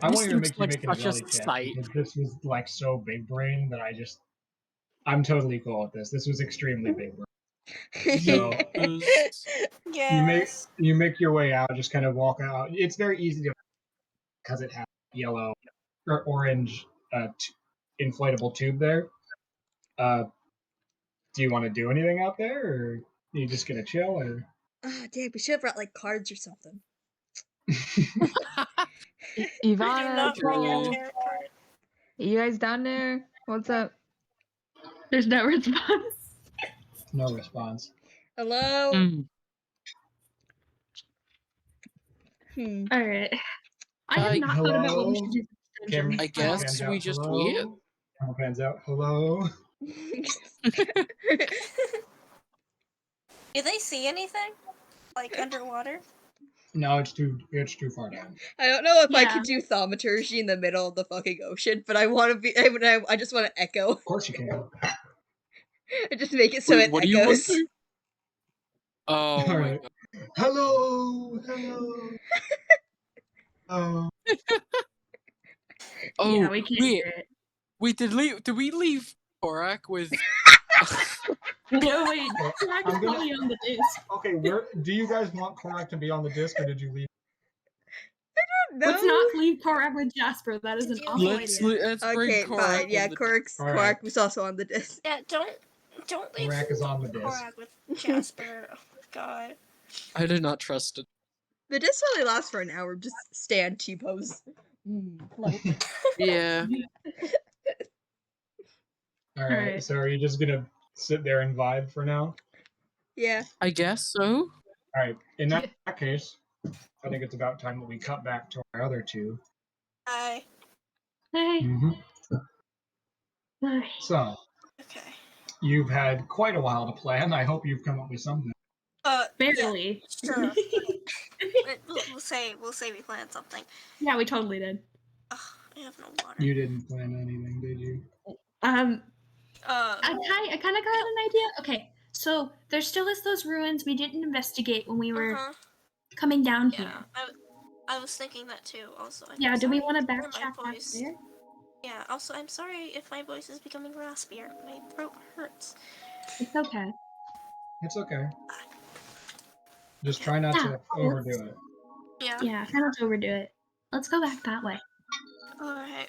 I This want you to looks make like an such a ability check sight. because this was like so big brain that I'm totally cool with this. This was extremely big brain. So Yes. you make your way out, just kind of walk out. It's very easy to because it has yellow or orange inflatable tube there. Do you want to do anything out there, or are you just gonna chill? Or Ah, damn, we should have brought like cards or something. Do Evanna, not bring your Khol, tarot card. you guys down there? What's up? There's no response. no response? Hello. Mm. All right. I have not thought about what we should do. for Cam- strangers. I guess pans we out, just hello? wait. Camera pans out. Hello. Do they see anything? Like underwater? No, it's too far down. I don't know if I Yeah. could do thaumaturgy in the middle of the fucking ocean, but I want to be. I just want to echo. Of course you can. I just make it so Wait, it what do you want echoes. to? Oh All my right. god. Hello. Hello. Oh. Oh Yeah, we can't wait. hear it. Wait, did we leave Korak with No, wait. Okay, Korak's I'm gonna- probably on the disc. Okay, where do you guys want Korak to be on the disc, or did you leave? No. Let's not leave Korak with Jasper. That is an Did you awful let's idea. let's bring Okay, Korak fine. on Yeah, the Korak's All right. Korak was also on the disc. Yeah, don't leave Korak is on the disc. Korak with Jasper. Oh god. I did not trust it. The disc only lasts for an hour. Just stand T-pose. Yeah. All right. Alright. So are you just gonna sit there and vibe for now? Yeah. I guess so. All right. In that case, I think it's about time that we cut back to our other two. Hi. Hey. Alright. So Okay. you've had quite a while to plan. I hope you've come up with something. Barely. Yeah, sure. we'll say we planned something. Yeah, we totally did. Ugh, I have no water. You didn't plan anything, did you? I kind of got an idea. Okay, so there still is those ruins we didn't investigate when we were coming down here. Yeah, I was thinking that too. Also, Yeah, do we want to sorry if backtrack my back voice- there? Yeah. Also, I'm sorry if my voice is becoming raspier. My throat hurts. It's okay. It's okay. Just try not to overdo it. Yeah. Yeah, try not to overdo it. Let's go back that way. All right.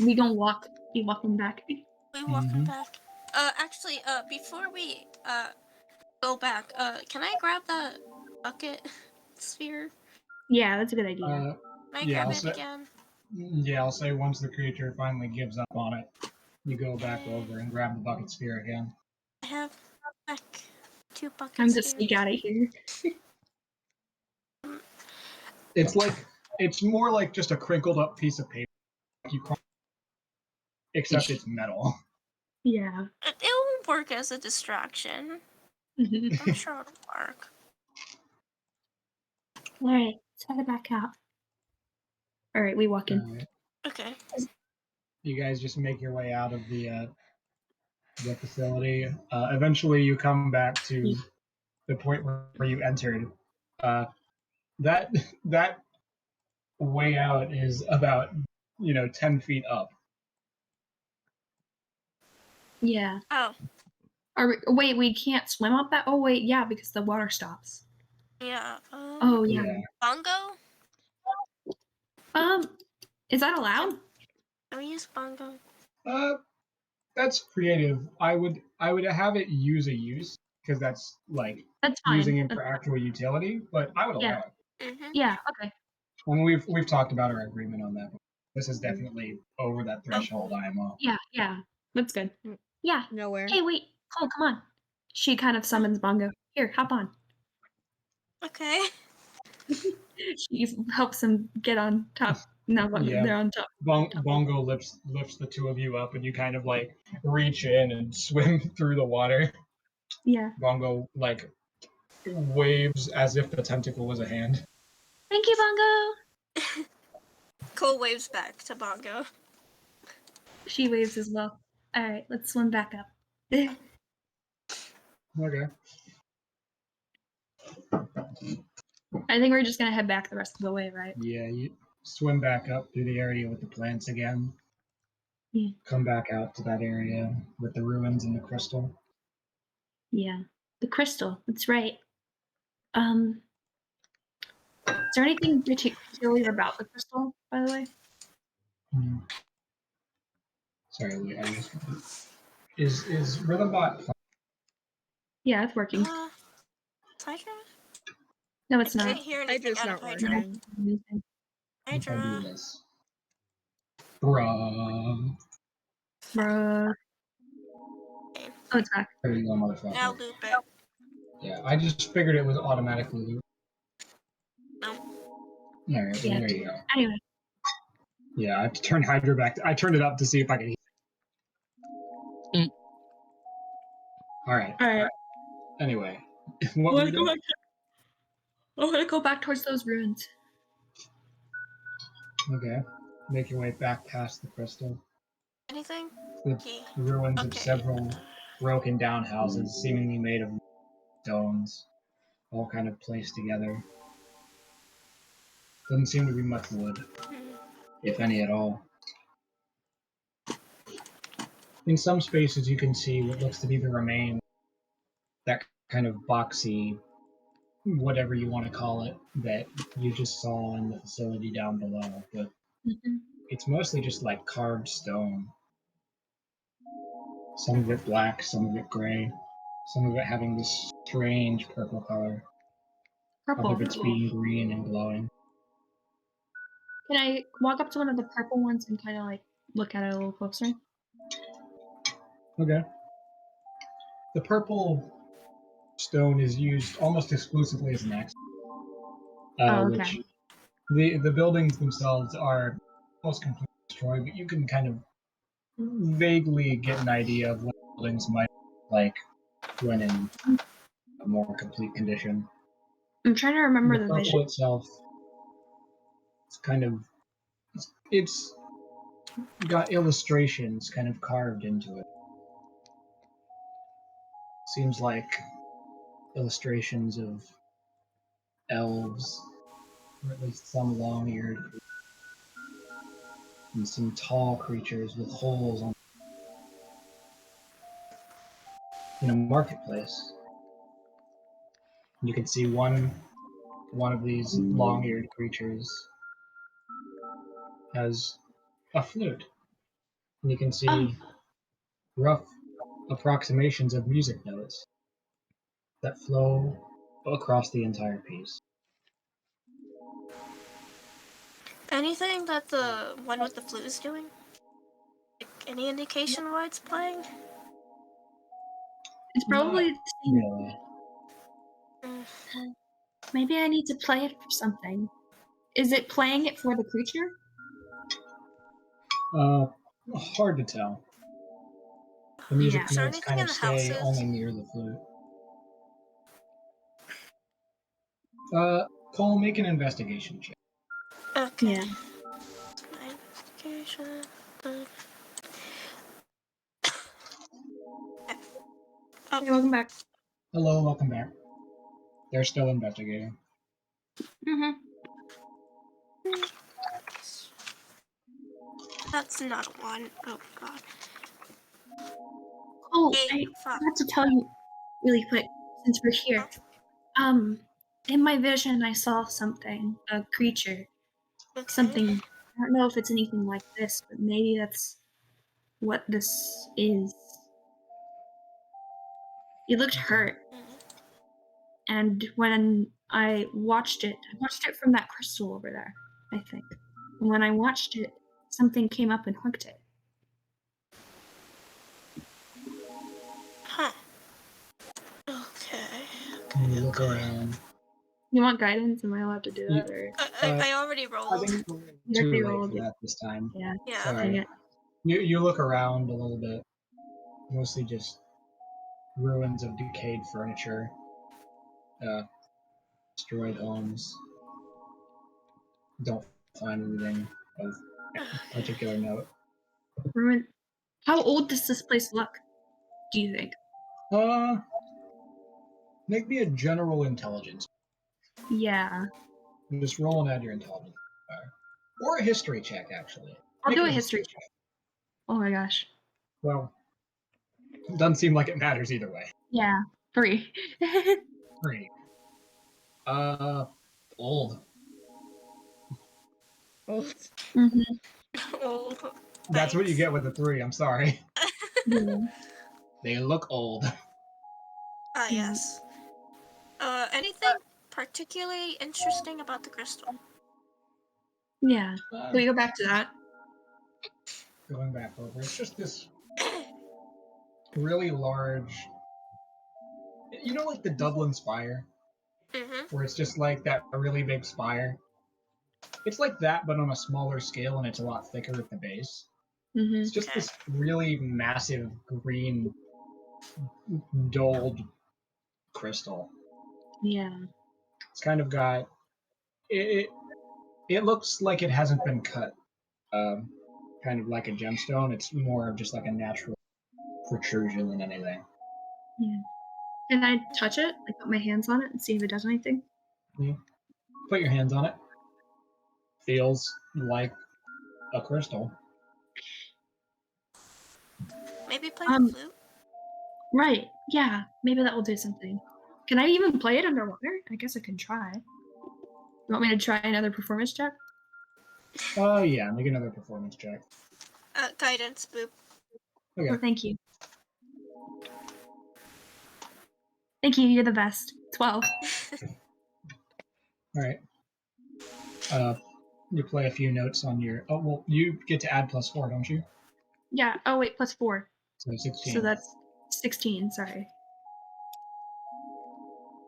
We gonna walk. Be walking back. We walking back. Actually, before we go back, can I grab that bucket sphere? Yeah, that's a good idea. Can I yeah, grab I'll it say- again? Yeah, I'll say once the creature finally gives up on it, you go back over and grab the bucket sphere again. I have like 2 buckets. Time to sneak out of here. It's more like just a crinkled up piece of paper. Except it's metal. Yeah. It'll work as a distraction. I'm sure it'll work. Alright, let's head back out. Alright, we walk in. Alright. Okay. You guys just make your way out of the the facility. Eventually, you come back to the point where you entered. That that way out is about 10 feet up. Yeah. Oh, Wait, we can't swim up that? Oh, wait, yeah, because the water stops. yeah. Oh, yeah. Yeah. Bongo? Is that allowed? Can we use bongo? That's creative. I would have it use a use because that's like That's fine. using it for actual utility, but I would allow Yeah. it. Mm-hmm. Yeah, okay. When we've talked about our agreement on that. This is definitely over that threshold IMO. Yeah. That's good. Yeah. Nowhere. Hey, wait. Cole, come on. She kind of summons Bongo. Here, hop on. Okay. She helps him get on top. Now Yeah. they're on top. Bongo lifts the two of you up, and you kind of like reach in and swim through the water. Yeah. Bongo like waves as if the tentacle was a hand. Thank you, Bongo. Cole waves back to bongo. She waves as well. All right, let's swim back up. Okay. I think we're just gonna head back the rest of the way, right? Yeah, you swim back up through the area with the plants again. Yeah. Come back out to that area with the ruins and the crystal. Yeah. The crystal. That's right. Is there anything particular about the crystal, by the way? Sorry, wait, I just is Rhythmbot? Yeah, it's working. Hydra? No, it's I not. didn't hear anything Hydra's out not of Hydra. working. If I do Hydra. this, bruh. Bruh. Oh, it's back. There you go, motherfucker. Now loop it. Yeah, I just figured it was automatically looped. No. All right, Yeah. there you go. Anyway. Yeah, I have to turn Hydra back. I turned it up to see if I could. All right. Anyway, what were we doing? I want to go back towards those ruins. Okay, make your way back past the crystal. Anything? The Okay. ruins of Okay. several broken down houses, seemingly made of stones, all kind of placed together. Doesn't seem to be much wood, if any at all. In some spaces, you can see what looks to be the remains, that kind of boxy, whatever you want to call it, that you just saw in the facility down below. But it's mostly just like carved stone. Some of it black, some of it gray, some of it having this strange purple color. Purple. Other bits being green and glowing. Can I walk up to one of the purple ones and kind of like look at it a little closer? Okay. The purple stone is used almost exclusively as an axe. Okay. Which the buildings themselves are almost completely destroyed, but you can kind of vaguely get an idea of what buildings might look like when in a more complete condition. I'm trying to remember The the purple vision. itself, it's kind of it's got illustrations kind of carved into it. Seems like illustrations of elves, or at least some long-eared, and some tall creatures with holes on in a marketplace. You can see one of these long-eared creatures has a flute, and you can see rough approximations of music notes that flow across the entire piece. Anything that the one with the flute is doing? Like, any indication why it's playing? It's probably Not the same. really. Maybe I need to play it for something. Is it playing it for the creature? Hard to tell. The music Yeah. Is there notes anything kind in of the stay houses? only near the flute. Cole, make an investigation check. Okay. Yeah. My investigation. Hey, welcome back. Hello, welcome back. They're still investigating. Mm-hmm. That's not one. Oh god. Oh, Hey, I fuck. forgot to tell you really quick, since we're here. In my vision, I saw something, a creature, Okay. something. I don't know if it's anything like this, but maybe that's what this is. It looked hurt, and when I watched it from that crystal over there, I think. And when I watched it, something came up and hooked it. Huh. Okay. You look around. You want guidance? Am I allowed to do that, or I already I rolled. think you too already late rolled? for that this time. Yeah. Yeah. Dang Sorry. it. You look around a little bit. Mostly just ruins of decayed furniture, destroyed homes. Don't find anything of particular note. Ruin. How old does this place look? Do you think? Make me a general intelligence. Yeah. Just roll and add your intelligence. Or a history check, actually. I'll Make do it a history check. Oh my gosh. Well, doesn't seem like it matters either way. Yeah. 3. 3. Old. Old. Old. That's what you Thanks. get with a 3, I'm sorry. Yeah. They look old. Ah, yes. Anything particularly interesting about the crystal? Yeah. Can we go back to that? Going back over, it's just this really large. You know, like the Dublin Spire, Mm-hmm. where it's just like that really big spire. It's like that, but on a smaller scale, and it's a lot thicker at the base. Mm-hmm. It's just Okay. this really massive green, dulled crystal. Yeah. It's kind of got it. It looks like it hasn't been cut. Kind of like a gemstone. It's more of just like a natural protrusion than anything. Yeah. Can I touch it? Like put my hands on it and see if it does anything? Put your hands on it. Feels like a crystal. Maybe play the flute? Right. Yeah. Maybe that will do something. Can I even play it underwater? I guess I can try. You want me to try another performance check? Oh yeah, make another performance check. Guidance, boop. Okay. Oh, thank you. Thank you. You're the best. 12. All right. You play a few notes on your. Oh well, you get to add +4, don't you? Yeah. Oh wait, plus 4. So 16. So that's 16. Sorry.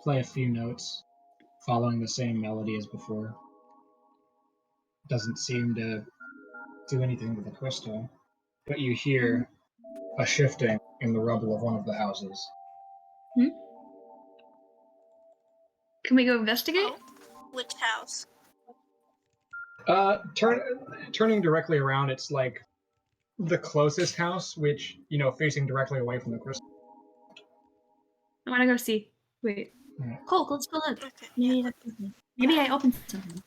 Play a few notes, following the same melody as before. Doesn't seem to do anything to the crystal, but you hear a shifting in the rubble of one of the houses. Can we go investigate? Oh. Which house? Turning directly around, it's like the closest house, which facing directly away from the crystal. I want to go see. Wait. Right. Cool. Let's go look. Okay. Maybe Yeah. that's something. Maybe I opened something.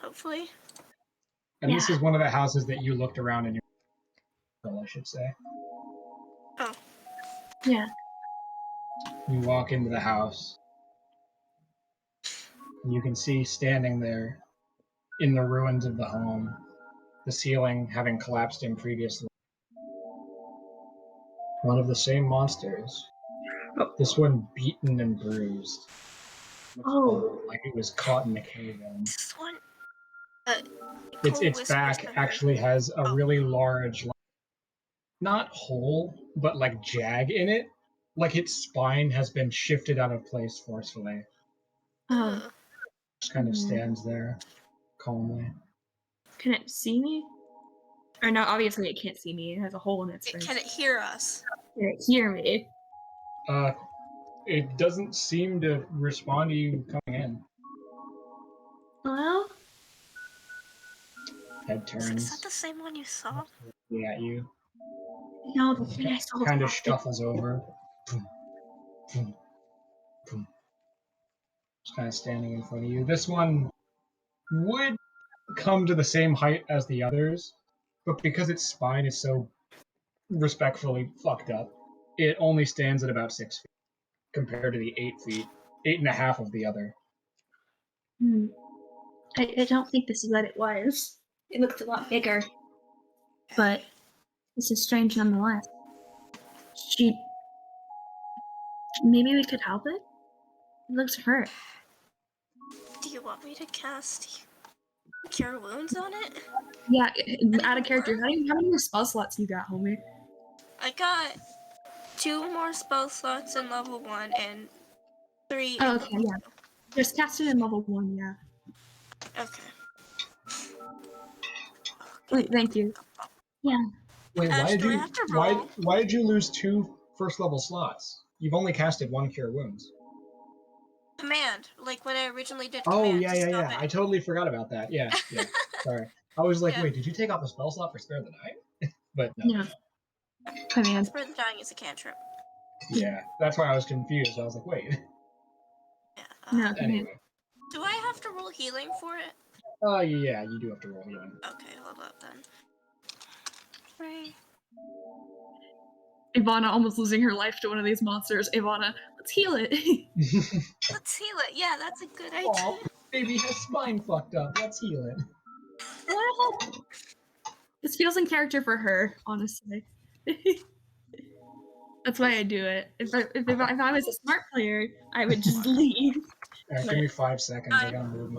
Hopefully. And this Yeah. is one of the houses that you looked around in your, I should say. Oh. Yeah. You walk into the house. And you can see standing there in the ruins of the home, the ceiling having collapsed in previously. One of the same monsters. This one beaten and bruised. Oh. Like it was caught in a cave in. This one. Its back actually has a really large, not hole, but like jag in it. Like its spine has been shifted out of place forcefully. Oh. Just kind of stands there calmly. Can it see me? Or no, obviously it can't see me. It has a hole in its face. Can it hear us? Can it hear me? It doesn't seem to respond to you coming in. Hello? Head turns. Is that the same one you saw? Looking at you. No, the thing I saw. Kind of shuffles over. Just kind of standing in front of you. This one would come to the same height as the others, but because its spine is so respectfully fucked up, it only stands at about 6 feet compared to the 8 feet, 8.5 of the other. I don't think this is what it was. It looked a lot bigger. But this is strange nonetheless. Maybe we could help it? It looks hurt. Do you want me to cast Cure Wounds on it? Yeah, out of character. How many more spell slots you got, homie? I got 2 more spell slots in level 1 and 3 in Okay, level yeah. Just cast it in level 1, yeah. 2. Okay. Wait, thank you. Yeah. Wait, Ash, do I have to roll? why did you lose 2 first level slots? You've only casted 1 Cure Wounds. Command, like when I originally did Oh, command. yeah. I totally forgot about that. Yeah. Sorry. I was like, Yeah. wait, did you take off a spell slot for Spare the Dying? But no. Yeah. Command. Spare the Dying is a cantrip. Yeah, that's why I was confused. I was like, wait. Yeah. No, Anyway. Do I have to roll healing for it? Yeah, you do have to roll healing. Okay, hold up then. 3. Evanna almost losing her life to one of these monsters. Evanna, let's heal it. Let's heal it. Yeah, that's a good idea. Aw, baby has spine fucked up. Let's heal it. Well, this feels in character for her, honestly. That's why I do it. If I was a smart player, I would just leave. Alright, give me 5 seconds. I gotta move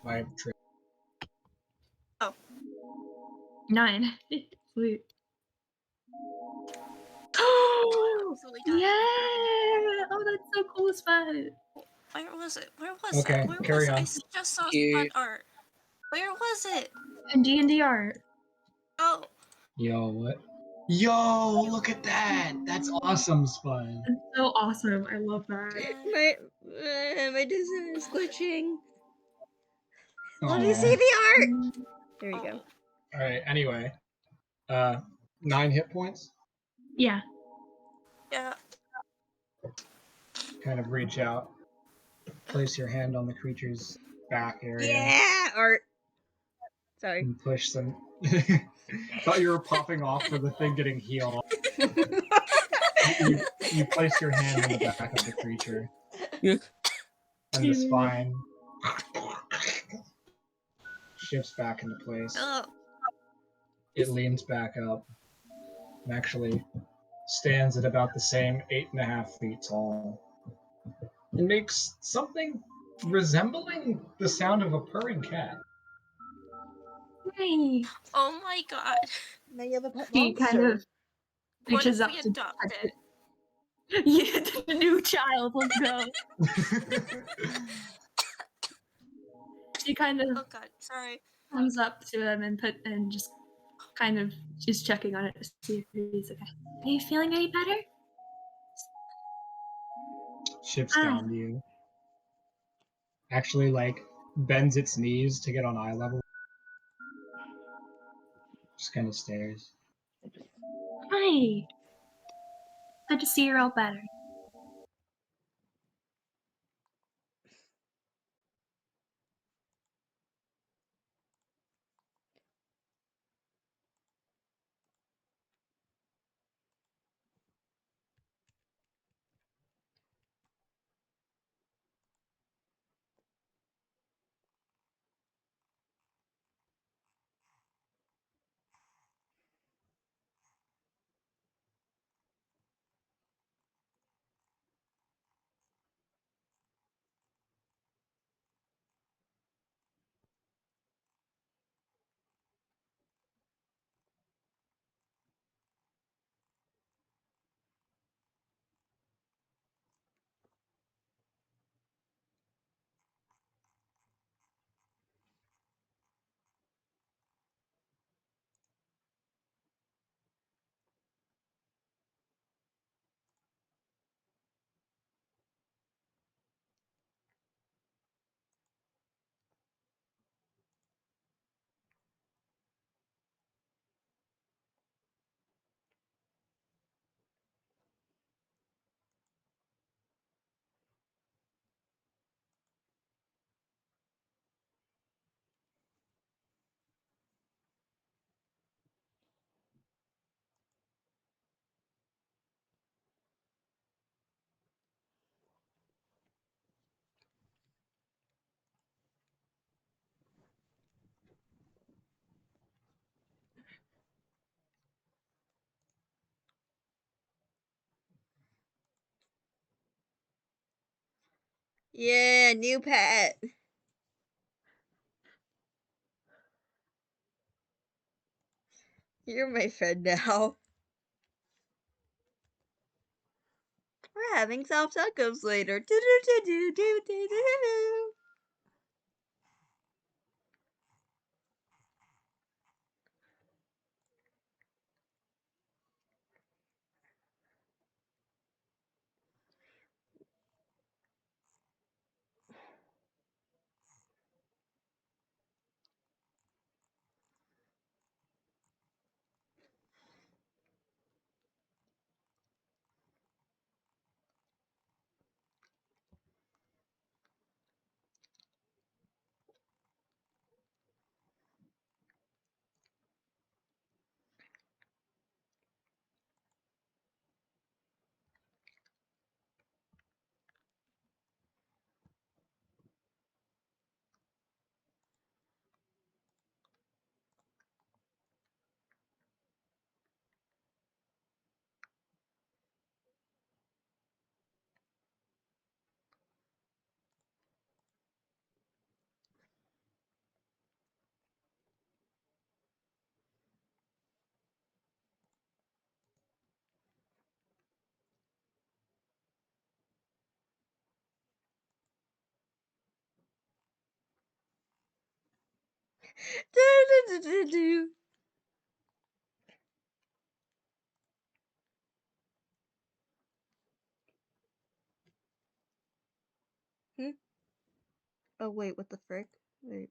my trip. 9. Sweet. Absolutely dying. Yeah! Oh, that's so cool, Spud. Where was it? Where was Okay, it? Where carry was on. it? I just saw Cute. Spud art. Where was it? And D&D art. Oh, Yo, what? Yo, look at that! That's awesome, Spud. It's so awesome. I love that. My Disney is glitching. Let Aw. me see the art. There you go. Alright, anyway. 9 hit points. Yeah. yeah. Kind of reach out. Place your hand on the creature's back area. Yeah, art. Sorry. And push them. Thought you were popping off for the thing getting healed. You place your hand on the back of the creature. And the spine shifts back into place. Oh, It leans back up and actually stands at about the same 8.5 feet tall. It makes something resembling the sound of a purring cat. Hey. oh my god. Now you have a pet She kind of What reaches if up we to adopt touch it? it. Yeah, the new child. Let's go. She kind of Oh god, sorry. comes up to him and just kind of she's checking on it to see if he's okay. Are you feeling any better? Shifts down to you. Actually, bends its knees to get on eye level. Just kind of stares. Hi. Good to see you're all better. Yeah, new pet. You're my friend now. We're having soft tacos later. Do do do do do do do. Do do do do do. Oh wait, what the frick? Wait.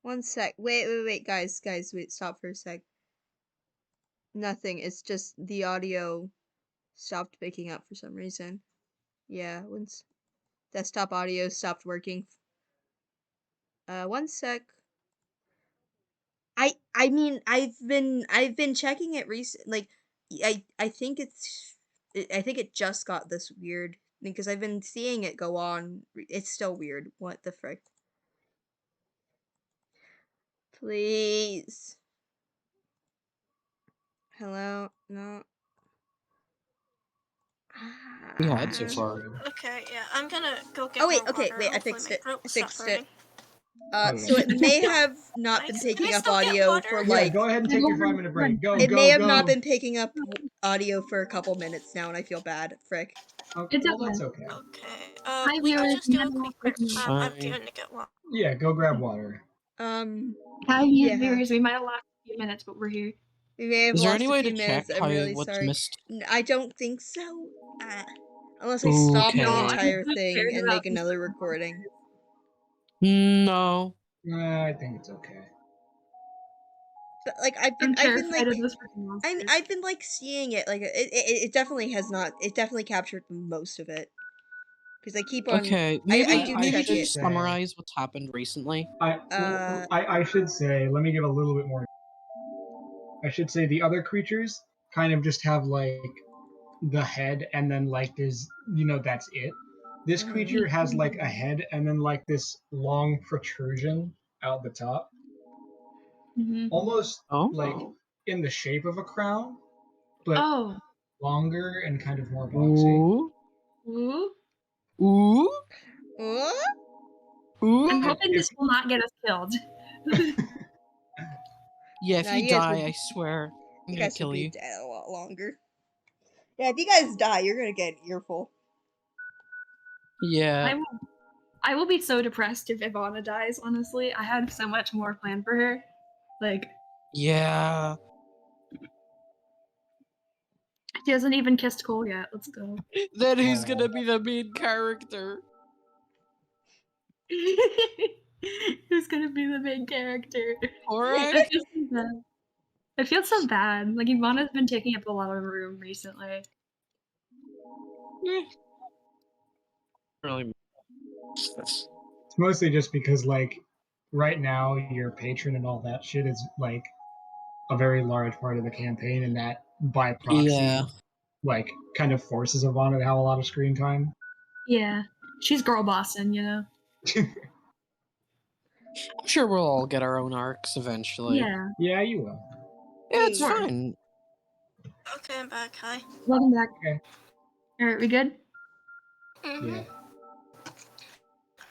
One sec. Wait, guys, wait, stop for a sec. Nothing. It's just the audio stopped picking up for some reason. Yeah, once desktop audio stopped working. One sec. I mean, I've been checking it recent. Like, I think I think it just got this weird because I've been seeing it go on. It's still weird. What the frick? Please. Hello? No. We had so It's far. fine. Okay, yeah, I'm gonna go get Oh wait, more okay, water. wait, I Hopefully fixed my it. throat I stopped fixed it. hurting. So it may have not been Can I taking up still get audio water? for Yeah, like go ahead and take your 5-minute break. Go, it go, may have go. not been picking up audio for a couple minutes now, and I feel bad. Frick. Okay, It's well, okay. that's okay. Okay. Hi, We can viewers. just We do had a a lot quick break. of I'm Fine. going to get water. Yeah, go grab water. Hi, Yeah. viewers. We might have lost a few minutes, but we're here. We may have Is there lost any a way few to minutes. check I'm how really what's sorry. missed? I don't think so. Unless I stop the Okay. entire I'm thing scared and about make this. another recording. No. I think it's okay. But like I'm terrified of those freaking monsters. I've been like seeing it. Like it definitely has not. It definitely captured most of it. Because I keep on. Okay, I maybe do maybe check just it. summarize what's happened recently. I should say, let me give a little bit more. I should say the other creatures kind of just have like the head and then like there's that's it. This Mhm. creature has like a head and then like this long protrusion out the top, almost Oh. like in the shape of a crown, but Oh. longer and kind of more boxy. Ooh. Ooh. What? Ooh. I'm hoping If- this will not get us killed. Yeah, if Nah, you you guys die, would- I swear, I'm You gonna guys would kill be you. dead a lot longer. Yeah, if you guys die, you're gonna get an earful. Yeah. I will be so depressed if Evanna dies, honestly. I had so much more planned for her. Like, Yeah. she hasn't even kissed Khol yet. Let's go. Then who's gonna be the main character? Who's gonna be the main character? Alright. I feel so bad. I feel so bad. Like, Evanna's been taking up a lot of room recently. Really. It's mostly just because like right now your patron and all that shit is like a very large part of the campaign, and that by proxy Yeah. like kind of forces Evanna to have a lot of screen time. Yeah. She's girl bossing, you know? I'm sure we'll all get our own arcs eventually. Yeah. Yeah, you will. Yeah, it's Sure. fine. Okay, I'm back. Hi. Welcome back. Okay. Alright, we good? Mm-hmm. Yeah.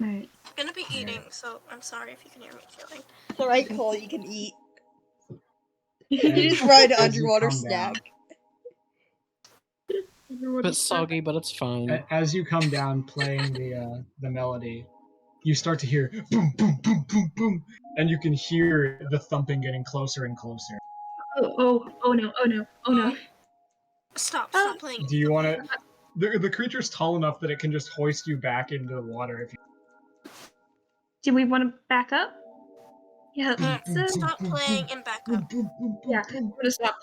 Alright. I'm gonna be eating, so I'm sorry if you can hear me chewing. Alright, Cole, you can eat. As- You just ride an as you underwater come down. snack. Bit soggy, but it's fine. As you come down playing the melody, you start to hear boom, boom, boom, boom, boom, and you can hear the thumping getting closer and closer. Oh no. Stop Ah. playing. Do you Stop want playing. to? The creature's tall enough that it can just hoist you back into the water if you. Do we want to back up? Yeah, Stop playing and back up. yeah, I'm gonna stop.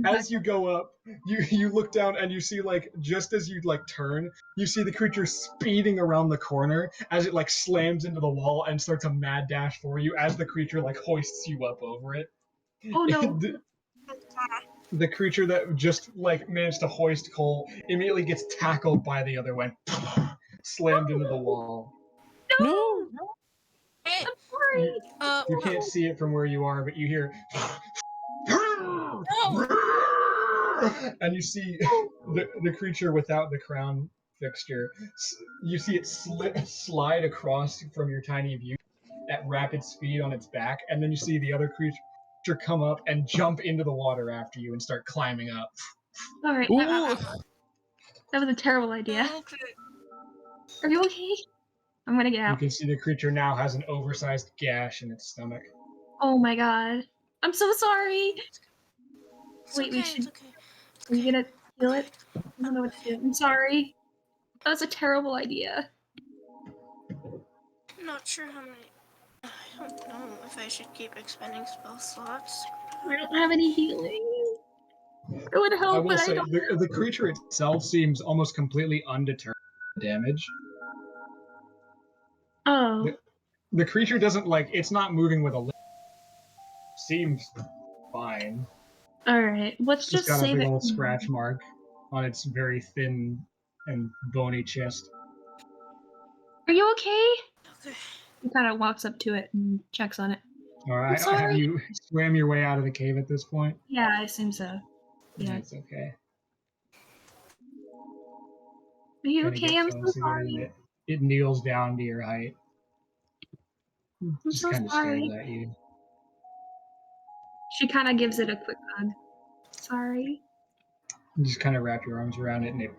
As you go up, you look down and you see like just as you like turn, you see the creature speeding around the corner as it like slams into the wall and starts a mad dash for you as the creature like hoists you up over it. Oh no. The creature that just like managed to hoist Khol immediately gets tackled by the other one, slammed into the wall. No! Hey, I'm sorry. You can't see it from where you are, but you hear. And you see the creature without the crown fixture. You see it slide across from your tiny view at rapid speed on its back, and then you see the other creature come up and jump into the water after you and start climbing up. Alright. Ooh. That was a terrible idea. okay. Are you okay? I'm gonna get You out. can see the creature now has an oversized gash in its stomach. Oh my god. I'm so sorry. It's Wait, we okay. should. It's okay. Are you gonna heal it? I don't know what to do. I'm sorry. That was a terrible idea. I'm not sure how many. I don't know if I should keep expending spell slots. I don't have any healing. It would I help, will but I say don't. the creature itself seems almost completely undeterred by damage. Oh. The creature doesn't like it's not moving with a limp. Seems fine. Alright. Let's It's just just got a save big it. old scratch mark on its very thin and bony chest. Are you okay? Okay. He kind of walks up to it and checks on it. All right, sorry. have you swam your way out of the cave at this point? Yeah, I assume so. Yeah. It's okay. Are you Gonna okay? get I'm so close again, and sorry. it kneels down to your height. I'm Just so kind of stares sorry. at you. She kind of gives it a quick hug. Sorry. You just kind of wrap your arms around it, and it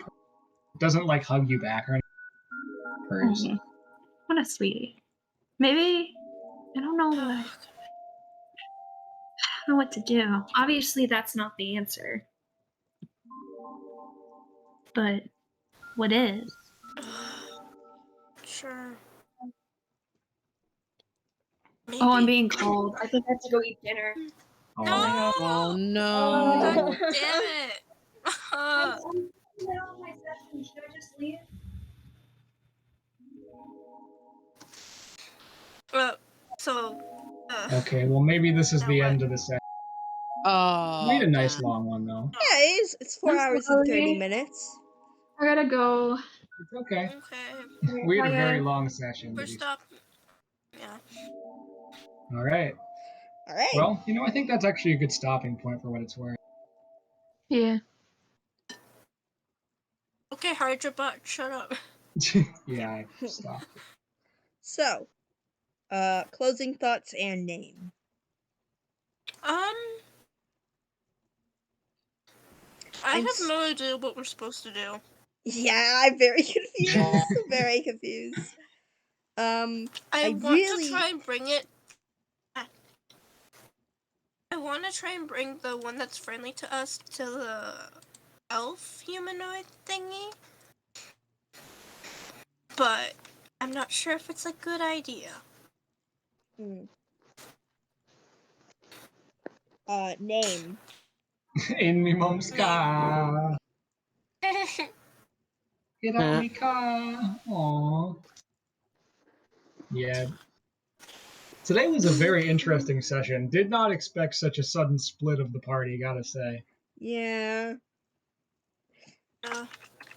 doesn't like hug you back or anything. Purrs. Oh, what a sweetie. Maybe I don't know. I don't know what to do. Obviously, that's not the answer. But what is? Sure. Oh, I'm Maybe. being cold. I think I have to go eat dinner. No! Oh God no. damn it! Should I just leave? So. Okay, well maybe this is Now the what? end of the session. Oh, Made a nice damn. long one though. Yeah, it is. It's 4 I'm hours and 30 sorry. minutes. I gotta go. It's okay. Okay. We had a Bye, very guys. long session. We're stopped. Yeah. All right. Alright. Well, I think that's actually a good stopping point for what it's worth. Yeah. Okay, Hydra shut up. Yeah, I stopped. So, closing thoughts and name. I I'm have no idea what we're supposed to do. Yeah, I'm very confused. Very confused. I I want really- to try and bring it. I want to try and bring the one that's friendly to us to the elf humanoid thingy. But I'm not sure if it's a good idea. Name. In mi mom's car. Get out me car. Aww. Yeah. Today was a very interesting session. Did not expect such a sudden split of the party, gotta say. Yeah.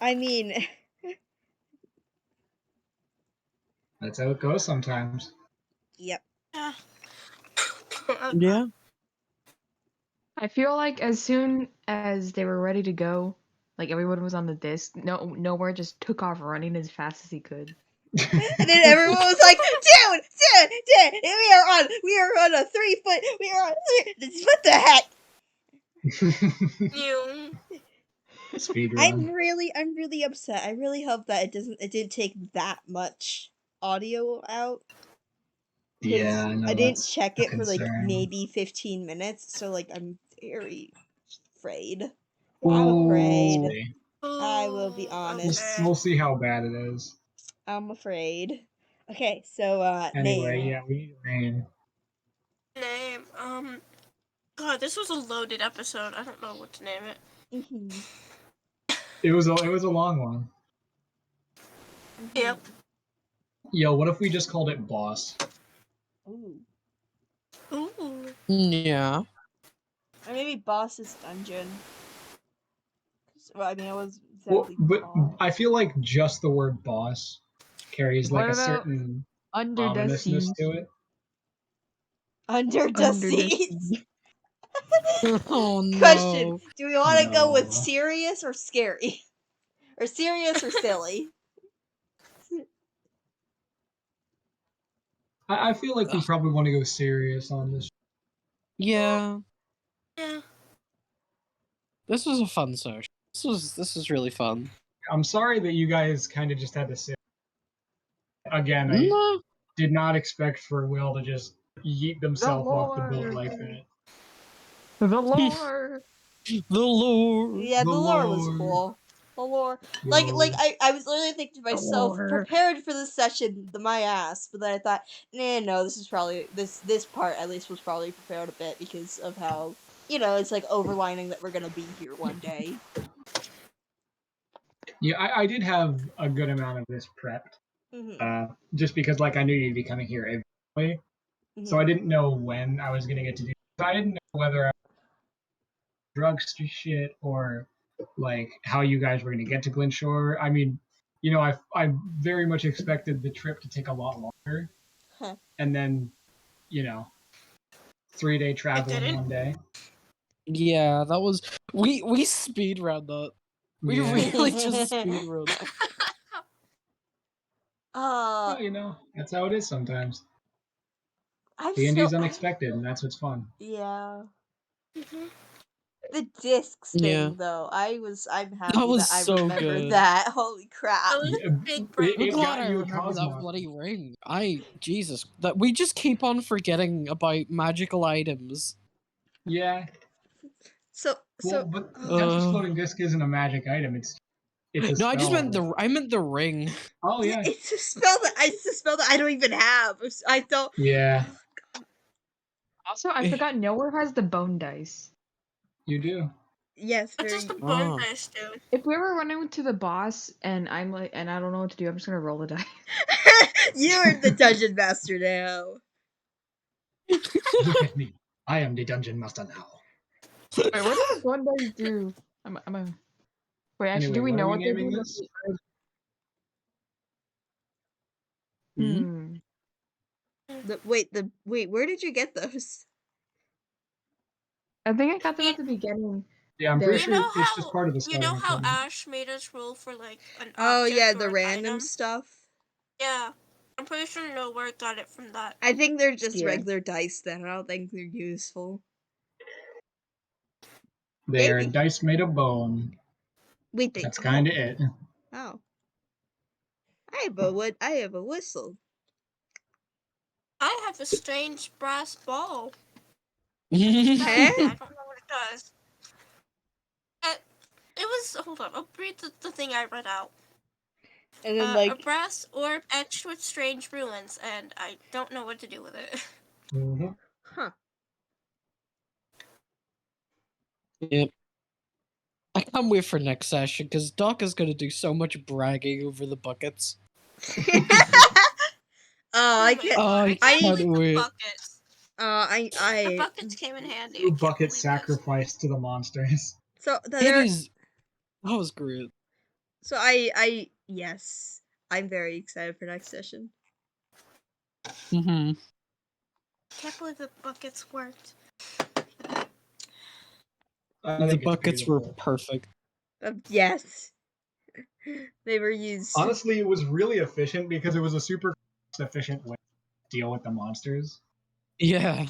I mean, That's how it goes sometimes. yep. Yeah. Yeah. I feel like as soon as they were ready to go, like everyone was on the disc, nowhere just took off running as fast as he could. And then everyone was like, dude, we are on a 3 foot, what the heck? You. I'm Speedrun. really upset. I really hope that it didn't take that much audio out. Yeah, I know I didn't that's check a it for like concern. maybe 15 minutes, so like I'm very afraid. Ooh. I'm afraid. See. I will be honest. We'll see how bad it is. I'm afraid. Okay, so Anyway, name. yeah, we need rain. Name. God, this was a loaded episode. I don't know what to name it. Mm-hmm. It was a long one. Yep. Mm-hmm. Yo, what if we just called it Boss? Ooh. Ooh. Yeah. Or maybe Boss's Dungeon. Well, I mean, it was Well, exactly but called. I feel like just the word boss carries like What a about certain Under the ominousness Sea? to it. Under the Under the Seats. Sea. Oh no. Question: do we want to go with No. serious or scary, or serious or silly? I feel like we probably want to go serious on this. Yeah. Yeah. This was a fun session. This was really fun. I'm sorry that you guys kind of just had to sit. Again, I No. did not expect for Will to just yeet themselves off the boat Lord. like that. The lore. The Lord. Yeah, The the lore was Lord. cool. The lore, Yo. I was literally thinking to myself, lore. prepared for this session, my ass. But then I thought, no, this is probably this part at least was probably prepared a bit because of how it's like overlining that we're gonna be here one day. Yeah, I did have a good amount of this prepped. Mm-hmm. Just because like I knew you'd be coming here anyway. So I didn't know when I was gonna get to do. I didn't know whether I drugs shit or like how you guys were gonna get to Glenshore. I mean, I very much expected the trip to take a lot longer, Huh. and then 3-day travel in didn't. one day. Yeah, that was we speed run that. We Yeah. really just speed run. Well, that's how it is sometimes. I'm D&D still is unexpected, and that's what's fun. yeah. Mhm. The discs Yeah. thing though, I'm That happy was that I so remember good. that. Holy crap. That was Yeah, a big break. I'm it glad got I you a remember that Cosmos. bloody ring. Jesus, that we just keep on forgetting about magical items. Yeah. So Well, but Tempest Floating Disc isn't a magic item. It's a No, spell. I meant the ring. Oh yeah. it's a spell that I don't even have. I don't. Yeah, Also, I forgot nowhere has the bone dice. you do. Yes, That's just very. a bone dice, dude. If we ever run into the boss and I'm like, and I don't know what to do, I'm just gonna roll the dice. You're the dungeon master now. Look at me. I am the dungeon master now. Wait, what does the bone dice do? Wait, actually, Anyway, do we what are know we what they naming do? this? Hmm. Wait, where did you get those? I think I got them at the beginning. Yeah, I'm pretty There. sure it's just part of the You know starting how equipment. Ash made us roll for like an Oh object yeah, or the an random item? stuff. Yeah, I'm pretty sure Nowhere got it from that. I think they're just Yeah. regular dice then. I don't think they're useful. They're Maybe. dice made of bone. Wait, That's kind of it. Oh. I have a whistle. I have a strange brass ball. Huh? I don't know what it does. It was. Hold on, I'll read the thing I read out. And then A brass orb etched with strange ruins, and I don't know what to do with it. Mm-hmm. Huh. Yep. I can't wait for next session because Doc is gonna do so much bragging over the buckets. I can't. I can't wait. Buckets. The buckets came in handy. Two bucket sacrifice to the monsters. So It is. That was great. So yes, I'm very excited for next session. Mm-hmm. Can't believe the buckets worked. I The think it's buckets were beautiful. perfect. Yes. They were used. Honestly, it was really efficient because it was a super efficient way to deal with the monsters. Yeah.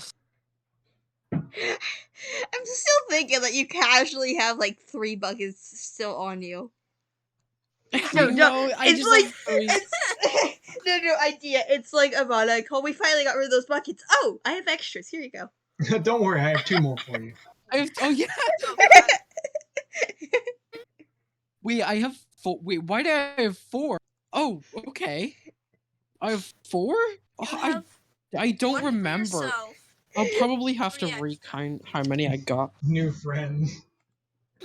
I'm still thinking that you casually have like 3 buckets still on you. No, I it's just like have 3. it's no idea. It's like Evanna and Khol. We finally got rid of those buckets. Oh, I have extras. Here you go. Don't worry, I have 2 more for you. Oh yeah. Wait, I have 4. Wait, why do I have 4? Oh, okay. I have 4? You Oh, have I don't one for remember. yourself. I'll probably have to 3 extra. recount how many I got. New friend.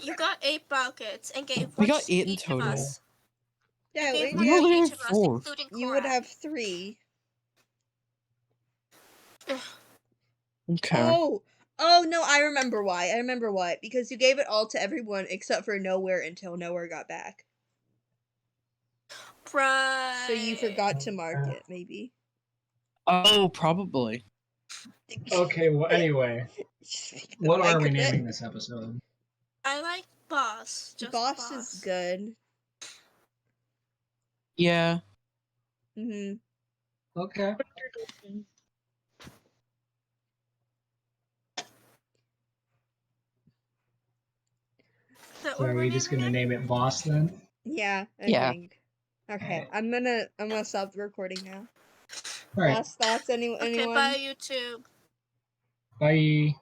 You got 8 buckets and gave We one got to 8 in each of total. us. Yeah, Gave we one We to only each have of us, 4. including you would Korak. have 3. Okay. Oh no, I remember why. I remember why. Because you gave it all to everyone except for Nowhere until Nowhere got back. Right. So you forgot to mark it, maybe. Oh, probably. Okay, well, anyway, what are we naming this episode? I like Boss. Just Boss is good. Yeah. Okay. So are we just gonna name it Boss then? Yeah, I Yeah. think. Okay, I'm gonna stop the recording now. All right. Last thoughts, anyone? Okay, bye YouTube. Bye.